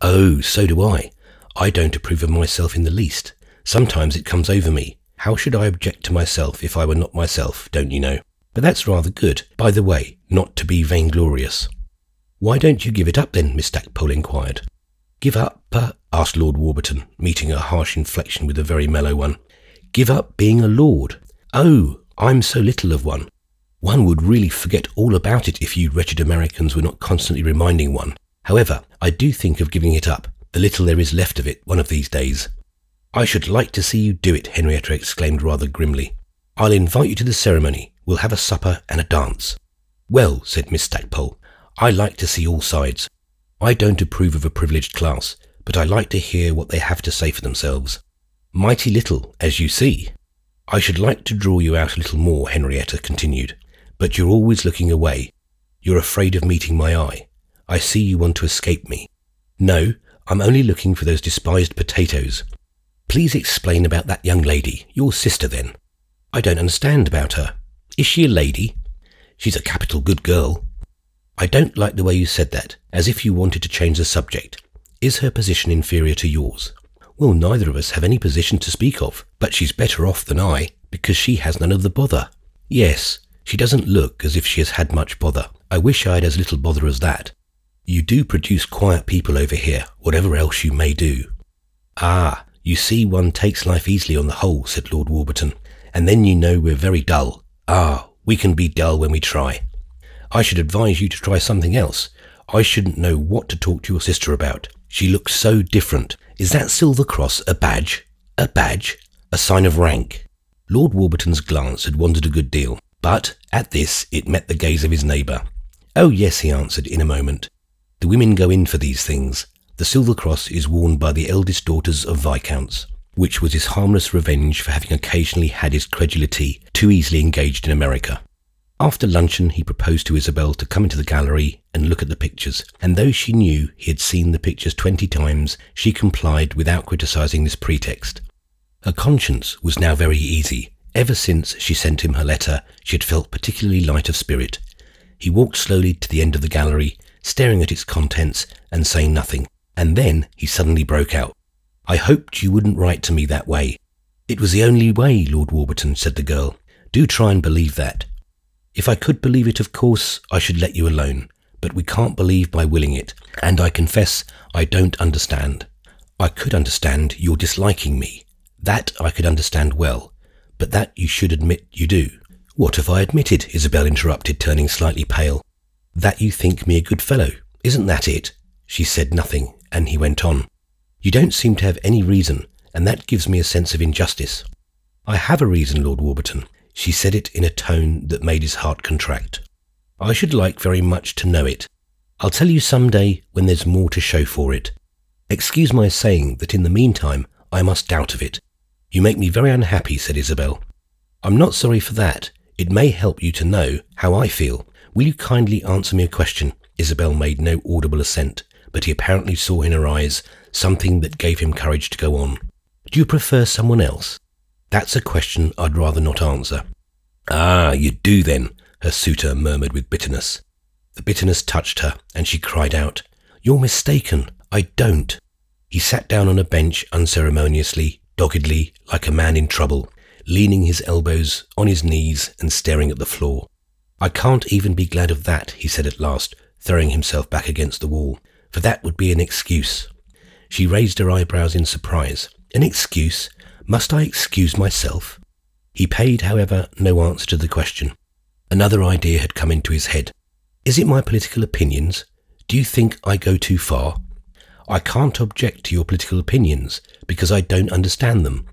Oh, so do I. I don't approve of myself in the least. Sometimes it comes over me. How should I object to myself if I were not myself, don't you know? But that's rather good, by the way, not to be vainglorious. Why don't you give it up then? Miss Stackpole inquired. Give up? Asked Lord Warburton, meeting a harsh inflection with a very mellow one. Give up being a lord? Oh, I'm so little of one. One would really forget all about it if you wretched Americans were not constantly reminding one. However, I do think of giving it up, the little there is left of it, one of these days. I should like to see you do it, Henrietta exclaimed rather grimly. I'll invite you to the ceremony. We'll have a supper and a dance. Well, said Miss Stackpole, I like to see all sides. I don't approve of a privileged class, but I like to hear what they have to say for themselves. Mighty little, as you see. I should like to draw you out a little more, Henrietta continued, but you're always looking away. You're afraid of meeting my eye. I see you want to escape me. No, I'm only looking for those despised potatoes. Please explain about that young lady, your sister then. I don't understand about her. Is she a lady? She's a capital good girl. I don't like the way you said that, as if you wanted to change the subject. Is her position inferior to yours? Well, neither of us have any position to speak of, but she's better off than I, because she has none of the bother. Yes, she doesn't look as if she has had much bother. I wish I had as little bother as that. You do produce quiet people over here, whatever else you may do. Ah, you see one takes life easily on the whole, said Lord Warburton, and then you know we're very dull. Ah, we can be dull when we try. I should advise you to try something else. I shouldn't know what to talk to your sister about. She looks so different. Is that silver cross a badge? A badge? A sign of rank? Lord Warburton's glance had wandered a good deal, but at this it met the gaze of his neighbour. Oh yes, he answered in a moment. The women go in for these things. The silver cross is worn by the eldest daughters of viscounts, which was his harmless revenge for having occasionally had his credulity too easily engaged in America. After luncheon he proposed to Isabel to come into the gallery and look at the pictures, and though she knew he had seen the pictures 20 times, she complied without criticising this pretext. Her conscience was now very easy. Ever since she sent him her letter, she had felt particularly light of spirit. He walked slowly to the end of the gallery, staring at its contents and saying nothing, and then he suddenly broke out. I hoped you wouldn't write to me that way. It was the only way, Lord Warburton, said the girl. Do try and believe that. If I could believe it, of course, I should let you alone, but we can't believe by willing it, and I confess I don't understand. I could understand your disliking me. That I could understand well, but that you should admit you do. What have I admitted? Isabel interrupted, turning slightly pale. That you think me a good fellow. Isn't that it? She said nothing, and he went on. You don't seem to have any reason, and that gives me a sense of injustice. I have a reason, Lord Warburton. She said it in a tone that made his heart contract. I should like very much to know it. I'll tell you some day when there's more to show for it. Excuse my saying that in the meantime I must doubt of it. You make me very unhappy, said Isabel. I'm not sorry for that. It may help you to know how I feel. Will you kindly answer me a question? Isabel made no audible assent, but he apparently saw in her eyes something that gave him courage to go on. Do you prefer someone else? That's a question I'd rather not answer. Ah, you do then, her suitor murmured with bitterness. The bitterness touched her, and she cried out, You're mistaken. I don't. He sat down on a bench unceremoniously, doggedly, like a man in trouble, leaning his elbows on his knees and staring at the floor. I can't even be glad of that, he said at last, throwing himself back against the wall, for that would be an excuse. She raised her eyebrows in surprise. An excuse? Must I excuse myself? He paid, however, no answer to the question. Another idea had come into his head. Is it my political opinions? Do you think I go too far? I can't object to your political opinions because I don't understand them."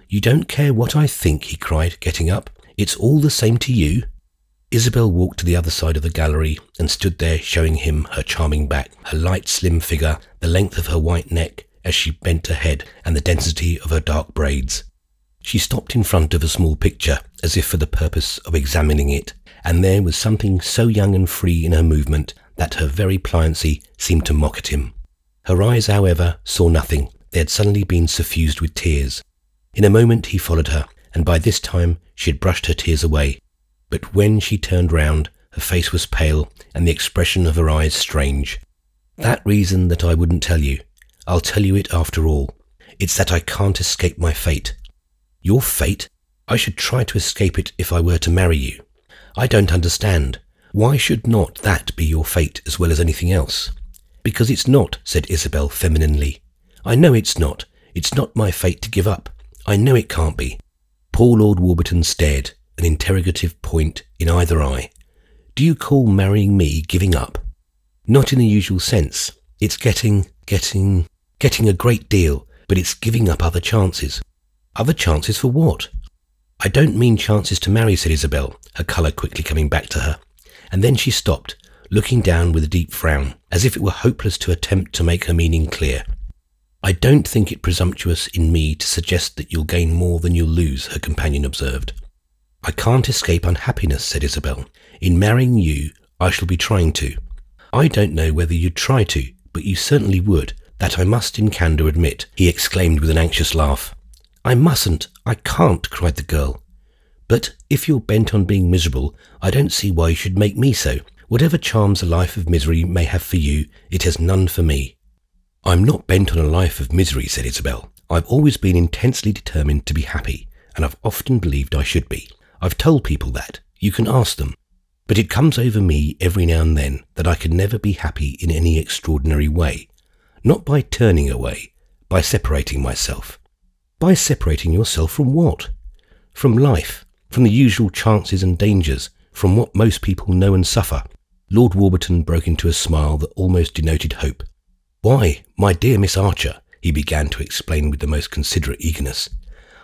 "You don't care what I think," he cried, getting up. "It's all the same to you." Isabel walked to the other side of the gallery and stood there showing him her charming back, her light slim figure, the length of her white neck as she bent her head, and the density of her dark braids. She stopped in front of a small picture as if for the purpose of examining it, and there was something so young and free in her movement that her very pliancy seemed to mock at him. Her eyes, however, saw nothing. They had suddenly been suffused with tears. In a moment he followed her, and by this time she had brushed her tears away. But when she turned round, her face was pale and the expression of her eyes strange. "That reason that I wouldn't tell you. I'll tell you it after all. It's that I can't escape my fate." "Your fate? I should try to escape it if I were to marry you. I don't understand. Why should not that be your fate as well as anything else?" "Because it's not," said Isabel femininely. "I know it's not. It's not my fate to give up. I know it can't be." Poor Lord Warburton stared, an interrogative point in either eye. "Do you call marrying me giving up?" "Not in the usual sense. It's getting a great deal, but it's giving up other chances." "Other chances for what?" "I don't mean chances to marry," said Isabel, her colour quickly coming back to her. And then she stopped, looking down with a deep frown, as if it were hopeless to attempt to make her meaning clear. "I don't think it presumptuous in me to suggest that you'll gain more than you'll lose," her companion observed. "I can't escape unhappiness," said Isabel. "In marrying you, I shall be trying to." "I don't know whether you'd try to, but you certainly would. That I must in candour admit," he exclaimed with an anxious laugh. "I mustn't, I can't," cried the girl. "But if you're bent on being miserable, I don't see why you should make me so. Whatever charms a life of misery may have for you, it has none for me." "I'm not bent on a life of misery," said Isabel. "I've always been intensely determined to be happy, and I've often believed I should be. I've told people that. You can ask them. But it comes over me every now and then that I can never be happy in any extraordinary way. Not by turning away, by separating myself." "By separating yourself from what?" "From life, from the usual chances and dangers, from what most people know and suffer." Lord Warburton broke into a smile that almost denoted hope. "Why, my dear Miss Archer," he began to explain with the most considerate eagerness,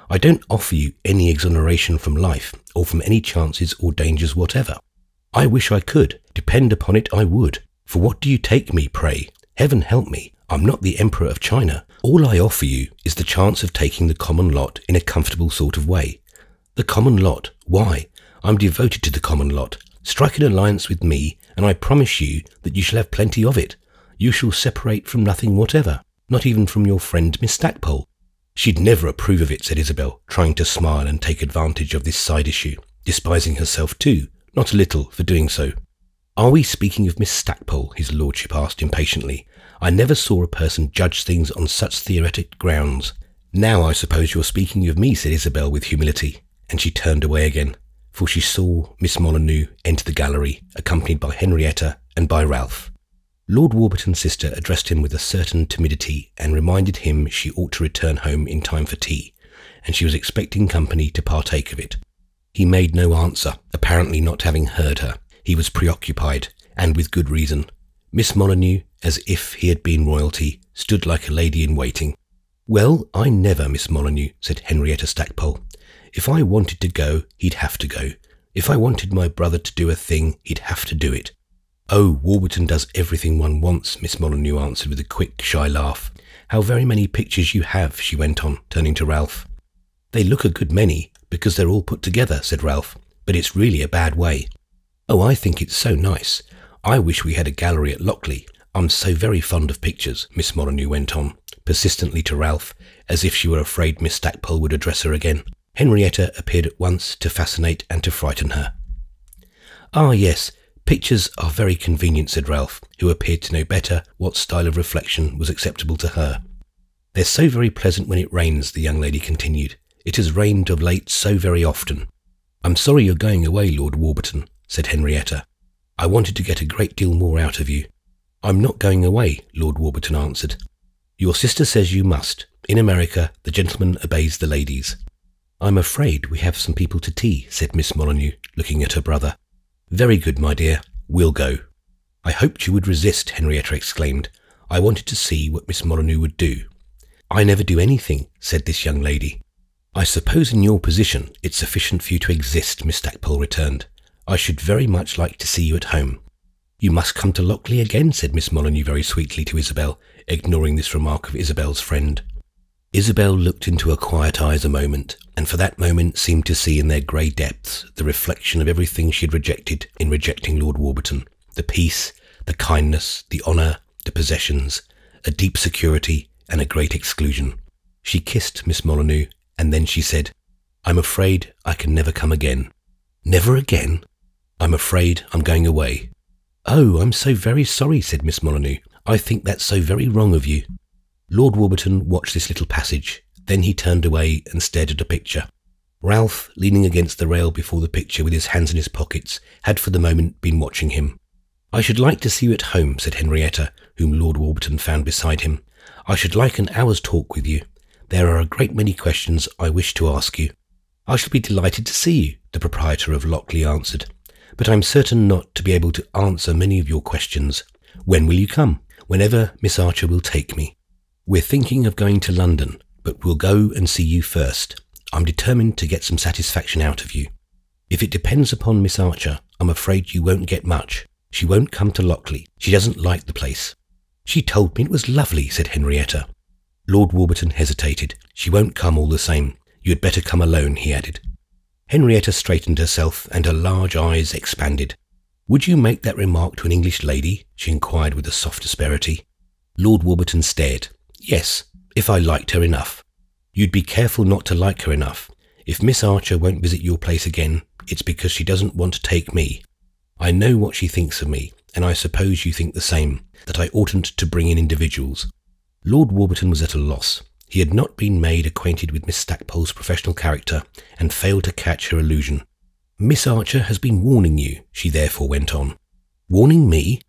"I don't offer you any exoneration from life, or from any chances or dangers whatever. I wish I could. Depend upon it, I would. For what do you take me, pray? Heaven help me, I'm not the Emperor of China. All I offer you is the chance of taking the common lot in a comfortable sort of way." "The common lot? Why, I'm devoted to the common lot. Strike an alliance with me, and I promise you that you shall have plenty of it. You shall separate from nothing whatever, not even from your friend Miss Stackpole." "She'd never approve of it," said Isabel, trying to smile and take advantage of this side issue, despising herself too, not a little, for doing so. "Are we speaking of Miss Stackpole?" his lordship asked impatiently. "I never saw a person judge things on such theoretic grounds." "Now I suppose you're speaking of me," said Isabel with humility, and she turned away again, for she saw Miss Molyneux enter the gallery, accompanied by Henrietta and by Ralph. Lord Warburton's sister addressed him with a certain timidity and reminded him she ought to return home in time for tea, and she was expecting company to partake of it. He made no answer, apparently not having heard her. He was preoccupied, and with good reason. Miss Molyneux, as if he had been royalty, stood like a lady in waiting. "Well, I never, Miss Molyneux," said Henrietta Stackpole. "If I wanted to go, he'd have to go. If I wanted my brother to do a thing, he'd have to do it." "Oh, Warburton does everything one wants," Miss Molyneux answered with a quick, shy laugh. "How very many pictures you have," she went on, turning to Ralph. "They look a good many, because they're all put together," said Ralph, "but it's really a bad way." "Oh, I think it's so nice. I wish we had a gallery at Lockley. I'm so very fond of pictures," Miss Molyneux went on, persistently to Ralph, as if she were afraid Miss Stackpole would address her again. Henrietta appeared at once to fascinate and to frighten her. "Ah, yes, pictures are very convenient," said Ralph, who appeared to know better what style of reflection was acceptable to her. "They're so very pleasant when it rains," the young lady continued. "It has rained of late so very often." "I'm sorry you're going away, Lord Warburton," said Henrietta. "I wanted to get a great deal more out of you." "I'm not going away," Lord Warburton answered. "Your sister says you must. In America, the gentleman obeys the ladies." "I'm afraid we have some people to tea," said Miss Molyneux, looking at her brother. "Very good, my dear. We'll go." "I hoped you would resist," Henrietta exclaimed. I wanted to see what Miss Molyneux would do." "I never do anything," said this young lady. "I suppose in your position it's sufficient for you to exist," Miss Stackpole returned. "I should very much like to see you at home." "You must come to Lockley again," said Miss Molyneux very sweetly to Isabel, ignoring this remark of Isabel's friend. Isabel looked into her quiet eyes a moment, and for that moment seemed to see in their grey depths the reflection of everything she had rejected in rejecting Lord Warburton: the peace, the kindness, the honour, the possessions, a deep security, and a great exclusion. She kissed Miss Molyneux, and then she said, "I'm afraid I can never come again." "Never again?" "I'm afraid I'm going away." "Oh, I'm so very sorry," said Miss Molyneux. "I think that's so very wrong of you." Lord Warburton watched this little passage. Then he turned away and stared at a picture. Ralph, leaning against the rail before the picture with his hands in his pockets, had for the moment been watching him. "I should like to see you at home," said Henrietta, whom Lord Warburton found beside him. "I should like an hour's talk with you. There are a great many questions I wish to ask you." "I shall be delighted to see you," the proprietor of Lockley answered, "but I'm certain not to be able to answer many of your questions. When will you come?" "Whenever Miss Archer will take me. We're thinking of going to London, but we'll go and see you first. I'm determined to get some satisfaction out of you. If it depends upon Miss Archer, I'm afraid you won't get much. She won't come to Lockley. She doesn't like the place." "She told me it was lovely," said Henrietta. Lord Warburton hesitated. "She won't come all the same. You had better come alone," he added. Henrietta straightened herself, and her large eyes expanded. "Would you make that remark to an English lady?" she inquired with a soft asperity. Lord Warburton stared. "Yes, if I liked her enough." "You'd be careful not to like her enough. If Miss Archer won't visit your place again, it's because she doesn't want to take me. I know what she thinks of me, and I suppose you think the same, that I oughtn't to bring in individuals." Lord Warburton was at a loss. He had not been made acquainted with Miss Stackpole's professional character, and failed to catch her allusion. "Miss Archer has been warning you," she therefore went on. "Warning me?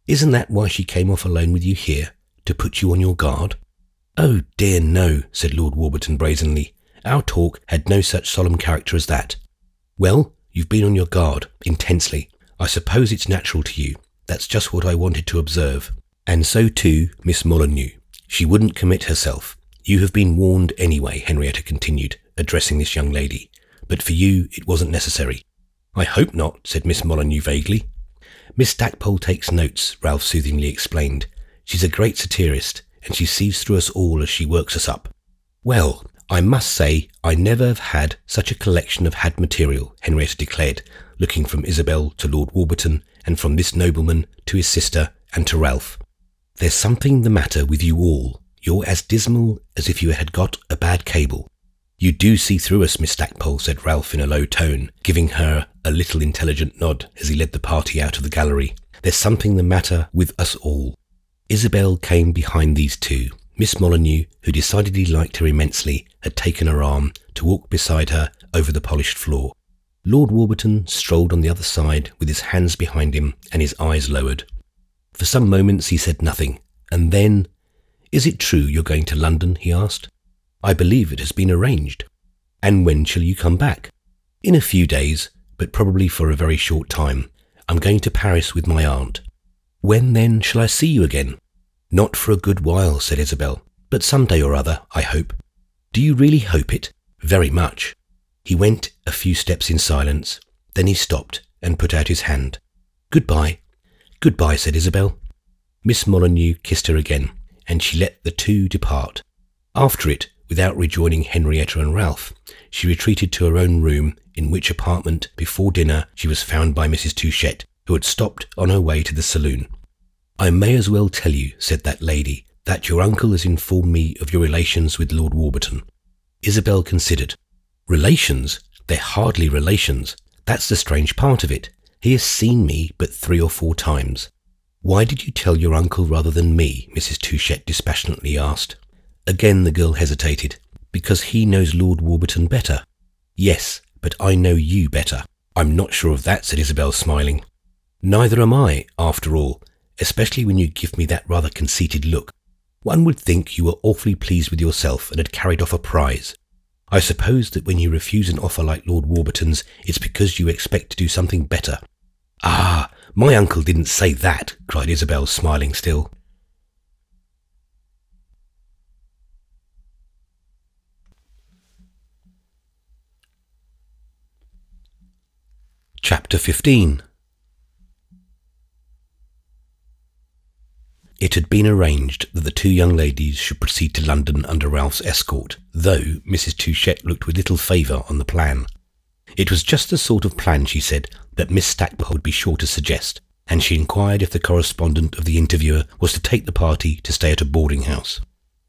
Isn't that why she came off alone with you here, to put you on your guard?" "Oh dear no," said Lord Warburton brazenly. "Our talk had no such solemn character as that." "Well, you've been on your guard, intensely. I suppose it's natural to you. That's just what I wanted to observe. And so too Miss Molyneux. She wouldn't commit herself. You have been warned anyway," Henrietta continued, addressing this young lady. "But for you it wasn't necessary." "I hope not," said Miss Molyneux vaguely. "Miss Stackpole takes notes," Ralph soothingly explained. "She's a great satirist, and she sees through us all as she works us up." "Well, I must say I never have had such a collection of had material," Henrietta declared, looking from Isabel to Lord Warburton, and from this nobleman to his sister and to Ralph. "There's something the matter with you all. You're as dismal as if you had got a bad cable." "You do see through us, Miss Stackpole," said Ralph in a low tone, giving her a little intelligent nod as he led the party out of the gallery. "There's something the matter with us all." Isabel came behind these two. Miss Molyneux, who decidedly liked her immensely, had taken her arm to walk beside her over the polished floor. Lord Warburton strolled on the other side with his hands behind him and his eyes lowered. For some moments he said nothing, and then, "Is it true you're going to London?" he asked. "I believe it has been arranged." "And when shall you come back?" "In a few days, but probably for a very short time. I'm going to Paris with my aunt." "When then shall I see you again?" "Not for a good while," said Isabel, "but some day or other, I hope." "Do you really hope it?" "Very much." He went a few steps in silence. Then he stopped and put out his hand. "Goodbye." "Goodbye," said Isabel. Miss Molyneux kissed her again, and she let the two depart. After it, without rejoining Henrietta and Ralph, she retreated to her own room, in which apartment, before dinner, she was found by Mrs. Touchett, who had stopped on her way to the saloon. "I may as well tell you," said that lady, "that your uncle has informed me of your relations with Lord Warburton." Isabel considered. "Relations? They're hardly relations. That's the strange part of it. He has seen me but 3 or 4 times." "Why did you tell your uncle rather than me?" Mrs. Touchett dispassionately asked. Again the girl hesitated. "Because he knows Lord Warburton better." "Yes, but I know you better." "I'm not sure of that," said Isabel, smiling. "Neither am I, after all, especially when you give me that rather conceited look. One would think you were awfully pleased with yourself and had carried off a prize. I suppose that when you refuse an offer like Lord Warburton's, it's because you expect to do something better." "Ah, my uncle didn't say that," cried Isabel, smiling still. Chapter 15. It had been arranged that the two young ladies should proceed to London under Ralph's escort, though Mrs. Touchett looked with little favour on the plan. It was just the sort of plan, she said, that Miss Stackpole would be sure to suggest, and she inquired if the correspondent of the Interviewer was to take the party to stay at a boarding house.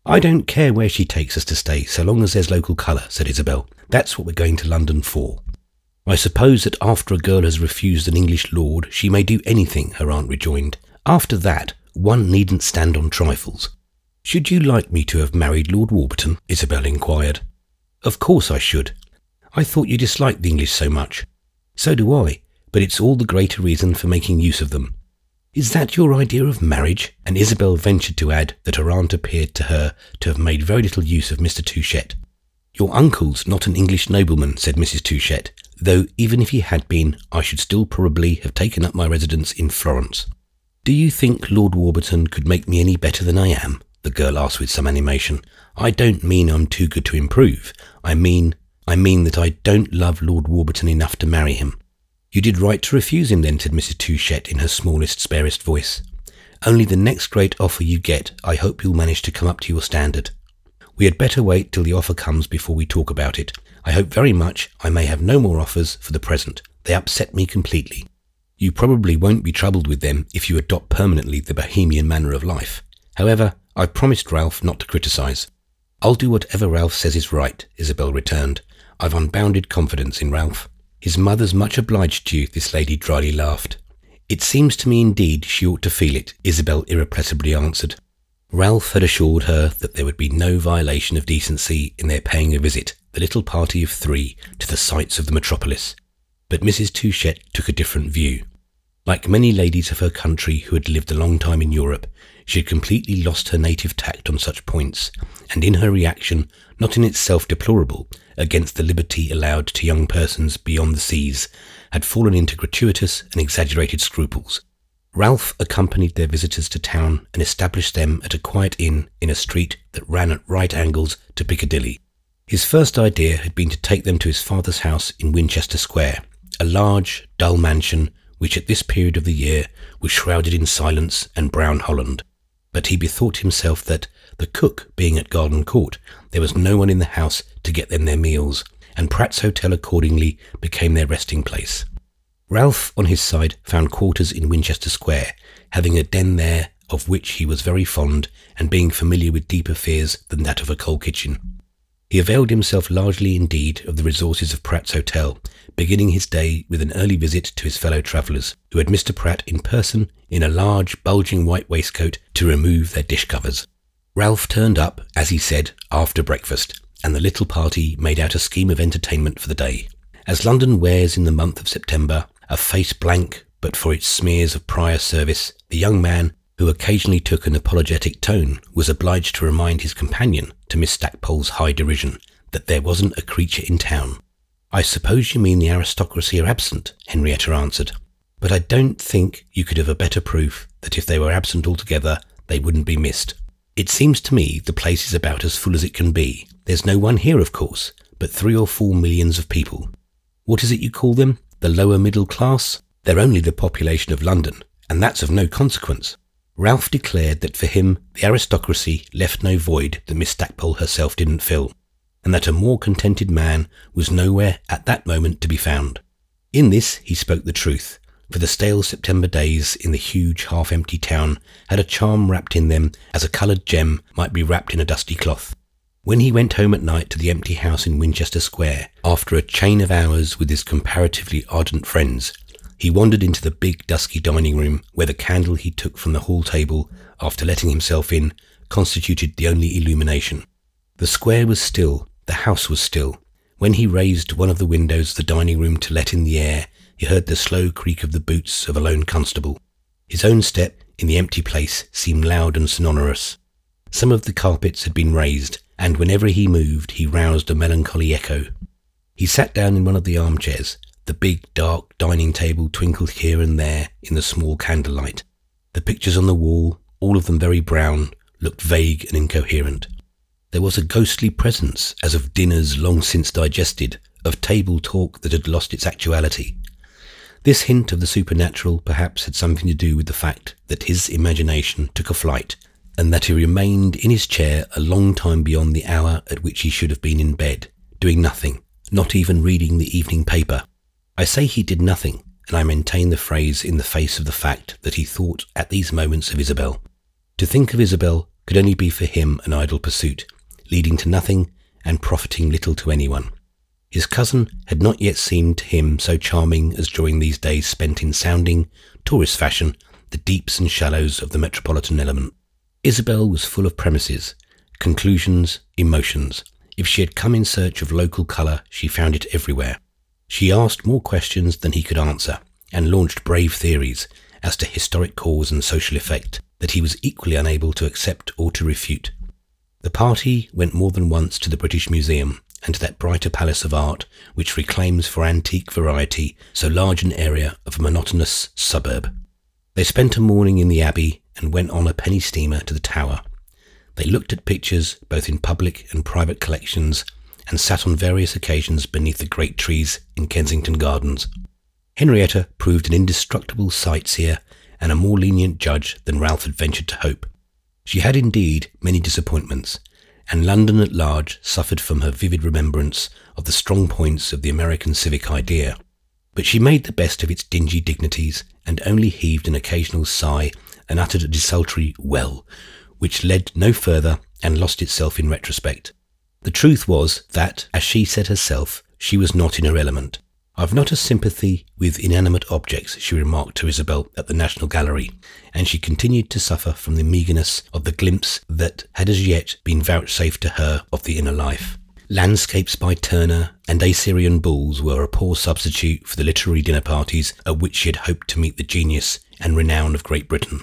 "I don't care where she takes us to stay, so long as there's local colour," said Isabel. "That's what we're going to London for." "I suppose that after a girl has refused an English lord, she may do anything," her aunt rejoined. "After that, one needn't stand on trifles." "Should you like me to have married Lord Warburton?" Isabel inquired. "Of course I should. I thought you disliked the English so much." "So do I, but it's all the greater reason for making use of them." "Is that your idea of marriage?" And Isabel ventured to add that her aunt appeared to her to have made very little use of Mr. Touchett. "Your uncle's not an English nobleman," said Mrs. Touchett, "though even if he had been, I should still probably have taken up my residence in Florence." "Do you think Lord Warburton could make me any better than I am?" the girl asked with some animation. "I don't mean I'm too good to improve. I mean that I don't love Lord Warburton enough to marry him." "You did right to refuse him then," said Mrs. Touchett in her smallest, sparest voice. "Only the next great offer you get, I hope you'll manage to come up to your standard. We had better wait till the offer comes before we talk about it. I hope very much I may have no more offers for the present. They upset me completely." "You probably won't be troubled with them if you adopt permanently the Bohemian manner of life. However, I've promised Ralph not to criticise." "I'll do whatever Ralph says is right," Isabel returned. "I've unbounded confidence in Ralph." "His mother's much obliged to you," this lady dryly laughed. "It seems to me indeed she ought to feel it," Isabel irrepressibly answered. Ralph had assured her that there would be no violation of decency in their paying a visit, the little party of three, to the sights of the metropolis. But Mrs. Touchett took a different view. Like many ladies of her country who had lived a long time in Europe, she had completely lost her native tact on such points, and in her reaction, not in itself deplorable, against the liberty allowed to young persons beyond the seas, had fallen into gratuitous and exaggerated scruples. Ralph accompanied their visitors to town and established them at a quiet inn in a street that ran at right angles to Piccadilly. His first idea had been to take them to his father's house in Winchester Square, a large, dull mansion which at this period of the year was shrouded in silence and brown holland. But he bethought himself that, the cook being at Garden Court, there was no one in the house to get them their meals, and Pratt's Hotel accordingly became their resting place. Ralph, on his side, found quarters in Winchester Square, having a den there of which he was very fond, and being familiar with deeper fears than that of a coal kitchen. He availed himself largely indeed of the resources of Pratt's Hotel, beginning his day with an early visit to his fellow travellers, who had Mr. Pratt in person in a large, bulging white waistcoat to remove their dish covers. Ralph turned up, as he said, after breakfast, and the little party made out a scheme of entertainment for the day. As London wears in the month of September, a face blank but for its smears of prior service, the young man, who occasionally took an apologetic tone, was obliged to remind his companion, to Miss Stackpole's high derision, that there wasn't a creature in town. "I suppose you mean the aristocracy are absent," Henrietta answered. "But I don't think you could have a better proof that if they were absent altogether, they wouldn't be missed. It seems to me the place is about as full as it can be. There's no one here, of course, but 3 or 4 millions of people. What is it you call them? The lower middle class? They're only the population of London, and that's of no consequence." Ralph declared that for him the aristocracy left no void that Miss Stackpole herself didn't fill, and that a more contented man was nowhere at that moment to be found. In this he spoke the truth, for the stale September days in the huge half-empty town had a charm wrapped in them as a coloured gem might be wrapped in a dusty cloth. When he went home at night to the empty house in Winchester Square, after a chain of hours with his comparatively ardent friends, he wandered into the big dusky dining room where the candle he took from the hall table, after letting himself in, constituted the only illumination. The square was still, the house was still. When he raised one of the windows of the dining room to let in the air, he heard the slow creak of the boots of a lone constable. His own step in the empty place seemed loud and sonorous. Some of the carpets had been raised, and whenever he moved he roused a melancholy echo. He sat down in one of the armchairs. The big, dark dining table twinkled here and there in the small candlelight. The pictures on the wall, all of them very brown, looked vague and incoherent. There was a ghostly presence, as of dinners long since digested, of table talk that had lost its actuality. This hint of the supernatural perhaps had something to do with the fact that his imagination took a flight, and that he remained in his chair a long time beyond the hour at which he should have been in bed, doing nothing, not even reading the evening paper. I say he did nothing, and I maintain the phrase in the face of the fact that he thought at these moments of Isabel. To think of Isabel could only be for him an idle pursuit, leading to nothing and profiting little to anyone. His cousin had not yet seemed to him so charming as during these days spent in sounding, tourist fashion, the deeps and shallows of the metropolitan element. Isabel was full of premises, conclusions, emotions. If she had come in search of local colour, she found it everywhere. She asked more questions than he could answer, and launched brave theories as to historic cause and social effect that he was equally unable to accept or to refute. The party went more than once to the British Museum, and to that brighter palace of art which reclaims for antique variety so large an area of a monotonous suburb. They spent a morning in the Abbey and went on a penny steamer to the Tower. They looked at pictures both in public and private collections, and sat on various occasions beneath the great trees in Kensington Gardens. Henrietta proved an indestructible sightseer and a more lenient judge than Ralph had ventured to hope. She had indeed many disappointments, and London at large suffered from her vivid remembrance of the strong points of the American civic idea. But she made the best of its dingy dignities, and only heaved an occasional sigh and uttered a desultory "well," which led no further and lost itself in retrospect. The truth was that, as she said herself, she was not in her element. "I've not a sympathy with inanimate objects," she remarked to Isabel at the National Gallery, and she continued to suffer from the meagreness of the glimpse that had as yet been vouchsafed to her of the inner life. Landscapes by Turner and Assyrian bulls were a poor substitute for the literary dinner parties at which she had hoped to meet the genius and renown of Great Britain.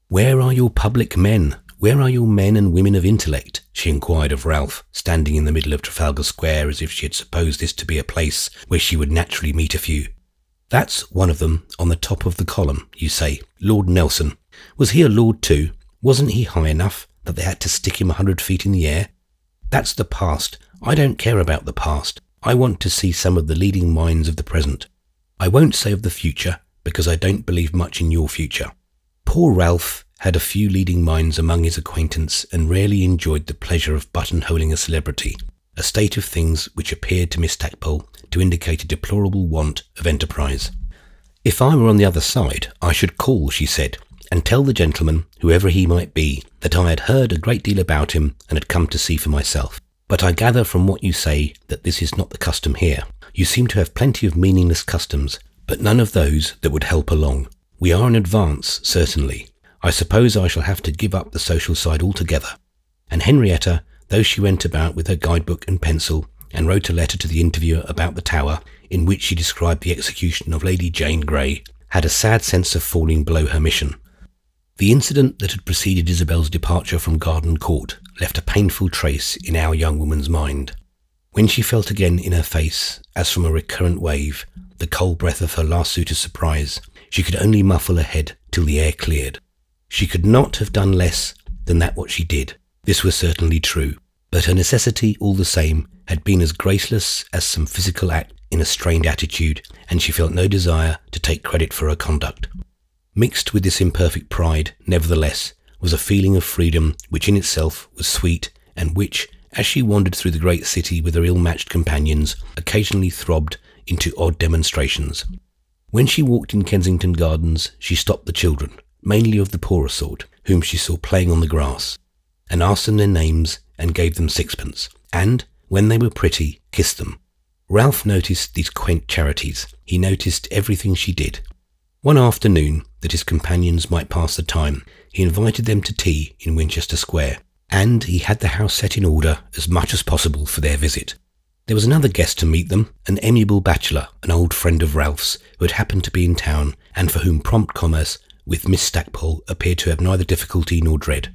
"Where are your public men? Where are your men and women of intellect?" she inquired of Ralph, standing in the middle of Trafalgar Square as if she had supposed this to be a place where she would naturally meet a few. "That's one of them on the top of the column, you say, Lord Nelson. Was he a lord too? Wasn't he high enough that they had to stick him 100 feet in the air? That's the past. I don't care about the past. I want to see some of the leading minds of the present. I won't say of the future, because I don't believe much in your future." Poor Ralph had a few leading minds among his acquaintance, and rarely enjoyed the pleasure of buttonholing a celebrity, a state of things which appeared to Miss Stackpole to indicate a deplorable want of enterprise. "If I were on the other side, I should call," she said, "and tell the gentleman, whoever he might be, that I had heard a great deal about him and had come to see for myself. But I gather from what you say that this is not the custom here. You seem to have plenty of meaningless customs, but none of those that would help along. We are in advance, certainly. I suppose I shall have to give up the social side altogether." And Henrietta, though she went about with her guidebook and pencil, and wrote a letter to the interviewer about the Tower, in which she described the execution of Lady Jane Grey, had a sad sense of falling below her mission. The incident that had preceded Isabel's departure from Garden Court left a painful trace in our young woman's mind. When she felt again in her face, as from a recurrent wave, the cold breath of her last suitor's surprise, she could only muffle her head till the air cleared. She could not have done less than that what she did. This was certainly true, but her necessity all the same had been as graceless as some physical act in a strained attitude, and she felt no desire to take credit for her conduct. Mixed with this imperfect pride, nevertheless, was a feeling of freedom which in itself was sweet, and which, as she wandered through the great city with her ill-matched companions, occasionally throbbed into odd demonstrations. When she walked in Kensington Gardens, she stopped the children, mainly of the poorer sort, whom she saw playing on the grass, and asked them their names and gave them sixpence, and, when they were pretty, kissed them. Ralph noticed these quaint charities. He noticed everything she did. One afternoon, that his companions might pass the time, he invited them to tea in Winchester Square, and he had the house set in order as much as possible for their visit. There was another guest to meet them, an amiable bachelor, an old friend of Ralph's, who had happened to be in town, and for whom prompt commerce with Miss Stackpole appeared to have neither difficulty nor dread.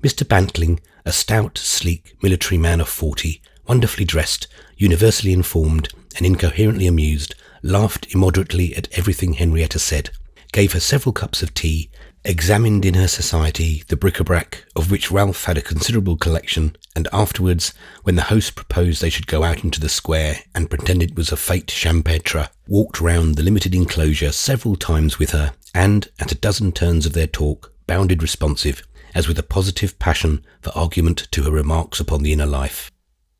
Mr. Bantling, a stout, sleek, military man of 40, wonderfully dressed, universally informed, and incoherently amused, laughed immoderately at everything Henrietta said, gave her several cups of tea, examined in her society the bric-a-brac of which Ralph had a considerable collection, and afterwards, when the host proposed they should go out into the square and pretend it was a fete champêtre, walked round the limited enclosure several times with her, and, at a dozen turns of their talk, bounded responsive, as with a positive passion for argument to her remarks upon the inner life.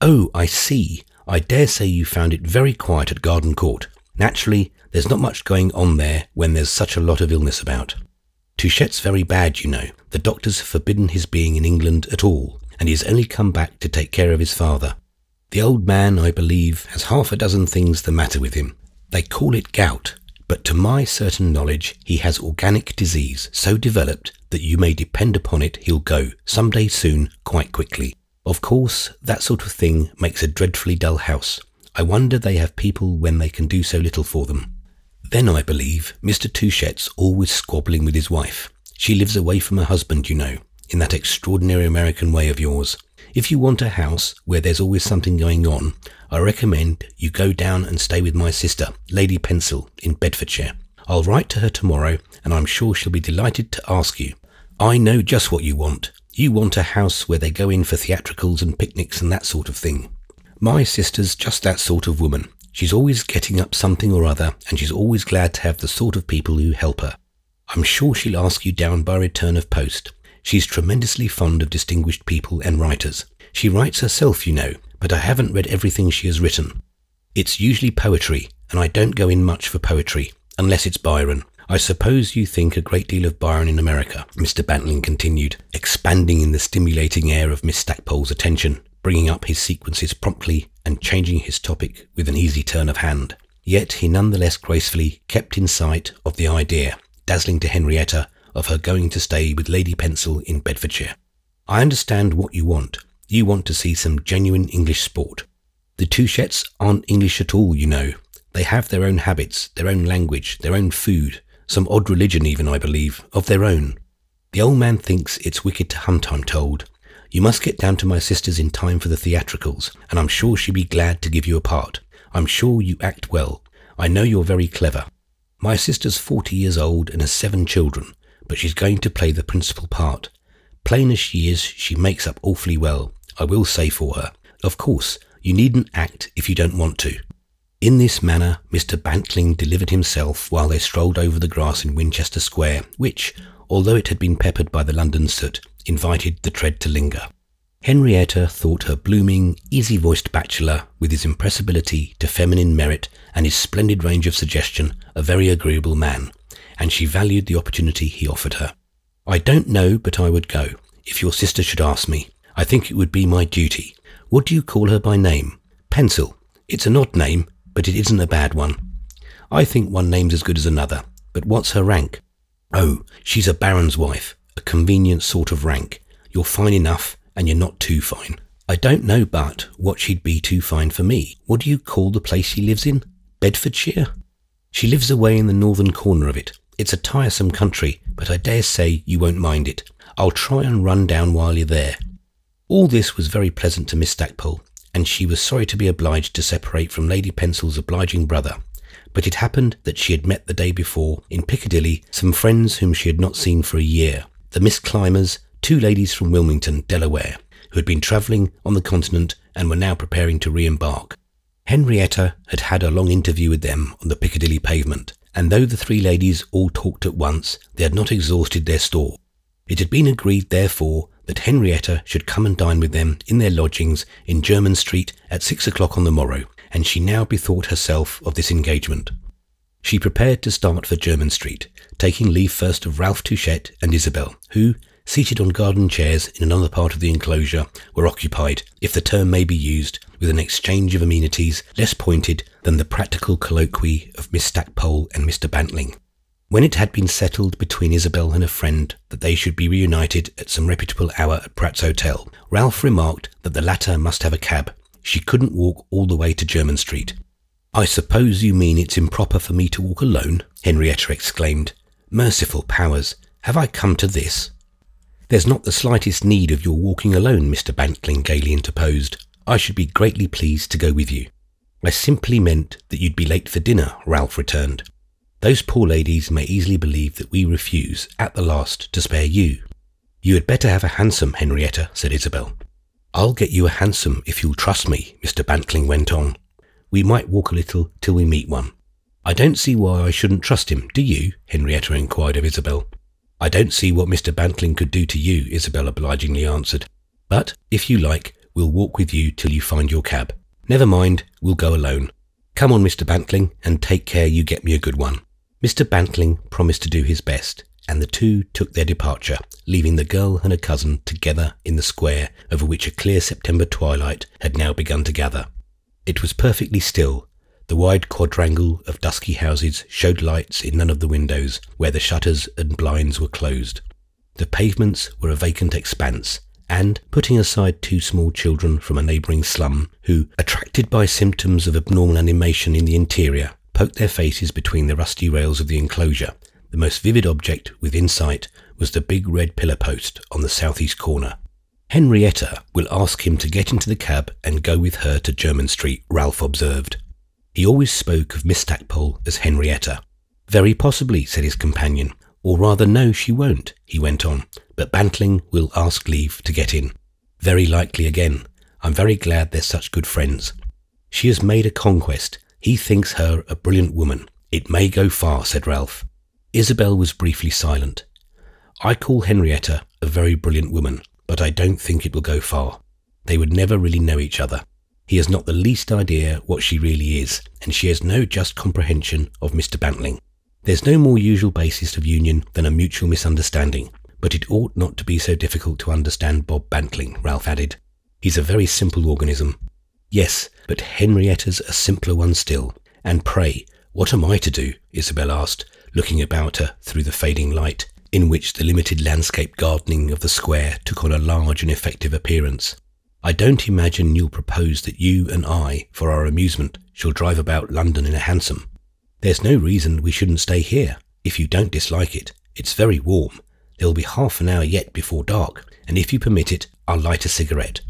"Oh, I see. I dare say you found it very quiet at Garden Court. Naturally, there's not much going on there when there's such a lot of illness about. Touchette's very bad, you know. The doctors have forbidden his being in England at all, and he has only come back to take care of his father. The old man, I believe, has half a dozen things the matter with him. They call it gout, but to my certain knowledge he has organic disease so developed that you may depend upon it he'll go, some day soon, quite quickly. Of course, that sort of thing makes a dreadfully dull house. I wonder they have people when they can do so little for them. Then I believe Mr. Touchette's always squabbling with his wife. She lives away from her husband, you know, in that extraordinary American way of yours. If you want a house where there's always something going on, I recommend you go down and stay with my sister, Lady Pencil, in Bedfordshire. I'll write to her tomorrow, and I'm sure she'll be delighted to ask you. I know just what you want. You want a house where they go in for theatricals and picnics and that sort of thing. My sister's just that sort of woman. She's always getting up something or other, and she's always glad to have the sort of people who help her. I'm sure she'll ask you down by return of post. She's tremendously fond of distinguished people and writers. She writes herself, you know, but I haven't read everything she has written. It's usually poetry, and I don't go in much for poetry, unless it's Byron. I suppose you think a great deal of Byron in America," Mr. Bantling continued, expanding in the stimulating air of Miss Stackpole's attention, bringing up his sequences promptly and changing his topic with an easy turn of hand. Yet he nonetheless gracefully kept in sight of the idea, dazzling to Henrietta, of her going to stay with Lady Pencil in Bedfordshire. "I understand what you want. You want to see some genuine English sport. The Touchettes aren't English at all, you know. They have their own habits, their own language, their own food, some odd religion even, I believe, of their own. The old man thinks it's wicked to hunt, I'm told. You must get down to my sister's in time for the theatricals, and I'm sure she'd be glad to give you a part. I'm sure you act well. I know you're very clever. My sister's 40 years old and has 7 children, but she's going to play the principal part. Plain as she is, she makes up awfully well, I will say for her. Of course, you needn't act if you don't want to." In this manner, Mr. Bantling delivered himself while they strolled over the grass in Winchester Square, which, although it had been peppered by the London soot, invited the tread to linger. Henrietta thought her blooming, easy-voiced bachelor, with his impressibility to feminine merit and his splendid range of suggestion, a very agreeable man, and she valued the opportunity he offered her. "I don't know, but I would go, if your sister should ask me. I think it would be my duty. What do you call her by name?" "Pencil. It's an odd name, but it isn't a bad one. I think one name's as good as another. But what's her rank?" "Oh, she's a baron's wife, a convenient sort of rank. You're fine enough, and you're not too fine." "I don't know but what she'd be too fine for me. What do you call the place she lives in? Bedfordshire?" "She lives away in the northern corner of it. It's a tiresome country, but I dare say you won't mind it. I'll try and run down while you're there." All this was very pleasant to Miss Stackpole, and she was sorry to be obliged to separate from Lady Pencil's obliging brother. But it happened that she had met the day before, in Piccadilly, some friends whom she had not seen for a year, the Miss Climers, 2 ladies from Wilmington, Delaware, who had been travelling on the continent and were now preparing to re-embark. Henrietta had had a long interview with them on the Piccadilly pavement, and though the 3 ladies all talked at once, they had not exhausted their store. It had been agreed, therefore, that Henrietta should come and dine with them in their lodgings in Jermyn Street at 6 o'clock on the morrow, and she now bethought herself of this engagement. She prepared to start for Jermyn Street, taking leave first of Ralph Touchette and Isabel, who, seated on garden chairs in another part of the enclosure, were occupied, if the term may be used, with an exchange of amenities less pointed than the practical colloquy of Miss Stackpole and Mr. Bantling. When it had been settled between Isabel and her friend that they should be reunited at some reputable hour at Pratt's Hotel, Ralph remarked that the latter must have a cab. She couldn't walk all the way to Jermyn Street. "I suppose you mean it's improper for me to walk alone?" Henrietta exclaimed. "Merciful powers, have I come to this?" "There's not the slightest need of your walking alone," Mr. Bantling gaily interposed. "I should be greatly pleased to go with you." "I simply meant that you'd be late for dinner," Ralph returned. Those poor ladies may easily believe that we refuse, at the last, to spare you. You had better have a hansom, Henrietta, said Isabel. I'll get you a hansom if you'll trust me, Mr. Bantling went on. We might walk a little till we meet one. I don't see why I shouldn't trust him, do you? Henrietta inquired of Isabel. I don't see what Mr. Bantling could do to you, Isabel obligingly answered. But, if you like, we'll walk with you till you find your cab. Never mind, we'll go alone. Come on, Mr. Bantling, and take care you get me a good one. Mr. Bantling promised to do his best, and the two took their departure, leaving the girl and her cousin together in the square over which a clear September twilight had now begun to gather. It was perfectly still. The wide quadrangle of dusky houses showed lights in none of the windows, where the shutters and blinds were closed. The pavements were a vacant expanse, and, putting aside two small children from a neighbouring slum, who, attracted by symptoms of abnormal animation in the interior, poked their faces between the rusty rails of the enclosure, the most vivid object within sight was the big red pillar post on the southeast corner. Henrietta will ask him to get into the cab and go with her to Jermyn Street, Ralph observed. He always spoke of Miss Stackpole as Henrietta. Very possibly, said his companion. Or rather, no, she won't, he went on, but Bantling will ask leave to get in. Very likely again. I'm very glad they're such good friends. She has made a conquest. He thinks her a brilliant woman. It may go far, said Ralph. Isabel was briefly silent. I call Henrietta a very brilliant woman, but I don't think it will go far. They would never really know each other. He has not the least idea what she really is, and she has no just comprehension of Mr. Bantling. There's no more usual basis of union than a mutual misunderstanding, but it ought not to be so difficult to understand Bob Bantling, Ralph added. He's a very simple organism. Yes, but Henrietta's a simpler one still. And pray, what am I to do? Isabel asked, looking about her through the fading light, in which the limited landscape gardening of the square took on a large and effective appearance. I don't imagine you'll propose that you and I, for our amusement, shall drive about London in a hansom. There's no reason we shouldn't stay here, if you don't dislike it. It's very warm. There'll be half an hour yet before dark, and if you permit it, I'll light a cigarette.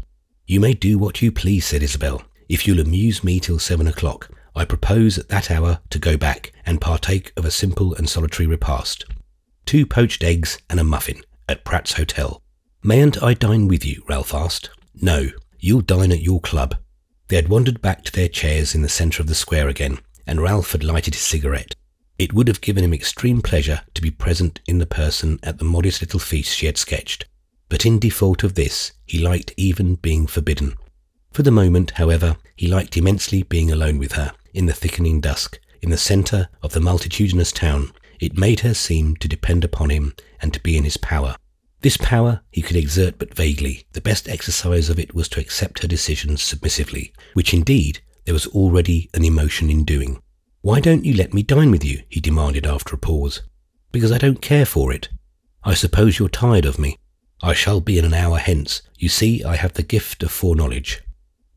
You may do what you please, said Isabel. If you'll amuse me till 7 o'clock, I propose at that hour to go back and partake of a simple and solitary repast. 2 poached eggs and a muffin at Pratt's Hotel. Mayn't I dine with you? Ralph asked. No, you'll dine at your club. They had wandered back to their chairs in the centre of the square again, and Ralph had lighted his cigarette. It would have given him extreme pleasure to be present in the person at the modest little feast she had sketched, but in default of this, he liked even being forbidden. For the moment, however, he liked immensely being alone with her, in the thickening dusk, in the centre of the multitudinous town. It made her seem to depend upon him and to be in his power. This power he could exert but vaguely. The best exercise of it was to accept her decisions submissively, which indeed there was already an emotion in doing. Why don't you let me dine with you? He demanded after a pause. Because I don't care for it. I suppose you're tired of me. I shall be in an hour hence. You see, I have the gift of foreknowledge.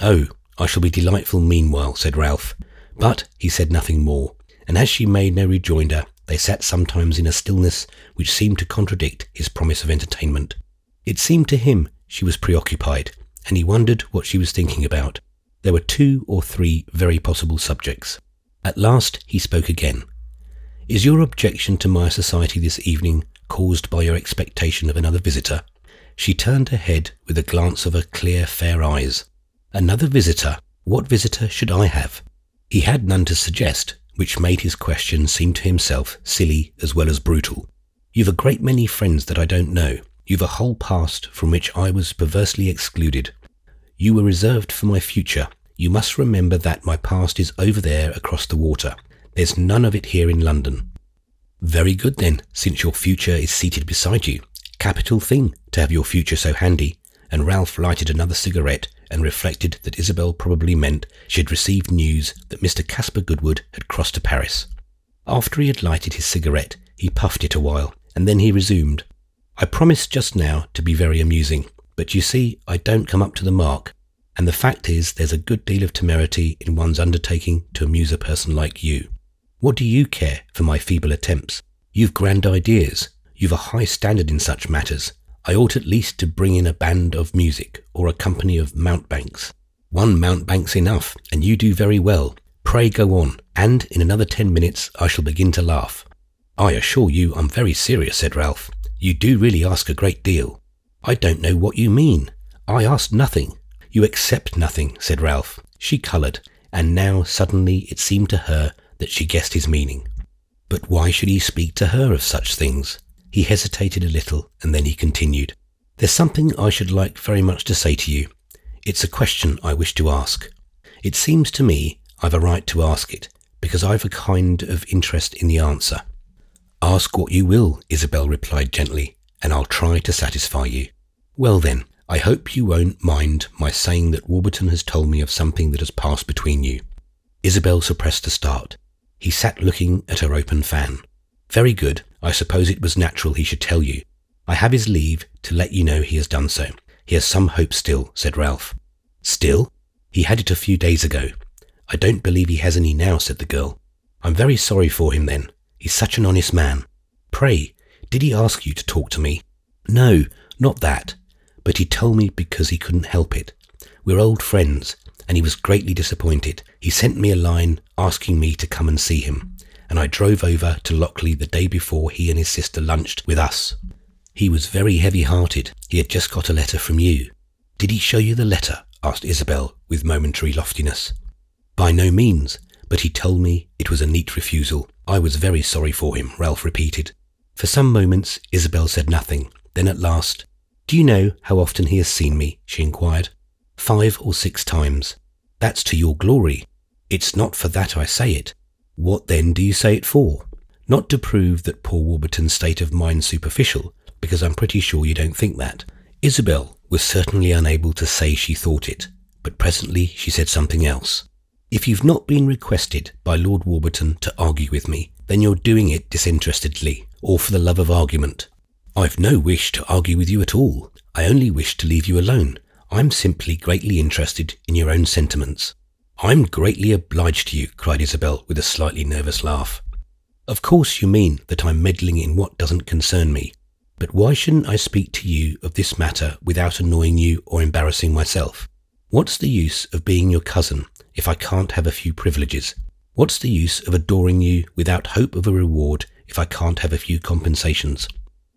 Oh, I shall be delightful meanwhile, said Ralph. But he said nothing more, and as she made no rejoinder, they sat sometimes in a stillness which seemed to contradict his promise of entertainment. It seemed to him she was preoccupied, and he wondered what she was thinking about. There were 2 or 3 very possible subjects. At last he spoke again. Is your objection to my society this evening caused by your expectation of another visitor? She turned her head with a glance of her clear, fair eyes. Another visitor? What visitor should I have? He had none to suggest, which made his question seem to himself silly as well as brutal. You've a great many friends that I don't know. You've a whole past from which I was perversely excluded. You were reserved for my future. You must remember that my past is over there across the water. There's none of it here in London. Very good then, since your future is seated beside you. Capital thing to have your future so handy. And Ralph lighted another cigarette and reflected that Isabel probably meant she had received news that Mr. Caspar Goodwood had crossed to Paris. After he had lighted his cigarette, he puffed it a while, and then he resumed. I promised just now to be very amusing, but you see, I don't come up to the mark, and the fact is there's a good deal of temerity in one's undertaking to amuse a person like you. What do you care for my feeble attempts? You've grand ideas. You've a high standard in such matters. I ought at least to bring in a band of music or a company of mountebanks. One mountebank's enough, and you do very well, Pray go on, and in another 10 minutes I shall begin to laugh." "I assure you I'm very serious," said Ralph. "You do really ask a great deal." "I don't know what you mean. I asked nothing." "You accept nothing," said Ralph. She coloured, and now suddenly it seemed to her that she guessed his meaning. But why should he speak to her of such things? He hesitated a little, and then he continued. "There's something I should like very much to say to you. It's a question I wish to ask. It seems to me I've a right to ask it, because I've a kind of interest in the answer." "Ask what you will," Isabel replied gently, "and I'll try to satisfy you." "Well then, I hope you won't mind my saying that Warburton has told me of something that has passed between you." Isabel suppressed a start. He sat looking at her open fan. "Very good. I suppose it was natural he should tell you. I have his leave to let you know he has done so. He has some hope still," said Ralph. "Still? He had it a few days ago." "I don't believe he has any now," said the girl. "I'm very sorry for him then. He's such an honest man. Pray, did he ask you to talk to me?" "No, not that. But he told me because he couldn't help it. We're old friends, and he was greatly disappointed. He sent me a line asking me to come and see him, and I drove over to Lockley the day before he and his sister lunched with us. He was very heavy-hearted. He had just got a letter from you." "Did he show you the letter?" asked Isabel with momentary loftiness. "By no means, but he told me it was a neat refusal. I was very sorry for him," Ralph repeated. For some moments Isabel said nothing. Then at last, "Do you know how often he has seen me?" she inquired. 5 or 6 times. "That's to your glory." "It's not for that I say it." "What then do you say it for?" "Not to prove that poor Warburton's state of mind's superficial, because I'm pretty sure you don't think that." Isabel was certainly unable to say she thought it, but presently she said something else. "If you've not been requested by Lord Warburton to argue with me, then you're doing it disinterestedly, or for the love of argument." "I've no wish to argue with you at all. I only wish to leave you alone. I'm simply greatly interested in your own sentiments." "I'm greatly obliged to you," cried Isabel with a slightly nervous laugh. "Of course you mean that I'm meddling in what doesn't concern me. But why shouldn't I speak to you of this matter without annoying you or embarrassing myself? What's the use of being your cousin if I can't have a few privileges? What's the use of adoring you without hope of a reward if I can't have a few compensations?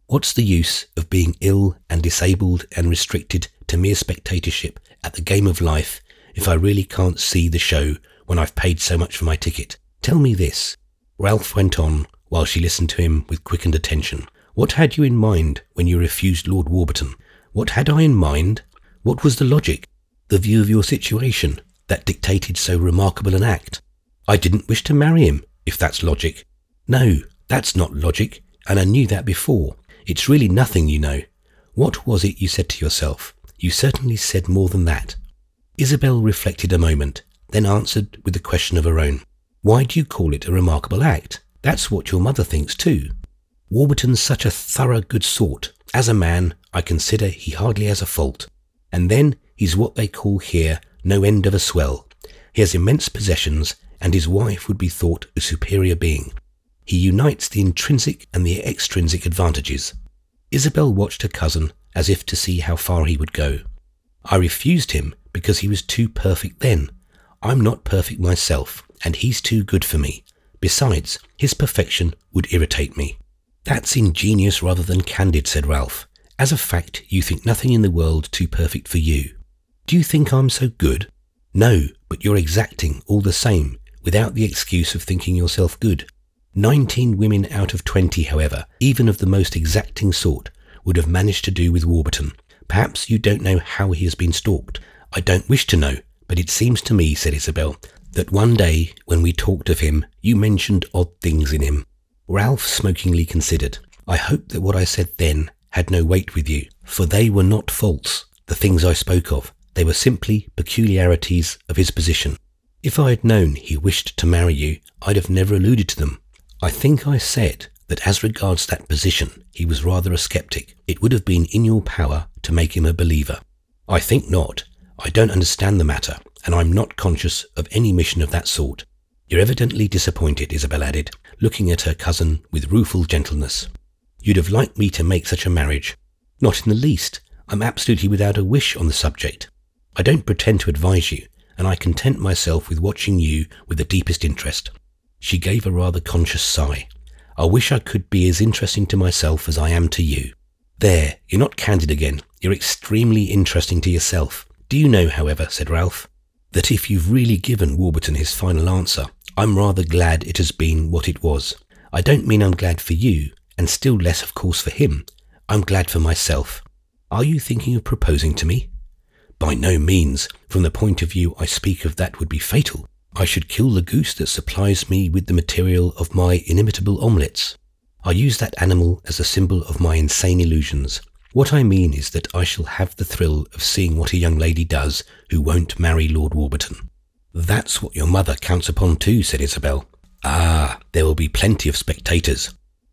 What's the use of being ill and disabled and restricted to mere spectatorship at the game of life if I really can't see the show when I've paid so much for my ticket? Tell me this." Ralph went on while she listened to him with quickened attention. "What had you in mind when you refused Lord Warburton?" "What had I in mind? What was the logic, the view of your situation, that dictated so remarkable an act? I didn't wish to marry him, if that's logic." "No, that's not logic, and I knew that before. It's really nothing, you know. What was it you said to yourself? You certainly said more than that." Isabel reflected a moment, then answered with a question of her own. "Why do you call it a remarkable act? That's what your mother thinks too. Warburton's such a thorough good sort. As a man, I consider he hardly has a fault. And then he's what they call here no end of a swell. He has immense possessions, and his wife would be thought a superior being. He unites the intrinsic and the extrinsic advantages." Isabel watched her cousin as if to see how far he would go. "I refused him because he was too perfect then. I'm not perfect myself, and he's too good for me. Besides, his perfection would irritate me." "That's ingenious rather than candid," said Ralph. "As a fact, you think nothing in the world too perfect for you. Do you think I'm so good?" "No, but you're exacting all the same, without the excuse of thinking yourself good. 19 women out of 20, however, even of the most exacting sort, would have managed to do with Warburton. Perhaps you don't know how he has been stalked." "I don't wish to know, but it seems to me," said Isabel, "that one day, when we talked of him, you mentioned odd things in him." Ralph smokingly considered. "I hope that what I said then had no weight with you, for they were not faults, the things I spoke of. They were simply peculiarities of his position. If I had known he wished to marry you, I'd have never alluded to them. I think I said that as regards that position, he was rather a sceptic. It would have been in your power to make him a believer." "I think not. I don't understand the matter, and I'm not conscious of any mission of that sort." "You're evidently disappointed," Isabel added, looking at her cousin with rueful gentleness. "You'd have liked me to make such a marriage." "Not in the least. I'm absolutely without a wish on the subject. I don't pretend to advise you, and I content myself with watching you with the deepest interest." She gave a rather conscious sigh. "I wish I could be as interesting to myself as I am to you." "There, you're not candid again. You're extremely interesting to yourself. Do you know, however," said Ralph, "that if you've really given Warburton his final answer, I'm rather glad it has been what it was. I don't mean I'm glad for you, and still less of course for him. I'm glad for myself. Are you thinking of proposing to me?" "By no means. From the point of view I speak of, that would be fatal. I should kill the goose that supplies me with the material of my inimitable omelettes. I use that animal as a symbol of my insane illusions. What I mean is that I shall have the thrill of seeing what a young lady does who won't marry Lord Warburton." "That's what your mother counts upon too," said Isabel. "Ah, there will be plenty of spectators.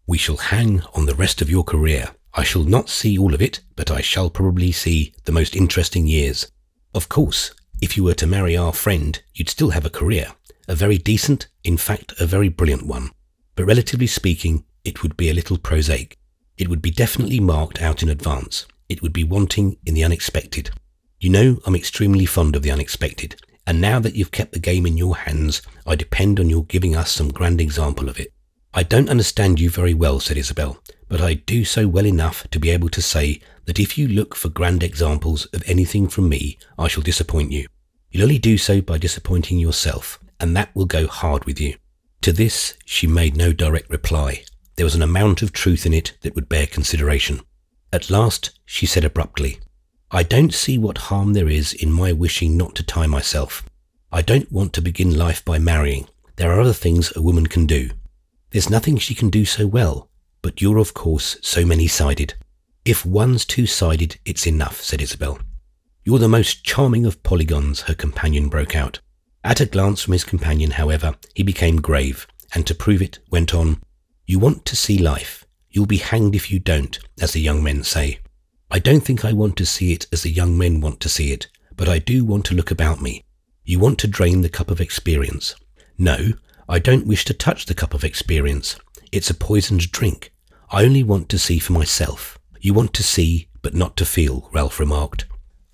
We shall hang on the rest of your career. I shall not see all of it, but I shall probably see the most interesting years. Of course, if you were to marry our friend, you'd still have a career, a very decent, in fact, a very brilliant one. But relatively speaking, it would be a little prosaic. It would be definitely marked out in advance. It would be wanting in the unexpected. You know I'm extremely fond of the unexpected, and now that you've kept the game in your hands, I depend on your giving us some grand example of it." "I don't understand you very well," said Isabel, "but I do so well enough to be able to say that if you look for grand examples of anything from me, I shall disappoint you. You'll only do so by disappointing yourself, and that will go hard with you." To this she made no direct reply. There was an amount of truth in it that would bear consideration. At last she said abruptly, "I don't see what harm there is in my wishing not to tie myself. I don't want to begin life by marrying. There are other things a woman can do. There's nothing she can do so well, but you're of course so many-sided." "If one's two-sided, it's enough," said Isabel. "You're the most charming of polygons," her companion broke out. At a glance from his companion, however, he became grave, and to prove it, went on, "You want to see life. You'll be hanged if you don't, as the young men say. I don't think I want to see it as the young men want to see it, but I do want to look about me. You want to drain the cup of experience. No, I don't wish to touch the cup of experience. It's a poisoned drink. I only want to see for myself." "You want to see, but not to feel," Ralph remarked.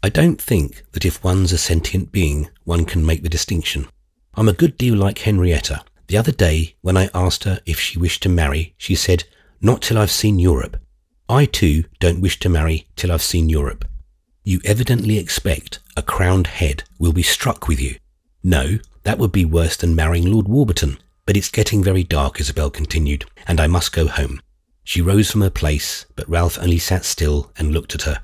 "I don't think that if one's a sentient being, one can make the distinction. I'm a good deal like Henrietta. The other day, when I asked her if she wished to marry, she said, 'Not till I've seen Europe.' I too don't wish to marry till I've seen Europe." "You evidently expect a crowned head will be struck with you." "No, that would be worse than marrying Lord Warburton. But it's getting very dark," Isabel continued, "and I must go home." She rose from her place, but Ralph only sat still and looked at her.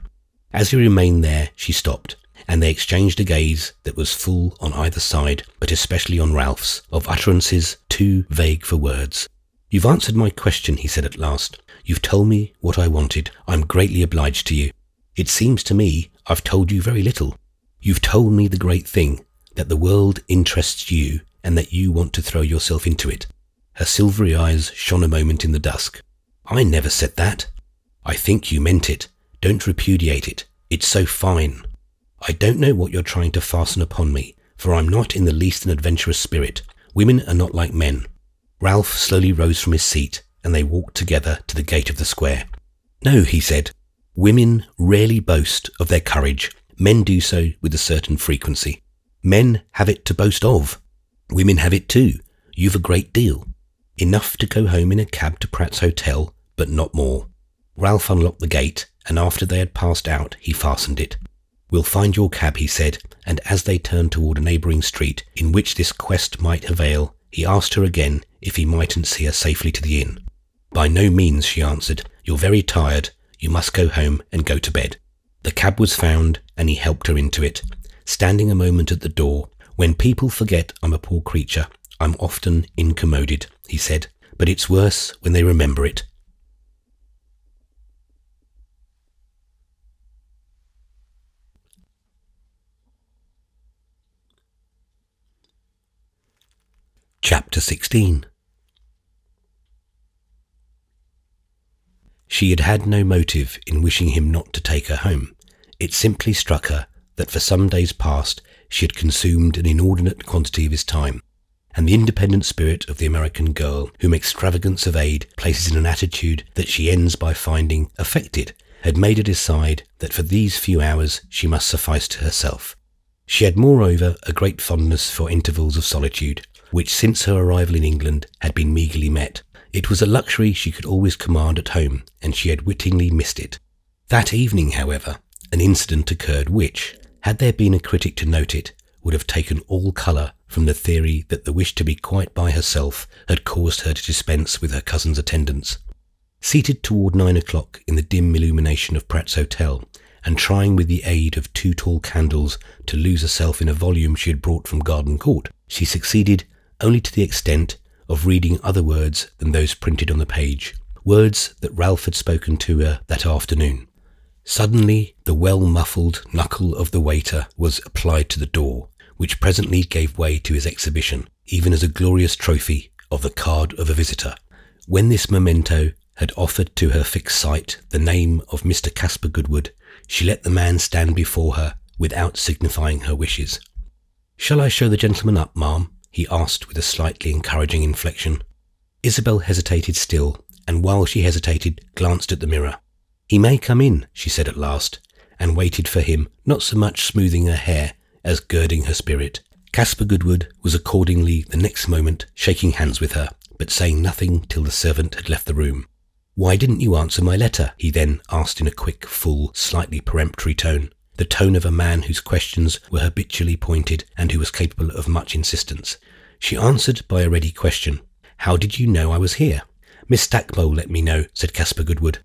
As he remained there, she stopped, and they exchanged a gaze that was full on either side, but especially on Ralph's, of utterances too vague for words. "You've answered my question," he said at last. "You've told me what I wanted. I'm greatly obliged to you. It seems to me I've told you very little. You've told me the great thing, that the world interests you and that you want to throw yourself into it." Her silvery eyes shone a moment in the dusk. "I never said that." "I think you meant it. Don't repudiate it. It's so fine. I don't know what you're trying to fasten upon me, for I'm not in the least an adventurous spirit. Women are not like men." Ralph slowly rose from his seat, and they walked together to the gate of the square. "No," he said, "women rarely boast of their courage. Men do so with a certain frequency. Men have it to boast of. Women have it too. You've a great deal. Enough to go home in a cab to Pratt's Hotel, but not more." Ralph unlocked the gate, and after they had passed out, he fastened it. "We'll find your cab," he said, and as they turned toward a neighbouring street in which this quest might avail, he asked her again if he mightn't see her safely to the inn. "By no means," she answered. "You're very tired. You must go home and go to bed." The cab was found, and he helped her into it. Standing a moment at the door, "When people forget I'm a poor creature, I'm often incommoded," he said, "but it's worse when they remember it." Chapter 16. She had had no motive in wishing him not to take her home. It simply struck her that for some days past she had consumed an inordinate quantity of his time, and the independent spirit of the American girl, whom extravagance of aid places in an attitude that she ends by finding affected, had made her decide that for these few hours she must suffice to herself. She had moreover a great fondness for intervals of solitude, which since her arrival in England had been meagrely met. It was a luxury she could always command at home, and she had wittingly missed it. That evening, however, an incident occurred which, had there been a critic to note it, would have taken all colour from the theory that the wish to be quite by herself had caused her to dispense with her cousin's attendance. Seated toward 9 o'clock in the dim illumination of Pratt's Hotel, and trying with the aid of 2 tall candles to lose herself in a volume she had brought from Garden Court, she succeeded only to the extent of reading other words than those printed on the page, words that Ralph had spoken to her that afternoon. Suddenly the well-muffled knuckle of the waiter was applied to the door, which presently gave way to his exhibition, even as a glorious trophy of the card of a visitor. When this memento had offered to her fixed sight the name of Mr. Caspar Goodwood, she let the man stand before her without signifying her wishes. "Shall I show the gentleman up, ma'am?" he asked with a slightly encouraging inflection. Isabel hesitated still, and while she hesitated, glanced at the mirror. "He may come in," she said at last, and waited for him, not so much smoothing her hair as girding her spirit. Caspar Goodwood was accordingly the next moment shaking hands with her, but saying nothing till the servant had left the room. "Why didn't you answer my letter?" he then asked in a quick, full, slightly peremptory tone, the tone of a man whose questions were habitually pointed and who was capable of much insistence. She answered by a ready question. "How did you know I was here?" "Miss Stackpole let me know," said Caspar Goodwood.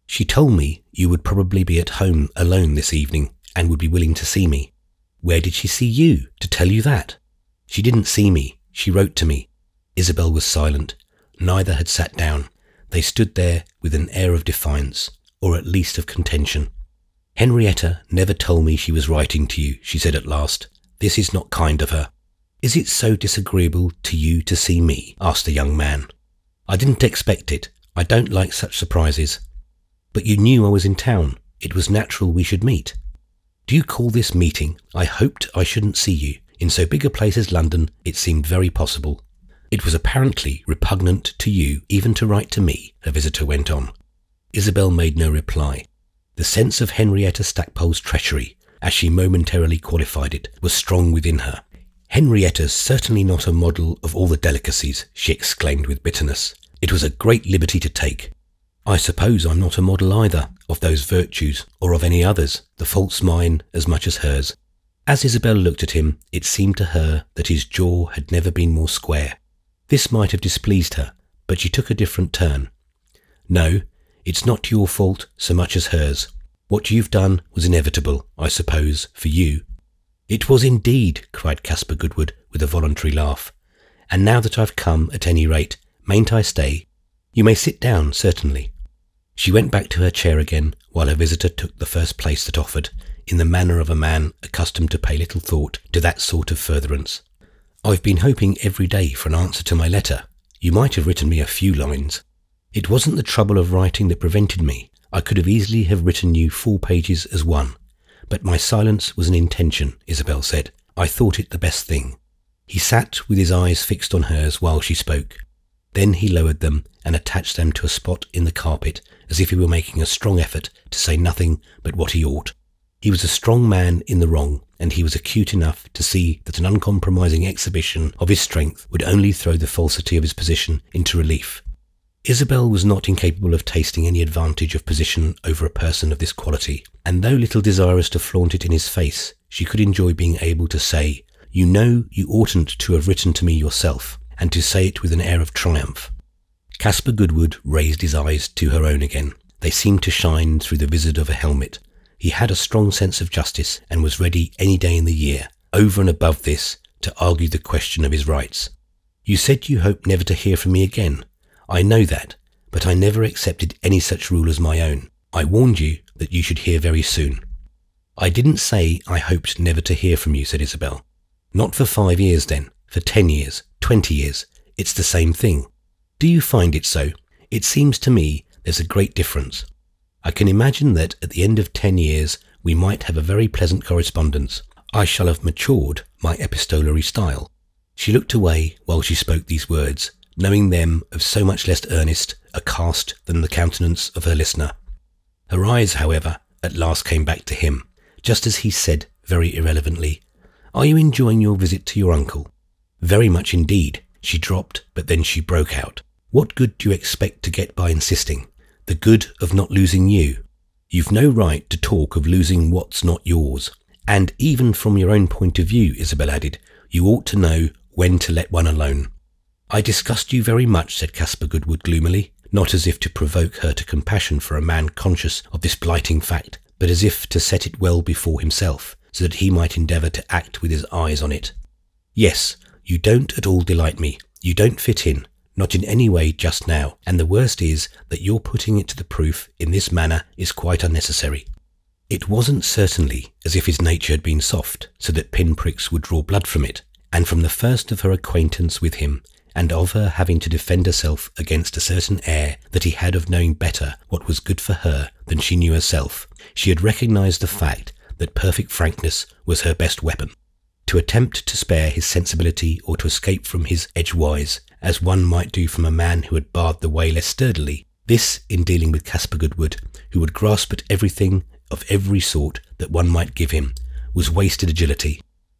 "She told me you would probably be at home alone this evening and would be willing to see me." "Where did she see you, to tell you that?" "She didn't see me. She wrote to me." Isabel was silent. Neither had sat down. They stood there with an air of defiance, or at least of contention. "Henrietta never told me she was writing to you," she said at last. "This is not kind of her." "Is it so disagreeable to you to see me?" asked the young man. "I didn't expect it. I don't like such surprises." "But you knew I was in town. It was natural we should meet." "Do you call this meeting? I hoped I shouldn't see you. In so big a place as London, it seemed very possible." "It was apparently repugnant to you even to write to me," her visitor went on. Isabel made no reply. The sense of Henrietta Stackpole's treachery, as she momentarily qualified it, was strong within her. "Henrietta's certainly not a model of all the delicacies," she exclaimed with bitterness. "It was a great liberty to take. I suppose I'm not a model either of those virtues or of any others, the fault's mine as much as hers." As Isabel looked at him, it seemed to her that his jaw had never been more square. This might have displeased her, but she took a different turn. "No, it's not your fault so much as hers. What you've done was inevitable, I suppose, for you." "It was indeed," cried Caspar Goodwood with a voluntary laugh. "And now that I've come, at any rate, mayn't I stay?" "You may sit down, certainly." She went back to her chair again, while her visitor took the first place that offered, in the manner of a man accustomed to pay little thought to that sort of furtherance. "I've been hoping every day for an answer to my letter. You might have written me a few lines." "It wasn't the trouble of writing that prevented me. I could have easily have written you 4 pages as one. But my silence was an intention," Isabel said. "I thought it the best thing." He sat with his eyes fixed on hers while she spoke. Then he lowered them and attached them to a spot in the carpet, as if he were making a strong effort to say nothing but what he ought. He was a strong man in the wrong, and he was acute enough to see that an uncompromising exhibition of his strength would only throw the falsity of his position into relief. Isabel was not incapable of tasting any advantage of position over a person of this quality, and though little desirous to flaunt it in his face, she could enjoy being able to say, "You know you oughtn't to have written to me yourself," and to say it with an air of triumph. Caspar Goodwood raised his eyes to her own again. They seemed to shine through the vizard of a helmet. He had a strong sense of justice, and was ready any day in the year, over and above this, to argue the question of his rights. "You said you hoped never to hear from me again. I know that, but I never accepted any such rule as my own. I warned you that you should hear very soon." "I didn't say I hoped never to hear from you," said Isabel. "Not for 5 years then, for 10 years, 20 years. It's the same thing." "Do you find it so? It seems to me there's a great difference. I can imagine that at the end of 10 years we might have a very pleasant correspondence. I shall have matured my epistolary style." She looked away while she spoke these words, knowing them of so much less earnest a cast than the countenance of her listener. Her eyes, however, at last came back to him, just as he said very irrelevantly, Are you enjoying your visit to your uncle? Very much indeed, she dropped, but then she broke out. What good do you expect to get by insisting? The good of not losing you. You've no right to talk of losing what's not yours. And even from your own point of view, Isabel added, you ought to know when to let one alone. I disgust you very much, said Caspar Goodwood gloomily, not as if to provoke her to compassion for a man conscious of this blighting fact, but as if to set it well before himself, so that he might endeavour to act with his eyes on it. Yes, you don't at all delight me. You don't fit in, not in any way just now, and the worst is that your putting it to the proof in this manner is quite unnecessary. It wasn't certainly as if his nature had been soft, so that pinpricks would draw blood from it, and from the first of her acquaintance with him, and of her having to defend herself against a certain air that he had of knowing better what was good for her than she knew herself, she had recognised the fact that perfect frankness was her best weapon. To attempt to spare his sensibility or to escape from his edgewise, as one might do from a man who had barred the way less sturdily, this, in dealing with Caspar Goodwood, who would grasp at everything of every sort that one might give him, was wasted agility.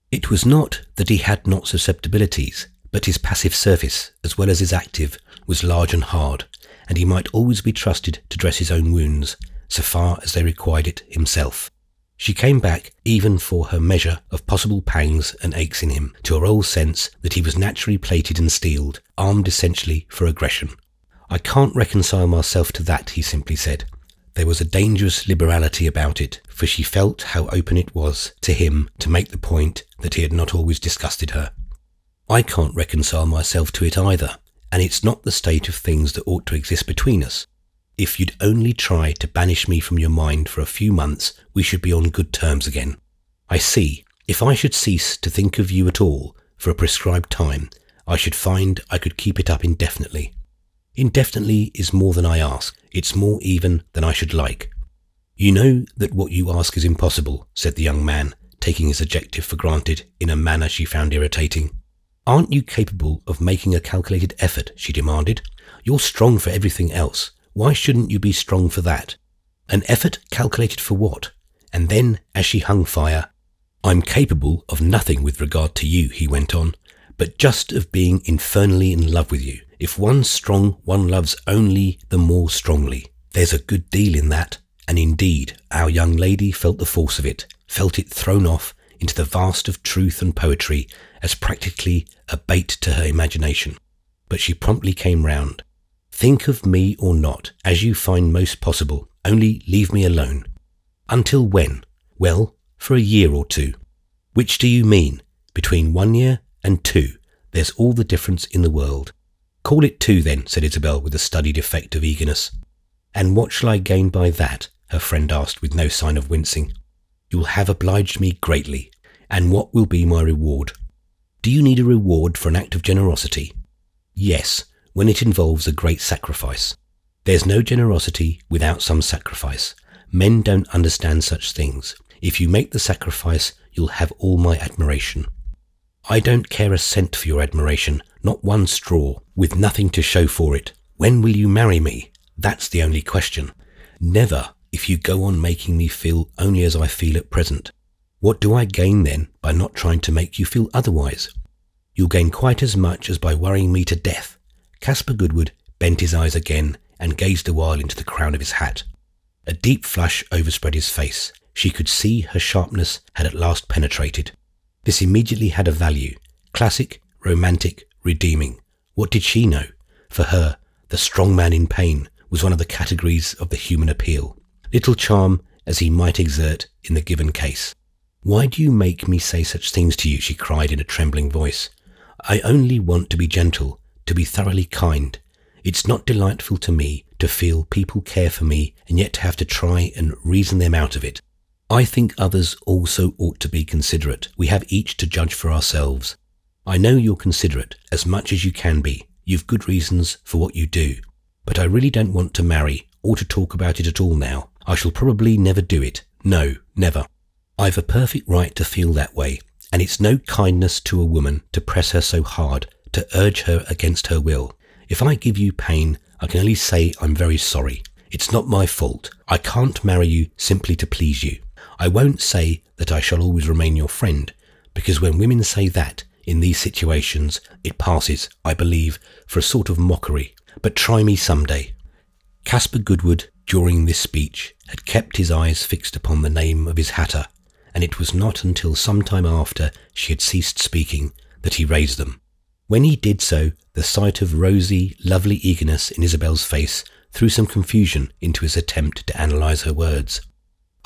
It was not that he had not susceptibilities, but his passive surface, as well as his active, was large and hard, and he might always be trusted to dress his own wounds, so far as they required it himself. She came back, even for her measure of possible pangs and aches in him, to her old sense that he was naturally plated and steeled, armed essentially for aggression. I can't reconcile myself to that, he simply said. There was a dangerous liberality about it, for she felt how open it was to him to make the point that he had not always disgusted her. I can't reconcile myself to it either, and it's not the state of things that ought to exist between us. If you'd only try to banish me from your mind for a few months, we should be on good terms again. I see, if I should cease to think of you at all for a prescribed time, I should find I could keep it up indefinitely. Indefinitely is more than I ask. It's more even than I should like. You know that what you ask is impossible, said the young man, taking his adjective for granted in a manner she found irritating. Aren't you capable of making a calculated effort, she demanded. You're strong for everything else. Why shouldn't you be strong for that? An effort calculated for what? And then, as she hung fire, I'm capable of nothing with regard to you, he went on, but just of being infernally in love with you. If one's strong, one loves only the more strongly. There's a good deal in that, and indeed our young lady felt the force of it, felt it thrown off into the vast of truth and poetry as practically a bait to her imagination. But she promptly came round. Think of me or not, as you find most possible, only leave me alone. Until when? Well, for a year or two. Which do you mean? Between 1 year and 2. There's all the difference in the world. Call it 2 then, said Isabel with a studied effect of eagerness. And what shall I gain by that? Her friend asked with no sign of wincing. You'll have obliged me greatly. And what will be my reward? Do you need a reward for an act of generosity? Yes, when it involves a great sacrifice. There's no generosity without some sacrifice. Men don't understand such things. If you make the sacrifice, you'll have all my admiration. I don't care a cent for your admiration, not one straw, with nothing to show for it. When will you marry me? That's the only question. Never, if you go on making me feel only as I feel at present. What do I gain then by not trying to make you feel otherwise? You'll gain quite as much as by worrying me to death. Caspar Goodwood bent his eyes again and gazed a while into the crown of his hat. A deep flush overspread his face. She could see her sharpness had at last penetrated. This immediately had a value. Classic, romantic, redeeming. What did she know? For her, the strong man in pain was one of the categories of the human appeal. Little charm as he might exert in the given case. Why do you make me say such things to you? She cried in a trembling voice. I only want to be gentle, to be thoroughly kind. It's not delightful to me to feel people care for me and yet to have to try and reason them out of it. I think others also ought to be considerate. We have each to judge for ourselves. I know you're considerate as much as you can be. You've good reasons for what you do. But I really don't want to marry or to talk about it at all now. I shall probably never do it. No, never. I've a perfect right to feel that way, and it's no kindness to a woman to press her so hard, to urge her against her will. If I give you pain, I can only say I'm very sorry. It's not my fault. I can't marry you simply to please you. I won't say that I shall always remain your friend, because when women say that, in these situations, it passes, I believe, for a sort of mockery. But try me some day. Caspar Goodwood, during this speech, had kept his eyes fixed upon the name of his hatter, and it was not until some time after she had ceased speaking that he raised them. When he did so, the sight of rosy, lovely eagerness in Isabel's face threw some confusion into his attempt to analyse her words.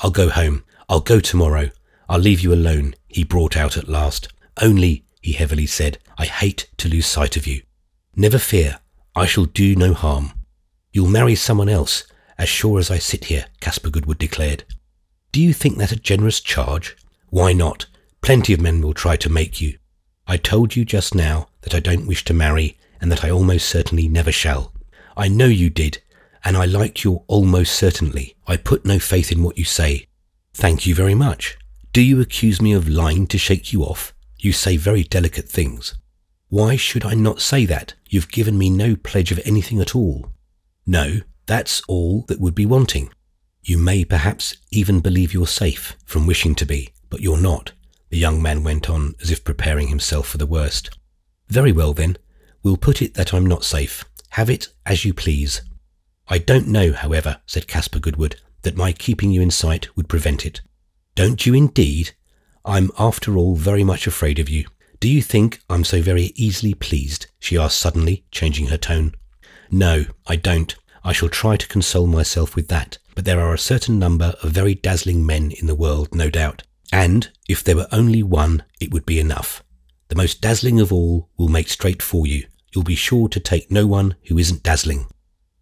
"I'll go home. I'll go tomorrow. I'll leave you alone," he brought out at last. "Only," he heavily said, "I hate to lose sight of you." "Never fear. I shall do no harm." "You'll marry someone else, as sure as I sit here," Caspar Goodwood declared. "Do you think that a generous charge?" "Why not? Plenty of men will try to make you. I told you just now that I don't wish to marry, and that I almost certainly never shall." "I know you did, and I like your almost certainly. I put no faith in what you say." "Thank you very much. Do you accuse me of lying to shake you off? You say very delicate things." "Why should I not say that? You've given me no pledge of anything at all." "No, that's all that would be wanting. You may perhaps even believe you're safe from wishing to be, but you're not," the young man went on as if preparing himself for the worst. "Very well then, we'll put it that I'm not safe. Have it as you please." "I don't know, however," said Caspar Goodwood, "that my keeping you in sight would prevent it." "Don't you indeed? I'm after all very much afraid of you. Do you think I'm so very easily pleased?" she asked suddenly, changing her tone. "No, I don't. I shall try to console myself with that, but there are a certain number of very dazzling men in the world, no doubt, and if there were only one, it would be enough. The most dazzling of all will make straight for you. You'll be sure to take no one who isn't dazzling."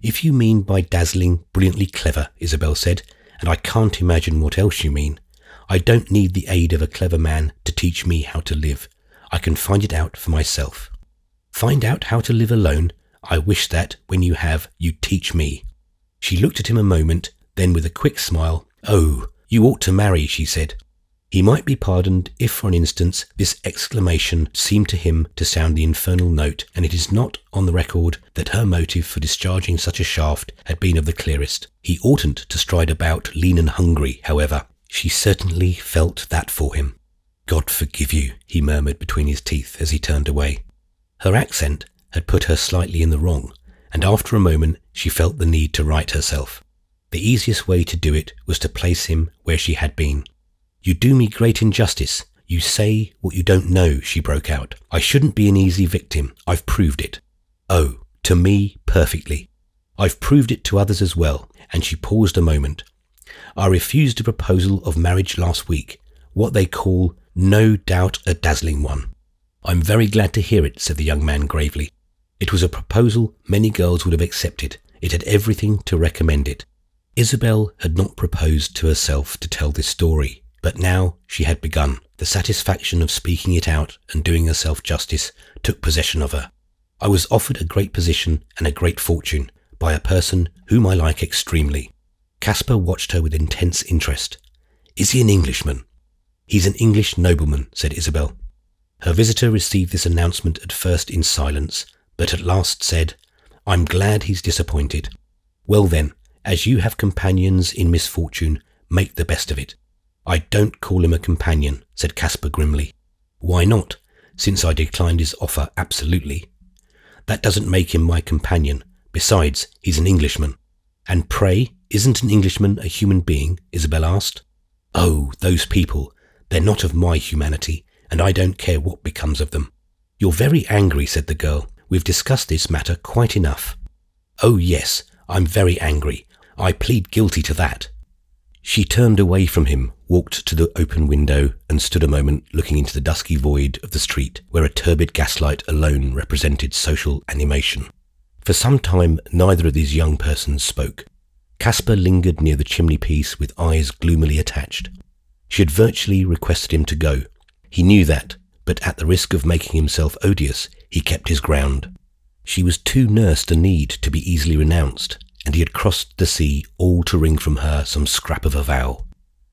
"If you mean by dazzling brilliantly clever," Isabel said, "and I can't imagine what else you mean, I don't need the aid of a clever man to teach me how to live. I can find it out for myself." "Find out how to live alone? I wish that, when you have, you'd teach me." She looked at him a moment, then with a quick smile, "Oh, you ought to marry," she said. He might be pardoned if for an instant this exclamation seemed to him to sound the infernal note, and it is not on the record that her motive for discharging such a shaft had been of the clearest. He oughtn't to stride about lean and hungry, however. She certainly felt that for him. "God forgive you," he murmured between his teeth as he turned away. Her accent had put her slightly in the wrong, and after a moment she felt the need to right herself. The easiest way to do it was to place him where she had been. "You do me great injustice. You say what you don't know," she broke out. "I shouldn't be an easy victim. I've proved it." "Oh, to me, perfectly. I've proved it to others as well," and she paused a moment. "I refused a proposal of marriage last week, what they call, no doubt, a dazzling one." "I'm very glad to hear it," said the young man gravely. "It was a proposal many girls would have accepted. It had everything to recommend it." Isabel had not proposed to herself to tell this story, but now she had begun. The satisfaction of speaking it out and doing herself justice took possession of her. "I was offered a great position and a great fortune by a person whom I like extremely." Caspar watched her with intense interest. "Is he an Englishman?" "He's an English nobleman," said Isabel. Her visitor received this announcement at first in silence, but at last said, "I'm glad he's disappointed." "Well then, as you have companions in misfortune, make the best of it." "I don't call him a companion," said Caspar grimly. "Why not, since I declined his offer absolutely?" "That doesn't make him my companion. Besides, he's an Englishman." "And pray, isn't an Englishman a human being?" Isabel asked. "Oh, those people, they're not of my humanity, and I don't care what becomes of them." "You're very angry," said the girl. "We've discussed this matter quite enough." "Oh yes, I'm very angry. I plead guilty to that." She turned away from him, walked to the open window, and stood a moment looking into the dusky void of the street, where a turbid gaslight alone represented social animation. For some time neither of these young persons spoke. Caspar lingered near the chimney-piece with eyes gloomily attached. She had virtually requested him to go. He knew that, but at the risk of making himself odious, he kept his ground. She was too nursed a need to be easily renounced, and he had crossed the sea all to wring from her some scrap of a vow.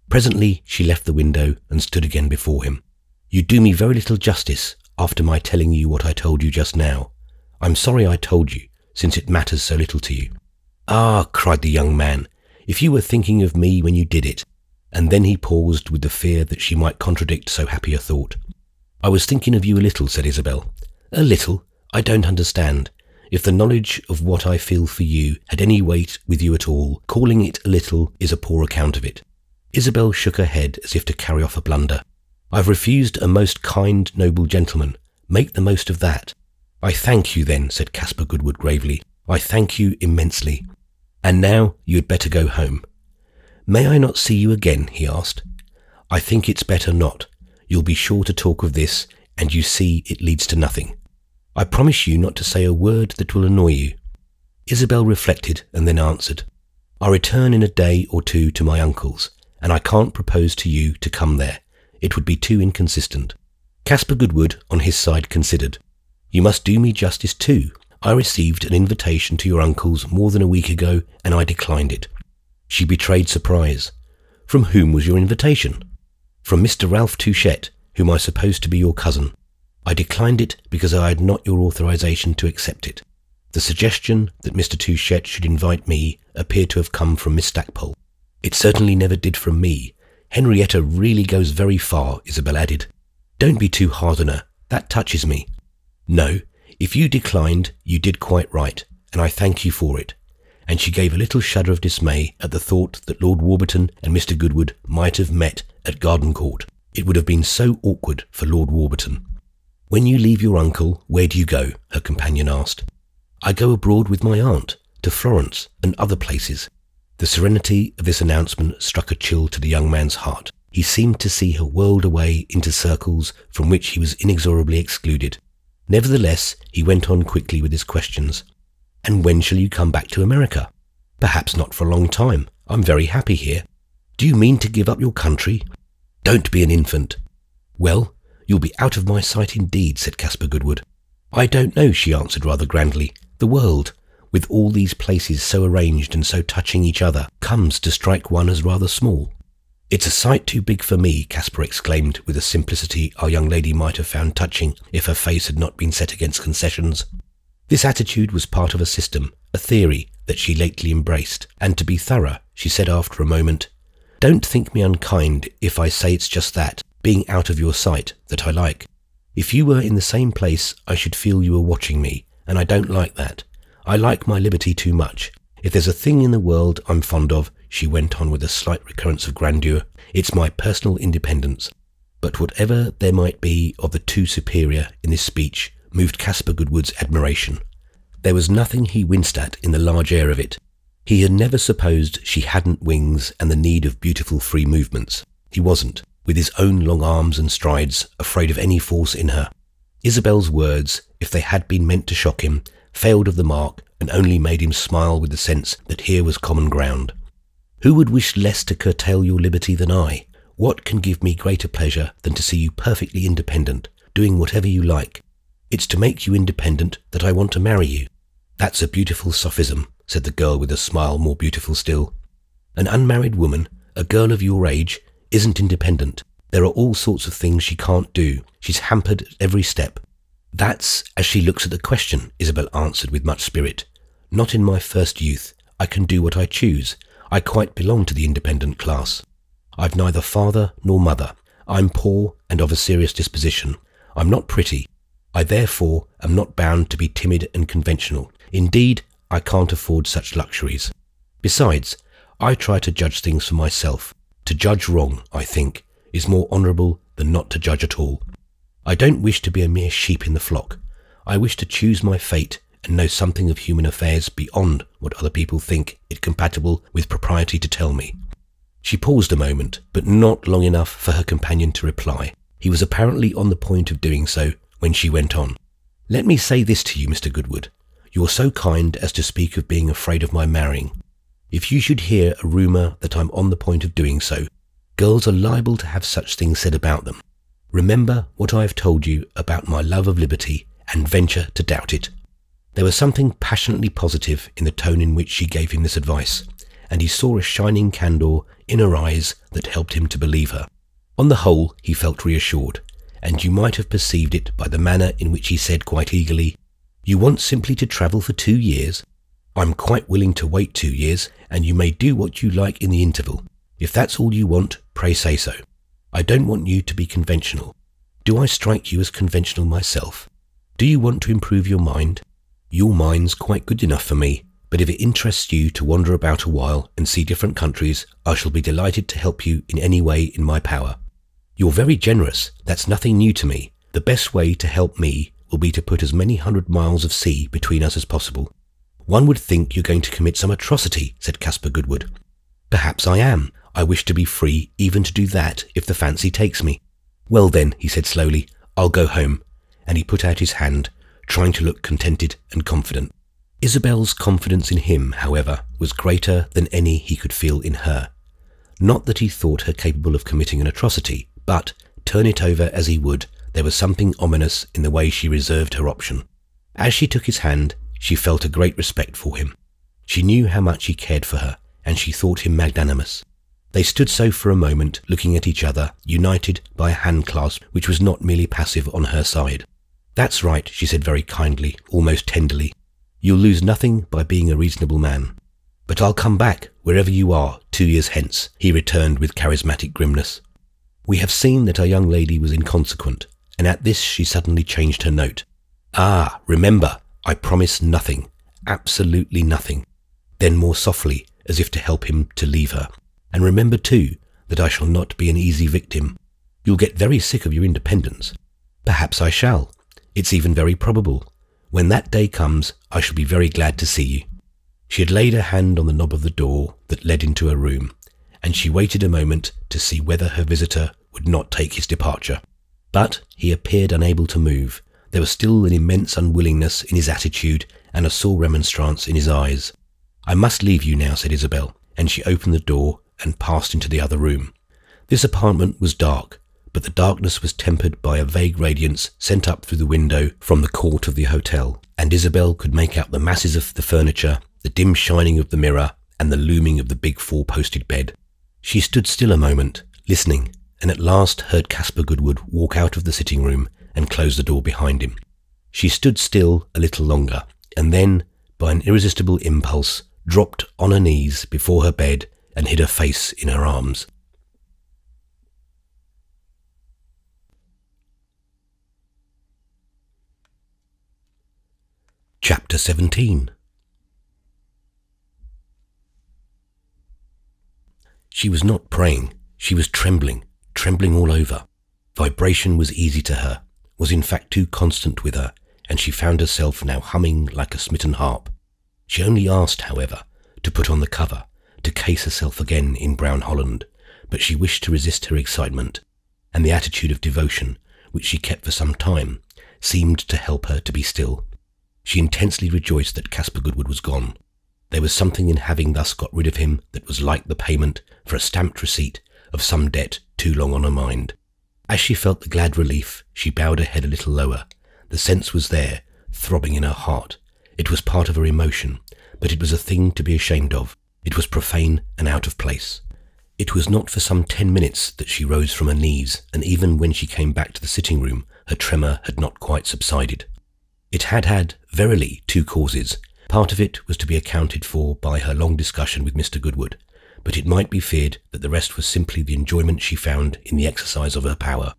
Presently she left the window and stood again before him. "You do me very little justice after my telling you what I told you just now. I'm sorry I told you, since it matters so little to you." "Ah," cried the young man, "if you were thinking of me when you did it." And then he paused with the fear that she might contradict so happy a thought. I was thinking of you a little, said Isabel. A little? I don't understand. If the knowledge of what I feel for you had any weight with you at all, calling it a little is a poor account of it. Isabel shook her head as if to carry off a blunder. I've refused a most kind, noble gentleman. Make the most of that. I thank you then, said Caspar Goodwood gravely. I thank you immensely. And now you had better go home. May I not see you again? He asked. I think it's better not. You'll be sure to talk of this, and you see it leads to nothing. I promise you not to say a word that will annoy you. Isabel reflected and then answered. I return in a day or two to my uncle's, and I can't propose to you to come there. It would be too inconsistent. Caspar Goodwood, on his side, considered. You must do me justice too. I received an invitation to your uncle's more than a week ago, and I declined it. She betrayed surprise. From whom was your invitation? From Mr. Ralph Touchett, whom I supposed to be your cousin. I declined it because I had not your authorization to accept it. The suggestion that Mr. Touchett should invite me appeared to have come from Miss Stackpole. It certainly never did from me. Henrietta really goes very far, Isabel added. Don't be too hard on her. That touches me. No, if you declined, you did quite right, and I thank you for it. And she gave a little shudder of dismay at the thought that Lord Warburton and Mr. Goodwood might have met at Gardencourt. It would have been so awkward for Lord Warburton. When you leave your uncle, where do you go? Her companion asked. I go abroad with my aunt, to Florence and other places. The serenity of this announcement struck a chill to the young man's heart. He seemed to see her whirled away into circles from which he was inexorably excluded. Nevertheless, he went on quickly with his questions. And when shall you come back to America? Perhaps not for a long time. I'm very happy here. Do you mean to give up your country? Don't be an infant. Well, you'll be out of my sight indeed, said Caspar Goodwood. I don't know, she answered rather grandly. The world, with all these places so arranged and so touching each other, comes to strike one as rather small. It's a sight too big for me, Caspar exclaimed with a simplicity our young lady might have found touching if her face had not been set against concessions. This attitude was part of a system, a theory that she lately embraced, and to be thorough, she said after a moment, Don't think me unkind if I say it's just that, being out of your sight, that I like. If you were in the same place, I should feel you were watching me, and I don't like that. I like my liberty too much. If there's a thing in the world I'm fond of, she went on with a slight recurrence of grandeur, it's my personal independence. But whatever there might be of the too superior in this speech moved Caspar Goodwood's admiration. There was nothing he winced at in the large air of it. He had never supposed she hadn't wings and the need of beautiful free movements. He wasn't, with his own long arms and strides, afraid of any force in her. Isabel's words, if they had been meant to shock him, failed of the mark and only made him smile with the sense that here was common ground. Who would wish less to curtail your liberty than I? What can give me greater pleasure than to see you perfectly independent, doing whatever you like? It's to make you independent that I want to marry you. That's a beautiful sophism, said the girl with a smile more beautiful still. An unmarried woman, a girl of your age, isn't independent. There are all sorts of things she can't do. She's hampered at every step. That's as she looks at the question, Isabel answered with much spirit. Not in my first youth. I can do what I choose. I quite belong to the independent class. I've neither father nor mother. I'm poor and of a serious disposition. I'm not pretty. I therefore am not bound to be timid and conventional. Indeed, I can't afford such luxuries. Besides, I try to judge things for myself. To judge wrong, I think, is more honourable than not to judge at all. I don't wish to be a mere sheep in the flock. I wish to choose my fate and know something of human affairs beyond what other people think it compatible with propriety to tell me. She paused a moment, but not long enough for her companion to reply. He was apparently on the point of doing so when she went on. Let me say this to you, Mr. Goodwood. You're so kind as to speak of being afraid of my marrying. If you should hear a rumour that I'm on the point of doing so, girls are liable to have such things said about them. Remember what I have told you about my love of liberty, and venture to doubt it. There was something passionately positive in the tone in which she gave him this advice, and he saw a shining candour in her eyes that helped him to believe her. On the whole, he felt reassured, and you might have perceived it by the manner in which he said quite eagerly, You want simply to travel for 2 years? I'm quite willing to wait 2 years, and you may do what you like in the interval. If that's all you want, pray say so. I don't want you to be conventional. Do I strike you as conventional myself? Do you want to improve your mind? Your mind's quite good enough for me, but if it interests you to wander about a while and see different countries, I shall be delighted to help you in any way in my power. You're very generous. That's nothing new to me. The best way to help me will be to put as many 100 miles of sea between us as possible. One would think you're going to commit some atrocity, said Caspar Goodwood. Perhaps I am. I wish to be free even to do that if the fancy takes me. Well then, he said slowly, I'll go home. And he put out his hand, trying to look contented and confident. Isabel's confidence in him, however, was greater than any he could feel in her. Not that he thought her capable of committing an atrocity, but, turn it over as he would, there was something ominous in the way she reserved her option. As she took his hand, she felt a great respect for him. She knew how much he cared for her, and she thought him magnanimous. They stood so for a moment, looking at each other, united by a hand-clasp which was not merely passive on her side. That's right, she said very kindly, almost tenderly. You'll lose nothing by being a reasonable man. But I'll come back, wherever you are, 2 years hence, he returned with charismatic grimness. We have seen that our young lady was inconsequent, and at this she suddenly changed her note. Ah, remember, I promise nothing, absolutely nothing. Then more softly, as if to help him to leave her. And remember too, that I shall not be an easy victim. You'll get very sick of your independence. Perhaps I shall. It's even very probable. When that day comes, I shall be very glad to see you. She had laid her hand on the knob of the door that led into her room, and she waited a moment to see whether her visitor would not take his departure. But he appeared unable to move. There was still an immense unwillingness in his attitude and a sore remonstrance in his eyes. I must leave you now, said Isabel, and she opened the door and passed into the other room. This apartment was dark, but the darkness was tempered by a vague radiance sent up through the window from the court of the hotel, and Isabel could make out the masses of the furniture, the dim shining of the mirror, and the looming of the big four-posted bed. She stood still a moment, listening, and at last heard Caspar Goodwood walk out of the sitting-room and close the door behind him. She stood still a little longer, and then, by an irresistible impulse, dropped on her knees before her bed and hid her face in her arms. Chapter 17. She was not praying. She was trembling all over. Vibration was easy to her, was in fact too constant with her, and she found herself now humming like a smitten harp. She only asked, however, to put on the cover, to case herself again in brown holland, but she wished to resist her excitement, and the attitude of devotion, which she kept for some time, seemed to help her to be still. She intensely rejoiced that Caspar Goodwood was gone. There was something in having thus got rid of him that was like the payment for a stamped receipt of some debt too long on her mind. As she felt the glad relief, she bowed her head a little lower. The sense was there, throbbing in her heart. It was part of her emotion, but it was a thing to be ashamed of. It was profane and out of place. It was not for some 10 minutes that she rose from her knees, and even when she came back to the sitting-room, her tremor had not quite subsided. It had verily, 2 causes. Part of it was to be accounted for by her long discussion with Mr. Goodwood, but it might be feared that the rest was simply the enjoyment she found in the exercise of her power.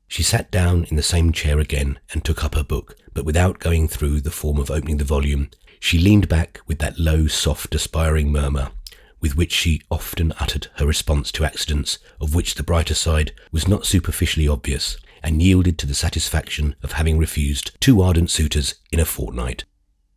She sat down in the same chair again and took up her book, but without going through the form of opening the volume, she leaned back with that low, soft, aspiring murmur with which she often uttered her response to accidents of which the brighter side was not superficially obvious, and yielded to the satisfaction of having refused 2 ardent suitors in a fortnight.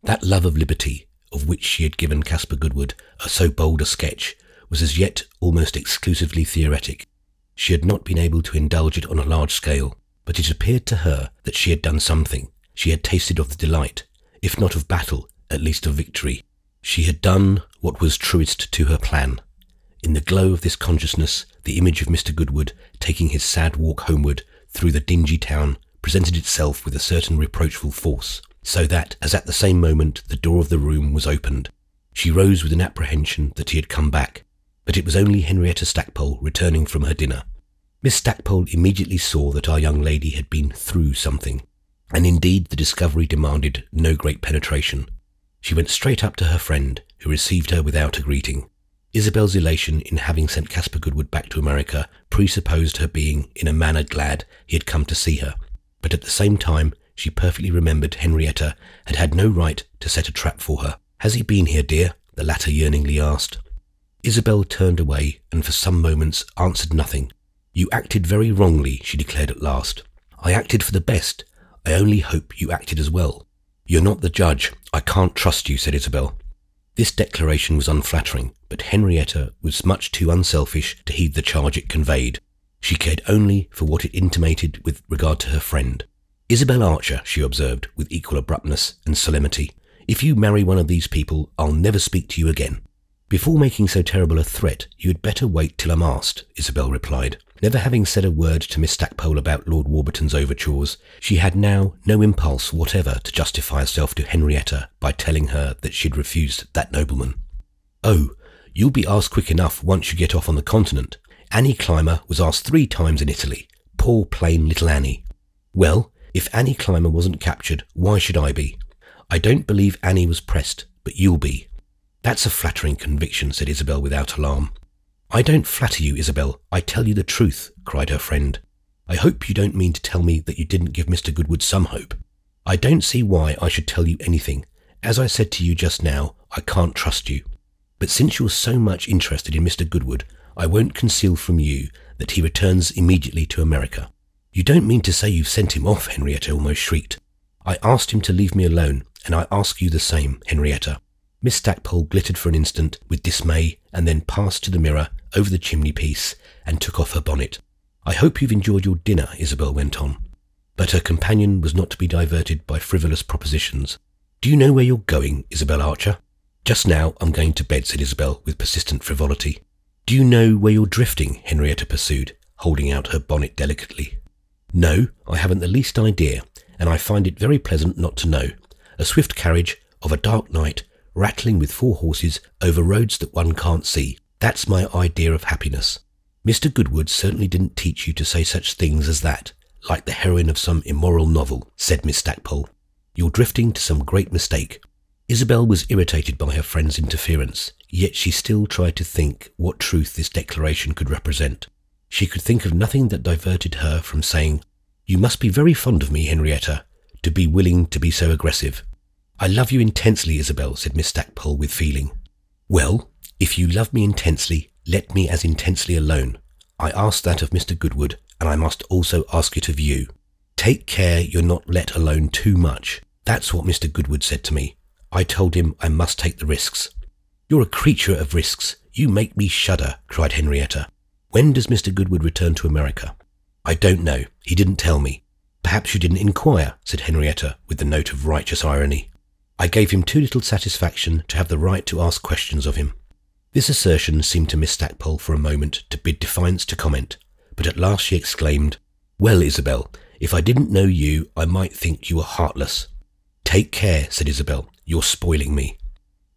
That love of liberty, of which she had given Caspar Goodwood so bold a sketch, was as yet almost exclusively theoretic. She had not been able to indulge it on a large scale, but it appeared to her that she had done something. She had tasted of the delight, if not of battle, at least of victory. She had done what was truest to her plan. In the glow of this consciousness, the image of Mr. Goodwood taking his sad walk homeward through the dingy town presented itself with a certain reproachful force, so that, as at the same moment the door of the room was opened, she rose with an apprehension that he had come back, but it was only Henrietta Stackpole returning from her dinner. Miss Stackpole immediately saw that our young lady had been through something, and indeed the discovery demanded no great penetration. She went straight up to her friend, who received her without a greeting. Isabel's elation in having sent Caspar Goodwood back to America presupposed her being in a manner glad he had come to see her, but at the same time she perfectly remembered Henrietta had had no right to set a trap for her. "Has he been here, dear?" the latter yearningly asked. Isabel turned away and for some moments answered nothing. "You acted very wrongly," she declared at last. "I acted for the best. I only hope you acted as well." "You're not the judge. I can't trust you," said Isabel. This declaration was unflattering, but Henrietta was much too unselfish to heed the charge it conveyed. She cared only for what it intimated with regard to her friend. "Isabel Archer," she observed with equal abruptness and solemnity, "if you marry one of these people, I'll never speak to you again." "Before making so terrible a threat, you had better wait till I'm asked," Isabel replied. Never having said a word to Miss Stackpole about Lord Warburton's overtures, she had now no impulse whatever to justify herself to Henrietta by telling her that she had refused that nobleman. "Oh, you'll be asked quick enough once you get off on the continent. Annie Clymer was asked 3 times in Italy. Poor plain little Annie." "Well, if Annie Clymer wasn't captured, why should I be? I don't believe Annie was pressed, but you'll be." "That's a flattering conviction," said Isabel without alarm. "I don't flatter you, Isabel. I tell you the truth," cried her friend. "I hope you don't mean to tell me that you didn't give Mr. Goodwood some hope." "I don't see why I should tell you anything. As I said to you just now, I can't trust you. But since you're so much interested in Mr. Goodwood, I won't conceal from you that he returns immediately to America." "You don't mean to say you've sent him off?" Henrietta almost shrieked. "I asked him to leave me alone, and I ask you the same, Henrietta." Miss Stackpole glittered for an instant with dismay and then passed to the mirror over the chimney-piece and took off her bonnet. "I hope you've enjoyed your dinner," Isabel went on. But her companion was not to be diverted by frivolous propositions. "Do you know where you're going, Isabel Archer?" "Just now I'm going to bed," said Isabel with persistent frivolity. "Do you know where you're drifting?" Henrietta pursued, holding out her bonnet delicately. "No, I haven't the least idea, and I find it very pleasant not to know. A swift carriage of a dark night, rattling with 4 horses over roads that one can't see. That's my idea of happiness." "Mr. Goodwood certainly didn't teach you to say such things as that, like the heroine of some immoral novel," said Miss Stackpole. "You're drifting to some great mistake." Isabel was irritated by her friend's interference, yet she still tried to think what truth this declaration could represent. She could think of nothing that diverted her from saying, "You must be very fond of me, Henrietta, to be willing to be so aggressive." "I love you intensely, Isabel," said Miss Stackpole with feeling. "Well, if you love me intensely, let me as intensely alone. I ask that of Mr. Goodwood, and I must also ask it of you. Take care you're not let alone too much. That's what Mr. Goodwood said to me. I told him I must take the risks." "You're a creature of risks. You make me shudder," cried Henrietta. "When does Mr. Goodwood return to America?" "I don't know. He didn't tell me." "Perhaps you didn't inquire," said Henrietta with the note of righteous irony. "I gave him too little satisfaction to have the right to ask questions of him." This assertion seemed to Miss Stackpole for a moment to bid defiance to comment, but at last she exclaimed, "Well, Isabel, if I didn't know you, I might think you were heartless." "Take care," said Isabel. "You're spoiling me."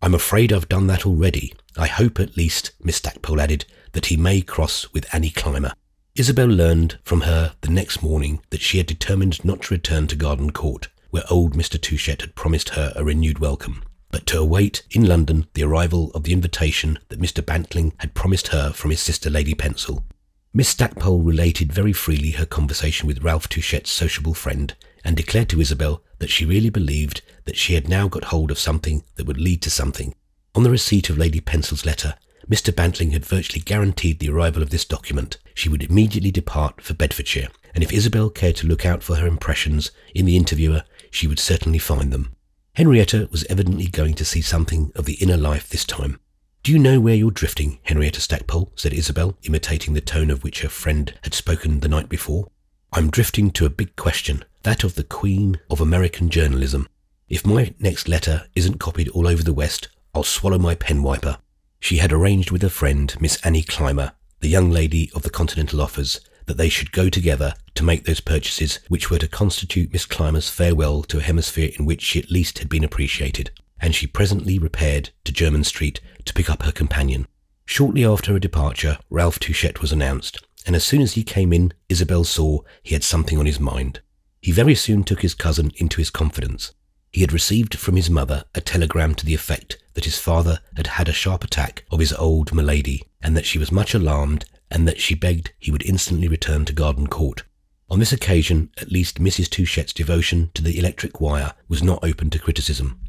"I'm afraid I've done that already. I hope at least," Miss Stackpole added, "that he may cross with Annie Clymer." Isabel learned from her the next morning that she had determined not to return to Garden Court, where old Mr. Touchett had promised her a renewed welcome, but to await in London the arrival of the invitation that Mr. Bantling had promised her from his sister Lady Pencil. Miss Stackpole related very freely her conversation with Ralph Touchett's sociable friend, and declared to Isabel that she really believed that she had now got hold of something that would lead to something. On the receipt of Lady Pencil's letter, Mr. Bantling had virtually guaranteed the arrival of this document. She would immediately depart for Bedfordshire, and if Isabel cared to look out for her impressions in the interviewer, she would certainly find them. Henrietta was evidently going to see something of the inner life this time. "Do you know where you're drifting, Henrietta Stackpole?" said Isabel, imitating the tone of which her friend had spoken the night before. "I'm drifting to a big question, that of the Queen of American journalism. If my next letter isn't copied all over the West, I'll swallow my pen wiper." She had arranged with her friend, Miss Annie Clymer, the young lady of the Continental offers, that they should go together to make those purchases which were to constitute Miss Clymer's farewell to a hemisphere in which she at least had been appreciated, and she presently repaired to Jermyn Street to pick up her companion. Shortly after her departure, Ralph Touchett was announced, and as soon as he came in, Isabel saw he had something on his mind. He very soon took his cousin into his confidence. He had received from his mother a telegram to the effect that his father had had a sharp attack of his old malady, and that she was much alarmed, and that she begged he would instantly return to Garden Court. On this occasion, at least Mrs. Touchette's devotion to the electric wire was not open to criticism.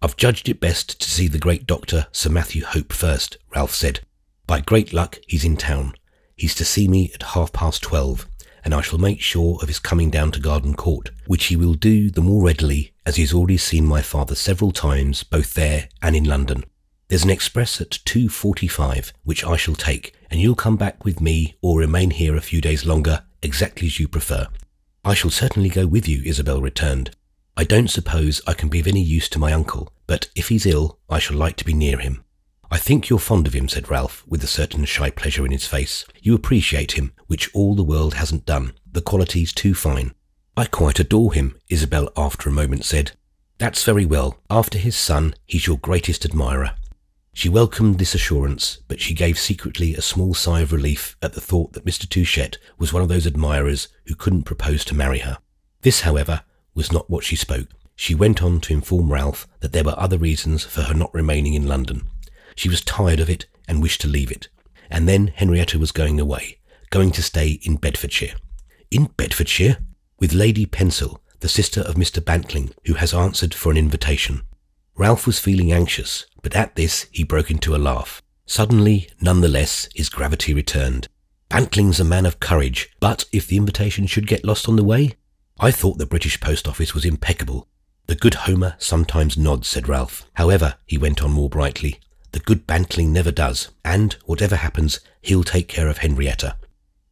"I've judged it best to see the great Dr. Sir Matthew Hope first," Ralph said. "By great luck he's in town. He's to see me at 12:30, and I shall make sure of his coming down to Garden Court, which he will do the more readily as he has already seen my father several times both there and in London. There's an express at 2:45 which I shall take, and you'll come back with me or remain here a few days longer, exactly as you prefer." "I shall certainly go with you," Isabel returned. "I don't suppose I can be of any use to my uncle, but if he's ill I shall like to be near him." "I think you're fond of him," said Ralph, with a certain shy pleasure in his face. "You appreciate him, which all the world hasn't done. The quality's too fine." "I quite adore him," Isabel after a moment said. "That's very well. After his son, he's your greatest admirer." She welcomed this assurance, but she gave secretly a small sigh of relief at the thought that Mr. Touchette was one of those admirers who couldn't propose to marry her. This, however, was not what she spoke. She went on to inform Ralph that there were other reasons for her not remaining in London. She was tired of it and wished to leave it. And then Henrietta was going away, going to stay in Bedfordshire. In Bedfordshire? With Lady Pencil, the sister of Mr. Bantling, who has answered for an invitation. Ralph was feeling anxious, but at this he broke into a laugh. Suddenly, none the less, his gravity returned. "Bantling's a man of courage, but if the invitation should get lost on the way? I thought the British Post Office was impeccable." "The good Homer sometimes nods," said Ralph. "However," he went on more brightly, "the good Bantling never does, and, whatever happens, he'll take care of Henrietta."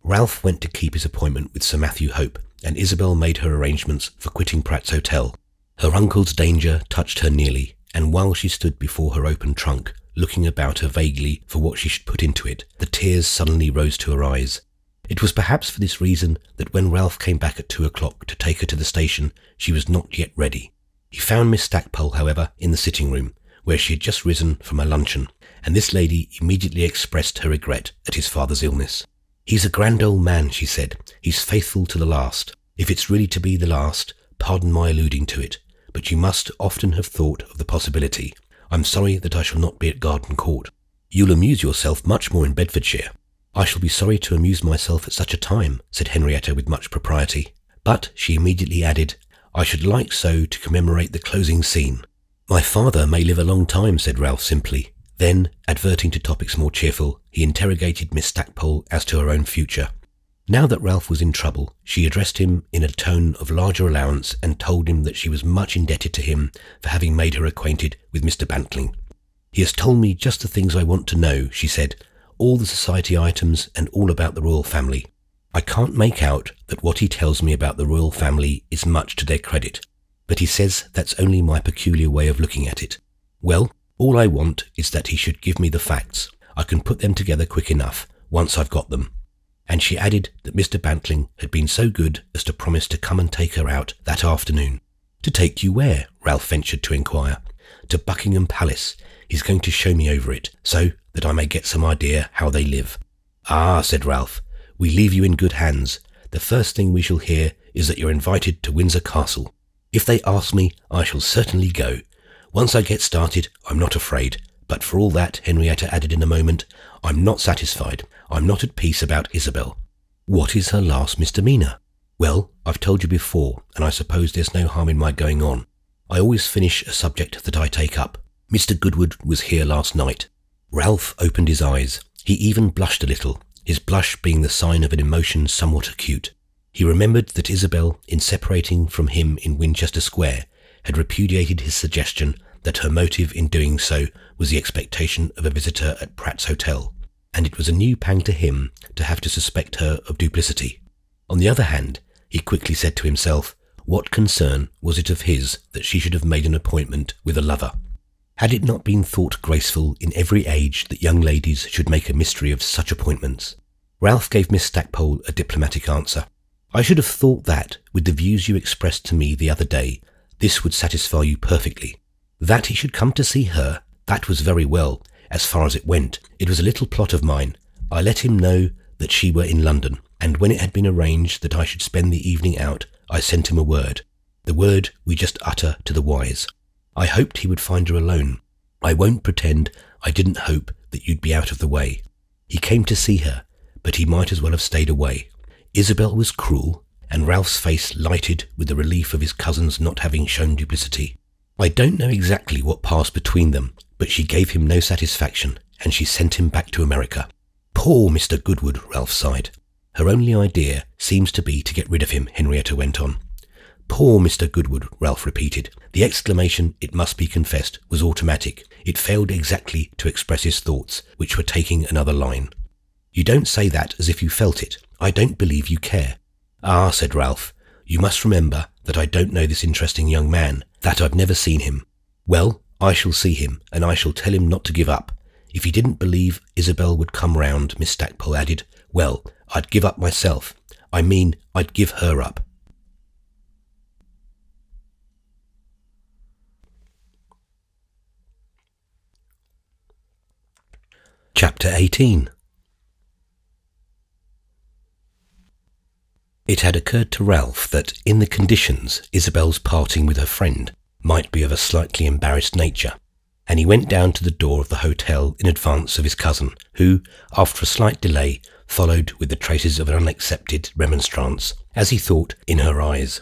Ralph went to keep his appointment with Sir Matthew Hope, and Isabel made her arrangements for quitting Pratt's Hotel. Her uncle's danger touched her nearly, and while she stood before her open trunk, looking about her vaguely for what she should put into it, the tears suddenly rose to her eyes. It was perhaps for this reason that when Ralph came back at 2:00 to take her to the station, she was not yet ready. He found Miss Stackpole, however, in the sitting-room, where she had just risen from her luncheon, and this lady immediately expressed her regret at his father's illness. "He's a grand old man," she said. "He's faithful to the last. If it's really to be the last, pardon my alluding to it, but you must often have thought of the possibility. I'm sorry that I shall not be at Garden Court. You'll amuse yourself much more in Bedfordshire." "I shall be sorry to amuse myself at such a time," said Henrietta with much propriety. But she immediately added, "I should like so to commemorate the closing scene." "My father may live a long time," said Ralph simply. Then, adverting to topics more cheerful, he interrogated Miss Stackpole as to her own future. Now that Ralph was in trouble, she addressed him in a tone of larger allowance and told him that she was much indebted to him for having made her acquainted with Mr. Bantling. "He has told me just the things I want to know," she said, "all the society items and all about the royal family. I can't make out that what he tells me about the royal family is much to their credit, but he says that's only my peculiar way of looking at it. Well, all I want is that he should give me the facts. I can put them together quick enough, once I've got them." And she added that Mr. Bantling had been so good as to promise to come and take her out that afternoon. "To take you where?" Ralph ventured to inquire. "To Buckingham Palace. He's going to show me over it, so that I may get some idea how they live." "Ah," said Ralph, "we leave you in good hands. The first thing we shall hear is that you're invited to Windsor Castle. If they ask me, I shall certainly go. Once I get started, I'm not afraid. But for all that," Henrietta added in a moment, "I'm not satisfied. I'm not at peace about Isabel." "What is her last misdemeanour?" "Well, I've told you before, and I suppose there's no harm in my going on. I always finish a subject that I take up. Mr. Goodwood was here last night." Ralph opened his eyes. He even blushed a little, his blush being the sign of an emotion somewhat acute. He remembered that Isabel, in separating from him in Winchester Square, had repudiated his suggestion that her motive in doing so was the expectation of a visitor at Pratt's Hotel, and it was a new pang to him to have to suspect her of duplicity. On the other hand, he quickly said to himself, what concern was it of his that she should have made an appointment with a lover? Had it not been thought graceful in every age that young ladies should make a mystery of such appointments? Ralph gave Miss Stackpole a diplomatic answer. "I should have thought that, with the views you expressed to me the other day, this would satisfy you perfectly. That he should come to see her, that was very well, as far as it went. It was a little plot of mine. I let him know that she were in London, and when it had been arranged that I should spend the evening out, I sent him a word. the word we just utter to the wise. I hoped he would find her alone. I won't pretend I didn't hope that you'd be out of the way. He came to see her, but he might as well have stayed away. Isabel was cruel, and Ralph's face lighted with the relief of his cousin's not having shown duplicity. I don't know exactly what passed between them, but she gave him no satisfaction, and she sent him back to America. Poor Mr. Goodwood, Ralph sighed. Her only idea seems to be to get rid of him, Henrietta went on. Poor Mr. Goodwood, Ralph repeated. The exclamation, it must be confessed, was automatic. It failed exactly to express his thoughts, which were taking another line. You don't say that as if you felt it. I don't believe you care. Ah, said Ralph, you must remember that I don't know this interesting young man, that I've never seen him. Well, I shall see him, and I shall tell him not to give up. If he didn't believe Isabel would come round, Miss Stackpole added, well, I'd give up myself. I mean, I'd give her up. Chapter 18. It had occurred to Ralph that, in the conditions, Isabel's parting with her friend might be of a slightly embarrassed nature, and he went down to the door of the hotel in advance of his cousin, who, after a slight delay, followed with the traces of an unaccepted remonstrance, as he thought, in her eyes.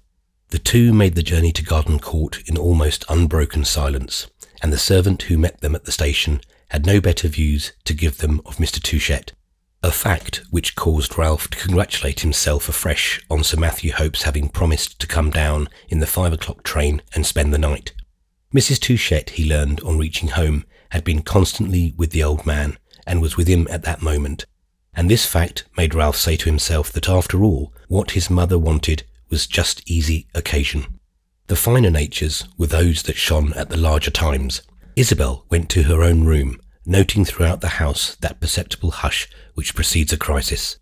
The two made the journey to Garden Court in almost unbroken silence, and the servant who met them at the station had no better views to give them of Mr. Touchett, a fact which caused Ralph to congratulate himself afresh on Sir Matthew Hope's having promised to come down in the 5 o'clock train and spend the night. Mrs. Touchett, he learned on reaching home, had been constantly with the old man, and was with him at that moment, and this fact made Ralph say to himself that after all, what his mother wanted was just easy occasion. The finer natures were those that shone at the larger times. Isabel went to her own room, noting throughout the house that perceptible hush which precedes a crisis.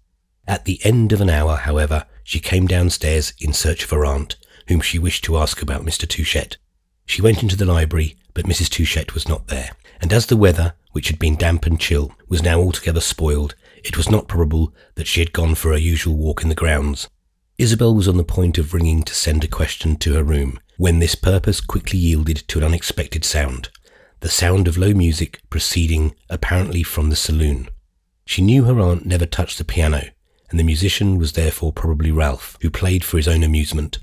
At the end of an hour, however, she came downstairs in search of her aunt, whom she wished to ask about Mr. Touchett. She went into the library, but Mrs. Touchett was not there, and as the weather, which had been damp and chill, was now altogether spoiled, it was not probable that she had gone for her usual walk in the grounds. Isabel was on the point of ringing to send a question to her room, when this purpose quickly yielded to an unexpected sound. The sound of low music proceeding apparently from the saloon. She knew her aunt never touched the piano, and the musician was therefore probably Ralph, who played for his own amusement.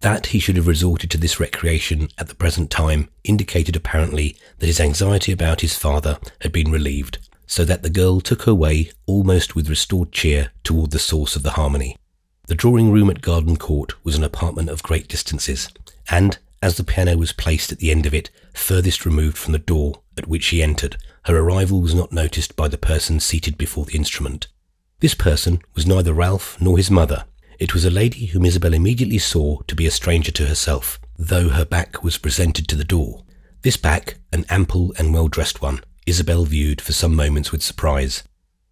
That he should have resorted to this recreation at the present time indicated apparently that his anxiety about his father had been relieved, so that the girl took her way almost with restored cheer toward the source of the harmony. The drawing-room at Garden Court was an apartment of great distances, and, as the piano was placed at the end of it, furthest removed from the door at which she entered, her arrival was not noticed by the person seated before the instrument. This person was neither Ralph nor his mother. It was a lady whom Isabel immediately saw to be a stranger to herself, though her back was presented to the door. This back, an ample and well-dressed one, Isabel viewed for some moments with surprise.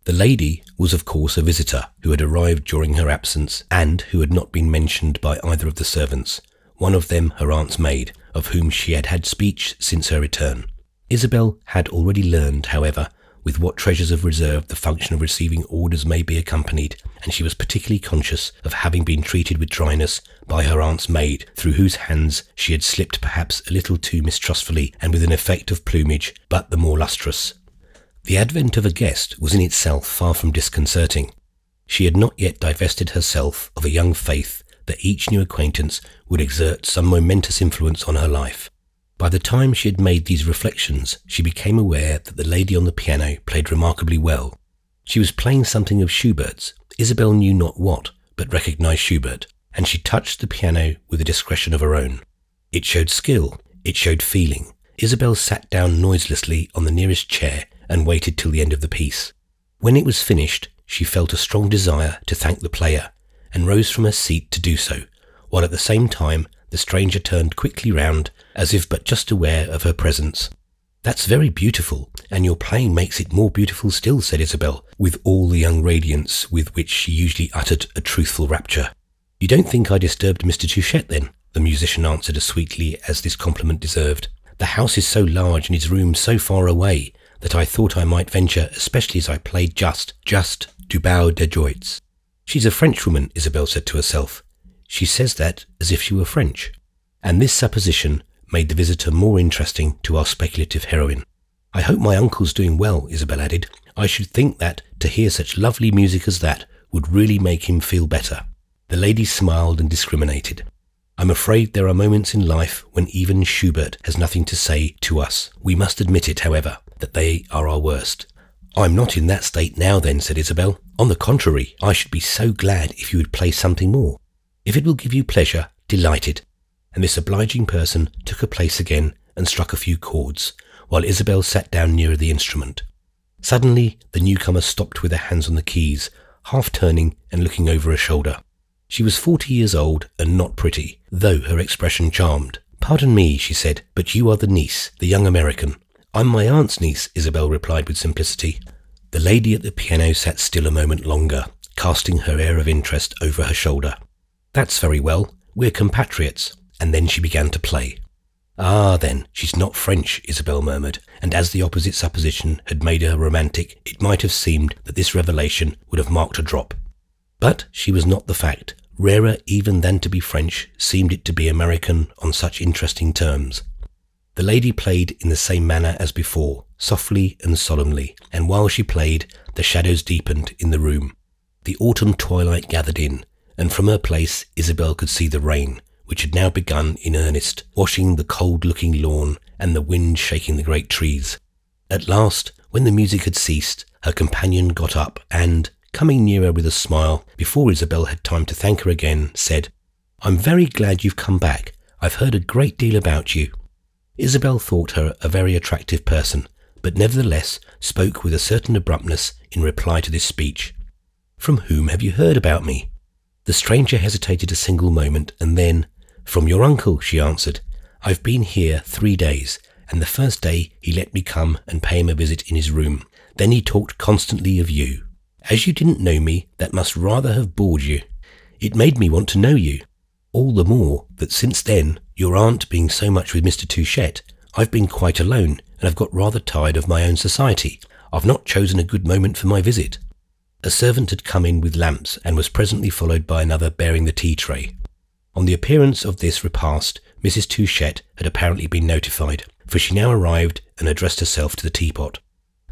The lady was of course a visitor who had arrived during her absence, and who had not been mentioned by either of the servants, one of them her aunt's maid, of whom she had had speech since her return. Isabel had already learned, however, with what treasures of reserve the function of receiving orders may be accompanied, and she was particularly conscious of having been treated with dryness by her aunt's maid, through whose hands she had slipped perhaps a little too mistrustfully and with an effect of plumage but the more lustrous. The advent of a guest was in itself far from disconcerting. She had not yet divested herself of a young faith that each new acquaintance would exert some momentous influence on her life. By the time she had made these reflections, she became aware that the lady on the piano played remarkably well. She was playing something of Schubert's. Isabel knew not what, but recognized Schubert, and she touched the piano with a discretion of her own. It showed skill, it showed feeling. Isabel sat down noiselessly on the nearest chair and waited till the end of the piece. When it was finished, she felt a strong desire to thank the player, and rose from her seat to do so, while at the same time the stranger turned quickly round, as if but just aware of her presence. "That's very beautiful, and your playing makes it more beautiful still," said Isabel, with all the young radiance with which she usually uttered a truthful rapture. "You don't think I disturbed Mr. Touchett, then?" the musician answered as sweetly as this compliment deserved. "The house is so large and his room so far away that I thought I might venture, especially as I played just du Bau der Joits." "She's a Frenchwoman," Isabel said to herself. "She says that as if she were French." and this supposition made the visitor more interesting to our speculative heroine. "I hope my uncle's doing well," Isabel added. "I should think that to hear such lovely music as that would really make him feel better." The lady smiled and discriminated. "I'm afraid there are moments in life when even Schubert has nothing to say to us. We must admit it, however, that they are our worst." "I'm not in that state now then," said Isabel. "On the contrary, I should be so glad if you would play something more." "If it will give you pleasure, delighted." And this obliging person took her place again and struck a few chords, while Isabel sat down nearer the instrument. Suddenly the newcomer stopped with her hands on the keys, half turning and looking over her shoulder. She was 40 years old and not pretty, though her expression charmed. "Pardon me," she said, "but you are the niece, the young American." "I'm my aunt's niece," Isabel replied with simplicity. The lady at the piano sat still a moment longer, casting her air of interest over her shoulder. "That's very well. We're compatriots." And then she began to play. "Ah, then, she's not French," Isabel murmured, and as the opposite supposition had made her romantic, it might have seemed that this revelation would have marked a drop. But she was not the fact. Rarer even than to be French seemed it to be American on such interesting terms. The lady played in the same manner as before, softly and solemnly, and while she played, the shadows deepened in the room. The autumn twilight gathered in, and from her place Isabel could see the rain, which had now begun in earnest, washing the cold-looking lawn and the wind shaking the great trees. At last, when the music had ceased, her companion got up and, coming nearer with a smile, before Isabel had time to thank her again, said, "I'm very glad you've come back. I've heard a great deal about you." Isabel thought her a very attractive person, but nevertheless spoke with a certain abruptness in reply to this speech. "From whom have you heard about me?" The stranger hesitated a single moment, and then, "From your uncle," she answered. "I've been here 3 days, and the first day he let me come and pay him a visit in his room. Then he talked constantly of you. As you didn't know me, that must rather have bored you. It made me want to know you. All the more that since then, your aunt being so much with Mr. Touchette, I've been quite alone, and I've got rather tired of my own society. I've not chosen a good moment for my visit." A servant had come in with lamps and was presently followed by another bearing the tea tray. On the appearance of this repast, Mrs. Touchette had apparently been notified, for she now arrived and addressed herself to the teapot.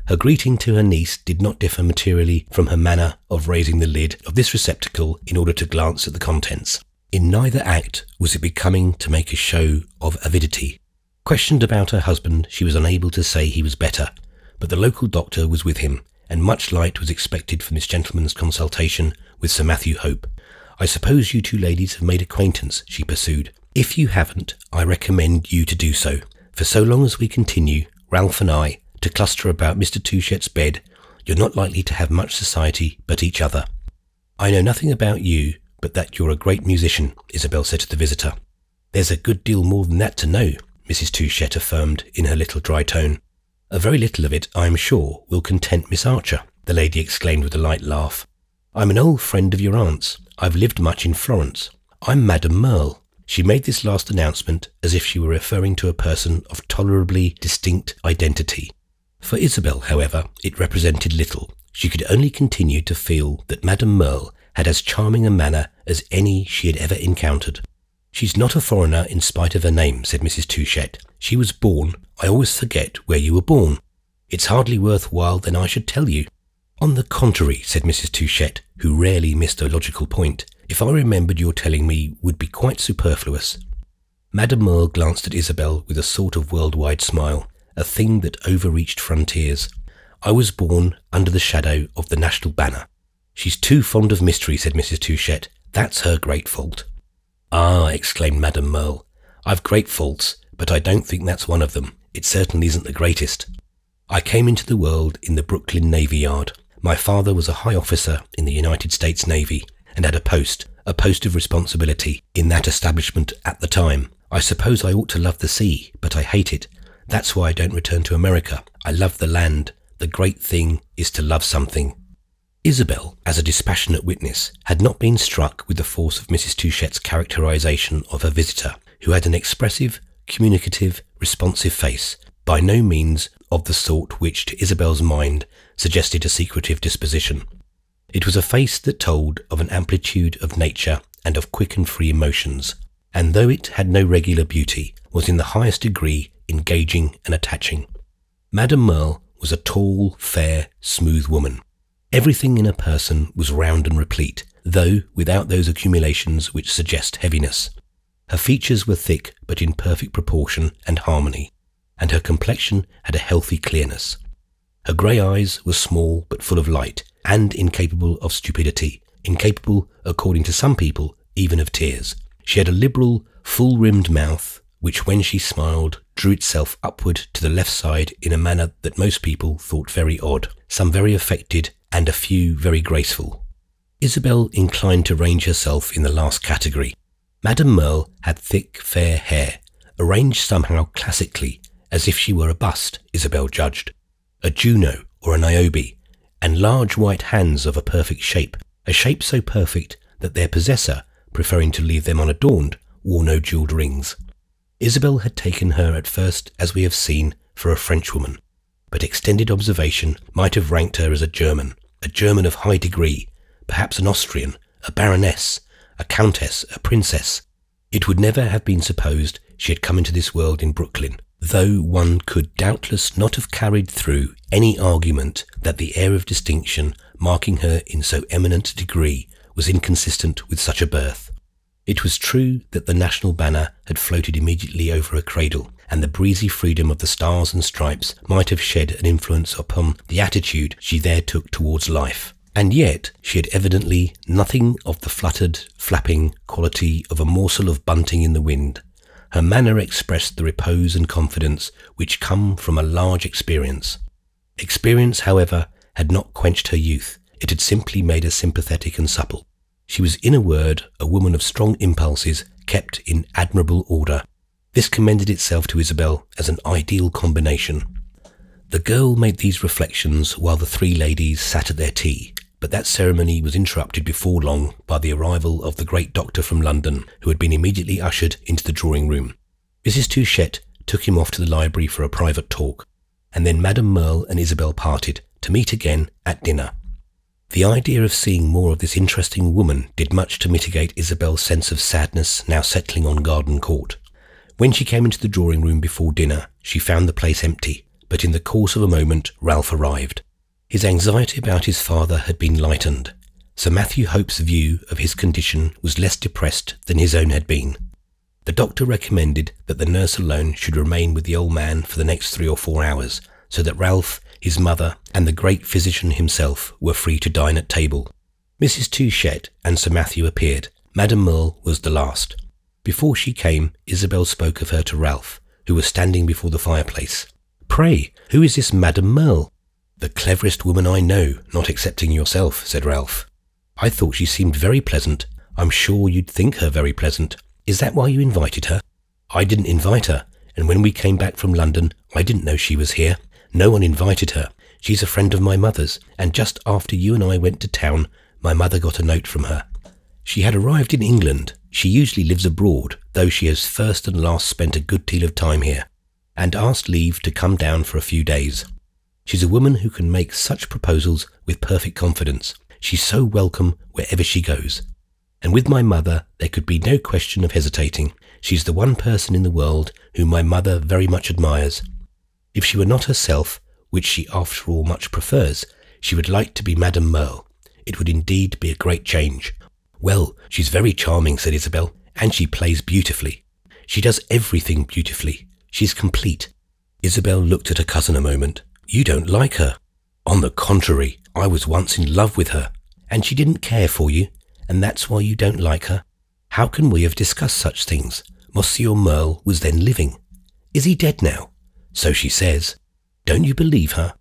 Her greeting to her niece did not differ materially from her manner of raising the lid of this receptacle in order to glance at the contents. In neither act was it becoming to make a show of avidity. Questioned about her husband, she was unable to say he was better, but the local doctor was with him, and much light was expected from this gentleman's consultation with Sir Matthew Hope. "I suppose you two ladies have made acquaintance," she pursued. "If you haven't, I recommend you to do so, for so long as we continue, Ralph and I, to cluster about Mr. Touchette's bed, you're not likely to have much society but each other." "I know nothing about you but that you're a great musician," Isabel said to the visitor. "There's a good deal more than that to know," Mrs. Touchette affirmed in her little dry tone. "A very little of it, I am sure, will content Miss Archer," the lady exclaimed with a light laugh. "I'm an old friend of your aunt's. I've lived much in Florence. I'm Madame Merle." She made this last announcement as if she were referring to a person of tolerably distinct identity. For Isabel, however, it represented little. She could only continue to feel that Madame Merle had as charming a manner as any she had ever encountered. "She's not a foreigner in spite of her name," said Mrs. Touchette. "She was born— I always forget where you were born. It's hardly worthwhile then I should tell you." "On the contrary," said Mrs. Touchette, who rarely missed a logical point, "if I remembered your telling me would be quite superfluous." Madame Merle glanced at Isabel with a sort of worldwide smile, a thing that overreached frontiers. "I was born under the shadow of the national banner." "She's too fond of mystery," said Mrs. Touchette. "That's her great fault." "Ah," exclaimed Madame Merle, "I've great faults, but I don't think that's one of them. It certainly isn't the greatest. I came into the world in the Brooklyn Navy Yard. My father was a high officer in the United States Navy and had a post of responsibility in that establishment at the time. I suppose I ought to love the sea, but I hate it. That's why I don't return to America. I love the land. The great thing is to love something." Isabel, as a dispassionate witness, had not been struck with the force of Mrs. Touchette's characterization of her visitor, who had an expressive, communicative, responsive face, by no means of the sort which, to Isabel's mind, suggested a secretive disposition. It was a face that told of an amplitude of nature and of quick and free emotions. and though it had no regular beauty, was in the highest degree engaging and attaching. Madame Merle was a tall, fair, smooth woman. Everything in her person was round and replete, though without those accumulations which suggest heaviness. Her features were thick but in perfect proportion and harmony, and her complexion had a healthy clearness. Her grey eyes were small but full of light, and incapable of stupidity, incapable, according to some people, even of tears. She had a liberal, full-rimmed mouth, which when she smiled drew itself upward to the left side in a manner that most people thought very odd, some very affected, and a few very graceful. Isabel inclined to range herself in the last category. Madame Merle had thick, fair hair, arranged somehow classically, as if she were a bust, Isabel judged, a Juno or a Niobe, and large white hands of a perfect shape, a shape so perfect that their possessor, preferring to leave them unadorned, wore no jewelled rings. Isabel had taken her at first, as we have seen, for a Frenchwoman, but extended observation might have ranked her as a German of high degree, perhaps an Austrian, a baroness, a countess, a princess. It would never have been supposed she had come into this world in Brooklyn, though one could doubtless not have carried through any argument that the air of distinction marking her in so eminent a degree was inconsistent with such a birth. It was true that the national banner had floated immediately over her cradle, and the breezy freedom of the stars and stripes might have shed an influence upon the attitude she there took towards life. And yet she had evidently nothing of the fluttered, flapping quality of a morsel of bunting in the wind. Her manner expressed the repose and confidence which come from a large experience. Experience, however, had not quenched her youth. It had simply made her sympathetic and supple. She was, in a word, a woman of strong impulses kept in admirable order. This commended itself to Isabel as an ideal combination. The girl made these reflections while the three ladies sat at their tea, but that ceremony was interrupted before long by the arrival of the great doctor from London, who had been immediately ushered into the drawing-room. Mrs. Touchette took him off to the library for a private talk, and then Madame Merle and Isabel parted, to meet again at dinner. The idea of seeing more of this interesting woman did much to mitigate Isabel's sense of sadness now settling on Garden Court. When she came into the drawing-room before dinner, she found the place empty, but in the course of a moment Ralph arrived. His anxiety about his father had been lightened. Sir Matthew Hope's view of his condition was less depressed than his own had been. The doctor recommended that the nurse alone should remain with the old man for the next 3 or 4 hours, so that Ralph, his mother, and the great physician himself were free to dine at table. Mrs. Touchette and Sir Matthew appeared. Madame Merle was the last. Before she came, Isabel spoke of her to Ralph, who was standing before the fireplace. "Pray, who is this Madame Merle?" "The cleverest woman I know, not excepting yourself," said Ralph. "I thought she seemed very pleasant. I'm sure you'd think her very pleasant. Is that why you invited her?" "I didn't invite her, and when we came back from London, I didn't know she was here. No one invited her. She's a friend of my mother's, and just after you and I went to town, my mother got a note from her. She had arrived in England. She usually lives abroad, though she has first and last spent a good deal of time here, and asked leave to come down for a few days. She's a woman who can make such proposals with perfect confidence. She's so welcome wherever she goes. And with my mother there could be no question of hesitating. She's the one person in the world whom my mother very much admires. If she were not herself, which she after all much prefers, she would like to be Madame Merle. It would indeed be a great change." "Well, she's very charming," said Isabel, "and she plays beautifully. She does everything beautifully. She's complete." Isabel looked at her cousin a moment. "You don't like her." "On the contrary, I was once in love with her, and she didn't care for you, and that's why you don't like her. How can we have discussed such things? Monsieur Merle was then living. Is he dead now?" "So she says." "Don't you believe her?"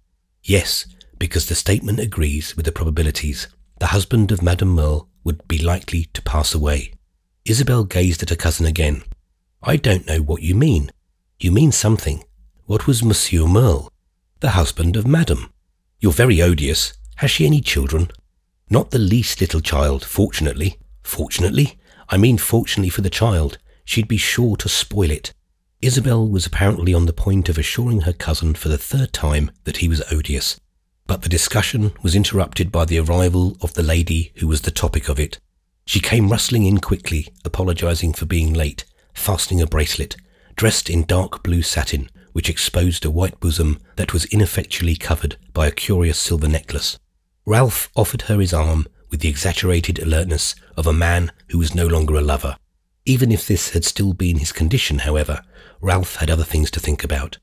"Yes, because the statement agrees with the probabilities. The husband of Madame Merle would be likely to pass away." Isabel gazed at her cousin again. "I don't know what you mean." "You mean something. What was Monsieur Merle?" "The husband of Madame." "You're very odious. Has she any children?" "Not the least little child, fortunately." "Fortunately? I mean fortunately for the child. She'd be sure to spoil it." Isabel was apparently on the point of assuring her cousin for the 3rd time that he was odious, but the discussion was interrupted by the arrival of the lady who was the topic of it. She came rustling in quickly, apologising for being late, fastening a bracelet, dressed in dark blue satin, which exposed a white bosom that was ineffectually covered by a curious silver necklace. Ralph offered her his arm with the exaggerated alertness of a man who was no longer a lover. Even if this had still been his condition, however, Ralph had other things to think about.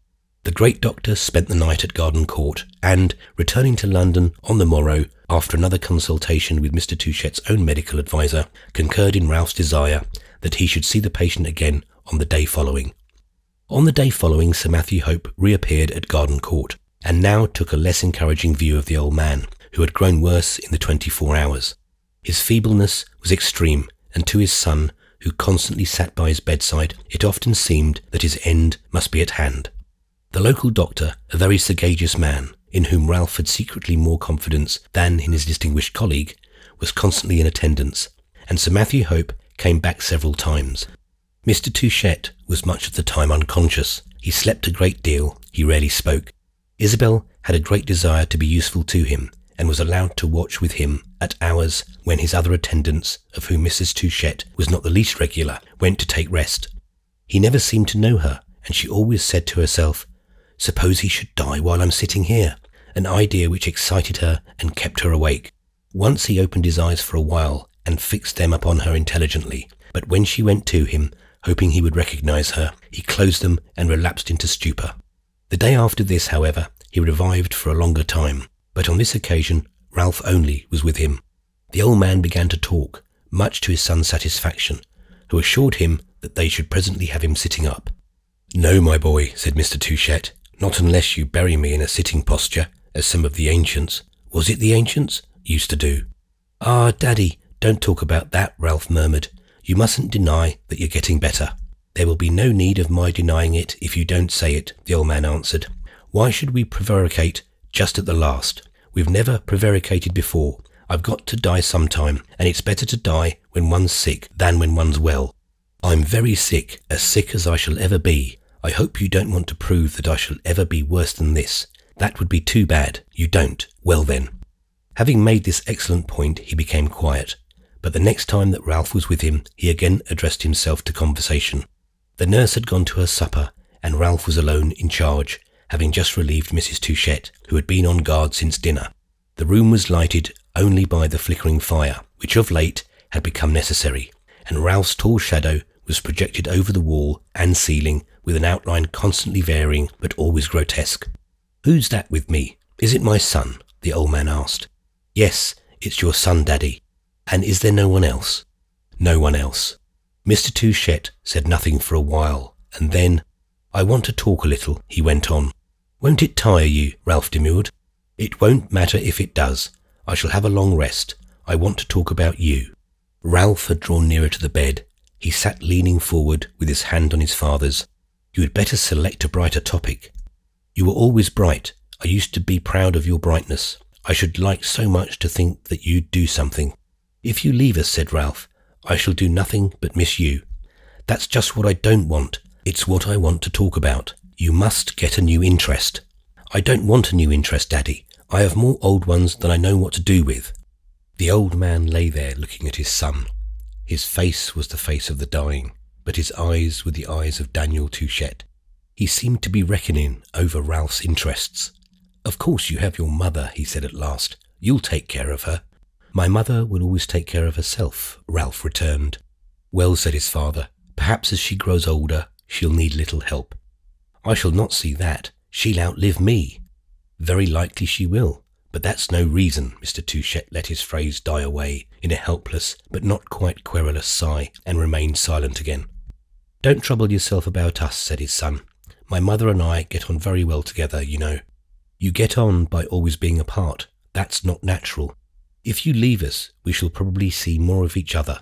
The great doctor spent the night at Garden Court, and, returning to London on the morrow, after another consultation with Mr. Touchette's own medical adviser, concurred in Ralph's desire that he should see the patient again on the day following. On the day following, Sir Matthew Hope reappeared at Garden Court, and now took a less encouraging view of the old man, who had grown worse in the 24 hours. His feebleness was extreme, and to his son, who constantly sat by his bedside, it often seemed that his end must be at hand. The local doctor, a very sagacious man, in whom Ralph had secretly more confidence than in his distinguished colleague, was constantly in attendance, and Sir Matthew Hope came back several times. Mr. Touchette was much of the time unconscious. He slept a great deal, he rarely spoke. Isabel had a great desire to be useful to him, and was allowed to watch with him at hours when his other attendants, of whom Mrs. Touchette was not the least regular, went to take rest. He never seemed to know her, and she always said to herself, "Suppose he should die while I'm sitting here," an idea which excited her and kept her awake. Once he opened his eyes for a while and fixed them upon her intelligently, but when she went to him, hoping he would recognise her, he closed them and relapsed into stupor. The day after this, however, he revived for a longer time, but on this occasion Ralph only was with him. The old man began to talk, much to his son's satisfaction, who assured him that they should presently have him sitting up. "No, my boy," said Mr. Touchette, "not unless you bury me in a sitting posture, as some of the ancients— was it the ancients— used to do." "Ah, Daddy, don't talk about that," Ralph murmured. "You mustn't deny that you're getting better." "There will be no need of my denying it if you don't say it," the old man answered. "Why should we prevaricate just at the last? We've never prevaricated before. I've got to die sometime, and it's better to die when one's sick than when one's well. I'm very sick as I shall ever be. I hope you don't want to prove that I shall ever be worse than this. That would be too bad. You don't. Well then." Having made this excellent point, he became quiet, but the next time that Ralph was with him, he again addressed himself to conversation. The nurse had gone to her supper, and Ralph was alone in charge, having just relieved Mrs. Touchette, who had been on guard since dinner. The room was lighted only by the flickering fire, which of late had become necessary, and Ralph's tall shadow was projected over the wall and ceiling with an outline constantly varying but always grotesque. "Who's that with me? Is it my son?" the old man asked. "Yes, it's your son, Daddy. And is there no one else?" "No one else." Mr. Touchette said nothing for a while, and then, "I want to talk a little," he went on. "Won't it tire you?" Ralph demurred. "It won't matter if it does. I shall have a long rest. I want to talk about you." Ralph had drawn nearer to the bed. He sat leaning forward with his hand on his father's. "You had better select a brighter topic. You were always bright. I used to be proud of your brightness. I should like so much to think that you'd do something." "If you leave us," said Ralph, "I shall do nothing but miss you." "That's just what I don't want. It's what I want to talk about. You must get a new interest." "I don't want a new interest, Daddy. I have more old ones than I know what to do with." The old man lay there looking at his son. His face was the face of the dying, but his eyes were the eyes of Daniel Touchette. He seemed to be reckoning over Ralph's interests. "Of course you have your mother," he said at last. "You'll take care of her." "My mother will always take care of herself," Ralph returned. "Well," said his father, "perhaps as she grows older, she'll need little help." "I shall not see that. She'll outlive me." "Very likely she will, but that's no reason." Mr. Touchette let his phrase die away in a helpless but not quite querulous sigh, and remained silent again. "Don't trouble yourself about us," said his son. "My mother and I get on very well together, you know." "You get on by always being apart. That's not natural. If you leave us, we shall probably see more of each other."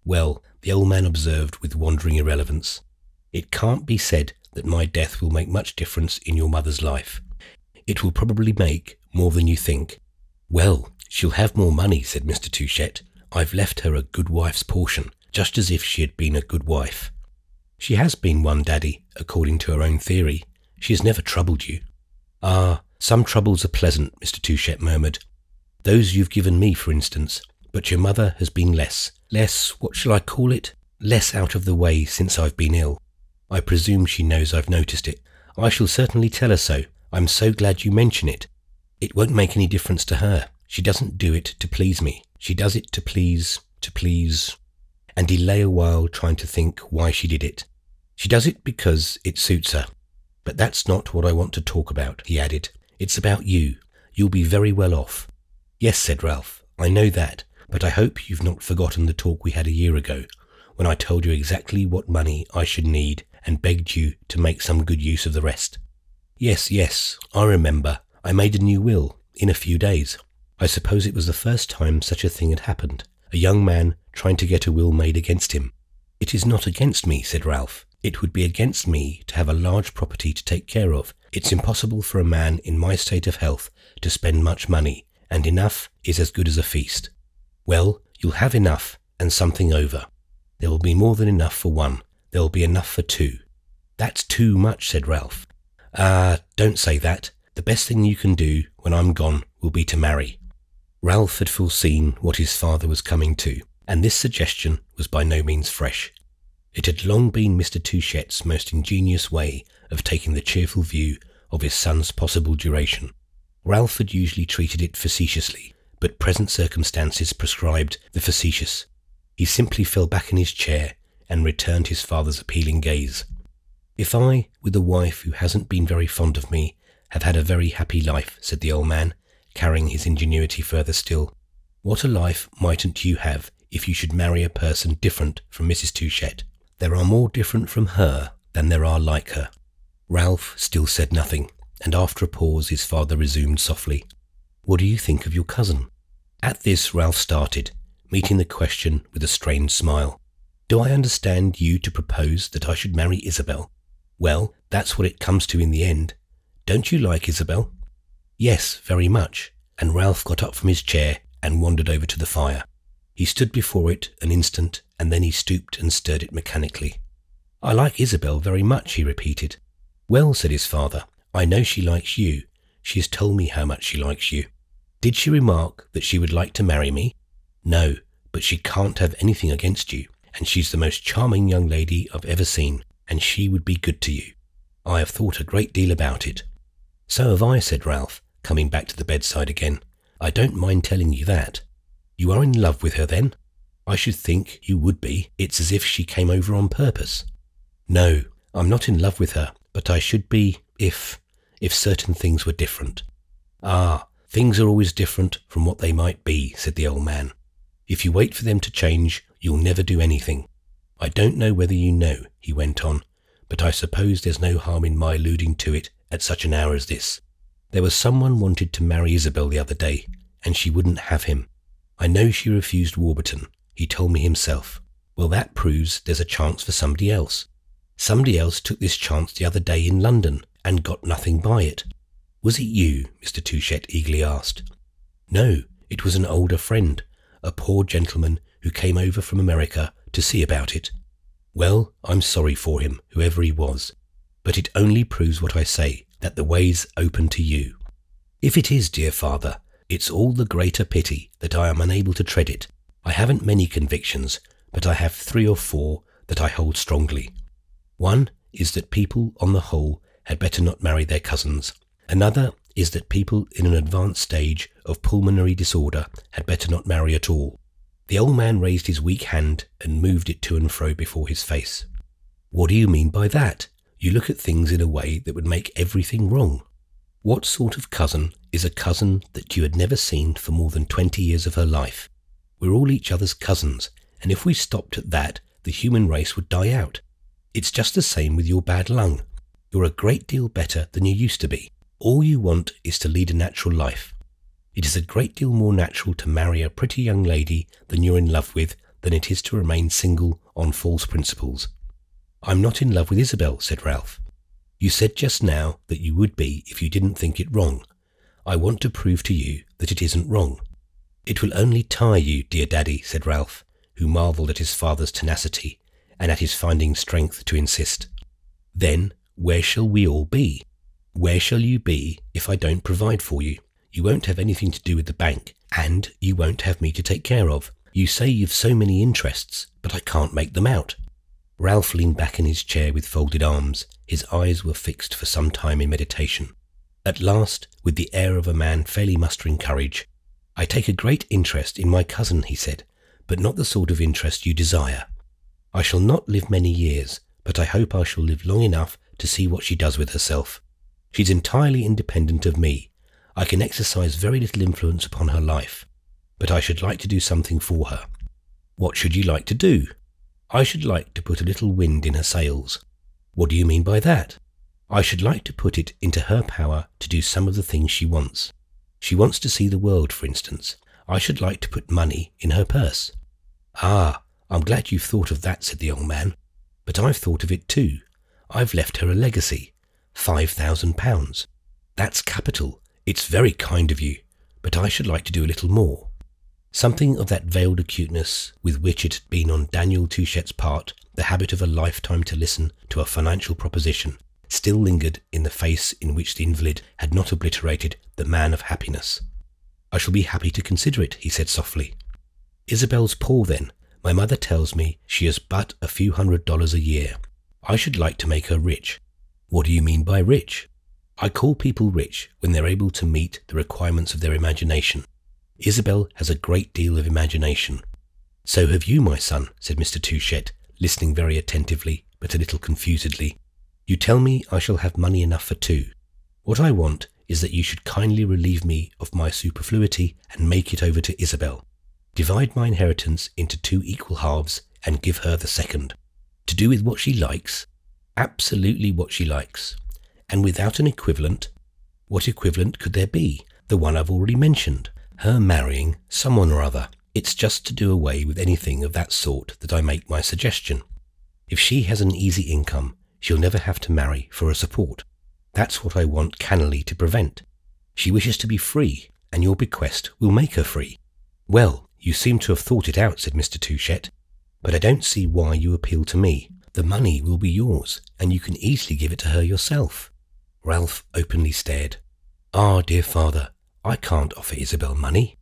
"Well," the old man observed with wandering irrelevance, "it can't be said that my death will make much difference in your mother's life. It will probably make more than you think." "Well, she'll have more money," said Mr. Touchette. "I've left her a good wife's portion, just as if she had been a good wife." "She has been one, Daddy, according to her own theory. She has never troubled you." "Ah, some troubles are pleasant," Mr. Touchette murmured. "Those you've given me, for instance. But your mother has been less, what shall I call it? Less out of the way since I've been ill. I presume she knows I've noticed it. I shall certainly tell her so. I'm so glad you mention it. It won't make any difference to her. She doesn't do it to please me. She does it to please... And he lay a while trying to think why she did it. She does it because it suits her. But that's not what I want to talk about, he added. It's about you. You'll be very well off. Yes, said Ralph, I know that, but I hope you've not forgotten the talk we had a year ago, when I told you exactly what money I should need and begged you to make some good use of the rest. Yes, I remember. I made a new will, in a few days. I suppose it was the first time such a thing had happened. A young man trying to get a will made against him. It is not against me, said Ralph. It would be against me to have a large property to take care of. It's impossible for a man in my state of health to spend much money, and enough is as good as a feast. Well, you'll have enough and something over. There will be more than enough for one. There will be enough for two. That's too much, said Ralph. Don't say that. The best thing you can do when I'm gone will be to marry. Ralph had foreseen what his father was coming to, and this suggestion was by no means fresh. It had long been Mr. Touchette's most ingenious way of taking the cheerful view of his son's possible duration. Ralph had usually treated it facetiously, but present circumstances prescribed the facetious. He simply fell back in his chair and returned his father's appealing gaze. If I, with a wife who hasn't been very fond of me, have had a very happy life, said the old man, carrying his ingenuity further still, what a life mightn't you have if you should marry a person different from Mrs. Touchette? There are more different from her than there are like her. Ralph still said nothing, and after a pause his father resumed softly. What do you think of your cousin? At this Ralph started, meeting the question with a strained smile. Do I understand you to propose that I should marry Isabel? Well, that's what it comes to in the end. Don't you like Isabel? Yes, very much, and Ralph got up from his chair and wandered over to the fire. He stood before it an instant, and then he stooped and stirred it mechanically. I like Isabel very much, he repeated. Well, said his father, I know she likes you. She has told me how much she likes you. Did she remark that she would like to marry me? No, but she can't have anything against you, and she's the most charming young lady I've ever seen, and she would be good to you. I have thought a great deal about it. So have I, said Ralph, coming back to the bedside again. I don't mind telling you that. You are in love with her, then? I should think you would be. It's as if she came over on purpose. No, I'm not in love with her, but I should be if certain things were different. Ah, things are always different from what they might be, said the old man. If you wait for them to change, you'll never do anything. I don't know whether you know, he went on, but I suppose there's no harm in my alluding to it at such an hour as this. There was someone wanted to marry Isabel the other day, and she wouldn't have him. I know she refused Warburton. He told me himself. Well, that proves there's a chance for somebody else. Somebody else took this chance the other day in London and got nothing by it. Was it you? Mr. Touchette eagerly asked. No, it was an older friend, a poor gentleman who came over from America to see about it. Well, I'm sorry for him, whoever he was, but it only proves what I say, that the way's open to you. If it is, dear father, it's all the greater pity that I am unable to tread it. I haven't many convictions, but I have 3 or 4 that I hold strongly. One is that people, on the whole, had better not marry their cousins. Another is that people in an advanced stage of pulmonary disorder had better not marry at all. The old man raised his weak hand and moved it to and fro before his face. What do you mean by that? You look at things in a way that would make everything wrong. What sort of cousin is a cousin that you had never seen for more than 20 years of her life? We're all each other's cousins, and if we stopped at that, the human race would die out. It's just the same with your bad lung. You're a great deal better than you used to be. All you want is to lead a natural life. It is a great deal more natural to marry a pretty young lady than you're in love with than it is to remain single on false principles. I'm not in love with Isabel, said Ralph. You said just now that you would be if you didn't think it wrong. I want to prove to you that it isn't wrong. It will only tire you, dear Daddy, said Ralph, who marvelled at his father's tenacity and at his finding strength to insist. Then where shall we all be? Where shall you be if I don't provide for you? You won't have anything to do with the bank, and you won't have me to take care of. You say you've so many interests, but I can't make them out." Ralph leaned back in his chair with folded arms. His eyes were fixed for some time in meditation. At last, with the air of a man fairly mustering courage, "I take a great interest in my cousin," he said, "but not the sort of interest you desire. I shall not live many years, but I hope I shall live long enough to see what she does with herself. She's entirely independent of me. I can exercise very little influence upon her life, but I should like to do something for her." "What should you like to do?" "I should like to put a little wind in her sails." "What do you mean by that?" "I should like to put it into her power to do some of the things she wants. She wants to see the world, for instance. I should like to put money in her purse." "Ah, I'm glad you've thought of that," said the old man. "But I've thought of it too. I've left her a legacy, £5,000. That's capital. It's very kind of you, but I should like to do a little more." Something of that veiled acuteness with which it had been on Daniel Touchette's part the habit of a lifetime to listen to a financial proposition still lingered in the face in which the invalid had not obliterated the man of happiness. "I shall be happy to consider it," he said softly. "Isabel's poor then. My mother tells me she has but a few $100s a year. I should like to make her rich." "What do you mean by rich?" "I call people rich when they're able to meet the requirements of their imagination. Isabel has a great deal of imagination." "So have you, my son," said Mr. Touchette, listening very attentively, but a little confusedly. "You tell me I shall have money enough for two. What I want is that you should kindly relieve me of my superfluity and make it over to Isabel. Divide my inheritance into 2 equal halves and give her the second." "To do with what she likes?" "Absolutely what she likes. And without an equivalent?" "What equivalent could there be? The one I've already mentioned. Her marrying someone or other. It's just to do away with anything of that sort that I make my suggestion. If she has an easy income, she'll never have to marry for a support. That's what I want cannily to prevent. She wishes to be free, and your bequest will make her free." "Well, you seem to have thought it out," said Mr. Touchette, "but I don't see why you appeal to me. The money will be yours, and you can easily give it to her yourself." Ralph openly stared. "Ah, dear father, I can't offer Isabel money."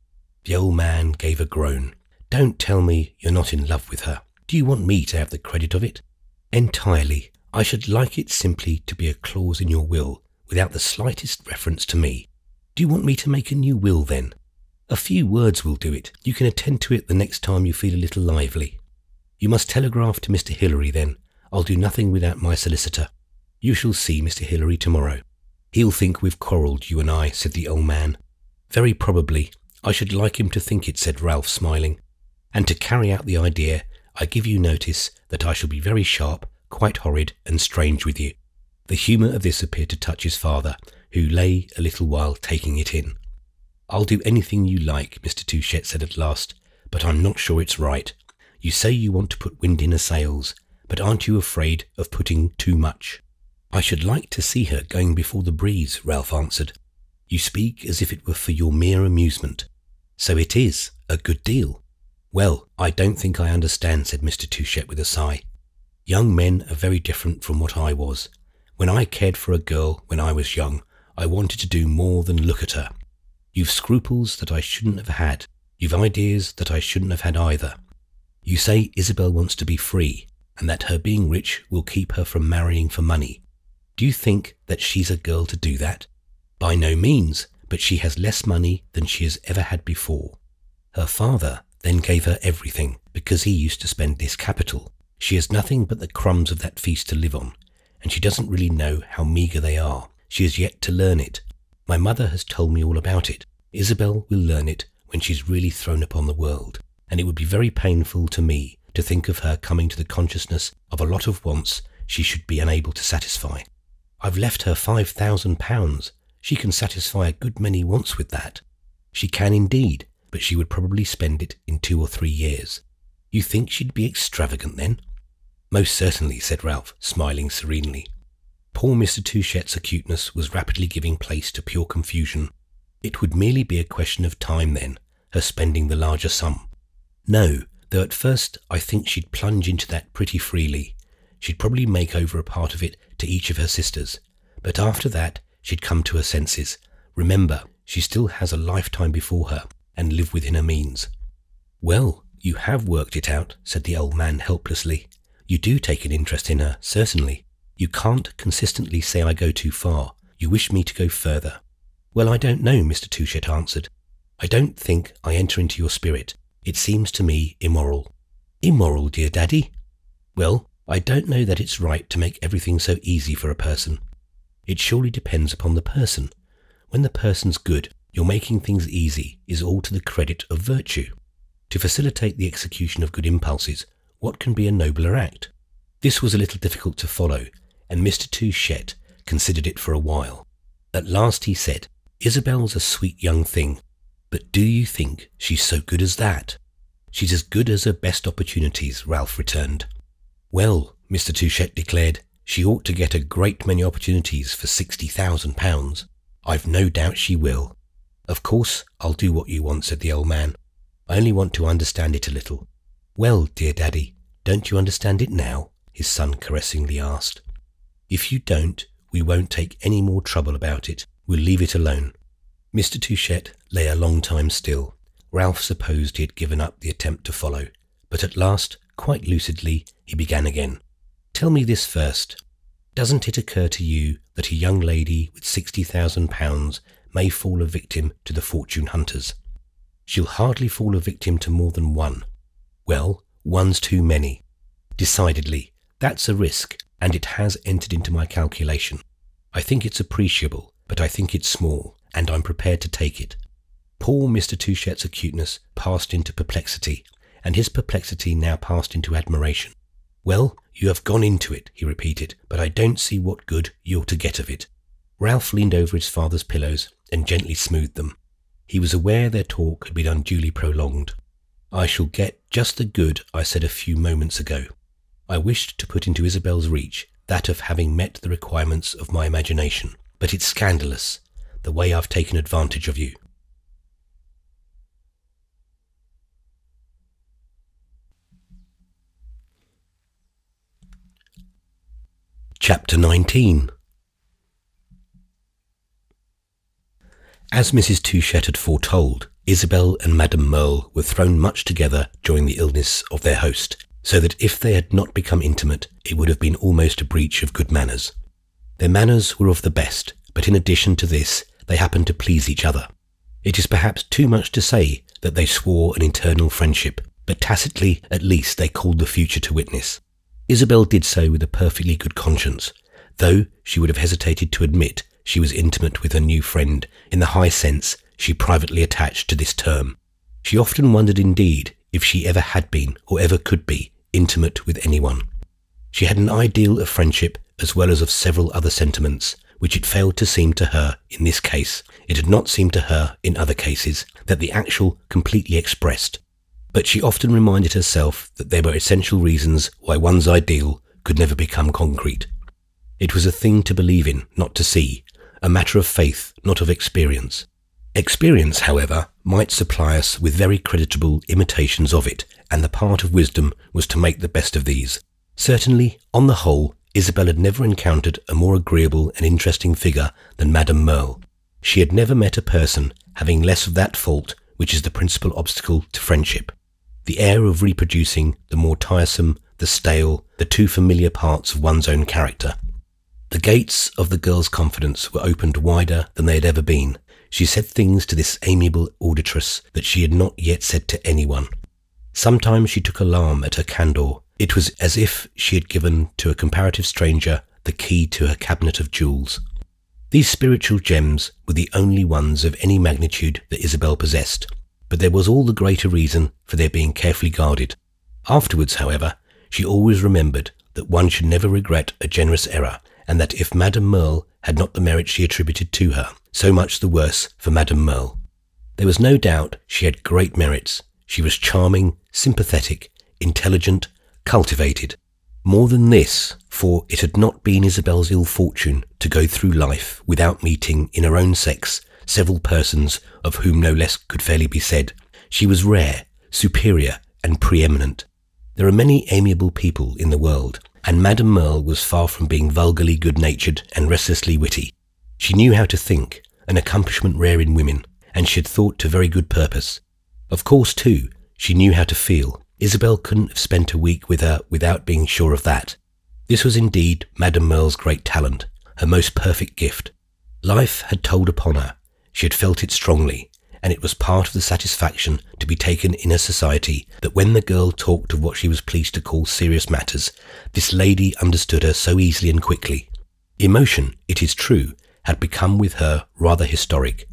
The old man gave a groan. "Don't tell me you're not in love with her. Do you want me to have the credit of it?" "Entirely. I should like it simply to be a clause in your will, without the slightest reference to me." "Do you want me to make a new will, then?" "A few words will do it. You can attend to it the next time you feel a little lively." "You must telegraph to Mr. Hilary, then. I'll do nothing without my solicitor. You shall see Mr. Hilary tomorrow." "He'll think we've quarrelled, you and I," said the old man. "Very probably. I should like him to think it," said Ralph, smiling. "And to carry out the idea, I give you notice that I shall be very sharp, quite horrid and strange with you." The humour of this appeared to touch his father, who lay a little while taking it in. "I'll do anything you like," Mr. Touchette said at last, "but I'm not sure it's right. You say you want to put wind in her sails, but aren't you afraid of putting too much?" "I should like to see her going before the breeze," Ralph answered. "You speak as if it were for your mere amusement." "So it is, a good deal." "Well, I don't think I understand," said Mr. Touchette with a sigh. "Young men are very different from what I was. When I cared for a girl when I was young, I wanted to do more than look at her. You've scruples that I shouldn't have had. You've ideas that I shouldn't have had either. You say Isabel wants to be free, and that her being rich will keep her from marrying for money. Do you think that she's a girl to do that? By no means, but she has less money than she has ever had before. Her father then gave her everything, because he used to spend this capital. She has nothing but the crumbs of that feast to live on, and she doesn't really know how meagre they are. She has yet to learn it. My mother has told me all about it. Isabel will learn it when she's really thrown upon the world, and it would be very painful to me to think of her coming to the consciousness of a lot of wants she should be unable to satisfy. I've left her £5,000. She can satisfy a good many wants with that. She can indeed, but she would probably spend it in 2 or 3 years. You think she'd be extravagant then?" "Most certainly," said Ralph, smiling serenely. Poor Mr. Touchette's acuteness was rapidly giving place to pure confusion. It would merely be a question of time then, her spending the larger sum. "No, though at first I think she'd plunge into that pretty freely. She'd probably make over a part of it to each of her sisters, but after that she'd come to her senses. Remember, She still has a lifetime before her and live within her means. Well, you have worked it out, said the old man helplessly. You do take an interest in her, certainly. You can't consistently say I go too far. You wish me to go further. Well, I don't know, Mr. Touchett answered. I don't think I enter into your spirit. It seems to me immoral. Immoral, dear Daddy? Well, I don't know that it's right to make everything so easy for a person. It surely depends upon the person. When the person's good, your making things easy is all to the credit of virtue. To facilitate the execution of good impulses, what can be a nobler act? This was a little difficult to follow, and Mr. Touchett considered it for a while. At last he said, Isabel's a sweet young thing, but do you think she's so good as that? She's as good as her best opportunities, Ralph returned. Well, Mr. Touchett declared, she ought to get a great many opportunities for £60,000. I've no doubt she will. Of course, I'll do what you want, said the old man. I only want to understand it a little. Well, dear Daddy, don't you understand it now? His son caressingly asked. If you don't, we won't take any more trouble about it. We'll leave it alone. Mr. Touchett lay a long time still. Ralph supposed he had given up the attempt to follow, but at last, quite lucidly, he began again. Tell me this first. Doesn't it occur to you that a young lady with £60,000 may fall a victim to the fortune hunters? She'll hardly fall a victim to more than one. Well, one's too many. Decidedly, that's a risk, and it has entered into my calculation. I think it's appreciable, but I think it's small, and I'm prepared to take it. Poor Mr. Touchett's acuteness passed into perplexity, and his perplexity now passed into admiration. Well, you have gone into it, he repeated, but I don't see what good you're to get of it. Ralph leaned over his father's pillows and gently smoothed them. He was aware their talk had been unduly prolonged. I shall get just the good I said a few moments ago. I wished to put into Isabel's reach that of having met the requirements of my imagination, but it's scandalous, the way I've taken advantage of you. Chapter 19. As Mrs. Touchett had foretold, Isabel and Madame Merle were thrown much together during the illness of their host, so that if they had not become intimate, it would have been almost a breach of good manners. Their manners were of the best, but in addition to this, they happened to please each other. It is perhaps too much to say that they swore an eternal friendship, but tacitly at least they called the future to witness. Isabel did so with a perfectly good conscience, though she would have hesitated to admit she was intimate with her new friend in the high sense she privately attached to this term. She often wondered indeed if she ever had been, or ever could be, intimate with anyone. She had an ideal of friendship as well as of several other sentiments, which it failed to seem to her in this case. It had not seemed to her in other cases that the actual completely expressed. But she often reminded herself that there were essential reasons why one's ideal could never become concrete. It was a thing to believe in, not to see, a matter of faith, not of experience. Experience, however, might supply us with very creditable imitations of it, and the part of wisdom was to make the best of these. Certainly, on the whole, Isabel had never encountered a more agreeable and interesting figure than Madame Merle. She had never met a person having less of that fault which is the principal obstacle to friendship, the air of reproducing the more tiresome, the stale, the too familiar parts of one's own character. The gates of the girl's confidence were opened wider than they had ever been. She said things to this amiable auditress that she had not yet said to anyone. Sometimes she took alarm at her candour. It was as if she had given to a comparative stranger the key to her cabinet of jewels. These spiritual gems were the only ones of any magnitude that Isabel possessed, but there was all the greater reason for their being carefully guarded. Afterwards, however, she always remembered that one should never regret a generous error, and that if Madame Merle had not the merit she attributed to her, so much the worse for Madame Merle. There was no doubt she had great merits. She was charming, sympathetic, intelligent, cultivated. More than this, for it had not been Isabel's ill fortune to go through life without meeting in her own sex several persons of whom no less could fairly be said. She was rare, superior, and preeminent. There are many amiable people in the world, and Madame Merle was far from being vulgarly good-natured and restlessly witty. She knew how to think, an accomplishment rare in women, and she had thought to very good purpose. Of course, too, she knew how to feel. Isabel couldn't have spent a week with her without being sure of that. This was indeed Madame Merle's great talent, her most perfect gift. Life had told upon her. She had felt it strongly, and it was part of the satisfaction to be taken in her society that when the girl talked of what she was pleased to call serious matters, this lady understood her so easily and quickly. Emotion, it is true, had become with her rather historic.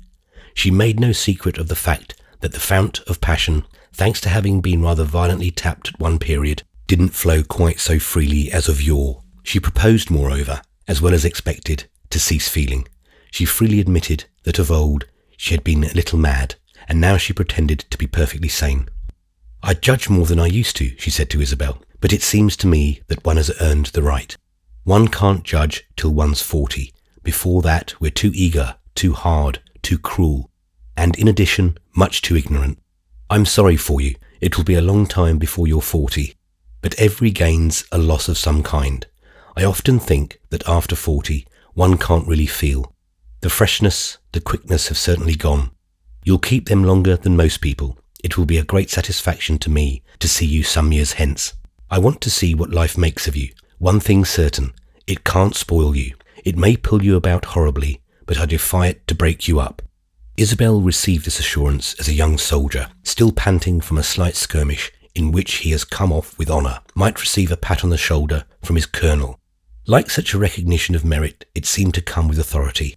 She made no secret of the fact that the fount of passion, thanks to having been rather violently tapped at one period, didn't flow quite so freely as of yore. She proposed, moreover, as well as expected, to cease feeling. She freely admitted that of old she had been a little mad, and now she pretended to be perfectly sane. "I judge more than I used to," she said to Isabel, "but it seems to me that one has earned the right. One can't judge till one's 40. Before that, we're too eager, too hard, too cruel, and in addition, much too ignorant. I'm sorry for you. It will be a long time before you're 40, but every gain's a loss of some kind. I often think that after 40, one can't really feel. The freshness, the quickness have certainly gone. You'll keep them longer than most people. It will be a great satisfaction to me to see you some years hence. I want to see what life makes of you. One thing's certain, it can't spoil you. It may pull you about horribly, but I defy it to break you up." Isabel received this assurance as a young soldier, still panting from a slight skirmish in which he has come off with honour, might receive a pat on the shoulder from his colonel. Like such a recognition of merit, it seemed to come with authority.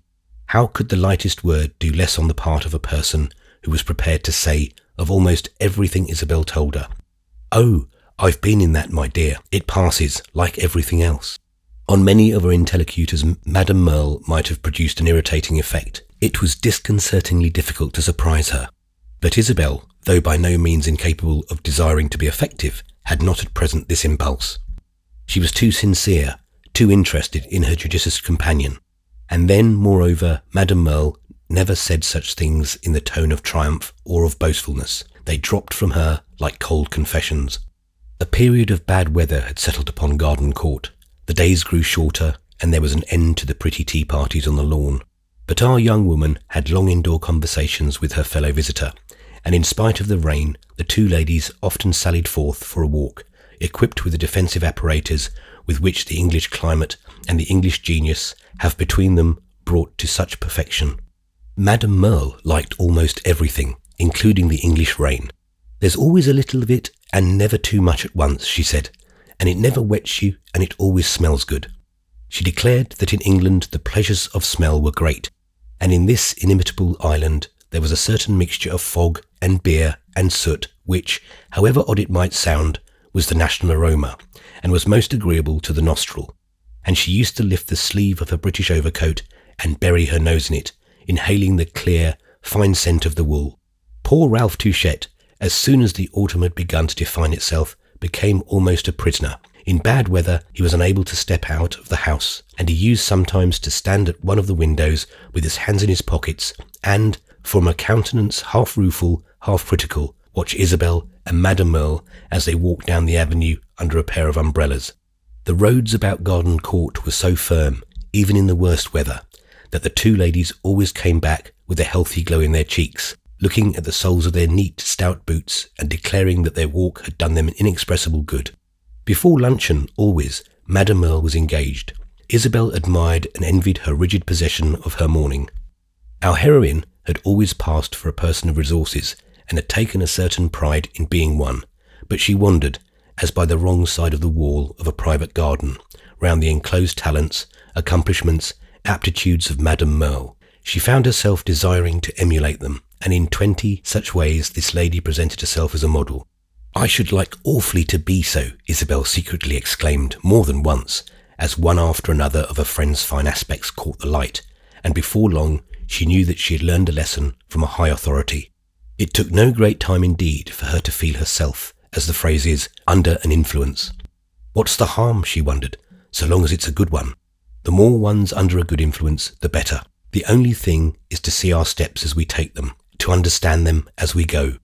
How could the lightest word do less on the part of a person who was prepared to say of almost everything Isabel told her, "Oh, I've been in that, my dear. It passes, like everything else." On many of her interlocutors, Madame Merle might have produced an irritating effect. It was disconcertingly difficult to surprise her. But Isabel, though by no means incapable of desiring to be effective, had not at present this impulse. She was too sincere, too interested in her judicious companion. And then, moreover, Madame Merle never said such things in the tone of triumph or of boastfulness. They dropped from her like cold confessions. A period of bad weather had settled upon Garden Court. The days grew shorter, and there was an end to the pretty tea parties on the lawn. But our young woman had long indoor conversations with her fellow visitor, and in spite of the rain, the two ladies often sallied forth for a walk, equipped with the defensive apparatus with which the English climate and the English genius have between them brought to such perfection. Madame Merle liked almost everything, including the English rain. "There's always a little of it, and never too much at once," she said, "and it never wets you, and it always smells good." She declared that in England the pleasures of smell were great, and in this inimitable island there was a certain mixture of fog and beer and soot which, however odd it might sound, was the national aroma, and was most agreeable to the nostril. And she used to lift the sleeve of her British overcoat and bury her nose in it, inhaling the clear, fine scent of the wool. Poor Ralph Touchette, as soon as the autumn had begun to define itself, became almost a prisoner. In bad weather he was unable to step out of the house, and he used sometimes to stand at one of the windows with his hands in his pockets and, from a countenance half rueful, half critical, watch Isabel and Madame Merle as they walked down the avenue under a pair of umbrellas. The roads about Garden Court were so firm, even in the worst weather, that the two ladies always came back with a healthy glow in their cheeks, looking at the soles of their neat, stout boots and declaring that their walk had done them inexpressible good. Before luncheon, always, Madame Merle was engaged. Isabel admired and envied her rigid possession of her morning. Our heroine had always passed for a person of resources, and had taken a certain pride in being one, but she wandered, as by the wrong side of the wall of a private garden, round the enclosed talents, accomplishments, aptitudes of Madame Merle. She found herself desiring to emulate them, and in 20 such ways this lady presented herself as a model. "I should like awfully to be so," Isabel secretly exclaimed more than once, as one after another of her friend's fine aspects caught the light, and before long she knew that she had learned a lesson from a high authority. It took no great time indeed for her to feel herself, as the phrase is, under an influence. What's the harm, she wondered, so long as it's a good one? The more one's under a good influence, the better. The only thing is to see our steps as we take them, to understand them as we go.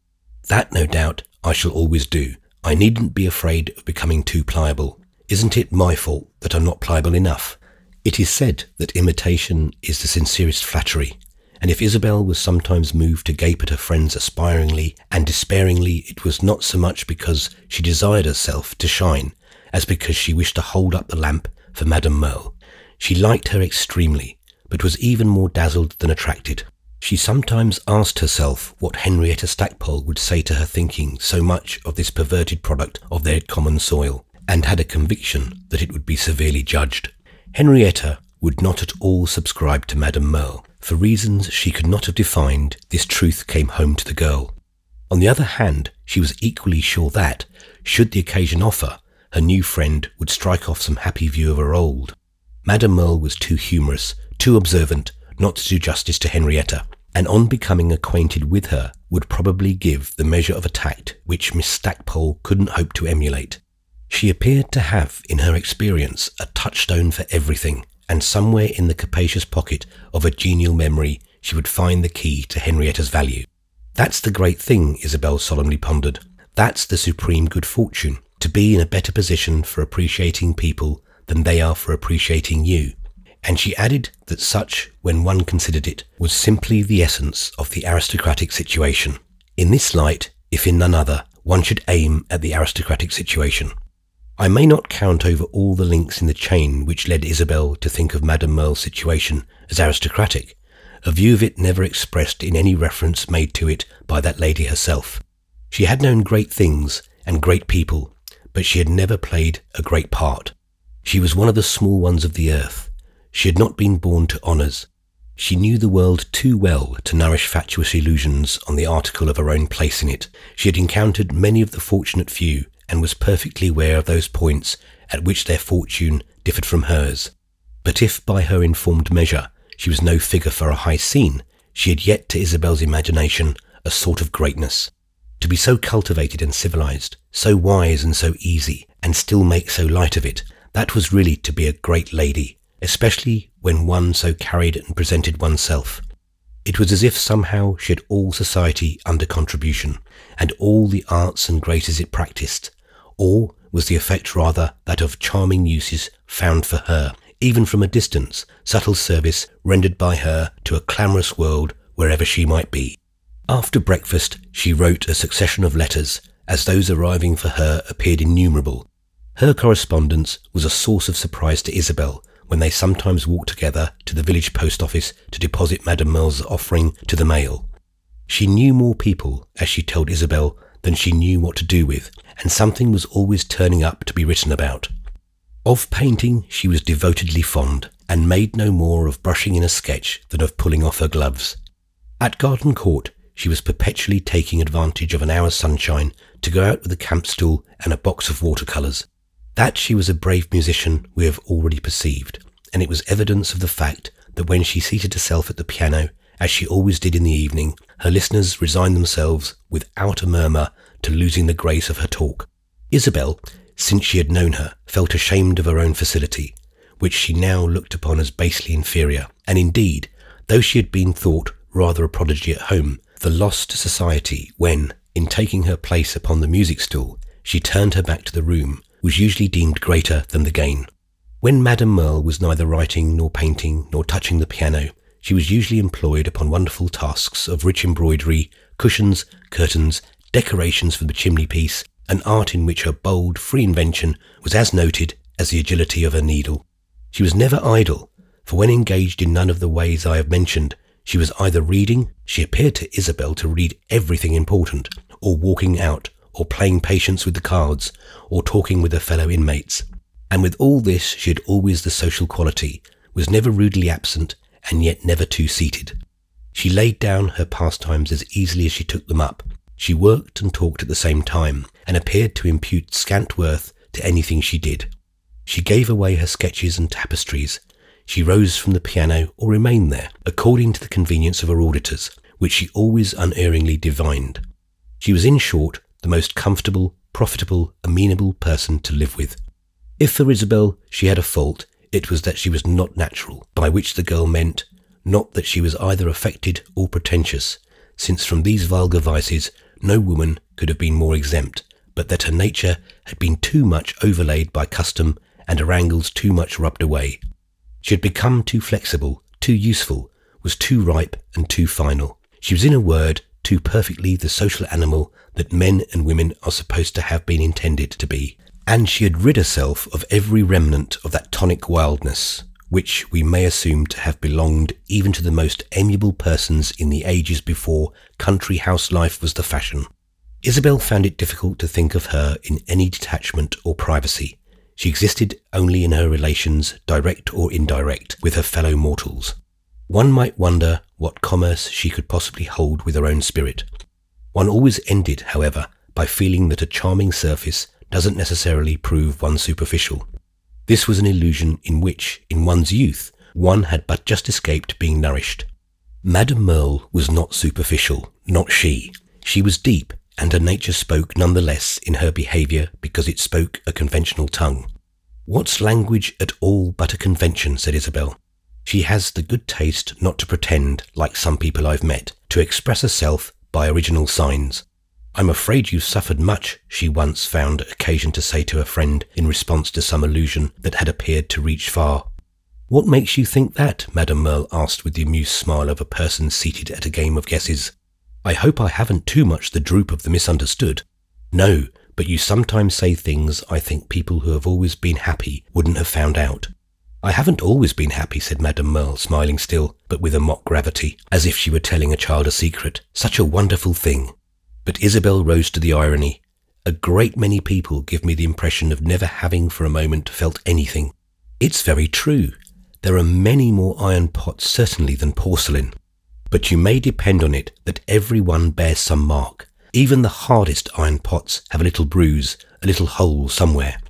That, no doubt, I shall always do. I needn't be afraid of becoming too pliable. Isn't it my fault that I'm not pliable enough? It is said that imitation is the sincerest flattery, and if Isabel was sometimes moved to gape at her friends aspiringly and despairingly, it was not so much because she desired herself to shine as because she wished to hold up the lamp for Madame Merle. She liked her extremely, but was even more dazzled than attracted. She sometimes asked herself what Henrietta Stackpole would say to her thinking so much of this perverted product of their common soil, and had a conviction that it would be severely judged. Henrietta would not at all subscribe to Madame Merle. For reasons she could not have defined, this truth came home to the girl. On the other hand, she was equally sure that, should the occasion offer, her new friend would strike off some happy view of her old. Madame Merle was too humorous, too observant, not to do justice to Henrietta, and on becoming acquainted with her would probably give the measure of a tact which Miss Stackpole couldn't hope to emulate. She appeared to have, in her experience, a touchstone for everything, and somewhere in the capacious pocket of a genial memory she would find the key to Henrietta's value. That's the great thing, Isabel solemnly pondered. That's the supreme good fortune, to be in a better position for appreciating people than they are for appreciating you. And she added that such, when one considered it, was simply the essence of the aristocratic situation. In this light, if in none other, one should aim at the aristocratic situation. I may not count over all the links in the chain which led Isabel to think of Madame Merle's situation as aristocratic, a view of it never expressed in any reference made to it by that lady herself. She had known great things and great people, but she had never played a great part. She was one of the small ones of the earth. She had not been born to honours. She knew the world too well to nourish fatuous illusions on the article of her own place in it. She had encountered many of the fortunate few, and was perfectly aware of those points at which their fortune differed from hers. But if by her informed measure she was no figure for a high scene, she had yet to Isabel's imagination a sort of greatness. To be so cultivated and civilized, so wise and so easy, and still make so light of it, that was really to be a great lady, especially when one so carried and presented oneself. It was as if somehow she had all society under contribution, and all the arts and graces it practised, or was the effect rather that of charming uses found for her, even from a distance, subtle service rendered by her to a clamorous world wherever she might be. After breakfast she wrote a succession of letters, as those arriving for her appeared innumerable. Her correspondence was a source of surprise to Isabel, when they sometimes walked together to the village post office to deposit Madame Merle's offering to the mail. She knew more people, as she told Isabel, than she knew what to do with, and something was always turning up to be written about. Of painting she was devotedly fond, and made no more of brushing in a sketch than of pulling off her gloves. At Garden Court she was perpetually taking advantage of an hour's sunshine to go out with a camp stool and a box of watercolours. That she was a brave musician we have already perceived, and it was evidence of the fact that when she seated herself at the piano, as she always did in the evening, her listeners resigned themselves without a murmur to losing the grace of her talk. Isabel, since she had known her, felt ashamed of her own facility, which she now looked upon as basely inferior, and indeed, though she had been thought rather a prodigy at home, the loss to society when, in taking her place upon the music stool, she turned her back to the room, was usually deemed greater than the gain. When Madame Merle was neither writing nor painting nor touching the piano, she was usually employed upon wonderful tasks of rich embroidery, cushions, curtains, decorations for the chimney-piece, an art in which her bold, free invention was as noted as the agility of her needle. She was never idle, for when engaged in none of the ways I have mentioned, she was either reading, she appeared to Isabel to read everything important, or walking out, or playing patience with the cards, or talking with her fellow inmates. And with all this she had always the social quality, was never rudely absent, and yet never too seated. She laid down her pastimes as easily as she took them up. She worked and talked at the same time, and appeared to impute scant worth to anything she did. She gave away her sketches and tapestries. She rose from the piano or remained there, according to the convenience of her auditors, which she always unerringly divined. She was, in short, the most comfortable, profitable, amenable person to live with. If for Isabel she had a fault, it was that she was not natural, by which the girl meant not that she was either affected or pretentious, since from these vulgar vices no woman could have been more exempt, but that her nature had been too much overlaid by custom and her angles too much rubbed away. She had become too flexible, too useful, was too ripe and too final. She was, in a word, too perfectly the social animal that men and women are supposed to have been intended to be. And she had rid herself of every remnant of that tonic wildness, which we may assume to have belonged even to the most amiable persons in the ages before country house life was the fashion. Isabel found it difficult to think of her in any detachment or privacy. She existed only in her relations, direct or indirect, with her fellow mortals. One might wonder what commerce she could possibly hold with her own spirit. One always ended, however, by feeling that a charming surface doesn't necessarily prove one superficial. This was an illusion in which, in one's youth, one had but just escaped being nourished. Madame Merle was not superficial, not she. She was deep, and her nature spoke none the less in her behaviour because it spoke a conventional tongue. "What's language at all but a convention?" said Isabel. "She has the good taste not to pretend, like some people I've met, to express herself by original signs. I'm afraid you've suffered much," she once found occasion to say to a friend in response to some allusion that had appeared to reach far. "What makes you think that?" Madame Merle asked with the amused smile of a person seated at a game of guesses. "I hope I haven't too much the droop of the misunderstood." "No, but you sometimes say things I think people who have always been happy wouldn't have found out." "I haven't always been happy," said Madame Merle, smiling still, but with a mock gravity, as if she were telling a child a secret. "Such a wonderful thing." But Isabel rose to the irony. "A great many people give me the impression of never having for a moment felt anything." "It's very true. There are many more iron pots certainly than porcelain. But you may depend on it that every one bears some mark. Even the hardest iron pots have a little bruise, a little hole somewhere.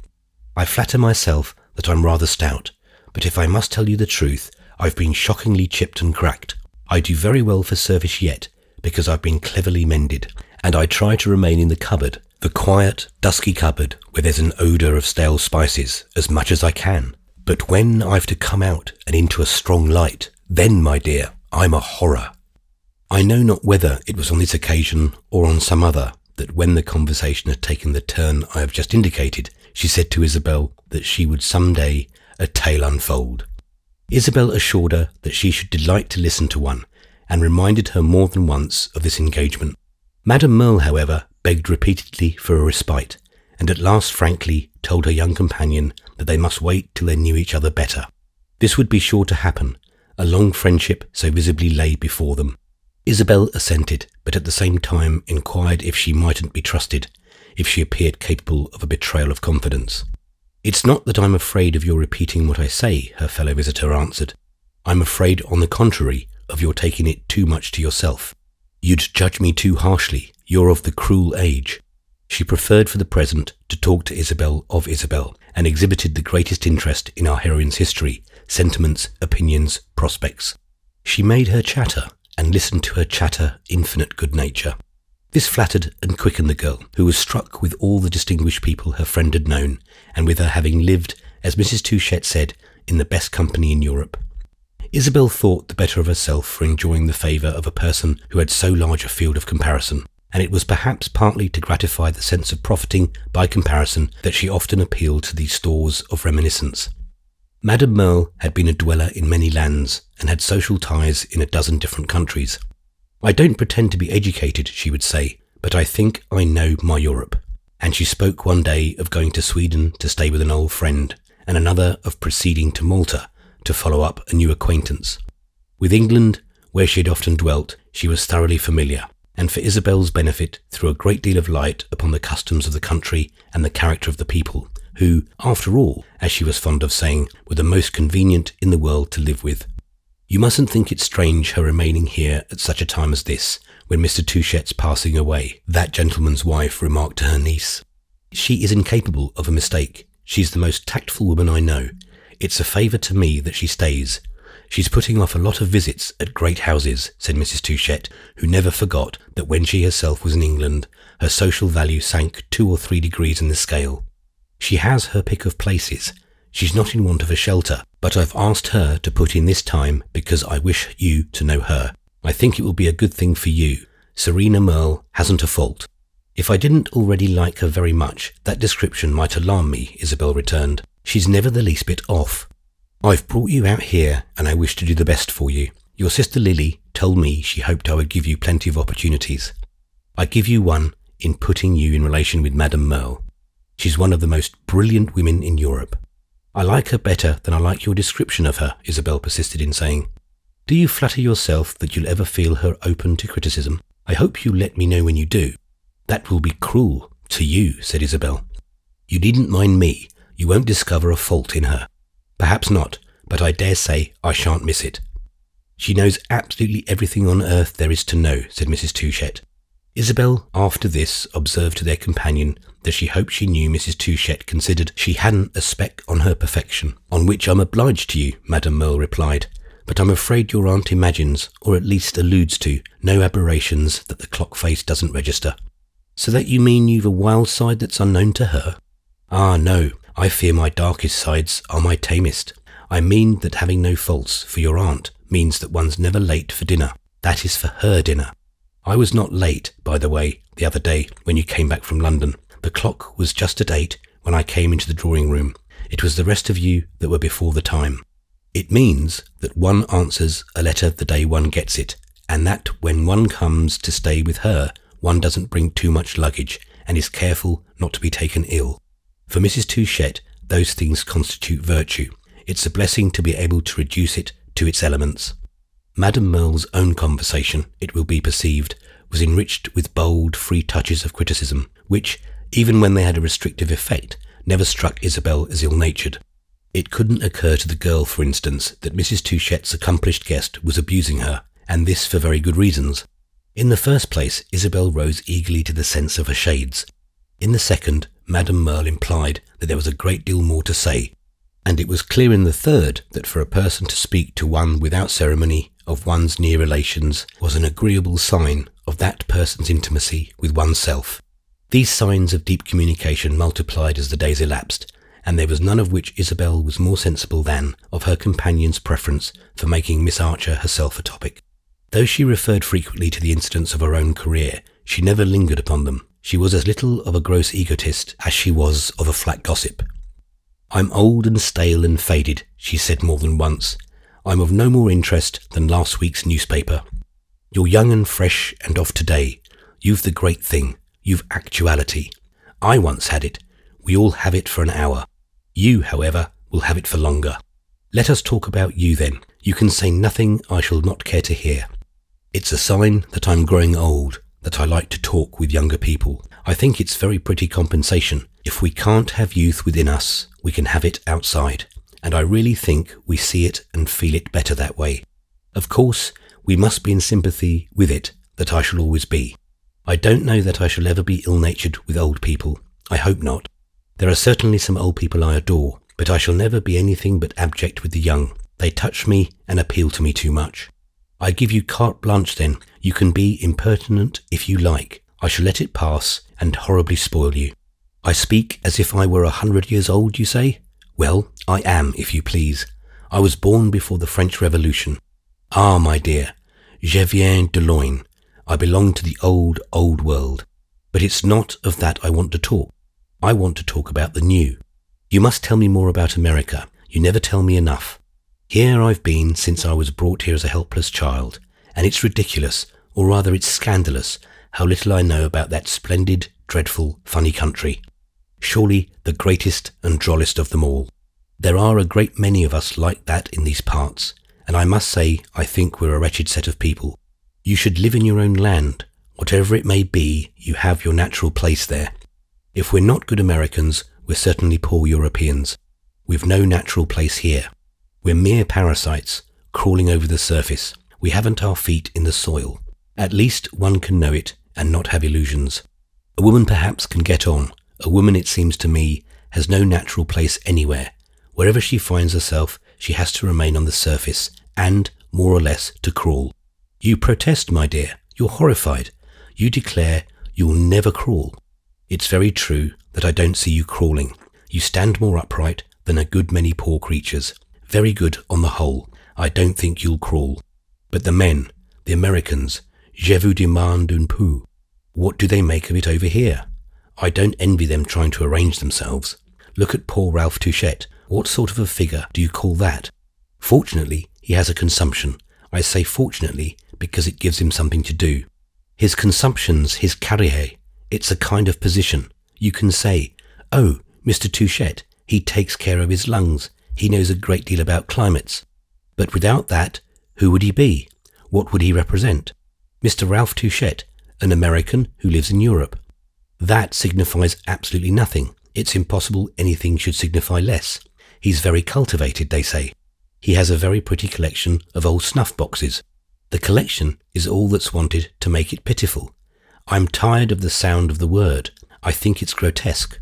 I flatter myself that I'm rather stout, but if I must tell you the truth, I've been shockingly chipped and cracked. I do very well for service yet, because I've been cleverly mended, and I try to remain in the cupboard, the quiet, dusky cupboard where there's an odour of stale spices, as much as I can. But when I've to come out and into a strong light, then, my dear, I'm a horror." I know not whether it was on this occasion or on some other that when the conversation had taken the turn I have just indicated, she said to Isabel that she would some day a tale unfold. Isabel assured her that she should delight to listen to one, and reminded her more than once of this engagement. Madame Merle, however, begged repeatedly for a respite, and at last frankly told her young companion that they must wait till they knew each other better. This would be sure to happen. A long friendship so visibly lay before them. Isabel assented, but at the same time inquired if she mightn't be trusted, if she appeared capable of a betrayal of confidence. "It's not that I'm afraid of your repeating what I say," her fellow visitor answered. "I'm afraid, on the contrary, of your taking it too much to yourself. You'd judge me too harshly. You're of the cruel age." She preferred for the present to talk to Isabel of Isabel, and exhibited the greatest interest in our heroine's history, sentiments, opinions, prospects. She made her chatter, and listened to her chatter infinite good nature. This flattered and quickened the girl, who was struck with all the distinguished people her friend had known, and with her having lived, as Mrs. Touchett said, in the best company in Europe. Isabel thought the better of herself for enjoying the favour of a person who had so large a field of comparison, and it was perhaps partly to gratify the sense of profiting by comparison that she often appealed to these stores of reminiscence. Madame Merle had been a dweller in many lands, and had social ties in a dozen different countries. "I don't pretend to be educated," she would say, "but I think I know my Europe." And she spoke one day of going to Sweden to stay with an old friend, and another of proceeding to Malta to follow up a new acquaintance. With England, where she had often dwelt, she was thoroughly familiar, and for Isabel's benefit threw a great deal of light upon the customs of the country and the character of the people, who, after all, as she was fond of saying, were the most convenient in the world to live with. "You mustn't think it strange her remaining here at such a time as this, when Mr. Touchet's passing away," that gentleman's wife remarked to her niece. "She is incapable of a mistake. She's the most tactful woman I know. It's a favour to me that she stays. She's putting off a lot of visits at great houses," said Mrs. Touchet, who never forgot that when she herself was in England, her social value sank 2 or 3 degrees in the scale. "She has her pick of places. She's not in want of a shelter, but I've asked her to put in this time because I wish you to know her. I think it will be a good thing for you. Serena Merle hasn't a fault." "If I didn't already like her very much, that description might alarm me," Isabel returned. "She's never the least bit off. I've brought you out here, and I wish to do the best for you. Your sister Lily told me she hoped I would give you plenty of opportunities. I give you one in putting you in relation with Madame Merle. She's one of the most brilliant women in Europe. I like her better than I like your description of her, Isabel persisted in saying. Do you flatter yourself that you'll ever feel her open to criticism? I hope you'll let me know when you do. That will be cruel to you, said Isabel. You needn't mind me. You won't discover a fault in her. Perhaps not, but I dare say I shan't miss it. She knows absolutely everything on earth there is to know, said Mrs. Touchett. Isabel, after this, observed to their companion that she hoped she knew Mrs. Touchett considered she hadn't a speck on her perfection. On which I'm obliged to you, Madame Merle replied, but I'm afraid your aunt imagines, or at least alludes to, no aberrations that the clock face doesn't register. So that you mean you've a wild side that's unknown to her? Ah, no, I fear my darkest sides are my tamest. I mean that having no faults for your aunt means that one's never late for dinner. That is for her dinner. I was not late, by the way, the other day when you came back from London. The clock was just at 8 when I came into the drawing room. It was the rest of you that were before the time. It means that one answers a letter the day one gets it, and that when one comes to stay with her, one doesn't bring too much luggage and is careful not to be taken ill. For Mrs. Touchett, those things constitute virtue. It's a blessing to be able to reduce it to its elements. Madame Merle's own conversation, it will be perceived, was enriched with bold, free touches of criticism, which, even when they had a restrictive effect, never struck Isabel as ill-natured. It couldn't occur to the girl, for instance, that Mrs. Touchett's accomplished guest was abusing her, and this for very good reasons. In the first place, Isabel rose eagerly to the sense of her shades. In the second, Madame Merle implied that there was a great deal more to say, and it was clear in the third that for a person to speak to one without ceremony of one's near relations was an agreeable sign of that person's intimacy with oneself. These signs of deep communication multiplied as the days elapsed, and there was none of which Isabel was more sensible than of her companion's preference for making Miss Archer herself a topic. Though she referred frequently to the incidents of her own career, she never lingered upon them. She was as little of a gross egotist as she was of a flat gossip. I'm old and stale and faded, she said more than once. I'm of no more interest than last week's newspaper. You're young and fresh and of today. You've the great thing. You've actuality. I once had it. We all have it for an hour. You, however, will have it for longer. Let us talk about you then. You can say nothing I shall not care to hear. It's a sign that I'm growing old, that I like to talk with younger people. I think it's very pretty compensation. If we can't have youth within us, we can have it outside, and I really think we see it and feel it better that way. Of course, we must be in sympathy with it, that I shall always be. I don't know that I shall ever be ill-natured with old people. I hope not. There are certainly some old people I adore, but I shall never be anything but abject with the young. They touch me and appeal to me too much. I give you carte blanche then. You can be impertinent if you like. I shall let it pass and horribly spoil you. I speak as if I were 100 years old, you say? Well, I am, if you please. I was born before the French Revolution. Ah, my dear, je viens de loin. I belong to the old, old world. But it's not of that I want to talk. I want to talk about the new. You must tell me more about America. You never tell me enough. Here I've been since I was brought here as a helpless child, and it's ridiculous, or rather it's scandalous, how little I know about that splendid, dreadful, funny country. Surely the greatest and drollest of them all. There are a great many of us like that in these parts, and I must say I think we're a wretched set of people. You should live in your own land. Whatever it may be, you have your natural place there. If we're not good Americans, we're certainly poor Europeans. We've no natural place here. We're mere parasites, crawling over the surface. We haven't our feet in the soil. At least one can know it and not have illusions. A woman perhaps can get on. A woman, it seems to me, has no natural place anywhere. Wherever she finds herself, she has to remain on the surface and, more or less, to crawl. You protest, my dear. You're horrified. You declare you'll never crawl. It's very true that I don't see you crawling. You stand more upright than a good many poor creatures. Very good on the whole. I don't think you'll crawl. But the men, the Americans, je vous demande un peu. What do they make of it over here? I don't envy them trying to arrange themselves. Look at poor Ralph Touchett. What sort of a figure do you call that? Fortunately, he has a consumption. I say fortunately because it gives him something to do. His consumption's his carrière. It's a kind of position. You can say, oh, Mr. Touchette, he takes care of his lungs. He knows a great deal about climates. But without that, who would he be? What would he represent? Mr. Ralph Touchette, an American who lives in Europe. That signifies absolutely nothing. It's impossible anything should signify less. He's very cultivated, they say. He has a very pretty collection of old snuff boxes. The collection is all that's wanted to make it pitiful. I'm tired of the sound of the word. I think it's grotesque.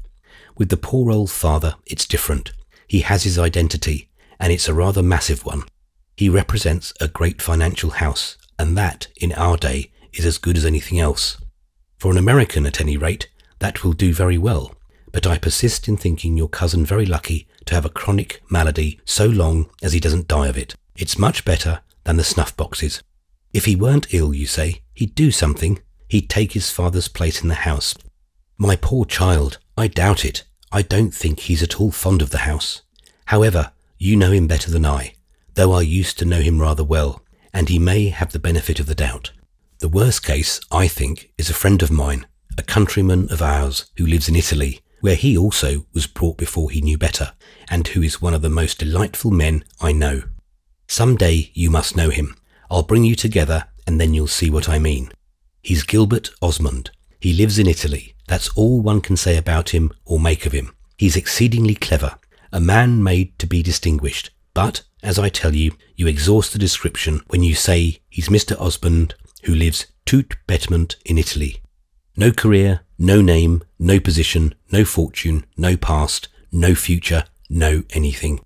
With the poor old father, it's different. He has his identity, and it's a rather massive one. He represents a great financial house, and that, in our day, is as good as anything else. For an American, at any rate, that will do very well, but I persist in thinking your cousin very lucky to have a chronic malady so long as he doesn't die of it. It's much better than the snuff boxes. If he weren't ill, you say, he'd do something. He'd take his father's place in the house. My poor child, I doubt it. I don't think he's at all fond of the house. However, you know him better than I, though I used to know him rather well, and he may have the benefit of the doubt. The worst case, I think, is a friend of mine, a countryman of ours who lives in Italy, where he also was brought before he knew better, and who is one of the most delightful men I know. Some day you must know him. I'll bring you together, and then you'll see what I mean. He's Gilbert Osmond. He lives in Italy. That's all one can say about him or make of him. He's exceedingly clever, a man made to be distinguished. But, as I tell you, you exhaust the description when you say he's Mr. Osmond who lives tout bêtement in Italy. No career, no name, no position, no fortune, no past, no future, no anything.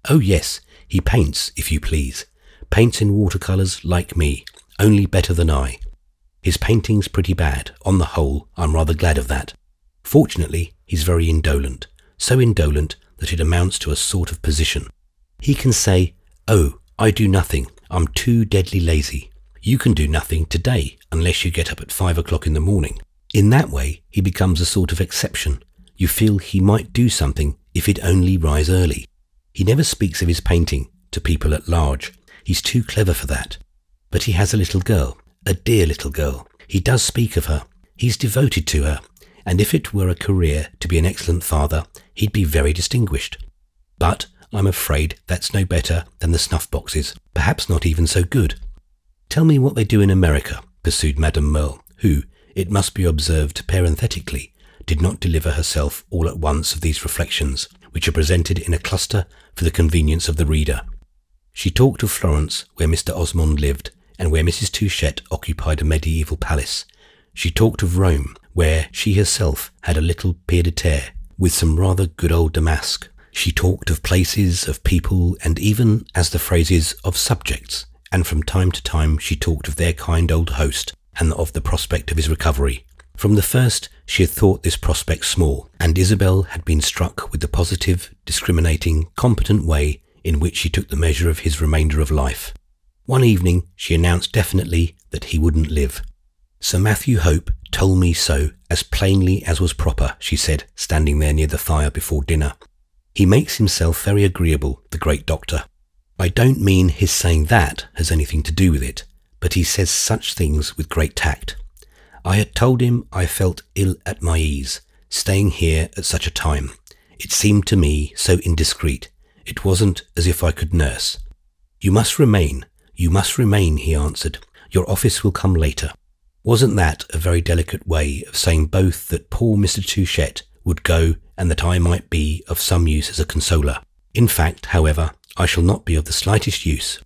Oh yes, he paints, if you please. Paints in watercolours like me, only better than I. His painting's pretty bad. On the whole, I'm rather glad of that. Fortunately, he's very indolent. So indolent that it amounts to a sort of position. He can say, oh, I do nothing. I'm too deadly lazy. You can do nothing today unless you get up at 5 o'clock in the morning. In that way, he becomes a sort of exception. You feel he might do something if he'd only rise early. He never speaks of his painting to people at large. He's too clever for that. But he has a little girl, a dear little girl. He does speak of her. He's devoted to her. And if it were a career to be an excellent father, he'd be very distinguished. But I'm afraid that's no better than the snuff boxes, perhaps not even so good. Tell me what they do in America, pursued Madame Merle, who, it must be observed parenthetically, did not deliver herself all at once of these reflections, which are presented in a cluster for the convenience of the reader. She talked of Florence, where Mr. Osmond lived, and where Mrs. Touchette occupied a medieval palace. She talked of Rome, where she herself had a little pied-à-terre, with some rather good old damask. She talked of places, of people, and even, as the phrase is, of subjects, and from time to time she talked of their kind old host, and of the prospect of his recovery. From the first she had thought this prospect small, and Isabel had been struck with the positive, discriminating, competent way in which she took the measure of his remainder of life. One evening she announced definitely that he wouldn't live. Sir Matthew Hope told me so as plainly as was proper, she said, standing there near the fire before dinner. He makes himself very agreeable, the great doctor. I don't mean his saying that has anything to do with it, but he says such things with great tact. I had told him I felt ill at my ease, staying here at such a time. It seemed to me so indiscreet. It wasn't as if I could nurse. You must remain, he answered. Your office will come later. Wasn't that a very delicate way of saying both that poor Mr. Touchette would go and that I might be of some use as a consoler? In fact, however, I shall not be of the slightest use.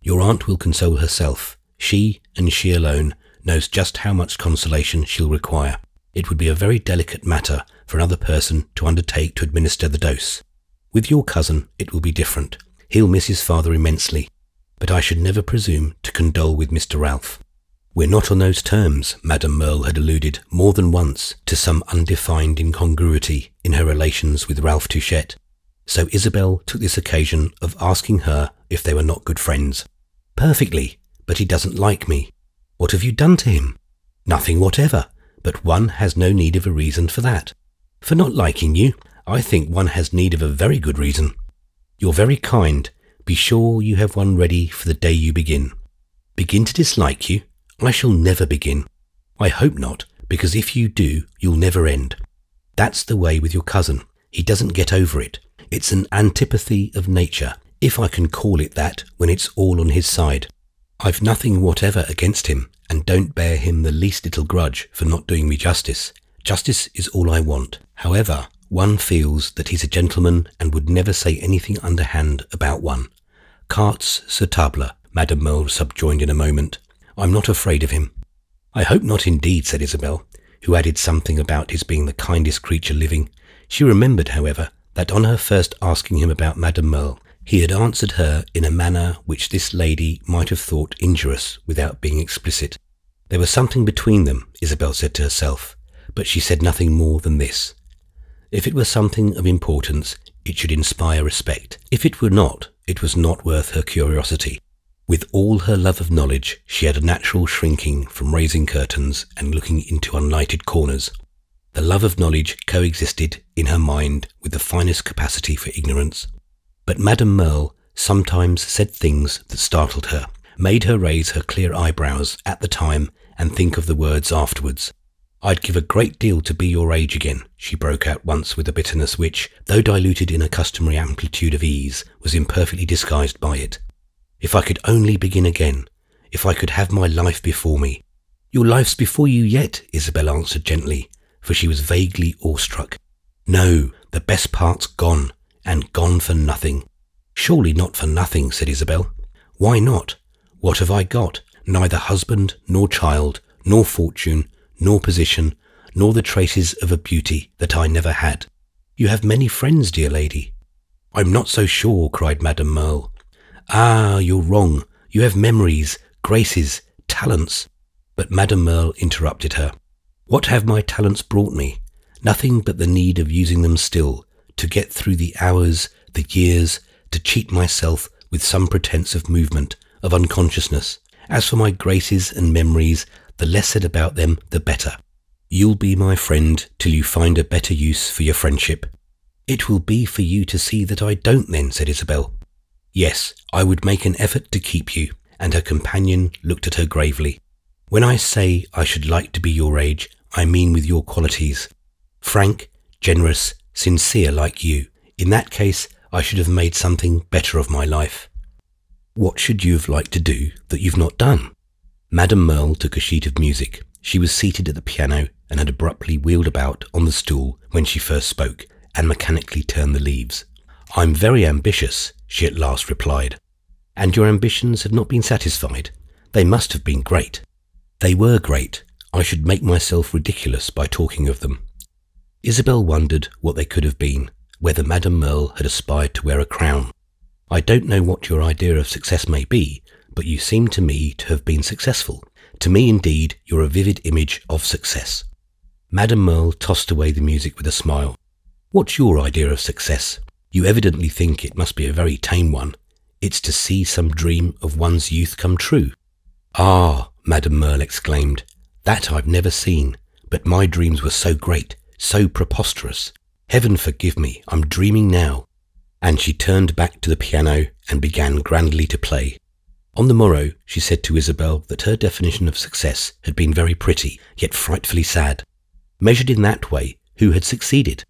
Your aunt will console herself. She, and she alone, knows just how much consolation she'll require. It would be a very delicate matter for another person to undertake to administer the dose. With your cousin it will be different. He'll miss his father immensely. But I should never presume to condole with Mr. Ralph. We're not on those terms. Madame Merle had alluded more than once to some undefined incongruity in her relations with Ralph Touchette. So Isabel took this occasion of asking her if they were not good friends. Perfectly, but he doesn't like me. What have you done to him? Nothing whatever, but one has no need of a reason for that. For not liking you, I think one has need of a very good reason. You're very kind. Be sure you have one ready for the day you begin. Begin to dislike you? I shall never begin. I hope not, because if you do, you'll never end. That's the way with your cousin. He doesn't get over it. It's an antipathy of nature, if I can call it that, when it's all on his side. I've nothing whatever against him, and don't bear him the least little grudge for not doing me justice. Justice is all I want. However, one feels that he's a gentleman and would never say anything underhand about one. Cartes sur table, Madame Merle subjoined in a moment. I'm not afraid of him. I hope not indeed, said Isabel, who added something about his being the kindest creature living. She remembered, however, that on her first asking him about Madame Merle, he had answered her in a manner which this lady might have thought injurious without being explicit. There was something between them, Isabel said to herself, but she said nothing more than this. If it were something of importance, it should inspire respect. If it were not, it was not worth her curiosity. With all her love of knowledge, she had a natural shrinking from raising curtains and looking into unlighted corners. The love of knowledge coexisted in her mind with the finest capacity for ignorance. But Madame Merle sometimes said things that startled her, made her raise her clear eyebrows at the time and think of the words afterwards. I'd give a great deal to be your age again, she broke out once with a bitterness which, though diluted in a customary amplitude of ease, was imperfectly disguised by it. If I could only begin again, if I could have my life before me. Your life's before you yet, Isabel answered gently, for she was vaguely awestruck. No, the best part's gone, and gone for nothing. Surely not for nothing, said Isabel. Why not? What have I got? Neither husband, nor child, nor fortune, nor position, nor the traces of a beauty that I never had. You have many friends, dear lady. I'm not so sure, cried Madame Merle. Ah, you're wrong. You have memories, graces, talents. But Madame Merle interrupted her. What have my talents brought me? Nothing but the need of using them still, to get through the hours, the years, to cheat myself with some pretence of movement, of unconsciousness. As for my graces and memories, the less said about them, the better. You'll be my friend till you find a better use for your friendship. It will be for you to see that I don't then, said Isabel. Yes, I would make an effort to keep you, and her companion looked at her gravely. When I say I should like to be your age, I mean with your qualities. Frank, generous, sincere like you. In that case, I should have made something better of my life. What should you have liked to do that you've not done? Madame Merle took a sheet of music. She was seated at the piano and had abruptly wheeled about on the stool when she first spoke, and mechanically turned the leaves. I'm very ambitious, she at last replied. And your ambitions have not been satisfied? They must have been great. They were great. I should make myself ridiculous by talking of them. Isabel wondered what they could have been, whether Madame Merle had aspired to wear a crown. I don't know what your idea of success may be, but you seem to me to have been successful. To me, indeed, you're a vivid image of success. Madame Merle tossed away the music with a smile. What's your idea of success? You evidently think it must be a very tame one. It's to see some dream of one's youth come true. Ah, Madame Merle exclaimed, that I've never seen, but my dreams were so great, so preposterous. Heaven forgive me, I'm dreaming now. And she turned back to the piano and began grandly to play. On the morrow, she said to Isabel that her definition of success had been very pretty, yet frightfully sad. Measured in that way, who had succeeded?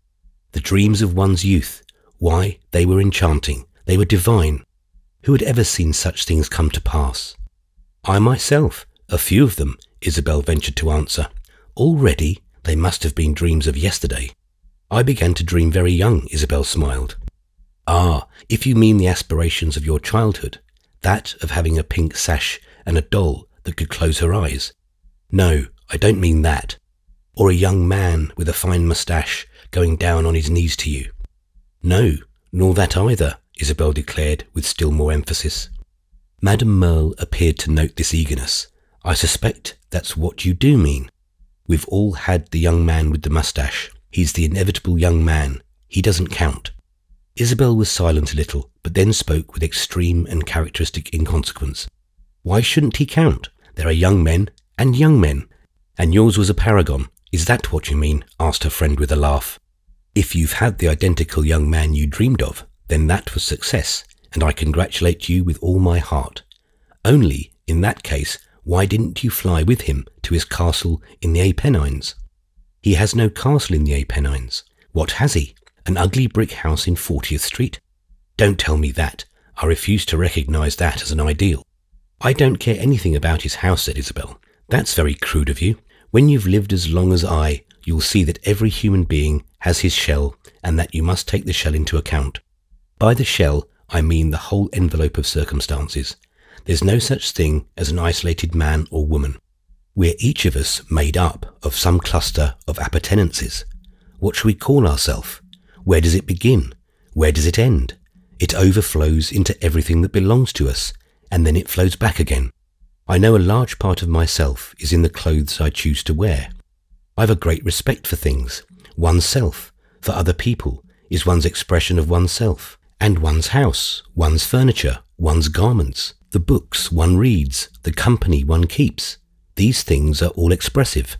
The dreams of one's youth. Why, they were enchanting, they were divine. Who had ever seen such things come to pass? I myself, a few of them, Isabel ventured to answer. Already, they must have been dreams of yesterday. I began to dream very young, Isabel smiled. Ah, if you mean the aspirations of your childhood, that of having a pink sash and a doll that could close her eyes. No, I don't mean that. Or a young man with a fine moustache going down on his knees to you. No, nor that either, Isabel declared with still more emphasis. Madame Merle appeared to note this eagerness. I suspect that's what you do mean. We've all had the young man with the moustache. He's the inevitable young man. He doesn't count. Isabel was silent a little, but then spoke with extreme and characteristic inconsequence. Why shouldn't he count? There are young men and young men. And yours was a paragon. Is that what you mean? Asked her friend with a laugh. If you've had the identical young man you dreamed of, then that was success, and I congratulate you with all my heart. Only, In that case, why didn't you fly with him to his castle in the Apennines? He has no castle in the Apennines. What has he? An ugly brick house in 40th Street? Don't tell me that. I refuse to recognise that as an ideal. I don't care anything about his house, said Isabel. That's very crude of you. When you've lived as long as I, you'll see that every human being has his shell, and that you must take the shell into account. By the shell, I mean the whole envelope of circumstances. There's no such thing as an isolated man or woman. We're each of us made up of some cluster of appurtenances. What shall we call ourselves? Where does it begin? Where does it end? It overflows into everything that belongs to us, and then it flows back again. I know a large part of myself is in the clothes I choose to wear. I've a great respect for things. Oneself, for other people, is one's expression of oneself, and one's house, one's furniture, one's garments, the books one reads, the company one keeps. These things are all expressive.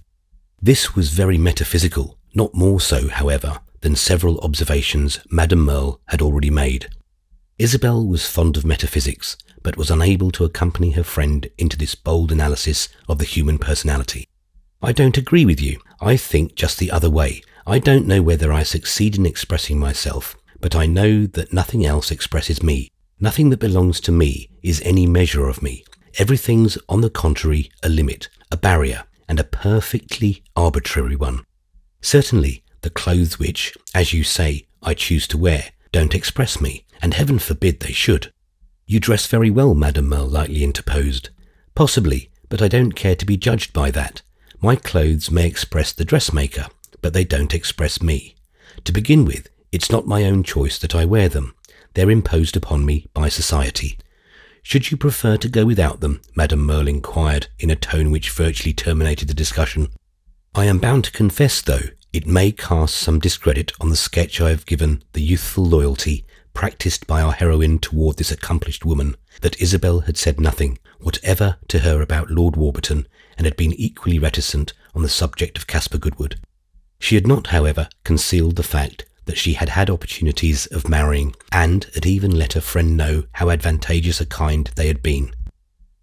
This was very metaphysical, not more so, however, than several observations Madame Merle had already made. Isabel was fond of metaphysics, but was unable to accompany her friend into this bold analysis of the human personality. I don't agree with you. I think just the other way. I don't know whether I succeed in expressing myself, but I know that nothing else expresses me. Nothing that belongs to me is any measure of me. Everything's, on the contrary, a limit, a barrier, and a perfectly arbitrary one. Certainly, the clothes which, as you say, I choose to wear, don't express me, and heaven forbid they should. You dress very well, Madame Merle lightly interposed. Possibly, but I don't care to be judged by that. My clothes may express the dressmaker, but they don't express me. To begin with, it's not my own choice that I wear them. They're imposed upon me by society. Should you prefer to go without them? Madame Merle inquired in a tone which virtually terminated the discussion. I am bound to confess, though, it may cast some discredit on the sketch I have given the youthful loyalty practised by our heroine toward this accomplished woman, that Isabel had said nothing whatever to her about Lord Warburton, and had been equally reticent on the subject of Caspar Goodwood. She had not, however, concealed the fact that she had had opportunities of marrying, and had even let her friend know how advantageous a kind they had been.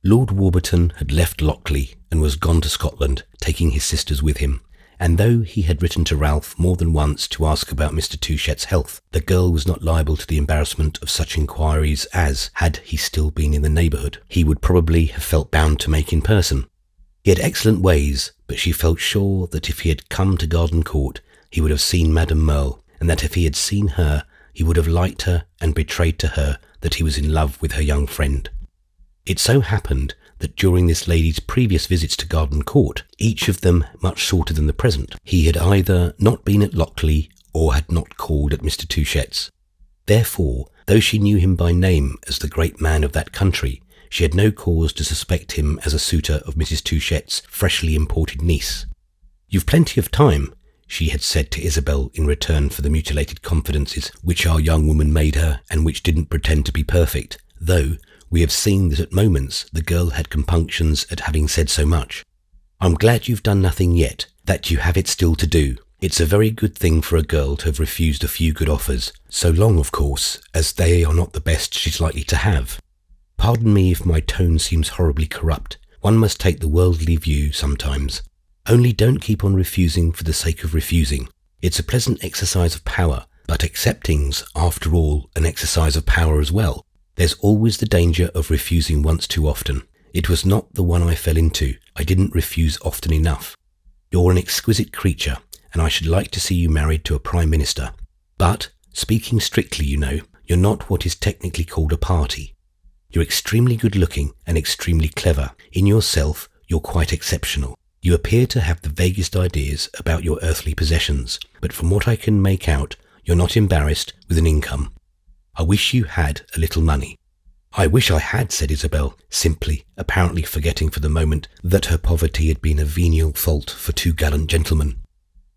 Lord Warburton had left Lockley and was gone to Scotland, taking his sisters with him, and though he had written to Ralph more than once to ask about Mr. Touchette's health, the girl was not liable to the embarrassment of such inquiries as, had he still been in the neighbourhood, he would probably have felt bound to make in person. He had excellent ways, but she felt sure that if he had come to Garden Court, he would have seen Madame Merle, and that if he had seen her, he would have liked her and betrayed to her that he was in love with her young friend. It so happened that during this lady's previous visits to Garden Court, each of them much shorter than the present, he had either not been at Lockley or had not called at Mr. Touchette's. Therefore, though she knew him by name as the great man of that country, she had no cause to suspect him as a suitor of Mrs. Touchette's freshly imported niece. "You've plenty of time," she had said to Isabel in return for the mutilated confidences which our young woman made her, and which didn't pretend to be perfect, though we have seen that at moments the girl had compunctions at having said so much. "I'm glad you've done nothing yet, that you have it still to do. It's a very good thing for a girl to have refused a few good offers, so long, of course, as they are not the best she's likely to have. Pardon me if my tone seems horribly corrupt. One must take the worldly view sometimes. Only don't keep on refusing for the sake of refusing. It's a pleasant exercise of power, but accepting's, after all, an exercise of power as well. There's always the danger of refusing once too often. It was not the one I fell into. I didn't refuse often enough. You're an exquisite creature, and I should like to see you married to a Prime Minister. But, speaking strictly, you know, you're not what is technically called a party. You're extremely good-looking and extremely clever. In yourself, you're quite exceptional. You appear to have the vaguest ideas about your earthly possessions, but from what I can make out, you're not embarrassed with an income. I wish you had a little money." "I wish I had," said Isabel, simply, apparently forgetting for the moment that her poverty had been a venial fault for two gallant gentlemen.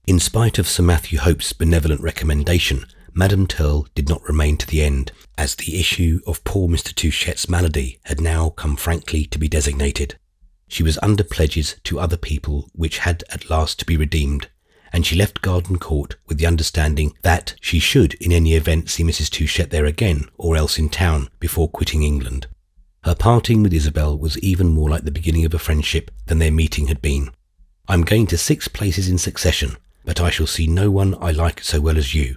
In spite of Sir Matthew Hope's benevolent recommendation, Madame Turle did not remain to the end, as the issue of poor Mr. Touchette's malady had now come frankly to be designated. She was under pledges to other people which had at last to be redeemed, and she left Garden Court with the understanding that she should in any event see Mrs. Touchette there again, or else in town, before quitting England. Her parting with Isabel was even more like the beginning of a friendship than their meeting had been. "I'm going to 6 places in succession, but I shall see no one I like so well as you.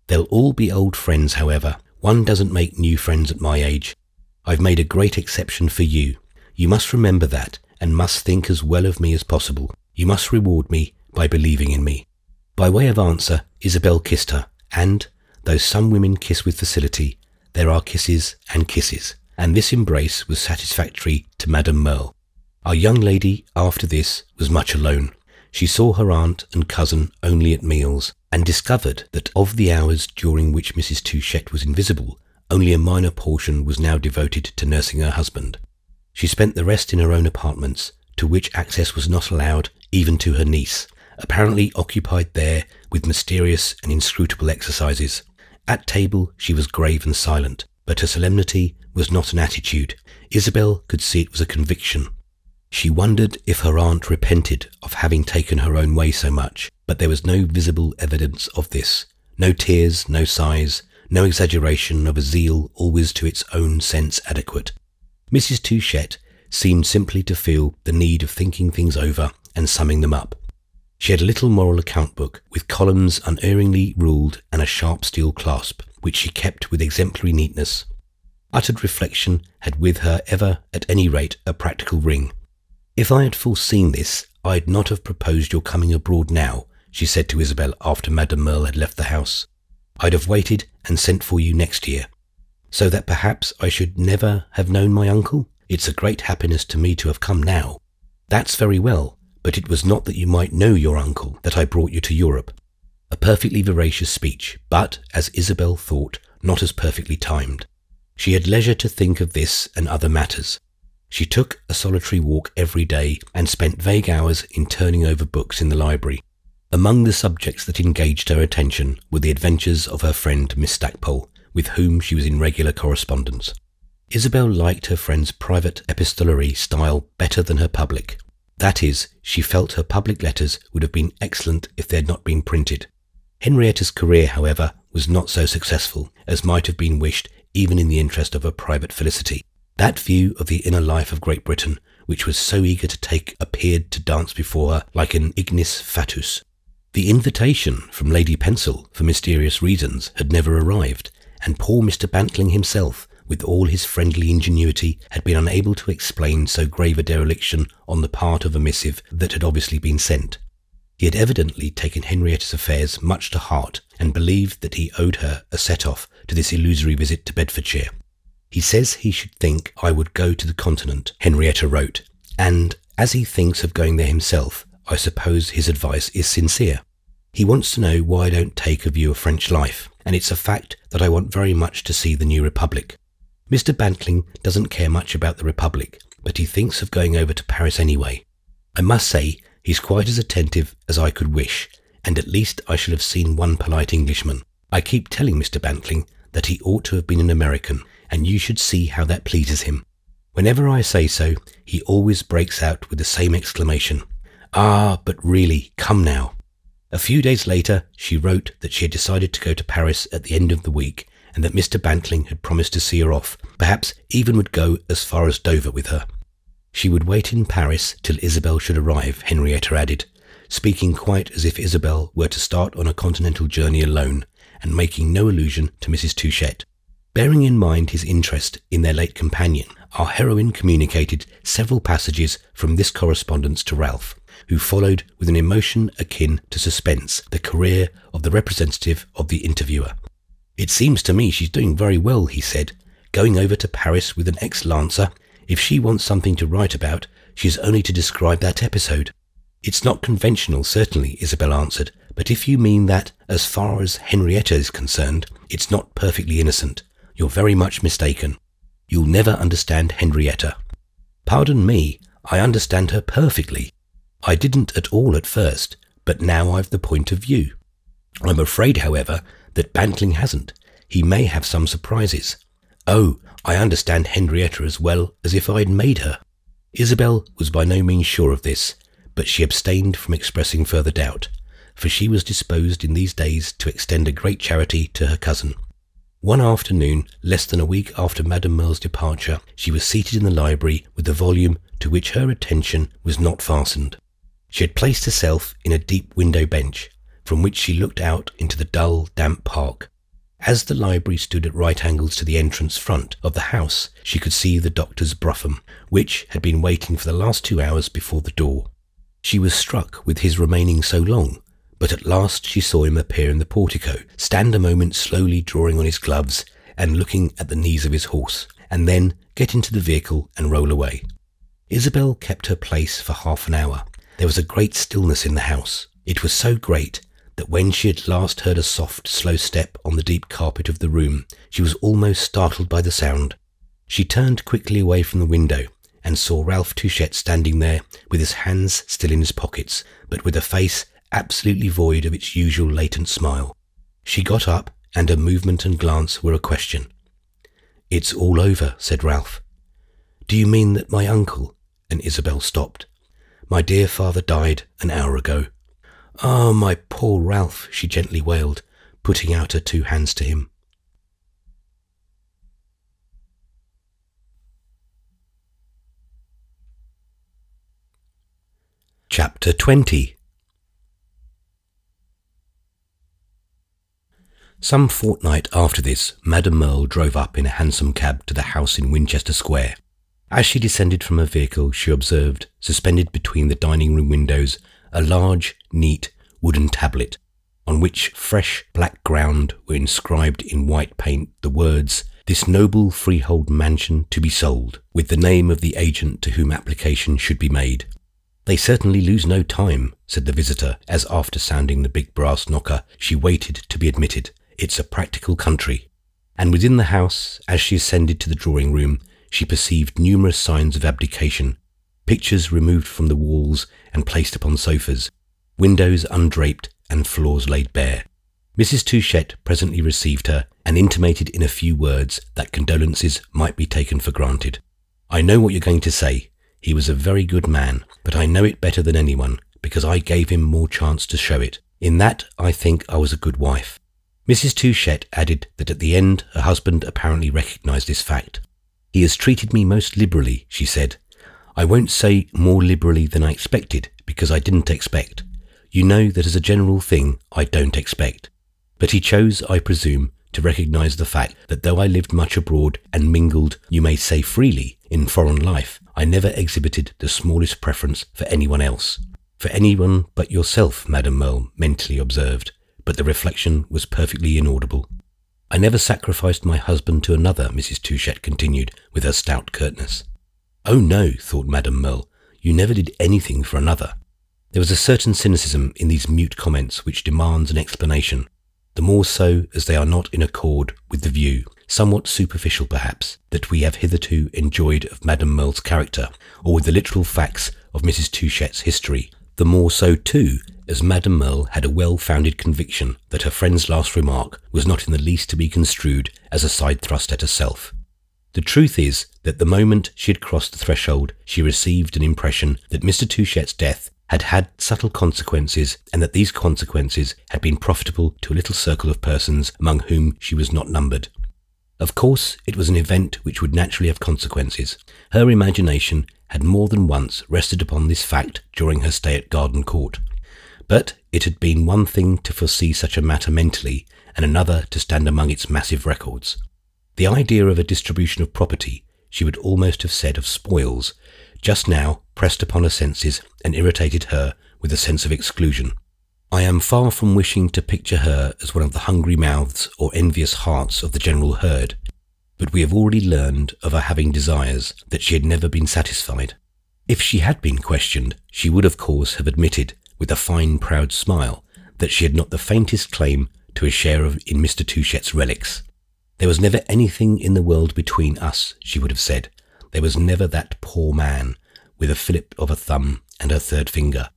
They'll all be old friends, however. One doesn't make new friends at my age. I've made a great exception for you. You must remember that, and must think as well of me as possible. You must reward me by believing in me." By way of answer, Isabel kissed her, and, though some women kiss with facility, there are kisses, and this embrace was satisfactory to Madame Merle. Our young lady, after this, was much alone. She saw her aunt and cousin only at meals, and discovered that of the hours during which Mrs. Touchette was invisible, only a minor portion was now devoted to nursing her husband. She spent the rest in her own apartments, to which access was not allowed even to her niece, apparently occupied there with mysterious and inscrutable exercises. At table she was grave and silent, but her solemnity was not an attitude. Isabel could see it was a conviction. She wondered if her aunt repented of having taken her own way so much, but there was no visible evidence of this. No tears, no sighs, no exaggeration of a zeal always to its own sense adequate. Mrs. Touchette seemed simply to feel the need of thinking things over and summing them up. She had a little moral account book with columns unerringly ruled and a sharp steel clasp, which she kept with exemplary neatness. Uttered reflection had with her ever, at any rate, a practical ring. "If I had foreseen this, I'd not have proposed your coming abroad now," she said to Isabel after Madame Merle had left the house. "I'd have waited and sent for you next year, so that perhaps I should never have known my uncle. It's a great happiness to me to have come now." "That's very well, but it was not that you might know your uncle that I brought you to Europe." A perfectly veracious speech, but, as Isabel thought, not as perfectly timed. She had leisure to think of this and other matters. She took a solitary walk every day and spent vague hours in turning over books in the library. Among the subjects that engaged her attention were the adventures of her friend Miss Stackpole, with whom she was in regular correspondence. Isabel liked her friend's private epistolary style better than her public. That is, she felt her public letters would have been excellent if they had not been printed. Henrietta's career, however, was not so successful as might have been wished even in the interest of her private felicity. That view of the inner life of Great Britain, which was so eager to take, appeared to dance before her like an ignis fatuus. The invitation from Lady Pencil, for mysterious reasons, had never arrived, and poor Mr. Bantling himself, with all his friendly ingenuity, had been unable to explain so grave a dereliction on the part of a missive that had obviously been sent. He had evidently taken Henrietta's affairs much to heart, and believed that he owed her a set-off to this illusory visit to Bedfordshire. "He says he should think I would go to the Continent," Henrietta wrote, "and as he thinks of going there himself, I suppose his advice is sincere. He wants to know why I don't take a view of French life, and it's a fact that I want very much to see the new Republic. Mr. Bantling doesn't care much about the Republic, but he thinks of going over to Paris anyway. I must say he's quite as attentive as I could wish, and at least I shall have seen one polite Englishman. I keep telling Mr. Bantling that he ought to have been an American, and you should see how that pleases him. Whenever I say so, he always breaks out with the same exclamation, 'Ah, but really, come now.'" A few days later, she wrote that she had decided to go to Paris at the end of the week, and that Mr. Bantling had promised to see her off, perhaps even would go as far as Dover with her. She would wait in Paris till Isabel should arrive, Henrietta added, speaking quite as if Isabel were to start on a continental journey alone, and making no allusion to Mrs. Touchette. Bearing in mind his interest in their late companion, our heroine communicated several passages from this correspondence to Ralph, who followed with an emotion akin to suspense the career of the representative of the interviewer. "It seems to me she's doing very well," he said, "going over to Paris with an ex-lancer. If she wants something to write about, she's only to describe that episode." "It's not conventional, certainly," Isabel answered, "but if you mean that, as far as Henrietta is concerned, it's not perfectly innocent, you're very much mistaken. You'll never understand Henrietta." "Pardon me, I understand her perfectly. I didn't at all at first, but now I've the point of view. I'm afraid, however, that Bantling hasn't. He may have some surprises. Oh, I understand Henrietta as well as if I'd made her." Isabel was by no means sure of this, but she abstained from expressing further doubt, for she was disposed in these days to extend a great charity to her cousin. One afternoon, less than a week after Madame Merle's departure, she was seated in the library with the volume to which her attention was not fastened. She had placed herself in a deep window bench, from which she looked out into the dull, damp park. As the library stood at right angles to the entrance front of the house, she could see the doctor's brougham, which had been waiting for the last 2 hours before the door. She was struck with his remaining so long, but at last she saw him appear in the portico, stand a moment slowly drawing on his gloves and looking at the knees of his horse, and then get into the vehicle and roll away. Isabel kept her place for half an hour. There was a great stillness in the house. It was so great that when she at last heard a soft, slow step on the deep carpet of the room, she was almost startled by the sound. She turned quickly away from the window and saw Ralph Touchett standing there with his hands still in his pockets, but with a face absolutely void of its usual latent smile. She got up, and her movement and glance were a question. "It's all over," said Ralph. "Do you mean that my uncle—" and Isabel stopped. "My dear father died an hour ago." "Ah, my poor Ralph," she gently wailed, putting out her 2 hands to him. Chapter 20. Some fortnight after this, Madame Merle drove up in a hansom cab to the house in Winchester Square. As she descended from her vehicle, she observed, suspended between the dining-room windows, a large, neat, wooden tablet, on which fresh black ground were inscribed in white paint the words, "This noble freehold mansion to be sold," with the name of the agent to whom application should be made. "They certainly lose no time," said the visitor, as after sounding the big brass knocker, she waited to be admitted. "It's a practical country." And within the house, as she ascended to the drawing-room, she perceived numerous signs of abdication, pictures removed from the walls and placed upon sofas, windows undraped and floors laid bare. Mrs. Touchett presently received her and intimated in a few words that condolences might be taken for granted. "I know what you're going to say. He was a very good man, but I know it better than anyone, because I gave him more chance to show it. In that, I think I was a good wife." Mrs. Touchett added that at the end her husband apparently recognised this fact. "He has treated me most liberally," she said. "I won't say more liberally than I expected, because I didn't expect. You know that as a general thing I don't expect. But he chose, I presume, to recognise the fact that though I lived much abroad and mingled, you may say freely, in foreign life, I never exhibited the smallest preference for anyone else." "For anyone but yourself," Madame Merle mentally observed, but the reflection was perfectly inaudible. "I never sacrificed my husband to another," Mrs. Touchett continued with her stout curtness. "Oh no," thought Madame Merle, "you never did anything for another." There was a certain cynicism in these mute comments which demands an explanation, the more so as they are not in accord with the view, somewhat superficial perhaps, that we have hitherto enjoyed of Madame Merle's character, or with the literal facts of Mrs. Touchett's history, the more so too as Madame Merle had a well-founded conviction that her friend's last remark was not in the least to be construed as a side thrust at herself. The truth is that the moment she had crossed the threshold, she received an impression that Mr. Touchett's death had had subtle consequences, and that these consequences had been profitable to a little circle of persons among whom she was not numbered. Of course, it was an event which would naturally have consequences. Her imagination had more than once rested upon this fact during her stay at Garden Court. But it had been one thing to foresee such a matter mentally, and another to stand among its massive records. The idea of a distribution of property, she would almost have said of spoils, just now pressed upon her senses and irritated her with a sense of exclusion. I am far from wishing to picture her as one of the hungry mouths or envious hearts of the general herd, but we have already learned of her having desires that she had never been satisfied. If she had been questioned, she would of course have admitted, with a fine proud smile, that she had not the faintest claim to a share in Mr. Touchett's relics. "There was never anything in the world between us," she would have said. "There was never that poor man, with a flip of a thumb and her third finger."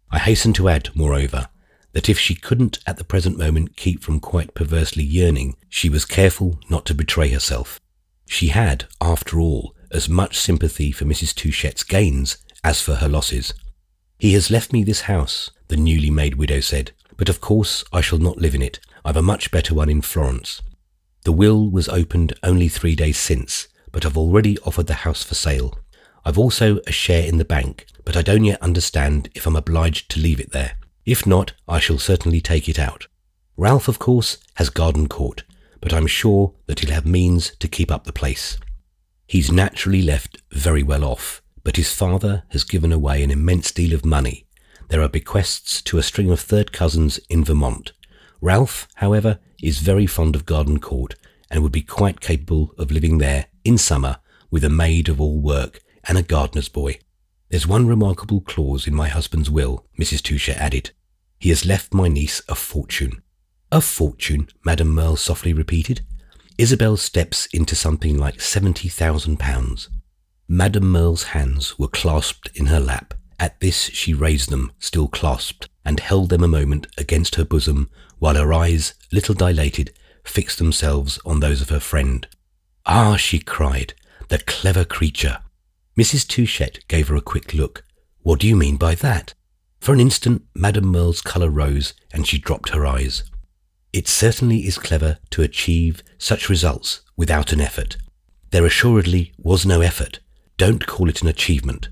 I hasten to add, moreover, that if she couldn't at the present moment keep from quite perversely yearning, she was careful not to betray herself. She had, after all, as much sympathy for Mrs. Touchett's gains as for her losses. "He has left me this house," the newly made widow said, "but of course I shall not live in it. I've a much better one in Florence." The will was opened only 3 days since, but I've already offered the house for sale. I've also a share in the bank, but I don't yet understand if I'm obliged to leave it there. If not, I shall certainly take it out. Ralph, of course, has Garden Court, but I'm sure that he'll have means to keep up the place. He's naturally left very well off, but his father has given away an immense deal of money. There are bequests to a string of third cousins in Vermont. Ralph, however, is very fond of Garden Court and would be quite capable of living there in summer with a maid of all work and a gardener's boy. There's one remarkable clause in my husband's will, Mrs. Touchet added. He has left my niece a fortune. A fortune, Madame Merle softly repeated. Isabel steps into something like £70,000. Madame Merle's hands were clasped in her lap. At this she raised them, still clasped, and held them a moment against her bosom, while her eyes, little dilated, fixed themselves on those of her friend. "Ah," she cried, "the clever creature!" Mrs. Touchet gave her a quick look. "What do you mean by that?" For an instant Madame Merle's colour rose, and she dropped her eyes. "It certainly is clever to achieve such results without an effort. There assuredly was no effort. Don't call it an achievement."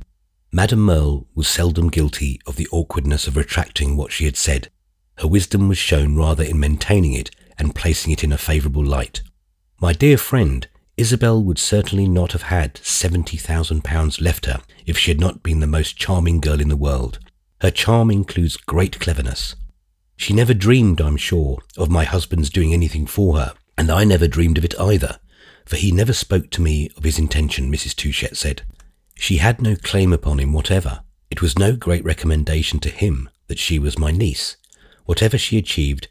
Madame Merle was seldom guilty of the awkwardness of retracting what she had said. Her wisdom was shown rather in maintaining it and placing it in a favourable light. "My dear friend, Isabel would certainly not have had £70,000 left her if she had not been the most charming girl in the world. Her charm includes great cleverness. She never dreamed, I'm sure, of my husband's doing anything for her, and I never dreamed of it either, for he never spoke to me of his intention," Mrs. Touchet said. "She had no claim upon him whatever. It was no great recommendation to him that she was my niece. Whatever she achieved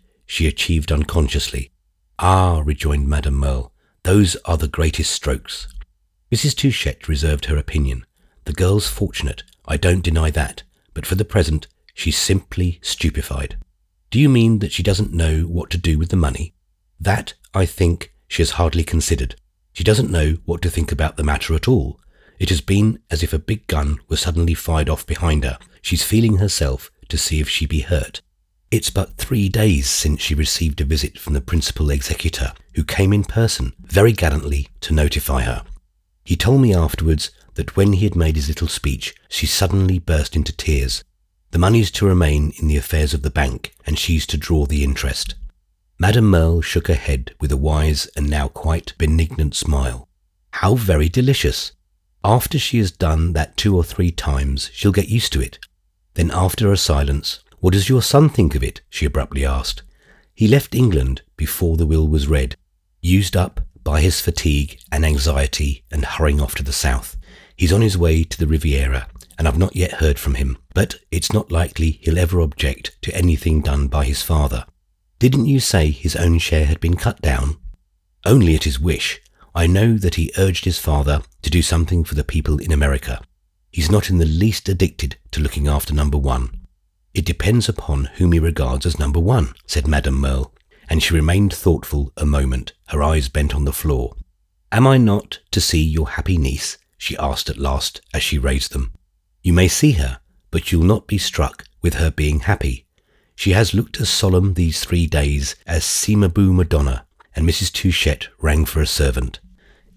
unconsciously." "Ah," rejoined Madame Merle, "those are the greatest strokes." Mrs. Touchet reserved her opinion. "The girl's fortunate, I don't deny that, but for the present she's simply stupefied." "Do you mean that she doesn't know what to do with the money?" "That, I think, she has hardly considered. She doesn't know what to think about the matter at all. It has been as if a big gun were suddenly fired off behind her. She's feeling herself to see if she be hurt. It's but 3 days since she received a visit from the principal executor, who came in person, very gallantly, to notify her. He told me afterwards that when he had made his little speech, she suddenly burst into tears. The money's to remain in the affairs of the bank, and she's to draw the interest." Madame Merle shook her head with a wise and now quite benignant smile. "How very delicious! After she has done that 2 or 3 times, she'll get used to it." Then after a silence, "What does your son think of it?" she abruptly asked. "He left England before the will was read, used up by his fatigue and anxiety and hurrying off to the south. He's on his way to the Riviera, and I've not yet heard from him, but it's not likely he'll ever object to anything done by his father." "Didn't you say his own share had been cut down?" "Only at his wish. I know that he urged his father to do something for the people in America. He's not in the least addicted to looking after number 1. "It depends upon whom he regards as number 1, said Madame Merle, and she remained thoughtful a moment, her eyes bent on the floor. "Am I not to see your happy niece?" she asked at last as she raised them. "You may see her, but you'll not be struck with her being happy. She has looked as solemn these 3 days as Cimabue Madonna," and Mrs. Touchet rang for a servant.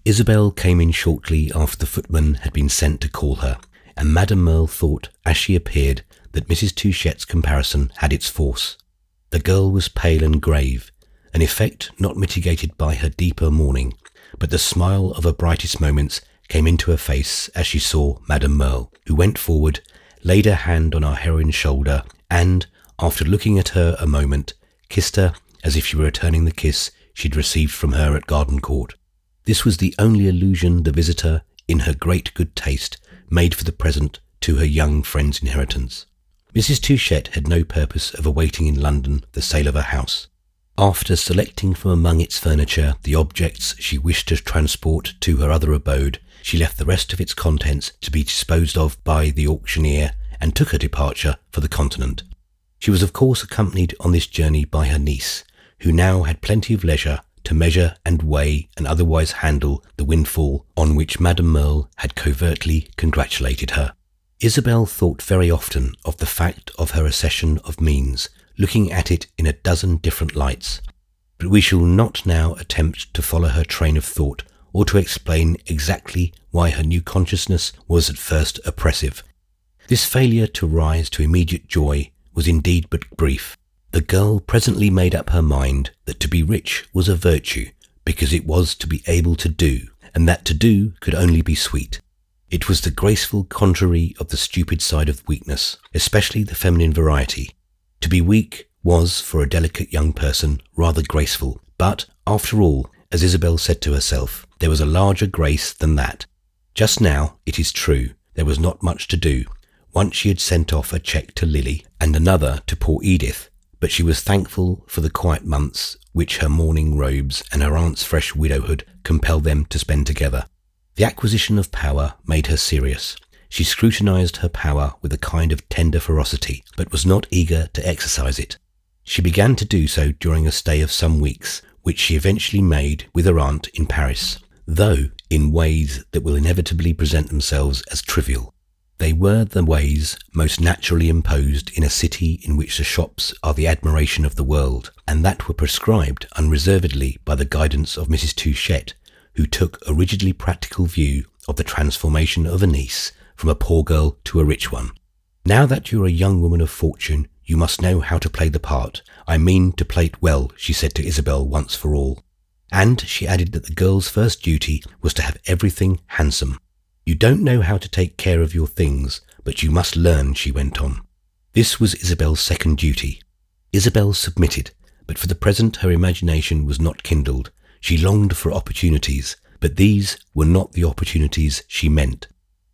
Isabel came in shortly after the footman had been sent to call her, and Madame Merle thought, as she appeared, that Mrs. Touchet's comparison had its force. The girl was pale and grave, an effect not mitigated by her deeper mourning, but the smile of her brightest moments came into her face as she saw Madame Merle, who went forward, laid her hand on our heroine's shoulder, and, after looking at her a moment, kissed her as if she were returning the kiss she'd received from her at Garden Court. This was the only allusion the visitor, in her great good taste, made for the present to her young friend's inheritance. Mrs. Touchet had no purpose of awaiting in London the sale of her house. After selecting from among its furniture the objects she wished to transport to her other abode, she left the rest of its contents to be disposed of by the auctioneer and took her departure for the continent. She was of course accompanied on this journey by her niece, who now had plenty of leisure to measure and weigh and otherwise handle the windfall on which Madame Merle had covertly congratulated her. Isabel thought very often of the fact of her accession of means, looking at it in a dozen different lights. But we shall not now attempt to follow her train of thought or to explain exactly why her new consciousness was at first oppressive. This failure to rise to immediate joy was indeed but brief. The girl presently made up her mind that to be rich was a virtue, because it was to be able to do, and that to do could only be sweet. It was the graceful contrary of the stupid side of weakness, especially the feminine variety. To be weak was, for a delicate young person, rather graceful, but, after all, as Isabel said to herself, there was a larger grace than that. Just now, it is true, there was not much to do. Once she had sent off a cheque to Lily, and another to poor Edith, but she was thankful for the quiet months which her mourning robes and her aunt's fresh widowhood compelled them to spend together. The acquisition of power made her serious. She scrutinized her power with a kind of tender ferocity, but was not eager to exercise it. She began to do so during a stay of some weeks, which she eventually made with her aunt in Paris, though in ways that will inevitably present themselves as trivial. They were the ways most naturally imposed in a city in which the shops are the admiration of the world, and that were prescribed unreservedly by the guidance of Mrs. Touchette, who took a rigidly practical view of the transformation of a niece from a poor girl to a rich one. Now that you're a young woman of fortune, you must know how to play the part. I mean to play it well, she said to Isabel once for all. And she added that the girl's first duty was to have everything handsome. You don't know how to take care of your things, but you must learn, she went on. This was Isabel's second duty. Isabel submitted, but for the present her imagination was not kindled. She longed for opportunities, but these were not the opportunities she meant.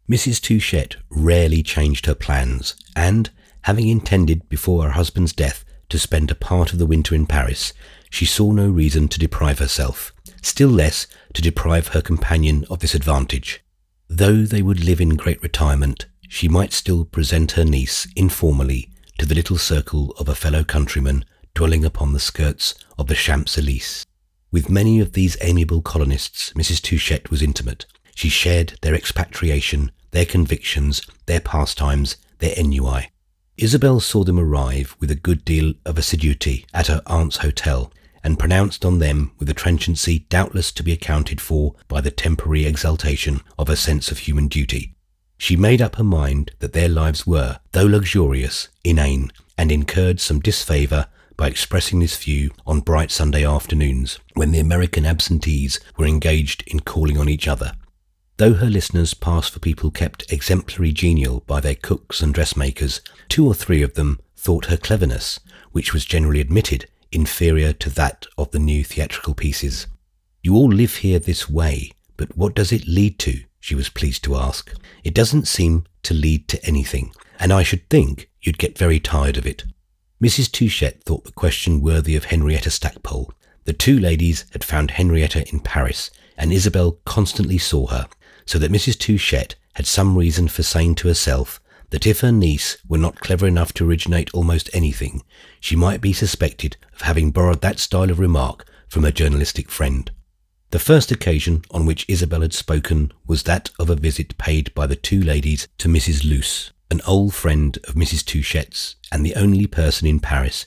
Mrs. Touchette rarely changed her plans, and, having intended before her husband's death to spend a part of the winter in Paris, she saw no reason to deprive herself, still less to deprive her companion of this advantage. Though they would live in great retirement, she might still present her niece informally to the little circle of a fellow countrymen dwelling upon the skirts of the Champs-Élysées. With many of these amiable colonists Mrs. Touchette was intimate. She shared their expatriation, their convictions, their pastimes, their ennui. Isabel saw them arrive with a good deal of assiduity at her aunt's hotel, and pronounced on them with a trenchancy doubtless to be accounted for by the temporary exaltation of a sense of human duty. She made up her mind that their lives were, though luxurious, inane, and incurred some disfavour by expressing this view on bright Sunday afternoons, when the American absentees were engaged in calling on each other. Though her listeners passed for people kept exemplary genial by their cooks and dressmakers, 2 or 3 of them thought her cleverness, which was generally admitted, inferior to that of the new theatrical pieces. You all live here this way, but what does it lead to? She was pleased to ask. It doesn't seem to lead to anything, and I should think you'd get very tired of it. Mrs. Touchette thought the question worthy of Henrietta Stackpole. The 2 ladies had found Henrietta in Paris, and Isabel constantly saw her, so that Mrs. Touchette had some reason for saying to herself that if her niece were not clever enough to originate almost anything, she might be suspected of having borrowed that style of remark from her journalistic friend. The first occasion on which Isabel had spoken was that of a visit paid by the 2 ladies to Mrs. Luce, an old friend of Mrs. Touchette's and the only person in Paris